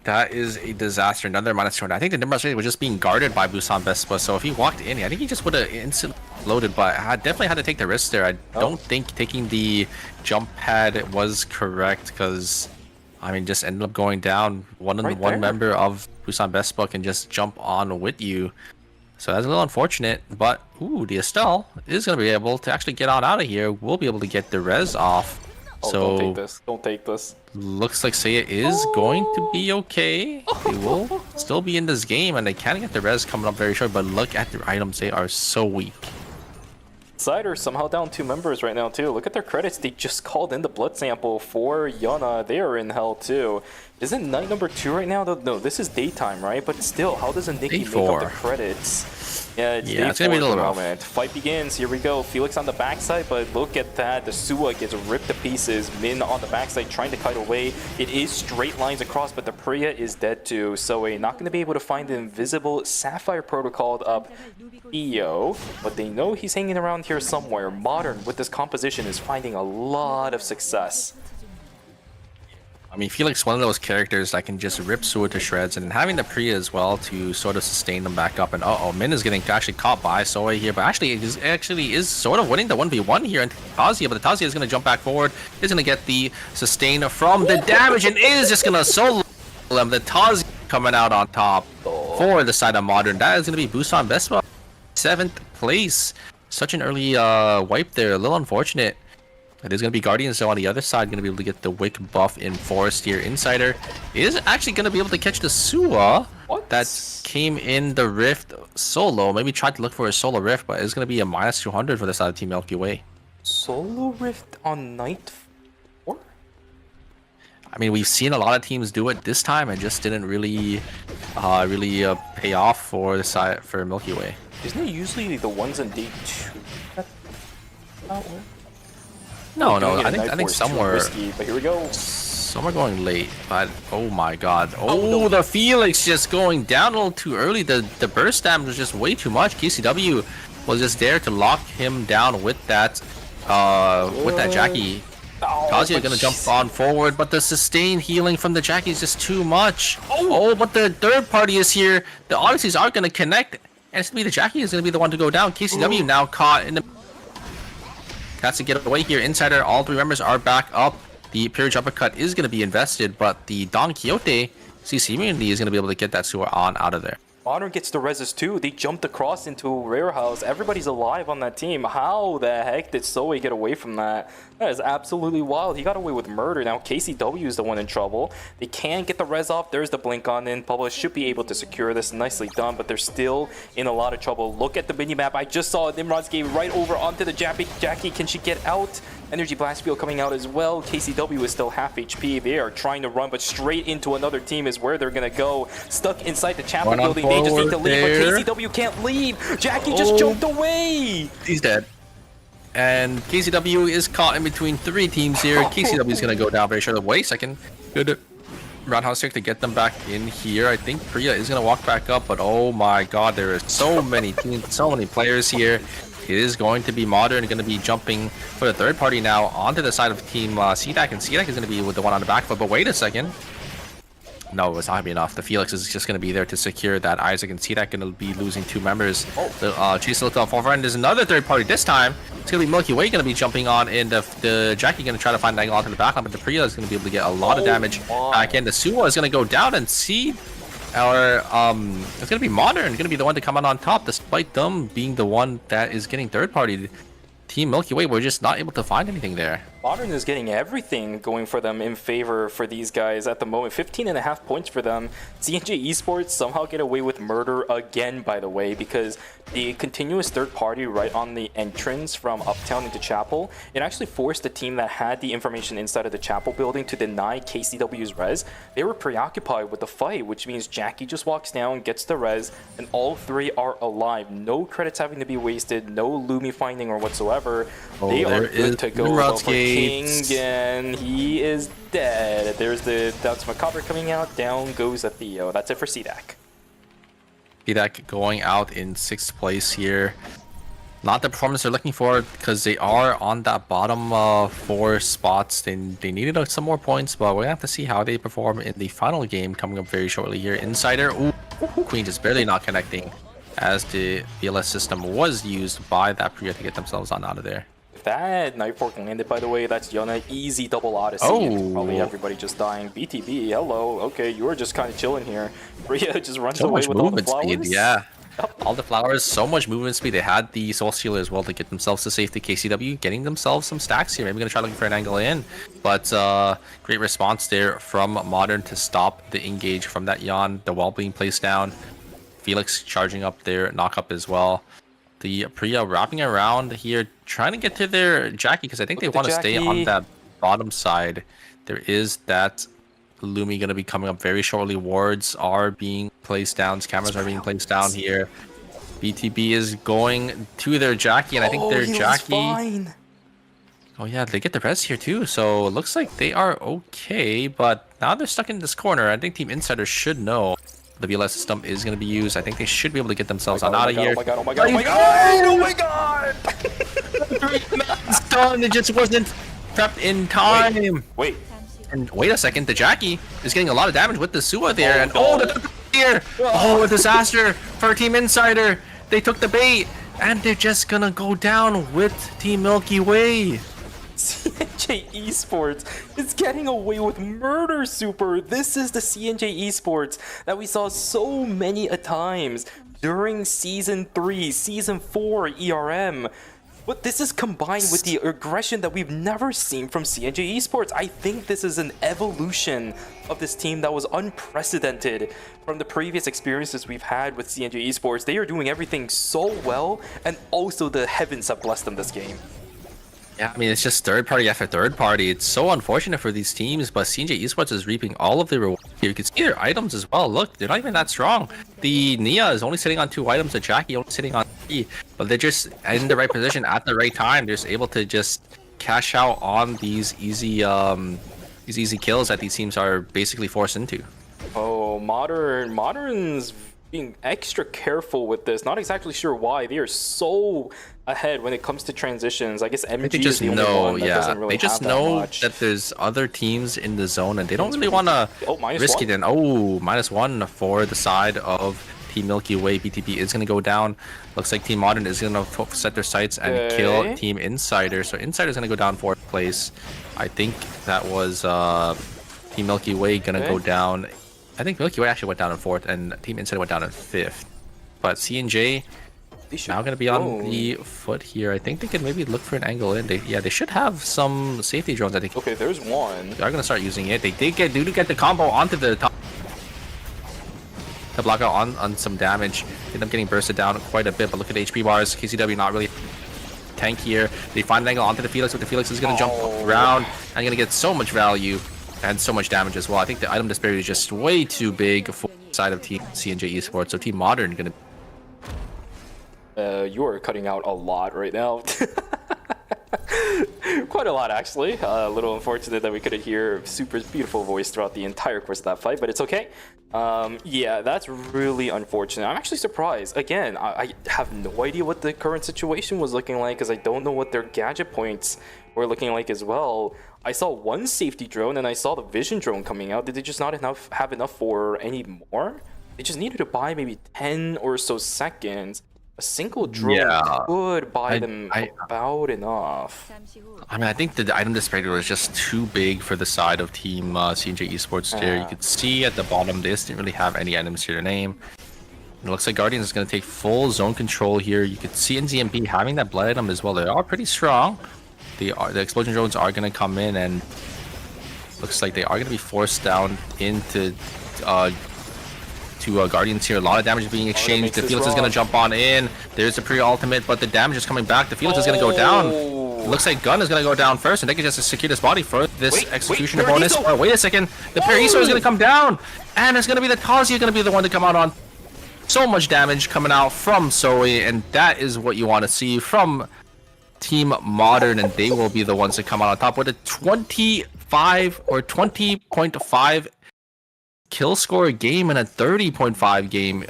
That is a disaster. Another -200. I think the Nimrod was just being guarded by Busan Vespa. So if he walked in, I think he just would have instantly loaded. But I definitely had to take the risk there. I don't think taking the jump pad was correct because, I mean, just ended up going down. One member of Busan Vespa can just jump on with you. So that's a little unfortunate. But, ooh, the Estelle is going to be able to actually get on out of here. We'll be able to get the res off. Oh, So don't take this. Don't take this. looks like Seiya is going to be okay. They will still be in this game, and they can get the res coming up very short. But look at their items; they are so weak. Cider somehow down 2 members right now too. Look at their credits. They just called in the blood sample for Yana. They are in hell too. Isn't night number 2 right now? No, this is daytime, right? But still, how doesn't Nikki make up the credits? Yeah, it's gonna be a little rough. moment. Fight begins. Here we go. Felix on the backside, but look at that. The Suwa gets ripped to pieces. Min on the backside trying to kite away. It is straight lines across, but the Priya is dead too. So we're not going to be able to find the invisible Sapphire protocol up EO, but they know he's hanging around here somewhere. Modern with this composition is finding a lot of success. I mean, Felix, one of those characters that can just rip Suwa to shreds, and having the Priya as well to sort of sustain them back up. And Min is getting actually caught by Soe here, but actually is sort of winning the 1v1 here. And Tazia, but the Tazia is going to jump back forward, is going to get the sustain from the damage, and is just going to solo them. The Tazia coming out on top for the side of Modern. That is going to be Busan Vespa, 7th place. Such an early wipe there, a little unfortunate. It is going to be Guardians, so on the other side, going to be able to get the Wick buff in Forest here. Insider is actually going to be able to catch the Suwa that came in the Rift solo. Maybe tried to look for a solo Rift, but it's going to be a -200 for the side of Team Milky Way. Solo Rift on night 4? I mean, we've seen a lot of teams do it this time and just didn't really pay off for the side for Milky Way. Isn't it usually the ones on day 2? No, I think somewhere. Risky, but here we go. Some are going late, but oh my god. Oh, the Felix just going down a little too early. The burst damage was just way too much. KCW was just there to lock him down with that Jackie. Kazuya gonna jump on forward, but the sustained healing from the Jackie is just too much. Oh, but the third party is here. The Odysseys are gonna connect, and it's gonna be the Jackie is gonna be the one to go down. KCW now caught in the. Has to get away here. Insider, all 3 members are back up. The Purge Uppercut is going to be invested, but the Don Quixote CC immunity is going to be able to get that Sewer on out of there. Modern gets the reses too. They jumped across into a warehouse. Everybody's alive on that team. How the heck did Soe get away from that? That is absolutely wild. He got away with murder. Now KCW is the one in trouble. They can get the res off. There's the blink on in. Publish should be able to secure this. Nicely done, but they're still in a lot of trouble. Look at the minimap. I just saw Nimrod's game right over onto the Jackie. Can she get out? Energy Blast Field coming out as well. KCW is still half HP. They are trying to run, but straight into another team is where they're going to go. Stuck inside the chapel building. They just need to leave, but KCW can't leave. Jackie just jumped away. He's dead. And KCW is caught in between 3 teams here. KCW is going to go down very shortly. Wait a second. Good roundhouse kick to get them back in here. I think Priya is going to walk back up, but oh my god, there are so many teams, so many players here. It is going to be Modern, going to be jumping for the third party now onto the side of Team CDAC, and CDAC is going to be with the one on the back foot. But wait a second. No, it's not going to be enough. The Felix is just going to be there to secure that. Isaac and CDAC going to be losing 2 members. The Chase look off forward, and there's another third party this time. It's going to be Milky Way going to be jumping on, and the Jackie going to try to find an angle onto the back line, but the Priya is going to be able to get a lot of damage back in. The Suwa is going to go down, and see our it's going to be Modern going to be the one to come out on top, despite them being the one that is getting third party. Team Milky Way, we're just not able to find anything there. Modern is getting everything going for them in favor for these guys at the moment. 15.5 points for them. CNJ Esports somehow get away with murder again, by the way, because the continuous third party right on the entrance from Uptown into Chapel, it actually forced the team that had the information inside of the Chapel building to deny KCW's res. They were preoccupied with the fight, which means Jackie just walks down, gets the res, and all 3 are alive. No credits having to be wasted, no Lumi finding or whatsoever. They are good to go. For King, and he is dead. There's the Doubts Macabre coming out. Down goes a Theo. That's it for CDAC. CDAC going out in 6th place here. Not the performance they're looking for, because they are on that bottom 4 spots. They needed some more points, but we're gonna have to see how they perform in the final game coming up very shortly here. Insider, ooh, Queen just barely not connecting, as the BLS system was used by that Priya to get themselves on out of there. That Night Fork landed, by the way. That's Yona. Easy double Odyssey. Oh. Probably everybody just dying. BTB, hello. Okay, you were just kind of chilling here. Priya just runs So away much with all the movement flowers. speed, yeah. All the flowers, so much movement speed. They had the Soul Stealer as well to get themselves to safety. KCW getting themselves some stacks here. Maybe gonna try looking for an angle in, but great response there from Modern to stop the engage from that Yon. The wall being placed down. Felix charging up their knock up as well. The Priya wrapping around here, trying to get to their Jackie, because I think they want to stay on that bottom side. There is that Lumi going to be coming up very shortly. Wards are being placed down. Cameras are being placed down here. BTB is going to their Jackie, and I think their Jackie... Fine. Oh yeah, they get the res here too, so it looks like they are okay, but now they're stuck in this corner. I think Team Insider should know the BLS system is going to be used. I think they should be able to get themselves out of here. Oh my god, oh my god, oh my god, oh my god! It's done, it just wasn't prepped in time. Wait. And wait a second, the Jackie is getting a lot of damage with the Sua there, and the here! Oh, a disaster for Team Insider. They took the bait, and they're just gonna go down with Team Milky Way. CNJ Esports is getting away with murder, Super. This is the CNJ Esports that we saw so many a times during Season 3, Season 4 ERM. But this is combined with the aggression that we've never seen from CNJ Esports. I think this is an evolution of this team that was unprecedented from the previous experiences we've had with CNJ Esports. They are doing everything so well, and also the heavens have blessed them this game. Yeah, I mean, it's just third party after third party. It's so unfortunate for these teams, but CNJ Esports is reaping all of the rewards here. You can see their items as well. Look, they're not even that strong. The Nia is only sitting on 2 items, the Jackie only sitting on 3, but they're just in the right position at the right time. They're just able to just cash out on these easy kills that these teams are basically forced into. Oh, Modern's being extra careful with this. Not exactly sure why. They are so ahead when it comes to transitions. I guess MG They just is the only know, one that yeah. doesn't really They just have know much. that there's other teams in the zone, and they don't really want to minus risk one. it. And oh, -1 for the side of Team Milky Way. BTP is going to go down. Looks like Team Modern is going to set their sights and kill Team Insider. So Insider is going to go down 4th place. I think that was Team Milky Way going to go down. I think Milky Way actually went down in 4th, and Team Insider went down in 5th. But CNJ now going to be on the foot here. I think they can maybe look for an angle in. They should have some safety drones. I think. Okay, there's one. They are going to start using it. They did get the combo onto the top to block out on some damage. End up getting bursted down quite a bit. But look at the HP bars. KCW not really tank here. They find an angle onto the Felix, but the Felix is going to jump around and going to get so much value and so much damage as well. I think the item disparity is just way too big for the side of Team CNJ Esports. So Team Modern going to. You are cutting out a lot right now. Quite a lot, actually. A little unfortunate that we couldn't hear Super's beautiful voice throughout the entire course of that fight, but it's okay. Yeah, that's really unfortunate. I'm actually surprised. Again, I have no idea what the current situation was looking like, because I don't know what their gadget points were looking like as well. I saw one safety drone, and I saw the vision drone coming out. Did they just not have enough for any more? They just needed to buy maybe 10 or so seconds. A single drone could buy them about enough. I mean, I think the item disparity was just too big for the side of Team CNJ Esports there. You could see at the bottom, they just didn't really have any items to their name. It looks like Guardians is going to take full zone control here. You could see NZMP having that blood item as well. They are pretty strong. The explosion drones are going to come in, and looks like they are going to be forced down into Guardians here. A lot of damage is being exchanged. The Felix is going to jump on in. There's a pre-ultimate, but the damage is coming back. The Felix is going to go down. Looks like Gun is going to go down first, and they can just secure this body for this execution bonus. Oh, wait a second. The Paraiso is going to come down, and it's going to be the Tazi going to be the one to come out on. So much damage coming out from Zoe, and that is what you want to see from Team Modern, and they will be the ones to come out on top with a 25 or 20.5 kill score game and a 30.5 game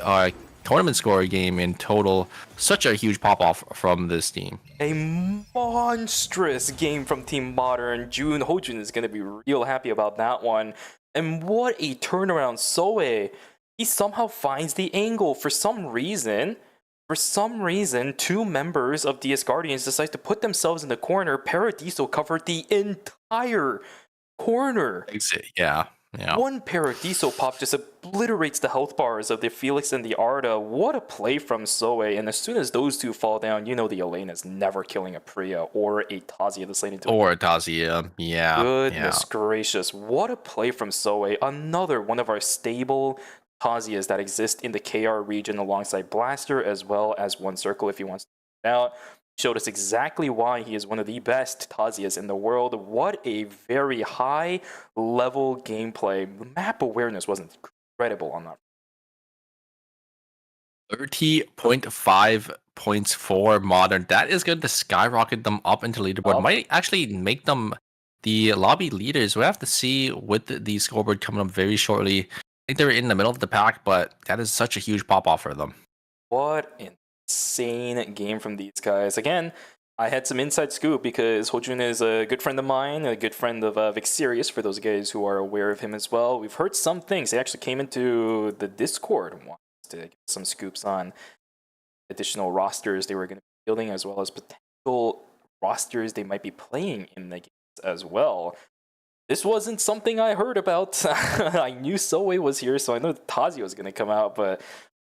tournament score game in total. Such a huge pop off from this team. A monstrous game from Team Modern. Hojun is going to be real happy about that one. And what a turnaround. Soe, he somehow finds the angle. For some reason, two members of DS Guardians decide to put themselves in the corner. Paradiso covered the entire corner. Yeah. One Paradiso pop just obliterates the health bars of the Felix and the Arda. What a play from Soe. And as soon as those two fall down, you know the Elena's never killing a Priya or a Tazia this lane into Or a Tazia, yeah. Goodness gracious. What a play from Soe. Another one of our stable Tazias that exist in the KR region alongside Blaster, as well as One Circle if he wants to get out. Showed us exactly why he is one of the best Tazias in the world. What a very high level gameplay. Map awareness was incredible on that. 30.5 points for Modern. That is going to skyrocket them up into leaderboard. Might actually make them the lobby leaders. We have to see with the scoreboard coming up very shortly. I think they're in the middle of the pack, but that is such a huge pop off for them. What an insane game from these guys. Again, I had some inside scoop because Hojun is a good friend of mine, a good friend of Vixerius, for those guys who are aware of him as well. We've heard some things. They actually came into the Discord and wanted to get some scoops on additional rosters they were going to be building, as well as potential rosters they might be playing in the games as well. This wasn't something I heard about. I knew Soe was here, so I know Tazia was going to come out, but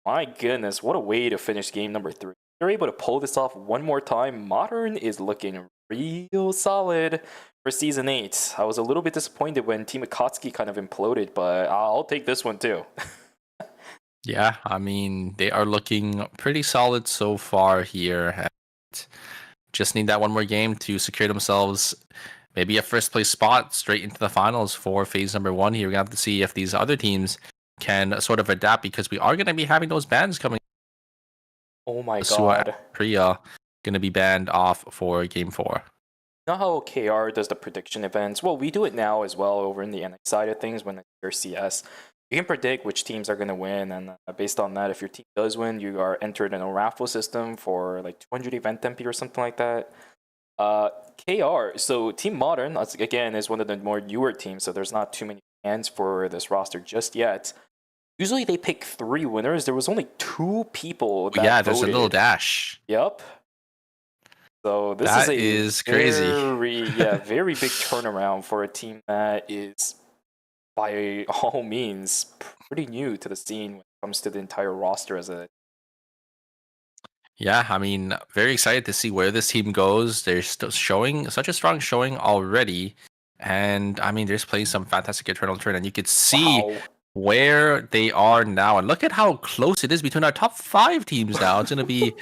my goodness, what a way to finish game number 3. They're able to pull this off one more time. Modern is looking real solid for Season 8. I was a little bit disappointed when Team Akatsuki kind of imploded, but I'll take this one too. Yeah, I mean, they are looking pretty solid so far here. And just need that one more game to secure themselves maybe a first place spot straight into the finals for phase number 1 here. We're going to have to see if these other teams can sort of adapt, because we are going to be having those bans coming. Oh my god. Priya going to be banned off for game 4. You know how KR does the prediction events? Well, we do it now as well over in the NX side of things when it's CS. You can predict which teams are going to win, and based on that, if your team does win, you are entered in a raffle system for like 200 event MP or something like that. KR, so Team Modern, again, is one of the more newer teams, so there's not too many fans for this roster just yet. Usually they pick 3 winners. There was only 2 people that there's voted. a little dash. Yep. So this is crazy. Very big turnaround for a team that is, by all means, pretty new to the scene when it comes to the entire roster as a. Yeah, I mean, very excited to see where this team goes. They're still showing such a strong showing already. And I mean, they're just playing some fantastic eternal turn, and you could see where they are now. And look at how close it is between our top 5 teams now. It's going to be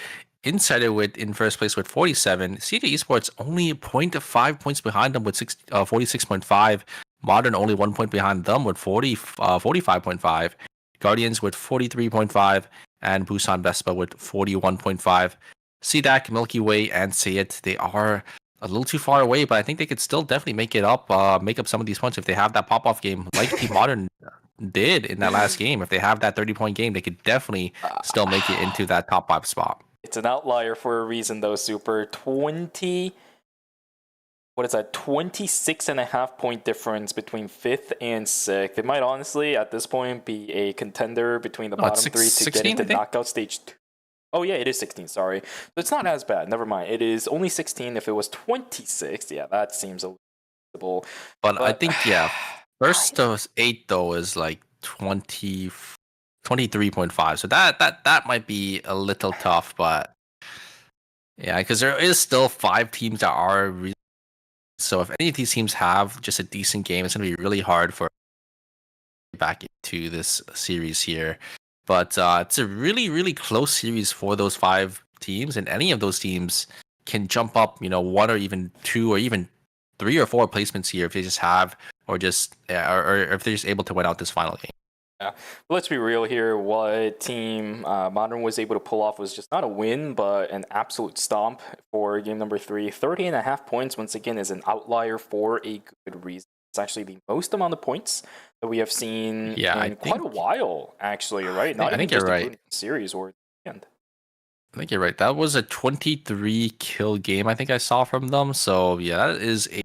Insider in first place with 47. CJ Esports only 0.5 points behind them with 46.5. Modern only 1 point behind them with 45.5. Guardians with 43.5. And Busan Vespa with 41.5. CDAC, Milky Way, and Sayed, they are a little too far away, but I think they could still definitely make up some of these points if they have that pop-off game like Team Modern did in that last game. If they have that 30-point game, they could definitely still make it into that top 5 spot. It's an outlier for a reason, though, Super. 26.5 point difference between 5th and 6th. It might honestly, at this point, be a contender between the bottom 3 to get into knockout stage 2. Oh, yeah, it is 16, sorry. So it's not as bad. Never mind. It is only 16. If it was 26, yeah, that seems a little. But I think, first to 8, though, is like 23.5. So that might be a little tough, but yeah, because there is still 5 teams that are really. So if any of these teams have just a decent game, it's going to be really hard for back into this series here. But it's a really, really close series for those 5 teams, and any of those teams can jump up, 1 or even 2 or even 3 or 4 placements here if they just have, or if they're just able to win out this final game. Yeah, but let's be real here. What Team Modern was able to pull off was just not a win, but an absolute stomp for game number 3. 30.5 points, once again, is an outlier for a good reason. It's actually the most amount of points that we have seen Yeah, in quite a while, actually, right? Not I even think just you're the right. series or the end. I think you're right. That was a 23 kill game I think I saw from them. So yeah, that is a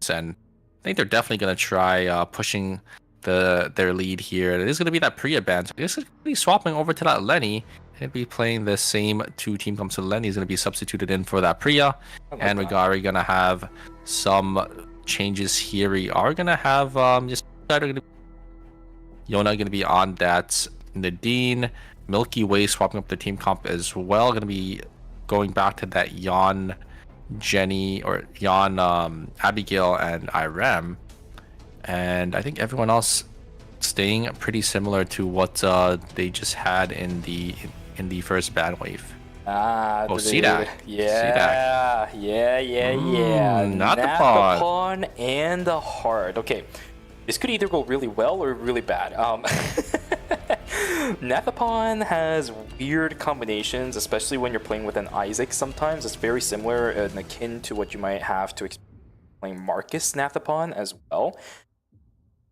and I think they're definitely gonna try pushing their lead here. It is gonna be that Priya ban. So it's gonna be swapping over to that Lenny and be playing the same two team comps. So Lenny is gonna be substituted in for that Priya, and we're already gonna have some changes here. We are gonna have just Yona gonna be on that Nadine. Milky Way swapping up the team comp as well. Gonna be going back to that Yon, Jenny, or Yon, Abigail, and Irem. And I think everyone else staying pretty similar to what they just had in the first bad wave. CDAC. Yeah. Nathapon and the Heart. Okay, this could either go really well or really bad. Nathapon has weird combinations, especially when you're playing with an Isaac sometimes. It's very similar and akin to what you might have to playing Marcus Nathapon as well.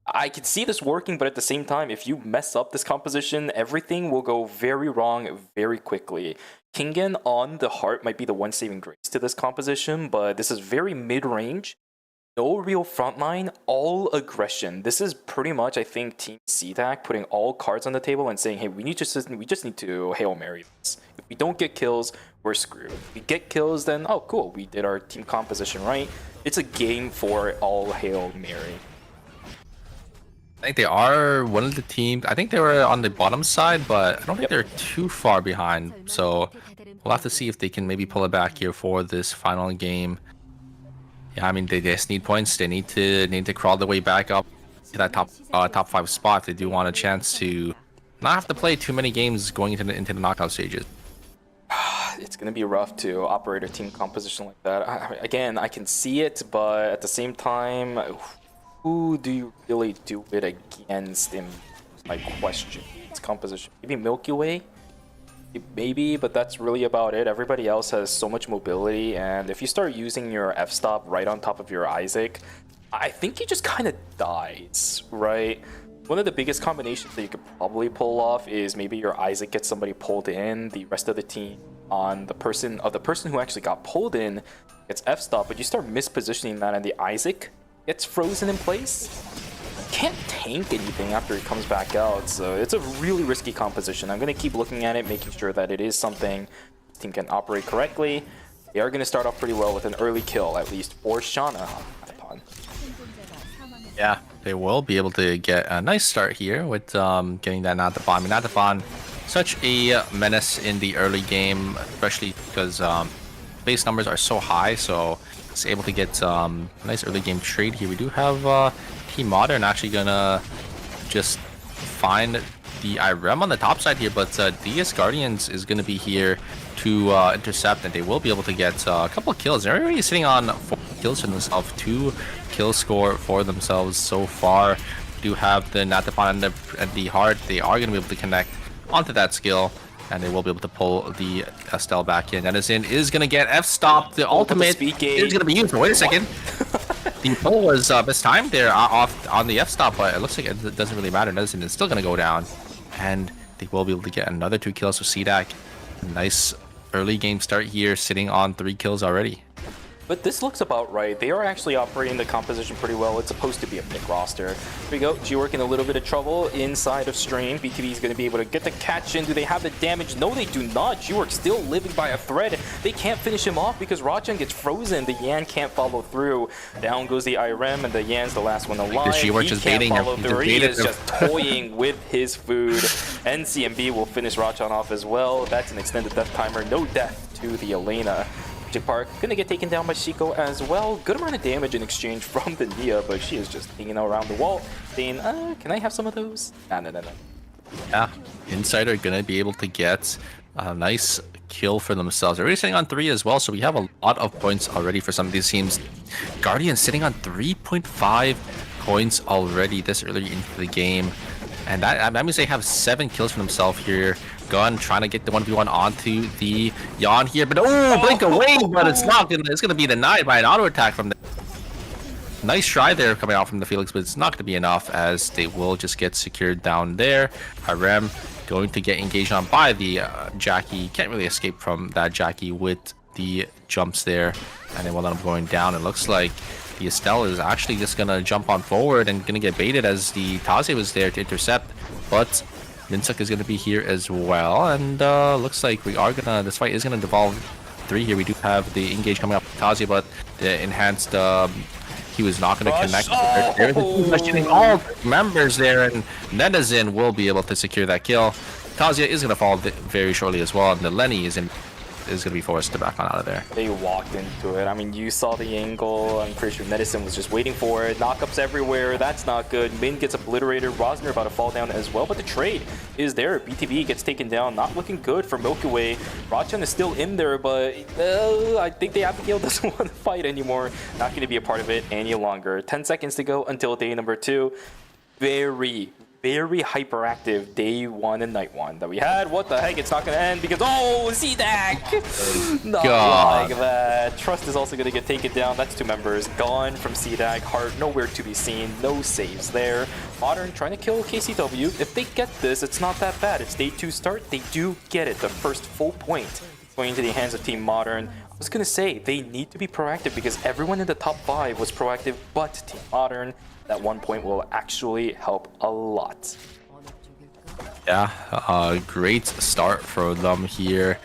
I can see this working, but at the same time, if you mess up this composition, everything will go very wrong very quickly. Kingen on the Heart might be the one saving grace to this composition, but this is very mid-range. No real frontline, all aggression. This is pretty much, I think, Team CDAC putting all cards on the table and saying, hey, we just need to Hail Mary this. If we don't get kills, we're screwed. If we get kills, then, oh, cool, we did our team composition right. It's a game for all Hail Mary. I think they are one of the teams. I think they were on the bottom side, but I don't think they're too far behind. So we'll have to see if they can maybe pull it back here for this final game. Yeah, I mean they just need points. They need to crawl their way back up to that top 5 spot. They do want a chance to not have to play too many games going into the knockout stages. It's gonna be rough to operate a team composition like that. Again, I can see it, but at the same time, who do you really do it against in my question? It's composition. Maybe Milky Way? Maybe, but that's really about it. Everybody else has so much mobility, and if you start using your F-stop right on top of your Isaac, I think he just kind of dies, right? One of the biggest combinations that you could probably pull off is maybe your Isaac gets somebody pulled in, the rest of the team on the person who actually got pulled in gets F-stop, but you start mispositioning that and the Isaac gets frozen in place. Can't tank anything after it comes back out, so it's a really risky composition. I'm going to keep looking at it, making sure that it is something the team can operate correctly. They are going to start off pretty well with an early kill, at least for Shauna. Yeah, they will be able to get a nice start here with getting that Nathapon. I mean, Nathapon, such a menace in the early game, especially because base numbers are so high, so it's able to get a nice early game trade here. We do have Team Modern actually gonna just find the Irem on the top side here, but DS Guardians is gonna be here to intercept, and they will be able to get a couple of kills. They're already sitting on 4 kills for themselves, 2 kill score for themselves so far. We do have the Nathapon and the Heart. They are gonna be able to connect onto that skill, and they will be able to pull the Estelle back in. Edison is going to get F-stop. The ultimate is going to be used. Wait a second. The pull was mistimed there off on the F-stop, but it looks like it doesn't really matter. Edison is still going to go down, and they will be able to get another 2 kills with CDAC. Nice early game start here, sitting on 3 kills already. But this looks about right. They are actually operating the composition pretty well. It's supposed to be a pick roster. Here we go. G-Work in a little bit of trouble inside of Strain. BTB is going to be able to get the catch in. Do they have the damage? No, they do not. G-Work still living by a thread. They can't finish him off because Rajan gets frozen. The Yan can't follow through. Down goes the Irem, and the Yan's the last one alive. G-Work just baiting him. He is just toying with his food. NCMB will finish Rajan off as well. That's an extended death timer. No death to the Elena. Park gonna get taken down by Shiko as well. Good amount of damage in exchange from the Nia, but she is just hanging around the wall saying, can I have some of those? No. Yeah, Insider gonna be able to get a nice kill for themselves. They're already sitting on 3 as well, so we have a lot of points already for some of these teams. Guardian sitting on 3.5 points already this early into the game, and that means they have 7 kills for themselves here. Gun trying to get the 1v1 onto the Yon here, but blink away, but it's not gonna be denied by an auto attack from them. Nice try there coming out from the Felix, but it's not going to be enough as they will just get secured down there. Harem going to get engaged on by the Jackie. Can't really escape from that Jackie with the jumps there. And then we'll end up going down. It looks like the Estelle is actually just going to jump on forward and going to get baited as the Taze was there to intercept. But Minsuk is going to be here as well. And looks like this fight is going to devolve 3 here. We do have the engage coming up with Taze, but the enhanced... he was not going to connect. There's all members there, and Netizen will be able to secure that kill. Tazia is going to fall very shortly as well, and the Lenny is going to be forced to back on out of there. They walked into it. I mean, you saw the angle. I'm pretty sure Netizen was just waiting for it. Knockups everywhere. That's not good. Min gets obliterated. Rosner about to fall down as well, but the trade is there. BTB gets taken down. Not looking good for Milky Way. Rachan is still in there, but I think the Abigail doesn't want to fight anymore. Not going to be a part of it any longer. 10 seconds to go until day number 2. Very hyperactive day 1 and night 1 that we had. What the heck? It's not going to end because, oh, CDAC! Not like that. Trust is also going to get taken down. That's 2 members gone from CDAC. Heart nowhere to be seen. No saves there. Modern trying to kill KCW. If they get this, it's not that bad. It's day 2 start. They do get it. The first full point going into the hands of Team Modern. I was going to say, they need to be proactive because everyone in the top 5 was proactive, but Team Modern, that 1 point will actually help a lot. Yeah, great start for them here.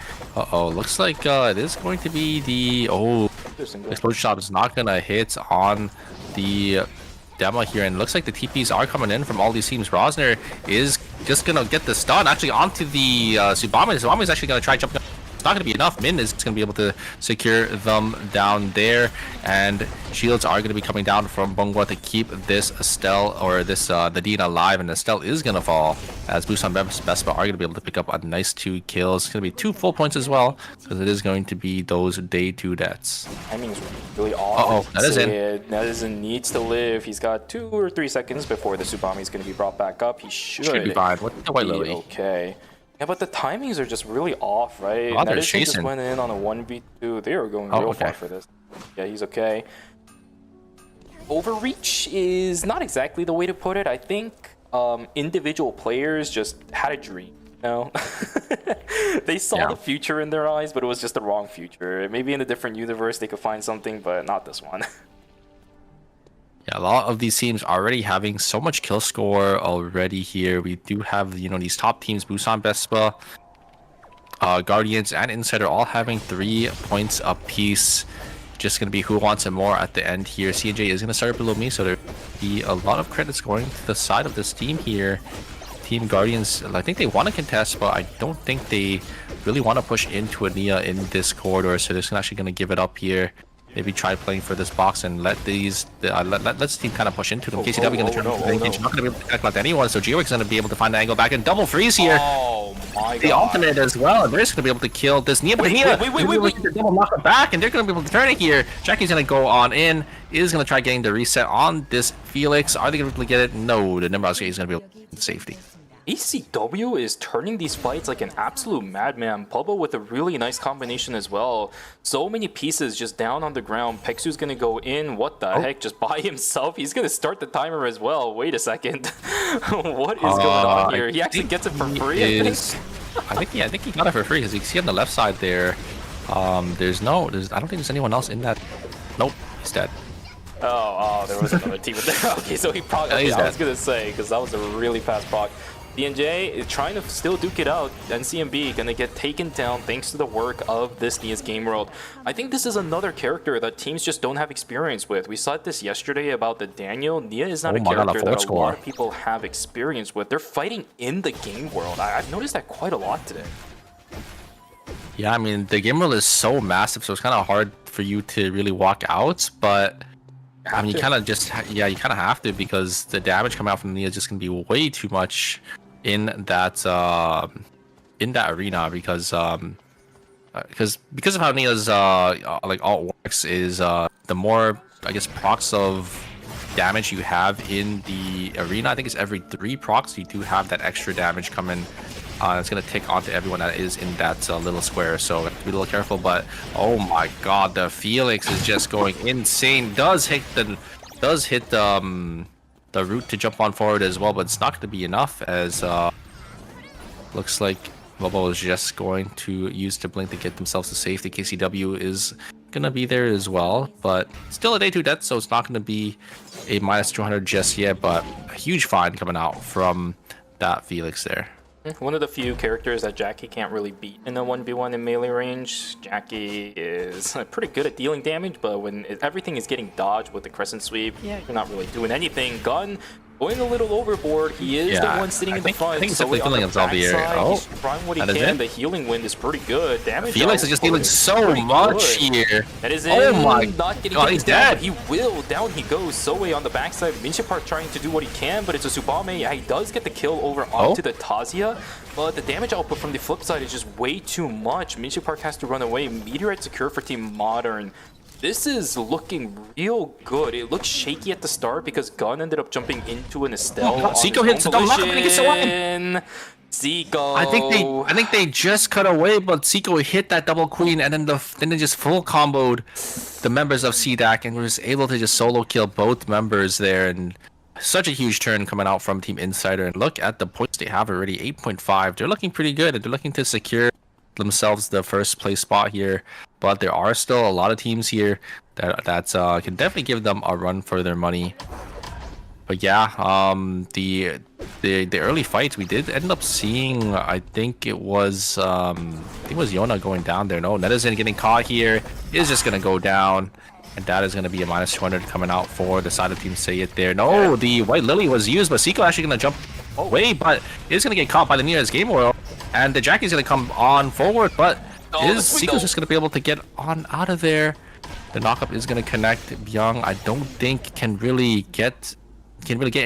Looks like it is going to be the... Explosion Shot is not going to hit on the demo here, and looks like the TPs are coming in from all these teams. Rosner is just going to get the stun actually onto the Subami. Subami is actually going to try jumping. It's not going to be enough. Min is going to be able to secure them down there, and shields are going to be coming down from Bongwa to keep this Estelle or this Nadine alive, and Estelle is going to fall as Busan Vespa are going to be able to pick up a nice 2 kills. It's going to be 2 full points as well because it is going to be those day 2 deaths. Timing's really off. That is in. Netizen needs to live. He's got 2 or 3 seconds before the Subami is going to be brought back up. He should be fine. What the White Lily? Okay. Yeah, but the timings are just really off, right? Oh, they're Netizen chasing. just went in on a 1v2. They were going real far for this. Yeah, he's okay. Overreach is not exactly the way to put it. I think individual players just had a dream. You know? They saw the future in their eyes, but it was just the wrong future. Maybe in a different universe they could find something, but not this one. Yeah, a lot of these teams already having so much kill score already here. We do have, these top teams, Busan Vespa, Guardians, and Insider all having 3 points apiece. Just going to be who wants it more at the end here. CJ is going to start below me, so there'll be a lot of credits going to the side of this team here. Team Guardians, I think they want to contest, but I don't think they really want to push into Ania in this corridor, so they're actually going to give it up here. Maybe try playing for this box and let this team kind of push into them. KCW going to turn into the engage. Not going to be able to connect with anyone, so Geowick's going to be able to find the angle back and double freeze here. Oh my god. The ultimate as well. They're just going to be able to kill this Nia, but Nia double knock it back, and they're going to be able to turn it here. Jackie's going to go on in. Is going to try getting the reset on this Felix. Are they going to be able to get it? No, the Nimbus is going to be able to get safety. ECW is turning these fights like an absolute madman. Pubba with a really nice combination as well. So many pieces just down on the ground. Peksu's gonna go in. What the heck? Just by himself. He's gonna start the timer as well. Wait a second. What is going on here? He actually gets it for free. I think he got it for free because you can see on the left side there. I don't think there's anyone else in that. Nope, he's dead. Oh, there was another team in there. Okay, so he proc. Okay, I was gonna say because that was a really fast proc. DNJ is trying to still duke it out. NCMB gonna get taken down thanks to the work of this Nia's Game World. I think this is another character that teams just don't have experience with. We saw this yesterday about the Daniel. Nia is not a character that a lot of people have experience with. They're fighting in the Game World. I've noticed that quite a lot today. Yeah, I mean, the Game World is so massive, so it's kind of hard for you to really walk out, but I mean, you kind of have to because the damage coming out from Nia is just gonna be way too much in that arena because of how Nia's like alt works is the more I guess procs of damage you have in the arena. I think it's every 3 procs you do have that extra damage coming. It's gonna tick onto everyone that is in that little square, so have to be a little careful. But oh my god, the Felix is just going insane. Does hit the does hit the route to jump on forward as well, but it's not going to be enough as looks like MOBA is just going to use the blink to get themselves to safety. KCW is going to be there as well, but still a day 2 death, so it's not going to be a -200 just yet, but a huge find coming out from that Felix there. One of the few characters that Jackie can't really beat in a 1v1 in melee range. Jackie is pretty good at dealing damage, but when everything is getting dodged with the crescent sweep, you're not really doing anything. Gun going a little overboard. He is the one sitting in the front. I think he's so definitely feeling himself here. He's trying what he can. The healing wind is pretty good. Damage. Felix is just dealing so much here. That is not getting he's dead. But he will. Down he goes. Soe on the backside. Minship Park trying to do what he can, but it's a Tsubame. Yeah, he does get the kill over onto the Tazia, but the damage output from the flip side is just way too much. Minship Park has to run away. Meteorite secure for Team Modern. This is looking real good. It looks shaky at the start because Gun ended up jumping into an Estelle. Zico hits the double knock, but he gets away. Zico. I think they just cut away, but Zico hit that double queen, and then they just full comboed the members of CDAC and was able to just solo kill both members there. And such a huge turn coming out from Team Insider. And look at the points they have already, 8.5. They're looking pretty good, and they're looking to secure themselves the first place spot here. But there are still a lot of teams here that can definitely give them a run for their money. But yeah, the early fights we did end up seeing. I think it was Yona going down there. No, Netizen getting caught here is just gonna go down, and that is gonna be a -200 coming out for the side of Team Say It there. No, the White Lily was used, but Zico actually gonna jump away, but is gonna get caught by the nearest Game Oil, and the Jackie's gonna come on forward, but Zico's just gonna be able to get on out of there. The knockup is gonna connect. Byung, I don't think can really get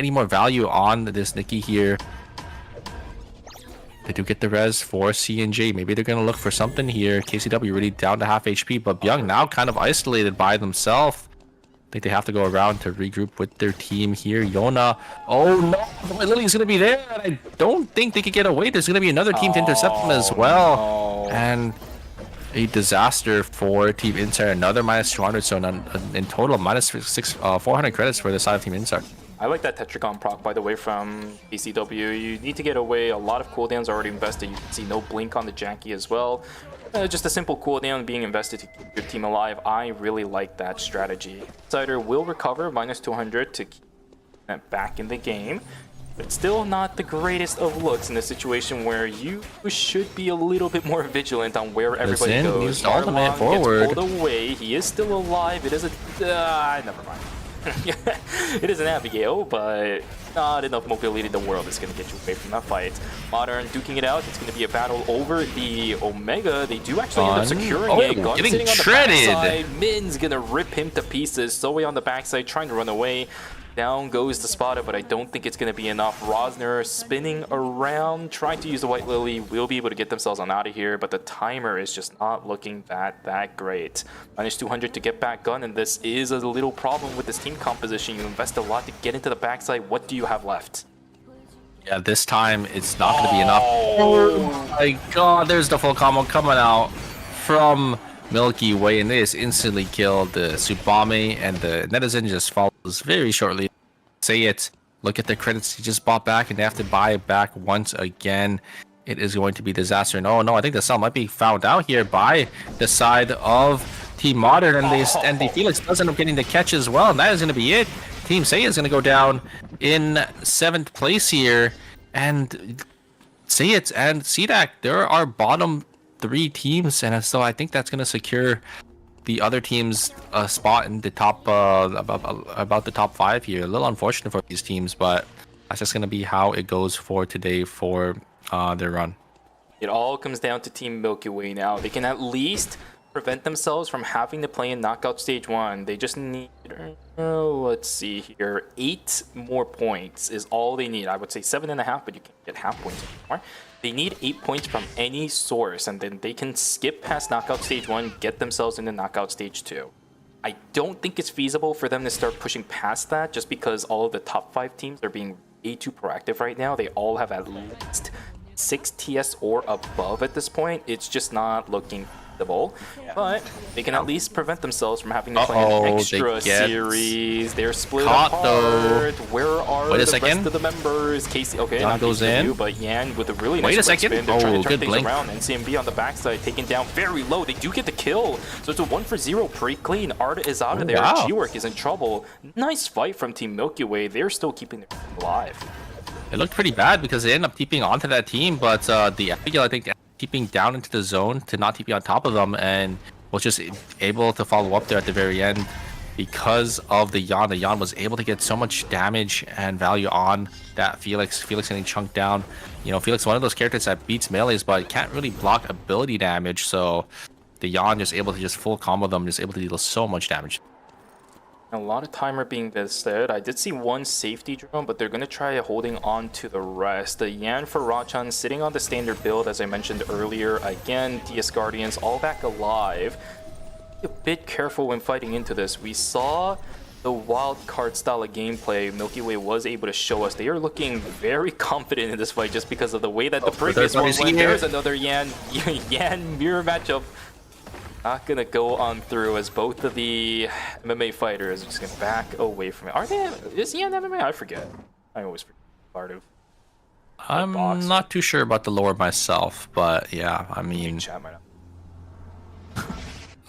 any more value on this Nikki here. They do get the res for C&J. Maybe they're gonna look for something here. KCW really down to half HP, but Byung now kind of isolated by themselves. I think they have to go around to regroup with their team here. Yona, oh no, the White Lily's gonna be there, and I don't think they could get away. There's gonna be another team to intercept them as well, and a disaster for Team Insider. Another -200, so in total -400 credits for the side of Team Insider. I like that Tetragon proc, by the way, from BCW. You need to get away. A lot of cooldowns already invested. You can see no blink on the Jackie as well. Just a simple cooldown being invested to keep your team alive. I really like that strategy. Insider will recover -200 to keep that back in the game. But still not the greatest of looks in a situation where you should be a little bit more vigilant on where everybody goes. Ultimate forward. Gets pulled away. He is still alive. It is a... never mind. It is an Abigail, but not enough mobility in the world is going to get you away from that fight. Modern duking it out. It's going to be a battle over the Omega. They do actually end up securing it. Gun getting sitting on the shredded. backside. Min's going to rip him to pieces. Zoe on the backside trying to run away. Down goes the spotter, but I don't think it's going to be enough. Rosner spinning around, trying to use the White Lily. Will be able to get themselves on out of here, but the timer is just not looking that great. -200 to get back Gun, and this is a little problem with this team composition. You invest a lot to get into the backside. What do you have left? Yeah, this time it's not going to be enough. Oh my god, there's the full combo coming out from Milky Way, and they just instantly killed the Tsubame, and the Netizen just follows very shortly. Say It. Look at the credits he just bought back, and they have to buy it back once again. It is going to be disaster. No, I think the sell might be found out here by the side of Team Modern, and the Felix does end up getting the catch as well, and that is going to be it. Team Say It is going to go down in 7th place here, and Say It and CDAC, there are bottom 3 teams, and so I think that's going to secure the other team's spot in the top about the top 5 here. A little unfortunate for these teams, but that's just going to be how it goes for today for their run. It all comes down to Team Milky Way now. They can at least prevent themselves from having to play in knockout stage 1. They just need, let's see here, 8 more points is all they need. I would say 7.5, but you can't get half points anymore. They need 8 points from any source, and then they can skip past knockout stage 1, get themselves into knockout stage 2. I don't think it's feasible for them to start pushing past that, just because all of the top 5 teams are being way too proactive right now. They all have at least 6 TS or above at this point. It's just not looking but they can at least prevent themselves from having to play Uh-oh, an they extra get series. They're split caught, apart. though. Where are Wait a the second. rest of the members? Casey, okay, Yan not goes Casey in. but Yan with a really Wait nice a second. spin. They're trying Oh, to turn good things blink. around. NCMB on the backside, taken down very low. They do get the kill, so it's a 1-for-0 pretty clean. Arda is out of there. wow. G-Work is in trouble. Nice fight from Team Milky Way. They're still keeping their team alive. It looked pretty bad because they ended up TPing onto that team, but the Abigail, I think, TPing down into the zone to not TP on top of them, and was just able to follow up there at the very end because of the Yan. The Yan was able to get so much damage and value on that Felix. Felix getting chunked down. You know, Felix, one of those characters that beats melees, but can't really block ability damage, so the Yan just able to just full combo them, just able to deal so much damage. A lot of timer being vested. I did see one safety drone, but they're going to try holding on to the rest. The Yan for Rachan sitting on the standard build, as I mentioned earlier. Again, DS Guardians all back alive. Be a bit careful when fighting into this. We saw the wild card style of gameplay Milky Way was able to show us. They are looking very confident in this fight just because of the way that the previous one went. There's another Yan mirror matchup. Not gonna go on through as both of the MMA fighters are just gonna back away from it. Are they? Is he an MMA? I forget. I always forget part of. I'm not too sure about the lore myself, but yeah, I mean, Chat might not.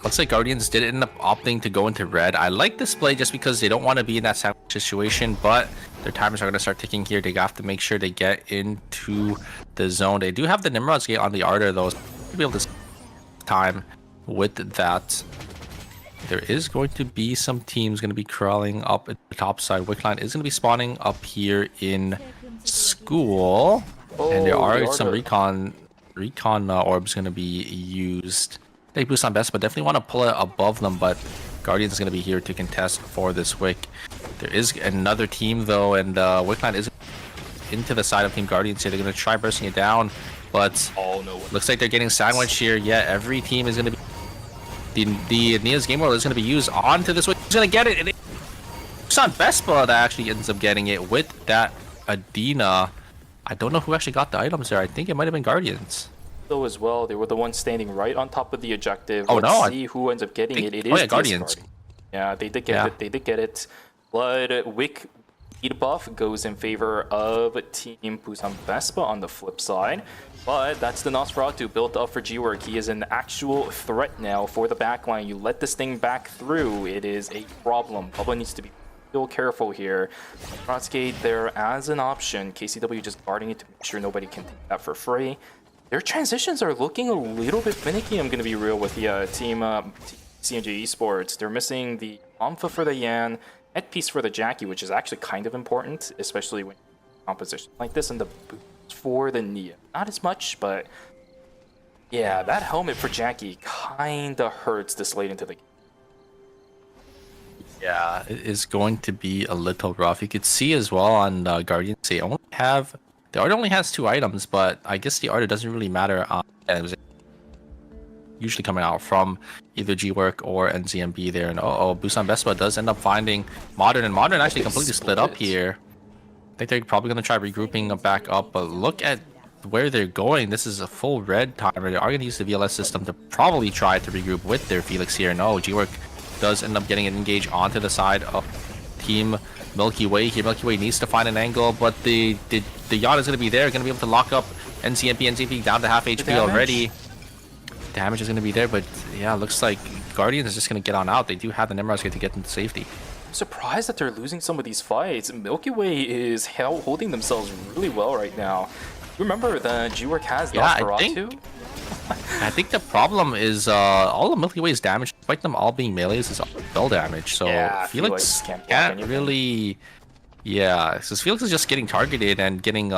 looks like Guardians did end up opting to go into red. I like this play just because they don't want to be in that sandwich situation, but their timers are going to start ticking here. They have to make sure they get into the zone. They do have the Nimrod's Gate on the Ardor, though, so to be able to time with that. There is going to be some teams going to be crawling up at the top side. Wickline is going to be spawning up here in school, and there are some recon orbs going to be used. They boost on best, but definitely want to pull it above them. But Guardians is going to be here to contest for this Wick. There is another team though, and Wickline is into the side of Team Guardians here. They're going to try bursting it down, but looks like they're getting sandwiched here. Yeah, every team is going to be. The Nia's Game World is going to be used onto this Wick. He's going to get it. And it's on Vespa that actually ends up getting it with that Adina. I don't know who actually got the items there. I think it might have been Guardians. As well, they were the ones standing right on top of the objective. Oh, Let's no, see who ends up getting it. It is yeah, Guardians. Yeah, they did get it. They did get it. Blood Wick Eat buff goes in favor of Team Busan Vespa on the flip side. But that's the Nosferatu built up for G-Work. He is an actual threat now for the backline. You let this thing back through, it is a problem. Bubba needs to be real careful here. Crossgate there as an option. KCW just guarding it to make sure nobody can take that for free. Their transitions are looking a little bit finicky, I'm going to be real with the team CNJ Esports. They're missing the Alpha for the Yan, headpiece for the Jackie, which is actually kind of important, especially when composition like this, and the boots for the Nia. Not as much, but yeah, that helmet for Jackie kind of hurts this late into the game. Yeah, it is going to be a little rough. You could see as well on Guardians, the Art only has 2 items, but I guess the Art doesn't really matter. And it was usually coming out from either G-Work or NZMB there. And Busan Vespa does end up finding Modern, and Modern actually completely split up here. I think they're probably going to try regrouping back up, but look at where they're going. This is a full red timer. They are going to use the VLS system to probably try to regroup with their Felix here. No, G-Work does end up getting an engage onto the side of Team Milky Way here. Milky Way needs to find an angle, but the yacht is going to be there, going to be able to lock up NCMP down to half HP already. Damage is going to be there, but yeah, looks like Guardians is just going to get on out. They do have the Nimrods to get into safety. I'm surprised that they're losing some of these fights. Milky Way is holding themselves really well right now. Remember that G-Work has Nosferatu? I think the problem is all of Milky Way's damage, despite them all being melees, is all spell damage. So yeah, Felix can't really... Yeah, because Felix is just getting targeted and getting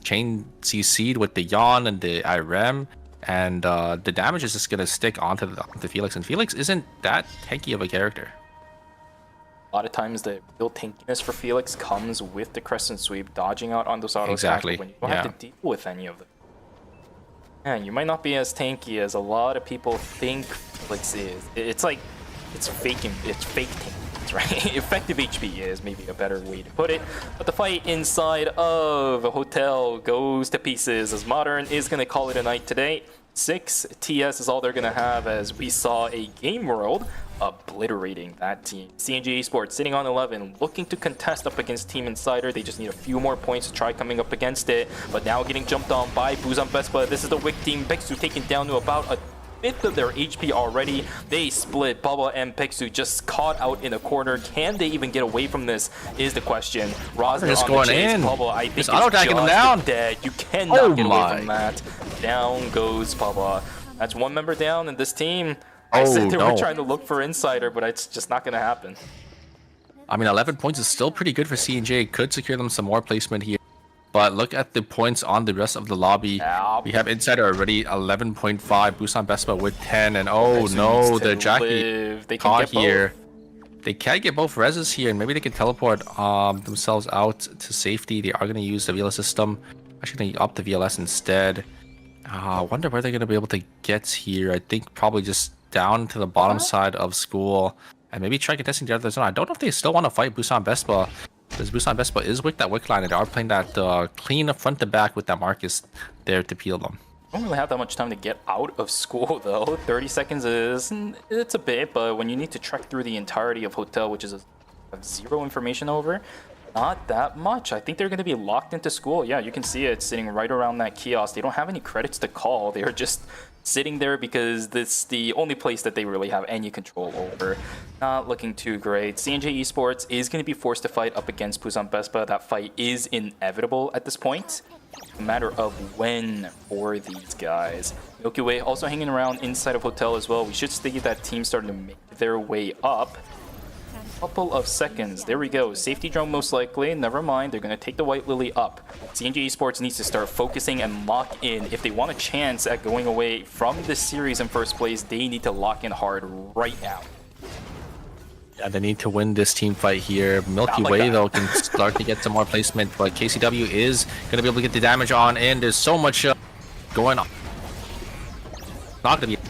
chain CC'd with the Yawn and the IRM, and the damage is just going to stick onto Felix, and Felix isn't that tanky of a character. A lot of times the real tankiness for Felix comes with the Crescent Sweep, dodging out on those auto attacks when you don't have to deal with any of them. Man, you might not be as tanky as a lot of people think Felix is. It's like, it's fake tankiness, right? Effective HP is maybe a better way to put it. But the fight inside of a hotel goes to pieces as Modern is going to call it a night today. 6 TS is all they're gonna have, as we saw a Game World obliterating that team. CNG Esports sitting on 11, looking to contest up against Team Insider. They just need a few more points to try coming up against it, but now getting jumped on by Busan Vespa. This is the Wick team. Peksu taken down to about a fifth of their HP already. They split. Bubba and Peksu just caught out in a corner. Can they even get away from this is the question. Rosner just on going the chase. in. Bubba, I think, Just is auto-attacking just him down. dead. You cannot get away my. from that. Down goes Bubba. That's one member down in this team. I said they were trying to look for Insider, but it's just not going to happen. I mean, 11 points is still pretty good for CNJ. Could secure them some more placement here. But look at the points on the rest of the lobby. We have Insider already 11.5. Busan Vespa with 10. And oh no, the Jackie caught here. They can't get both reses here, and maybe they can teleport themselves out to safety. They are going to use the VLS system. Actually, going to opt the VLS instead. I wonder where they're going to be able to get here. I think probably just down to the bottom side of school and maybe try contesting the other zone. I don't know if they still want to fight Busan Vespa, because Busan Vespa is wick that wick line, and they are playing that clean front to back with that Marcus there to peel them. I don't really have that much time to get out of school though. 30 seconds it's a bit, but when you need to trek through the entirety of Hotel, which is zero information over, not that much. I think they're going to be locked into school. Yeah, you can see it sitting right around that kiosk. They don't have any credits to call. They are just sitting there because this is the only place that they really have any control over. Not looking too great. CNJ Esports is going to be forced to fight up against Busan Vespa. That fight is inevitable at this point. A matter of when for these guys. Milky Way also hanging around inside of Hotel as well. We should see that team starting to make their way up. Couple of seconds. There we go. Safety drone most likely. Never mind. They're going to take the White Lily up. CNG Esports needs to start focusing and lock in. If they want a chance at going away from this series in first place, they need to lock in hard right now. Yeah, they need to win this team fight here. Milky Way, though, can start to get some more placement, but KCW is going to be able to get the damage on in. There's so much going on. Not going to be...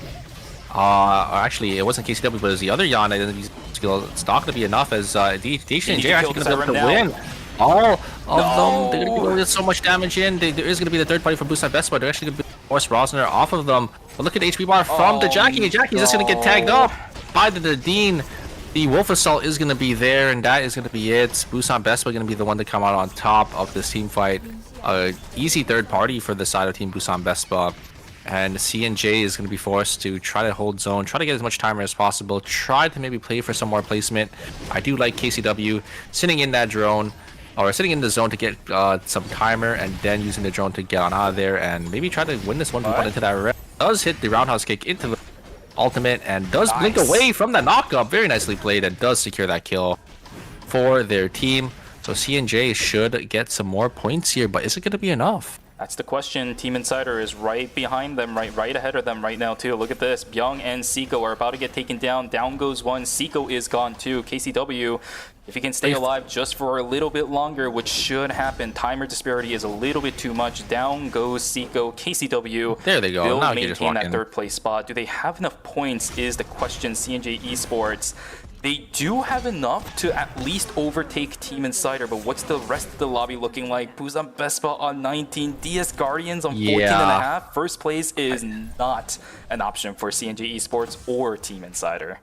actually, it wasn't KCW, but it was the other Yan identity skill. It's not going to be enough, as DHNJ actually going to be able to win. All of them, they're going to be able to get so much damage in. There is going to be the third party from Busan Vespa. They're actually going to force Rosner off of them. But look at the HP bar from the Jackie. Jackie's just going to get tagged up by the Dean. The Wolf Assault is going to be there, and that is going to be it. Busan Vespa going to be the one to come out on top of this team fight. Easy third party for the side of Team Busan Vespa. And CNJ is going to be forced to try to hold zone, try to get as much timer as possible, try to maybe play for some more placement. I do like KCW sitting in that drone, or sitting in the zone to get some timer, and then using the drone to get on out of there and maybe try to win this 1v1 into that red. Does hit the roundhouse kick into the ultimate and does blink away from the knockup. Very nicely played, and does secure that kill for their team. So CNJ should get some more points here, but is it going to be enough? That's the question. Team Insider is right behind them, right ahead of them right now too. Look at this. Byung and Seiko are about to get taken down. Down goes one. Seiko is gone too. KCW, if he can stay alive just for a little bit longer, which should happen. Timer disparity is a little bit too much. Down goes Seiko. KCW there they go. will now maintain that third place spot. Do they have enough points is the question. CNJ Esports, they do have enough to at least overtake Team Insider, but what's the rest of the lobby looking like? Busan Vespa on 19, DS Guardians on 14 and a half. First place is not an option for CNJ Esports or Team Insider.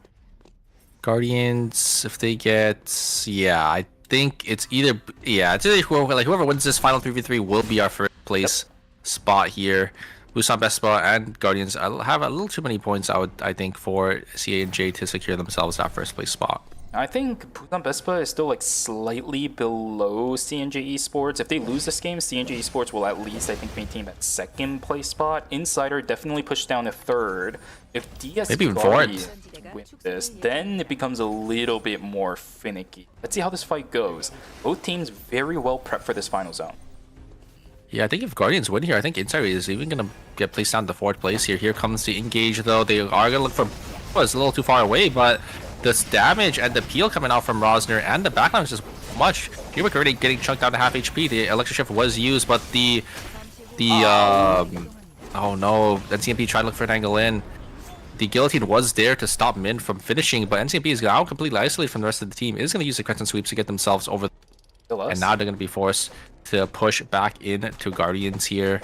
Guardians, if they get, I think it's either, it's either whoever wins this final 3v3 will be our first place spot here. Busan Vespa and Guardians have a little too many points, I think, for CNJ to secure themselves that first place spot. I think Busan Vespa is still like slightly below CNJ Esports. If they lose this game, CNJ Esports will at least, I think, maintain that second place spot. Insider definitely pushed down to third. If DS maybe even Guardians win this, then it becomes a little bit more finicky. Let's see how this fight goes. Both teams very well prepped for this final zone. Yeah, I think if Guardians win here, I think Insider is even going to get placed down to fourth place here. Here comes the engage, though. They are going to look for... Well, it's a little too far away, but this damage and the peel coming out from Rosner and the backline is just much. Hewick already getting chunked down to half HP. The electric shift was used, but oh no, NCMP tried to look for an angle in. The guillotine was there to stop Min from finishing, but NCMP is now completely isolated from the rest of the team. Is going to use the crescent sweeps to get themselves over. And now they're going to be forced to push back into Guardians here.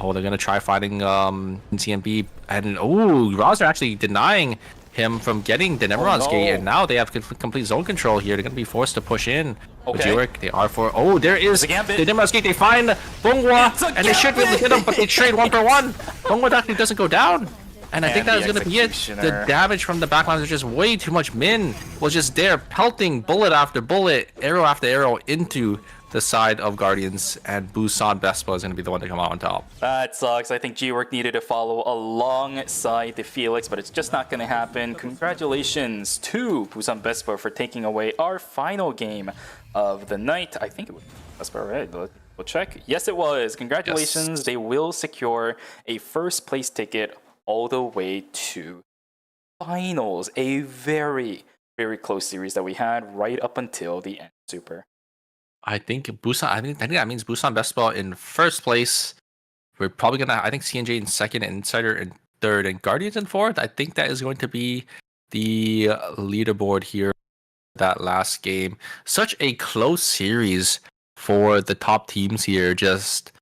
Oh, they're gonna try fighting CMB, and Roz are actually denying him from getting the Nimrod's gate, and now they have complete zone control here. They're gonna be forced to push in. Okay. Jirik, they are for. Oh, there is The Gambit. the Nimrod's gate. They find Bonghwa, It's a and they should be able to hit him, but they trade 1-for-1. Bonghwa actually doesn't go down. And I think that And was the going to be it. The Executioner. damage from the backlines was just way too much. Min was just there, pelting bullet after bullet, arrow after arrow into the side of Guardians, and Busan Vespa is going to be the one to come out on top. That sucks. I think G-Work needed to follow alongside the Felix, but it's just not going to happen. Congratulations to Busan Vespa for taking away our final game of the night. I think it was Vespa, right? We'll check. Yes, it was. Congratulations. Yes. They will secure a first place ticket all the way to finals. A very, very close series that we had right up until the end. Super. I think Busan. I think that means Busan Vespa in first place. We're probably gonna. I think CNJ in second, and Insider in third, and Guardians in fourth. I think that is going to be the leaderboard here. That last game, such a close series for the top teams here. Just,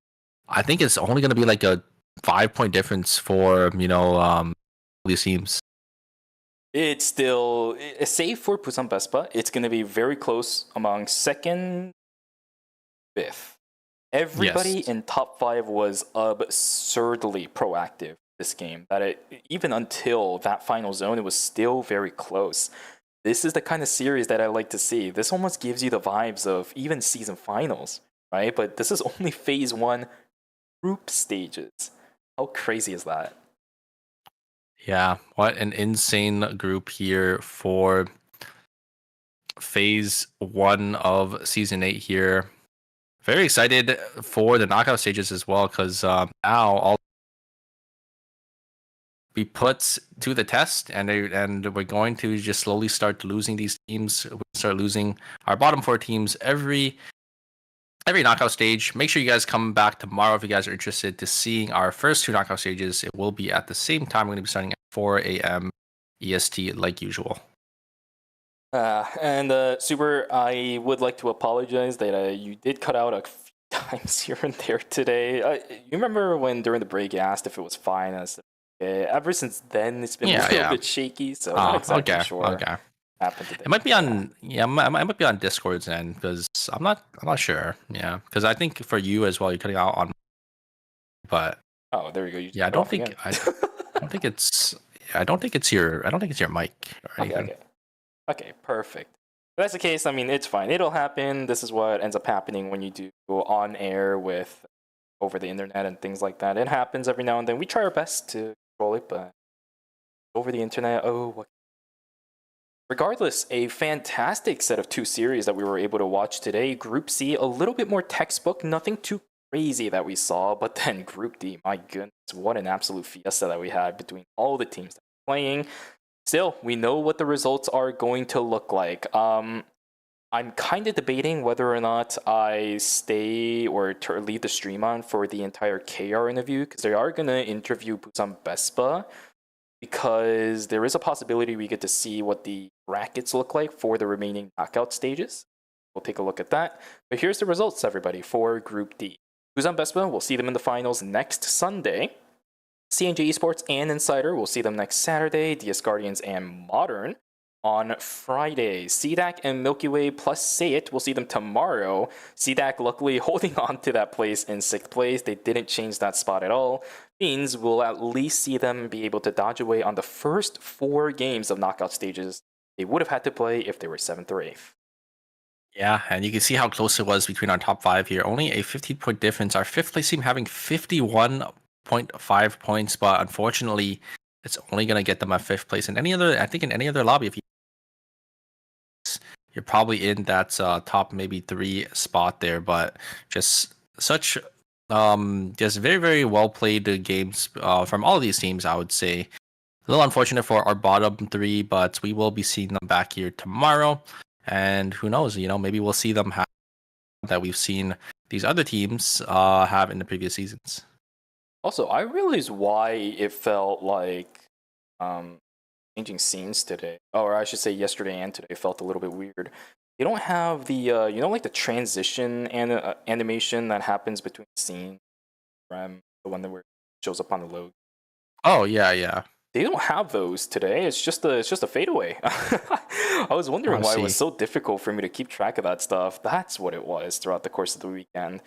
I think it's only going to be like a 5-point difference for these teams. It's still safe for Busan Vespa. It's going to be very close among second, fifth. Everybody Yes. in top 5 was absurdly proactive this game. Even until that final zone, it was still very close. This is the kind of series that I like to see. This almost gives you the vibes of even season finals, right? But this is only phase 1 group stages. How crazy is that? Yeah, what an insane group here for phase 1 of season 8 here. Very excited for the knockout stages as well, because now all be put to the test, and we're going to just slowly start losing these teams. We start losing our bottom 4 teams every knockout stage. Make sure you guys come back tomorrow if you guys are interested to seeing our first 2 knockout stages. It will be at the same time. We're going to be starting at 4 a.m. EST like usual. Super, I would like to apologize that you did cut out a few times here and there today. You remember when during the break you asked if it was fine? I said, okay. Ever since then, it's been a little bit shaky, so I'm not exactly sure what happened today. It might be on it might be on Discord's end, because I'm not sure. Yeah, because I think for you as well, you're cutting out on. But oh, there you go. You yeah, I don't think it's your mic or anything. Okay, perfect. If that's the case, I mean, it's fine. It'll happen. This is what ends up happening when you do go on air with over the internet and things like that. It happens every now and then. We try our best to control it, but over the internet, regardless, a fantastic set of 2 series that we were able to watch today. Group C, a little bit more textbook, nothing too crazy that we saw, but then Group D, my goodness, what an absolute fiesta that we had between all the teams that were playing. Still, we know what the results are going to look like. I'm kind of debating whether or not I stay or leave the stream on for the entire KR interview, because they are going to interview Busan Vespa, because there is a possibility we get to see what the brackets look like for the remaining knockout stages. We'll take a look at that. But here's the results, everybody, for Group D. Busan Vespa, we'll see them in the finals next Sunday. CNJ Esports and Insider, we'll see them next Saturday. DS Guardians and Modern on Friday. CDAC and Milky Way plus Say It, we'll see them tomorrow. CDAC luckily holding on to that place in 6th place. They didn't change that spot at all. Means we'll at least see them be able to dodge away on the first 4 games of knockout stages they would have had to play if they were 7th or 8th. Yeah, and you can see how close it was between our top 5 here. Only a 15-point difference. Our 5th place team having 51.5 points, but unfortunately, it's only going to get them at 5th place. In any other lobby, if you're probably in that top maybe 3 spot there, but just such just very, very well played games from all of these teams, I would say. A little unfortunate for our bottom 3, but we will be seeing them back here tomorrow. And who knows, maybe we'll see them have that we've seen these other teams have in the previous seasons. Also, I realized why it felt like changing scenes today, or I should say yesterday and today, felt a little bit weird. They don't have the like the transition animation that happens between scenes from the one that shows up on the logo. Oh yeah. They don't have those today. It's just a fadeaway. I was wondering why it was so difficult for me to keep track of that stuff. That's what it was throughout the course of the weekend.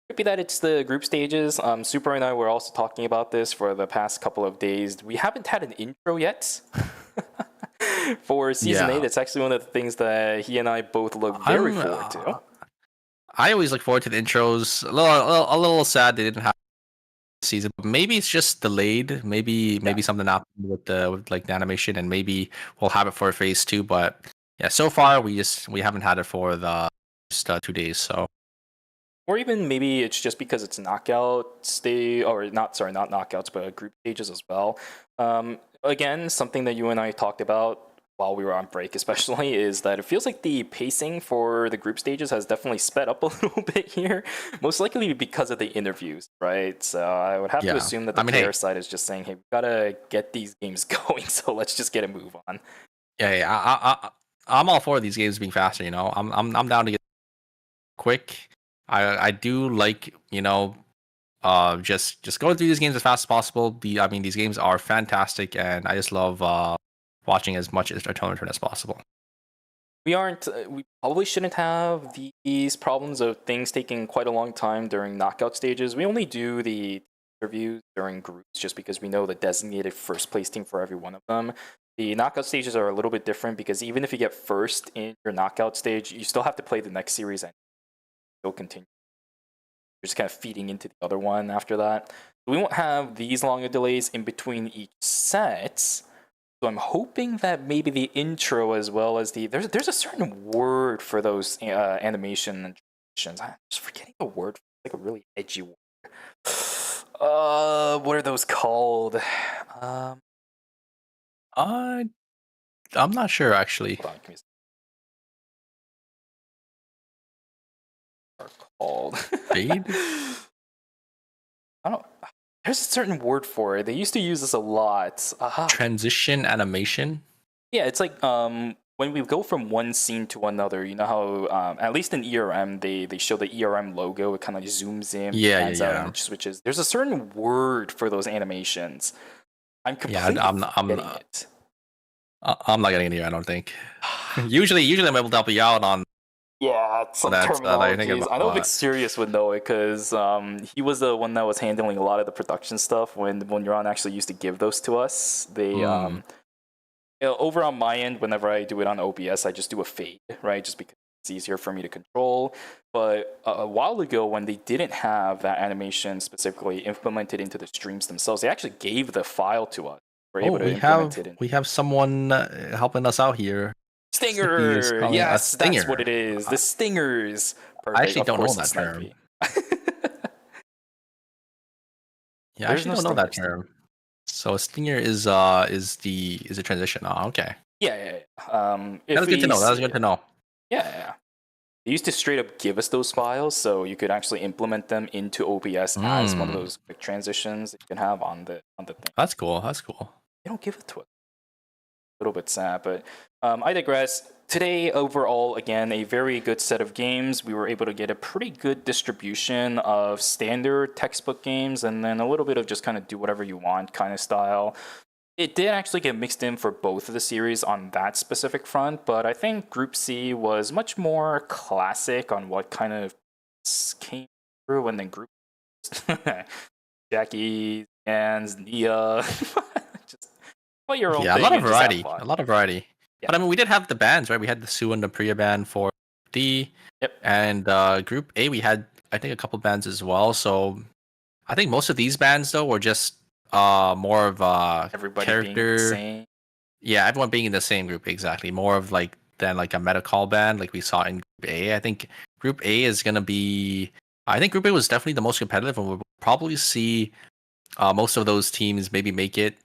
Could be that it's the group stages. Super and I were also talking about this for the past couple of days. We haven't had an intro yet for season 8. It's actually one of the things that he and I both look very forward to. I always look forward to the intros. A little sad they didn't have season, but maybe it's just delayed. Maybe something happened with the animation, and maybe we'll have it for phase 2. But yeah, so far we haven't had it for the first 2 days. So, or even maybe it's just because it's knockout stage, or not knockouts, but group stages as well. Again, something that you and I talked about while we were on break especially, is that it feels like the pacing for the group stages has definitely sped up a little bit here, most likely because of the interviews, right? So I would have to assume that the player side is just saying, hey, we gotta get these games going, so let's just get a move on. I'm all for these games being faster, you know. I'm down to get quick. I do like, you know, just going through these games as fast as possible. These games are fantastic, and I just love watching as much as tournament as possible. We probably shouldn't have these problems of things taking quite a long time during knockout stages. We only do the interviews during groups just because we know the designated first place team for every one of them. The knockout stages are a little bit different because even if you get first in your knockout stage, you still have to play the next series and still continue. You're just kind of feeding into the other one after that. We won't have these longer delays in between each set. So I'm hoping that maybe the intro as well as there's a certain word for those animation and transitions. I'm just forgetting the word. It's like a really edgy word. What are those called? I'm not sure actually. Hold on, give me a second. Are called Fade? I don't. There's a certain word for it. They used to use this a lot. Transition animation? Yeah, it's like when we go from one scene to another, you know how at least in ERM they show the ERM logo, it kind of zooms in, pans out, and it switches. There's a certain word for those animations. I'm completely forgetting it. I'm not getting it here, I don't think. usually I'm able to help you out on. Yeah, some terminologies. I know Vic Serious would know it because he was the one that was handling a lot of the production stuff when Ron actually used to give those to us. They over on my end, whenever I do it on OBS, I just do a fade, right? Just because it's easier for me to control. But a while ago, when they didn't have that animation specifically implemented into the streams themselves, they actually gave the file to us. We're able to implement it. We have someone helping us out here. Stinger! Yes, that's what it is. The stingers. Perfect. I actually don't know that term. I actually don't know that term. So stinger is a transition. Oh, okay. Yeah. That's good to know. That's good to know. Yeah. They used to straight up give us those files, so you could actually implement them into OBS as one of those quick transitions that you can have on the thing. That's cool. They don't give it to us. A little bit sad, but I digress. Today, overall, again, a very good set of games. We were able to get a pretty good distribution of standard textbook games and then a little bit of just kind of do whatever you want kind of style. It did actually get mixed in for both of the series on that specific front, but I think Group C was much more classic on what kind of came through, and then Group Jackie and Nia. Your own thing. A lot of variety. Yeah. But I mean, we did have the bands, right? We had the Sue and the Priya band for D. Yep. And Group A, we had, I think, a couple bands as well. So I think most of these bands, though, were just more of everybody character. Being the same. Yeah, everyone being in the same group, exactly. More of than a meta call band like we saw in Group A. I think Group A is going to be. I think Group A was definitely the most competitive, and we'll probably see most of those teams maybe make it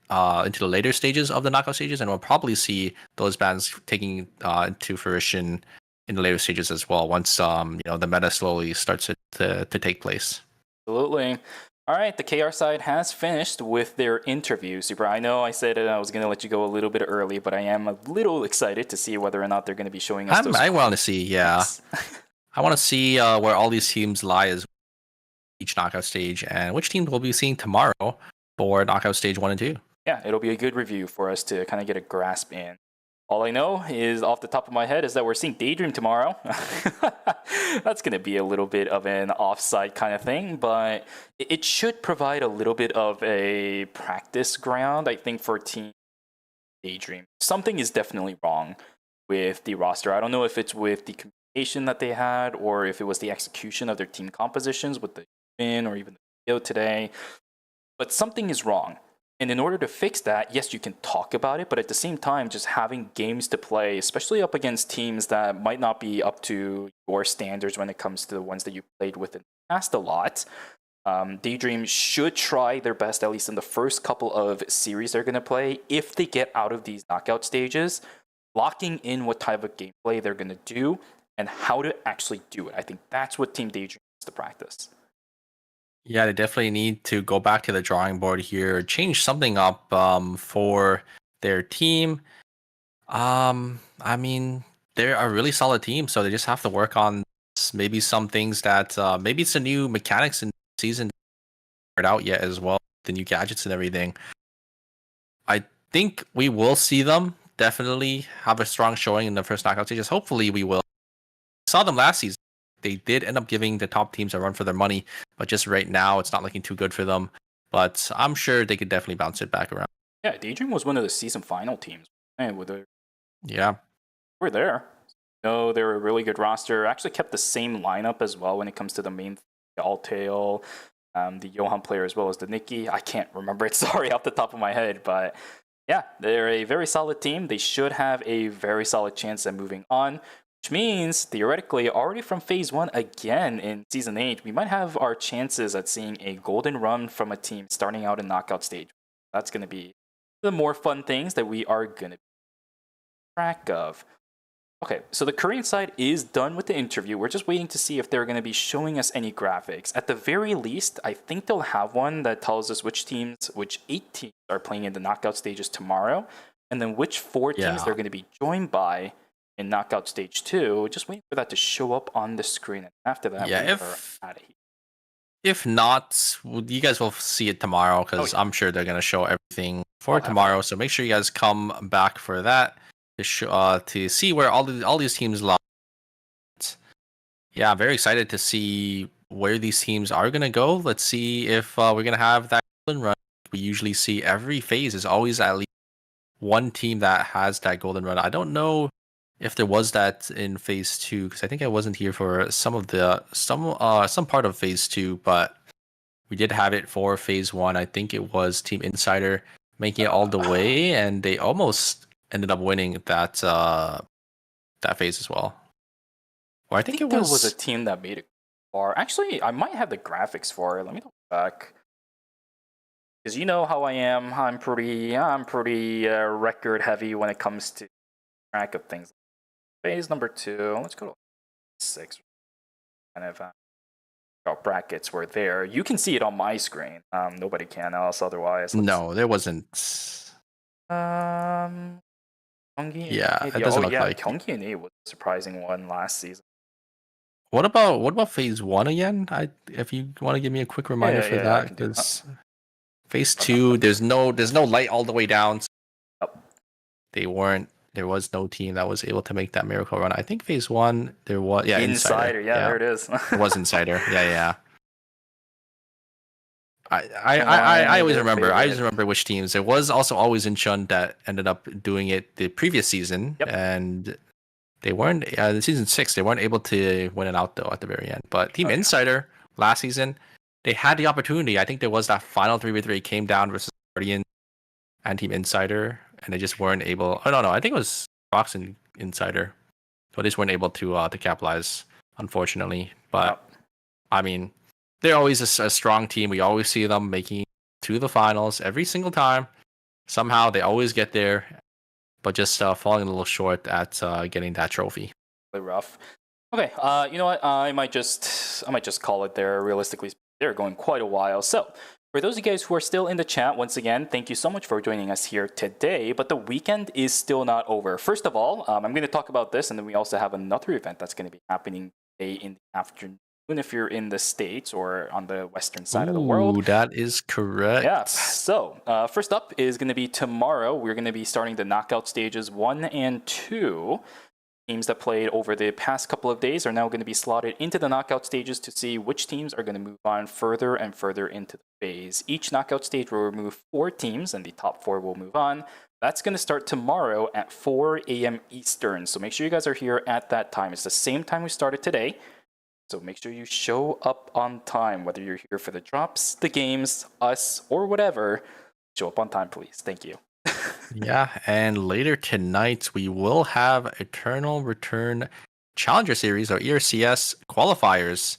into the later stages of the knockout stages, and we'll probably see those bands taking into fruition in the later stages as well once the meta slowly starts to take place. Absolutely. All right, the KR side has finished with their interview. Super. I know I said I was going to let you go a little bit early, but I am a little excited to see whether or not they're going to be showing us. I want to see, I want to see where all these teams lie as each knockout stage, and which teams we'll be seeing tomorrow for knockout stage 1 and 2. Yeah, it'll be a good review for us to kind of get a grasp in. All I know is off the top of my head is that we're seeing Daydream tomorrow. That's going to be a little bit of an offside kind of thing, but it should provide a little bit of a practice ground, I think, for Team Daydream. Something is definitely wrong with the roster. I don't know if it's with the communication that they had or if it was the execution of their team compositions with the win or even the video today, but something is wrong. And in order to fix that, yes, you can talk about it, but at the same time, just having games to play, especially up against teams that might not be up to your standards when it comes to the ones that you played with in the past a lot. Daydream should try their best, at least in the first couple of series they're going to play, if they get out of these knockout stages, locking in what type of gameplay they're going to do and how to actually do it. I think that's what Team Daydream needs to practice. Yeah, they definitely need to go back to the drawing board here, change something up for their team. I mean, they're a really solid team, so they just have to work on maybe some things that maybe it's the new mechanics in the season aren't out yet as well, the new gadgets and everything. I think we will see them definitely have a strong showing in the first knockout stages. Hopefully we will. We saw them last season. They did end up giving the top teams a run for their money, but just right now, it's not looking too good for them. But I'm sure they could definitely bounce it back around. Yeah, Daydream was one of the season final teams. And Yeah. we're there. No, they're a really good roster. Actually kept the same lineup as well when it comes to the main Altail, the Johan player as well as the Nikki. I can't remember it, sorry, off the top of my head. But yeah, they're a very solid team. They should have a very solid chance at moving on. Which means, theoretically, already from Phase 1 again in Season 8, we might have our chances at seeing a golden run from a team starting out in knockout stage. That's going to be the more fun things that we are going to be track of. Okay, so the Korean side is done with the interview. We're just waiting to see if they're going to be showing us any graphics. At the very least, I think they'll have one that tells us which 8 teams are playing in the knockout stages tomorrow, and then which 4 teams they're going to be joined by in knockout stage 2, just waiting for that to show up on the screen. And after that, Yeah, we're out of here. If not, you guys will see it tomorrow because I'm sure they're going to show everything for tomorrow. So make sure you guys come back for that to see where all these teams lie. Yeah, I'm very excited to see where these teams are going to go. Let's see if we're going to have that golden run. We usually see every phase is always at least one team that has that golden run. I don't know if there was that in phase 2 because I think I wasn't here for some part of phase 2, but we did have it for phase 1. I think it was Team Insider making it all the way, and they almost ended up winning that phase as well. Or I think it there was a team that made it far. Actually, I might have the graphics for it. Let me look back. Because you know how I am. I'm pretty record heavy when it comes to track of things. Phase number 2. Let's go to 6. Kind of brackets were there. You can see it on my screen. Nobody can else otherwise. No, there wasn't. Yeah, it doesn't look like. Gyeonggi and 8 was a surprising one last season. What about phase 1 again? If you want to give me a quick reminder for that, because phase 2, there's no light all the way down. So there was no team that was able to make that miracle run. I think phase 1 there was Insider. Yeah, there it is. It was Insider. Yeah. I always remember. I always remember which teams. There was also always Incheon that ended up doing it the previous season, and they weren't in season 6. They weren't able to win it out though at the very end. But Team Insider last season, they had the opportunity. I think there was that final 3v3 came down versus Guardian and Team Insider, and they just weren't able. Oh no, I think it was Fox and Insider, but they just weren't able to capitalize, unfortunately. But I mean, they're always a strong team. We always see them making to the finals every single time. Somehow they always get there, but just falling a little short at getting that trophy. Really rough. Okay, you know what? I might just call it there. Realistically, they're going quite a while. So for those of you guys who are still in the chat, once again, thank you so much for joining us here today. But the weekend is still not over. First of all, I'm going to talk about this, and then we also have another event that's going to be happening today in the afternoon. Even if you're in the States or on the western side of the world. Ooh, that is correct. Yeah. So first up is going to be tomorrow. We're going to be starting the knockout stages 1 and 2. Teams that played over the past couple of days are now going to be slotted into the knockout stages to see which teams are going to move on further and further into the phase. Each knockout stage will remove 4 teams, and the top 4 will move on. That's going to start tomorrow at 4 a.m. Eastern. So make sure you guys are here at that time. It's the same time we started today. So make sure you show up on time, whether you're here for the drops, the games, us, or whatever. Show up on time, please. Thank you. Yeah, and later tonight we will have Eternal Return Challenger Series or ERCS qualifiers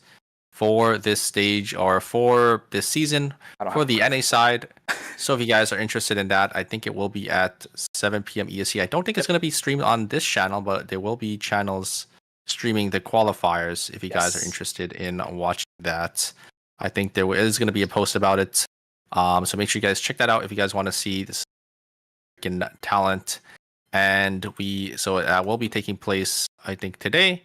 for this stage or for this season for the NA side. So if you guys are interested in that, I think it will be at 7 p.m. EST. I don't think it's going to be streamed on this channel, but there will be channels streaming the qualifiers if you guys are interested in watching that. I think there is going to be a post about it. So make sure you guys check that out if you guys want to see this talent. And it will be taking place, I think, today.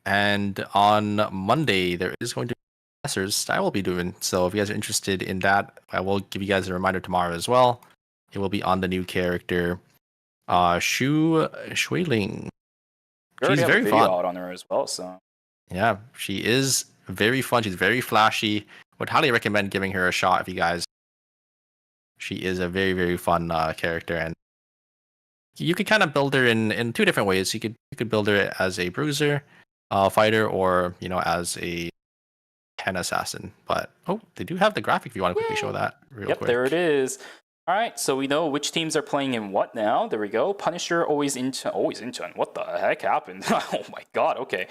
And on Monday, there is going to be masters that I will be doing. So if you guys are interested in that, I will give you guys a reminder tomorrow as well. It will be on the new character, Shu Shuiling. She's very fun out on her as well. So yeah, she is very fun. She's very flashy. Would highly recommend giving her a shot if you guys. She is a very, very fun character, and you could kind of build her in 2 different ways. You could build her as a bruiser fighter, or as a 10 assassin. But they do have the graphic if you want to quickly show that real quick. Yep, there it is. All right, so we know which teams are playing in what now. There we go. Punisher, always Incheon. What the heck happened? Oh my god, okay.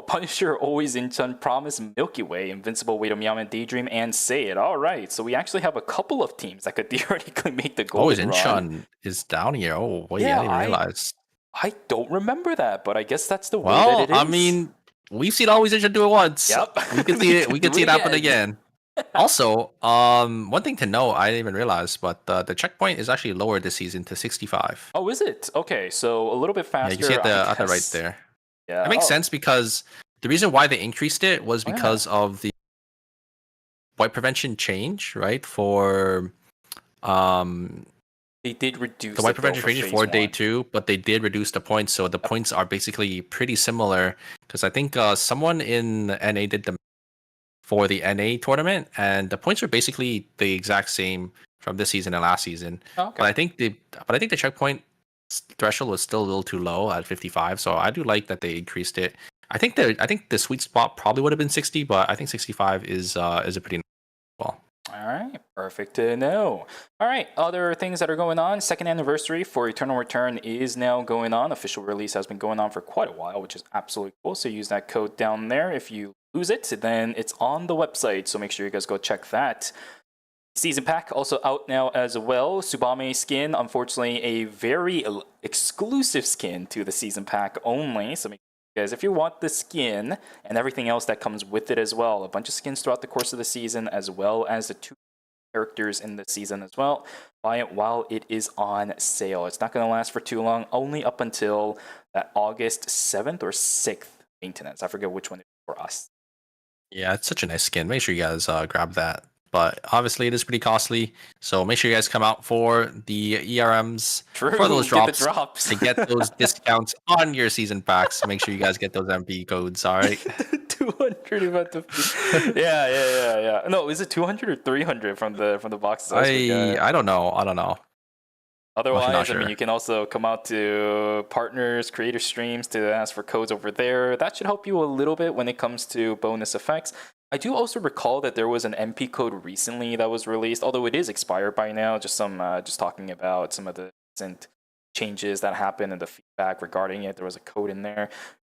Punisher, always Incheon, Promise, Milky Way, Invincible, Wait and Daydream, and Say It. All right, so we actually have a couple of teams that could theoretically make the golden run. Incheon is down here. Oh, wait, I didn't realize. I don't remember that, but I guess that's the way that it is. I mean, we've seen Always Incheon do it once. Yep. We can see it. We can see it happen again. Also, one thing to know, I didn't even realize, but the checkpoint is actually lower this season to 65. Oh, is it? Okay, so a little bit faster. Yeah, you see it at the right there. Yeah, it makes sense because the reason why they increased it was because of the wipe prevention change, right? For they did reduce the wipe prevention change for day 2, but they did reduce the points, so the points are basically pretty similar. Because I think someone in NA did the for the NA tournament, and the points were basically the exact same from this season and last season. Oh, okay. But I think the checkpoint threshold was still a little too low at 55. So I do like that they increased it. I think the sweet spot probably would have been 60, but I think 65 is a pretty nice well. All right, perfect to know. All right, other things that are going on. 2nd anniversary for Eternal Return is now going on. Official release has been going on for quite a while, which is absolutely cool. So use that code down there. If you lose it, then it's on the website. So make sure you guys go check that. Season pack also out now as well. Tsubame skin, unfortunately, a very exclusive skin to the season pack only. So make sure, guys, if you want the skin and everything else that comes with it as well, a bunch of skins throughout the course of the season, as well as the 2 characters in the season as well. Buy it while it is on sale. It's not going to last for too long, only up until that August 7th or 6th maintenance. I forget which one it is for us. Yeah, it's such a nice skin. Make sure you guys grab that. But obviously, it is pretty costly. So make sure you guys come out for the ERMs for those drops to get those discounts on your season packs. Make sure you guys get those MP codes. All right. 200 about the yeah. No, is it 200 or 300 from the boxes? I don't know. Otherwise, I mean, you can also come out to partners, creator streams to ask for codes over there. That should help you a little bit when it comes to bonus effects. I do also recall that there was an MP code recently that was released, although it is expired by now. Just talking about some of the recent changes that happened and the feedback regarding it. There was a code in there.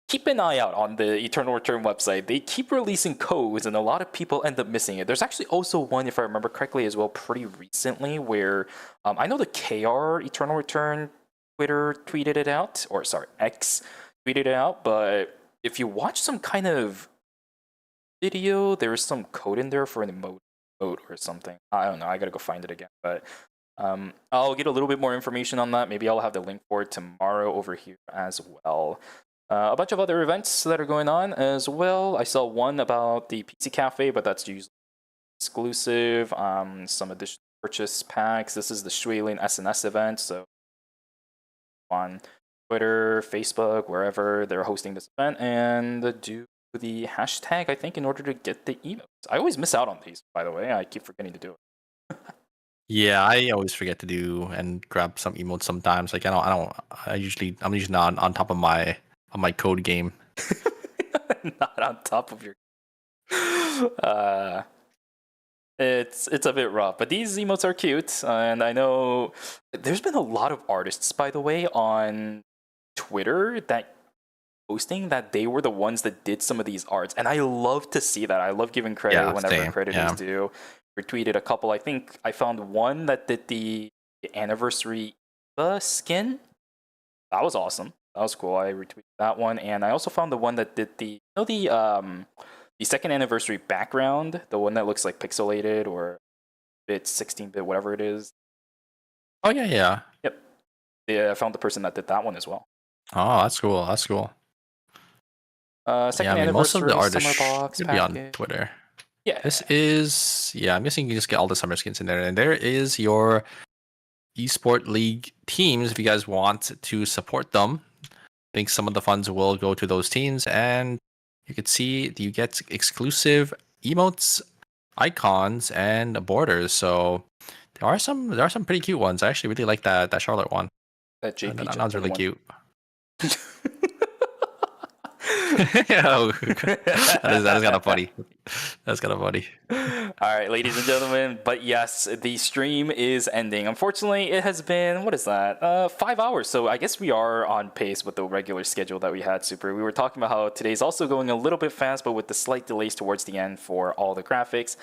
Keep an eye out on the Eternal Return website. They keep releasing codes, and a lot of people end up missing it. There's actually also one, if I remember correctly, as well, pretty recently, where I know the KR Eternal Return Twitter tweeted it out, or sorry, X tweeted it out. But if you watch some kind of video, there is some code in there for an emote or something. I don't know. I gotta go find it again, but I'll get a little bit more information on that. Maybe I'll have the link for it tomorrow over here as well. A bunch of other events that are going on as well. I saw one about the PC Cafe, but that's usually exclusive. Some additional purchase packs. This is the Shuilin SNS event, so on Twitter, Facebook, wherever they're hosting this event, and do the hashtag, I think, in order to get the emotes. I always miss out on these, by the way. I keep forgetting to do it. Yeah, I always forget to do and grab some emotes sometimes. Like I'm usually not on top of my code game. Not on top of your it's a bit rough, but these emotes are cute, and I know there's been a lot of artists, by the way, on Twitter that posting that they were the ones that did some of these arts, and I love to see that. I love giving credit whenever same. credit is due. Retweeted a couple. I think I found one that did the anniversary skin. That was awesome. That was cool. I retweeted that one, and I also found the one that did the second anniversary background, the one that looks like pixelated or bit 16-bit, whatever it is. Oh yeah. Yep. Yeah, I found the person that did that one as well. Oh, that's cool. That's cool. Second anniversary most of the artists summer box should be on package. Twitter. Yeah. This is I'm guessing you can just get all the summer skins in there, and there is your esport league teams if you guys want to support them. I think some of the funds will go to those teams, and you can see you get exclusive emotes, icons, and borders. So there are some pretty cute ones. I actually really like that Charlotte one. That JP That one's really one. cute. that is kind of funny. That's kind of funny. All right, ladies and gentlemen, but yes, the stream is ending. Unfortunately, it has been, 5 hours. So I guess we are on pace with the regular schedule that we had, Super. We were talking about how today's also going a little bit fast, but with the slight delays towards the end for all the graphics,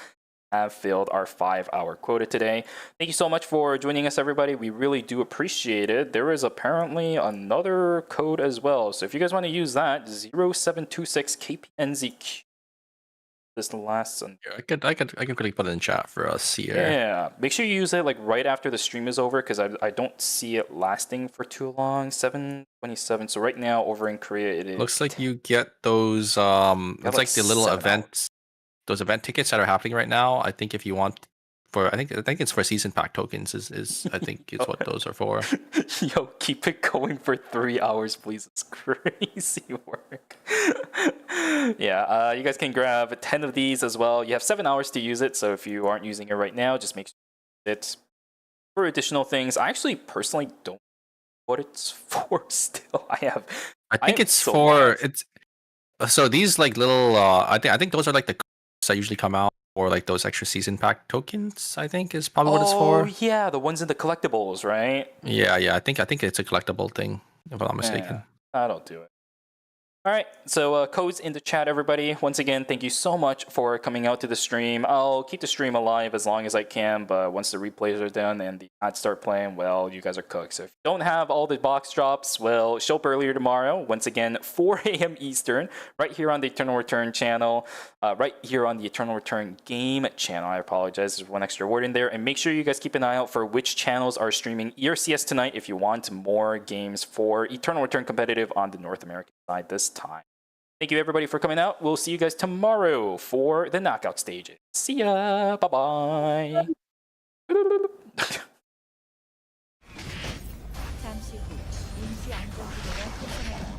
have filled our 5-hour quota today. Thank you so much for joining us, everybody. We really do appreciate it. There is apparently another code as well. So if you guys want to use that, 0726KPNZQ. This lasts on. I could quickly put it in chat for us here. Yeah, make sure you use it like right after the stream is over, because I don't see it lasting for too long. 7:27. So right now over in Korea it is. Looks like you get those it's like the little 7 events, those event tickets that are happening right now. I think if you want for I think it's for season pack tokens is I think is what those are for. Yo, keep it going for 3 hours, please. It's crazy work. Yeah, you guys can grab 10 of these as well. You have 7 hours to use it, so if you aren't using it right now, just make sure it's for additional things. I actually personally don't know what it's for still. I think am it's so for mad. it's so these like little I think those are like the cards that usually come out, or like those extra season pack tokens, I think is probably what it's for. Oh yeah, the ones in the collectibles, right? Yeah, I think it's a collectible thing, if I'm not mistaken. Yeah, that'll do it. All right, so codes in the chat, everybody. Once again, thank you so much for coming out to the stream. I'll keep the stream alive as long as I can, but once the replays are done and the ads start playing, well, you guys are cooked. So if you don't have all the box drops, well, show up earlier tomorrow. Once again, 4 a.m. Eastern, right here on the Eternal Return channel, right here on the Eternal Return game channel. I apologize, there's one extra word in there. And make sure you guys keep an eye out for which channels are streaming ERCS tonight if you want more games for Eternal Return competitive on the North American side this time. Thank you everybody for coming out. We'll see you guys tomorrow for the knockout stages. See ya. Bye-bye. 잠시 후 임시 안전지대가 생성합니다.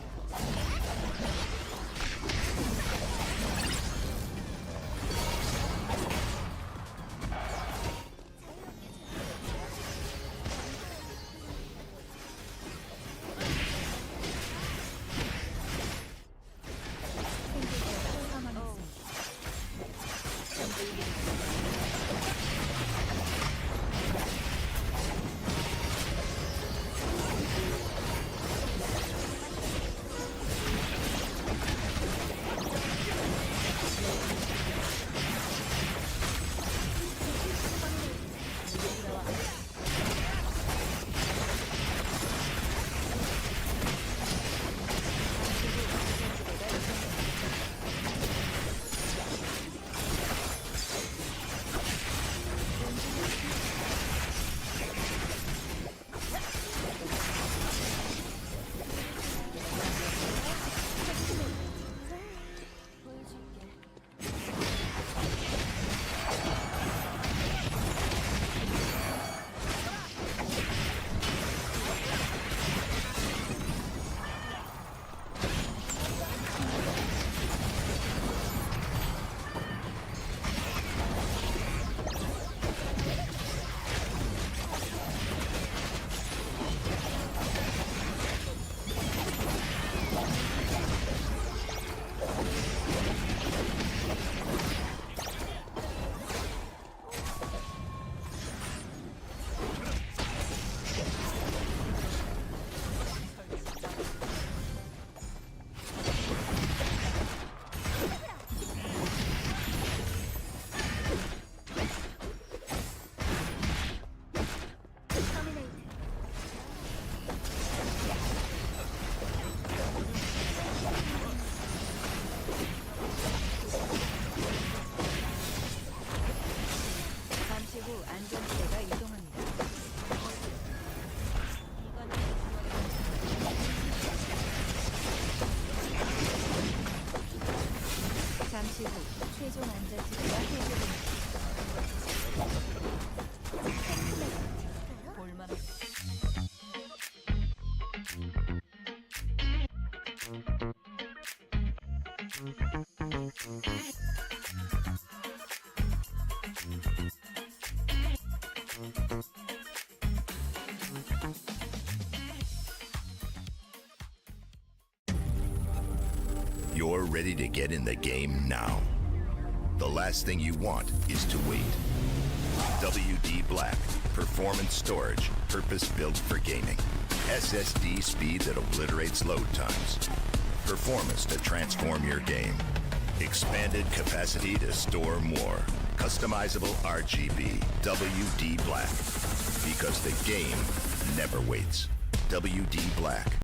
그리고 최종 안전지대가 해제됩니다. 볼만한 You're ready to get in the game now. The last thing you want is to wait. WD Black, performance storage, purpose-built for gaming. SSD speed that obliterates load times. Performance to transform your game. Expanded capacity to store more. Customizable RGB. WD Black. Because the game never waits. WD Black.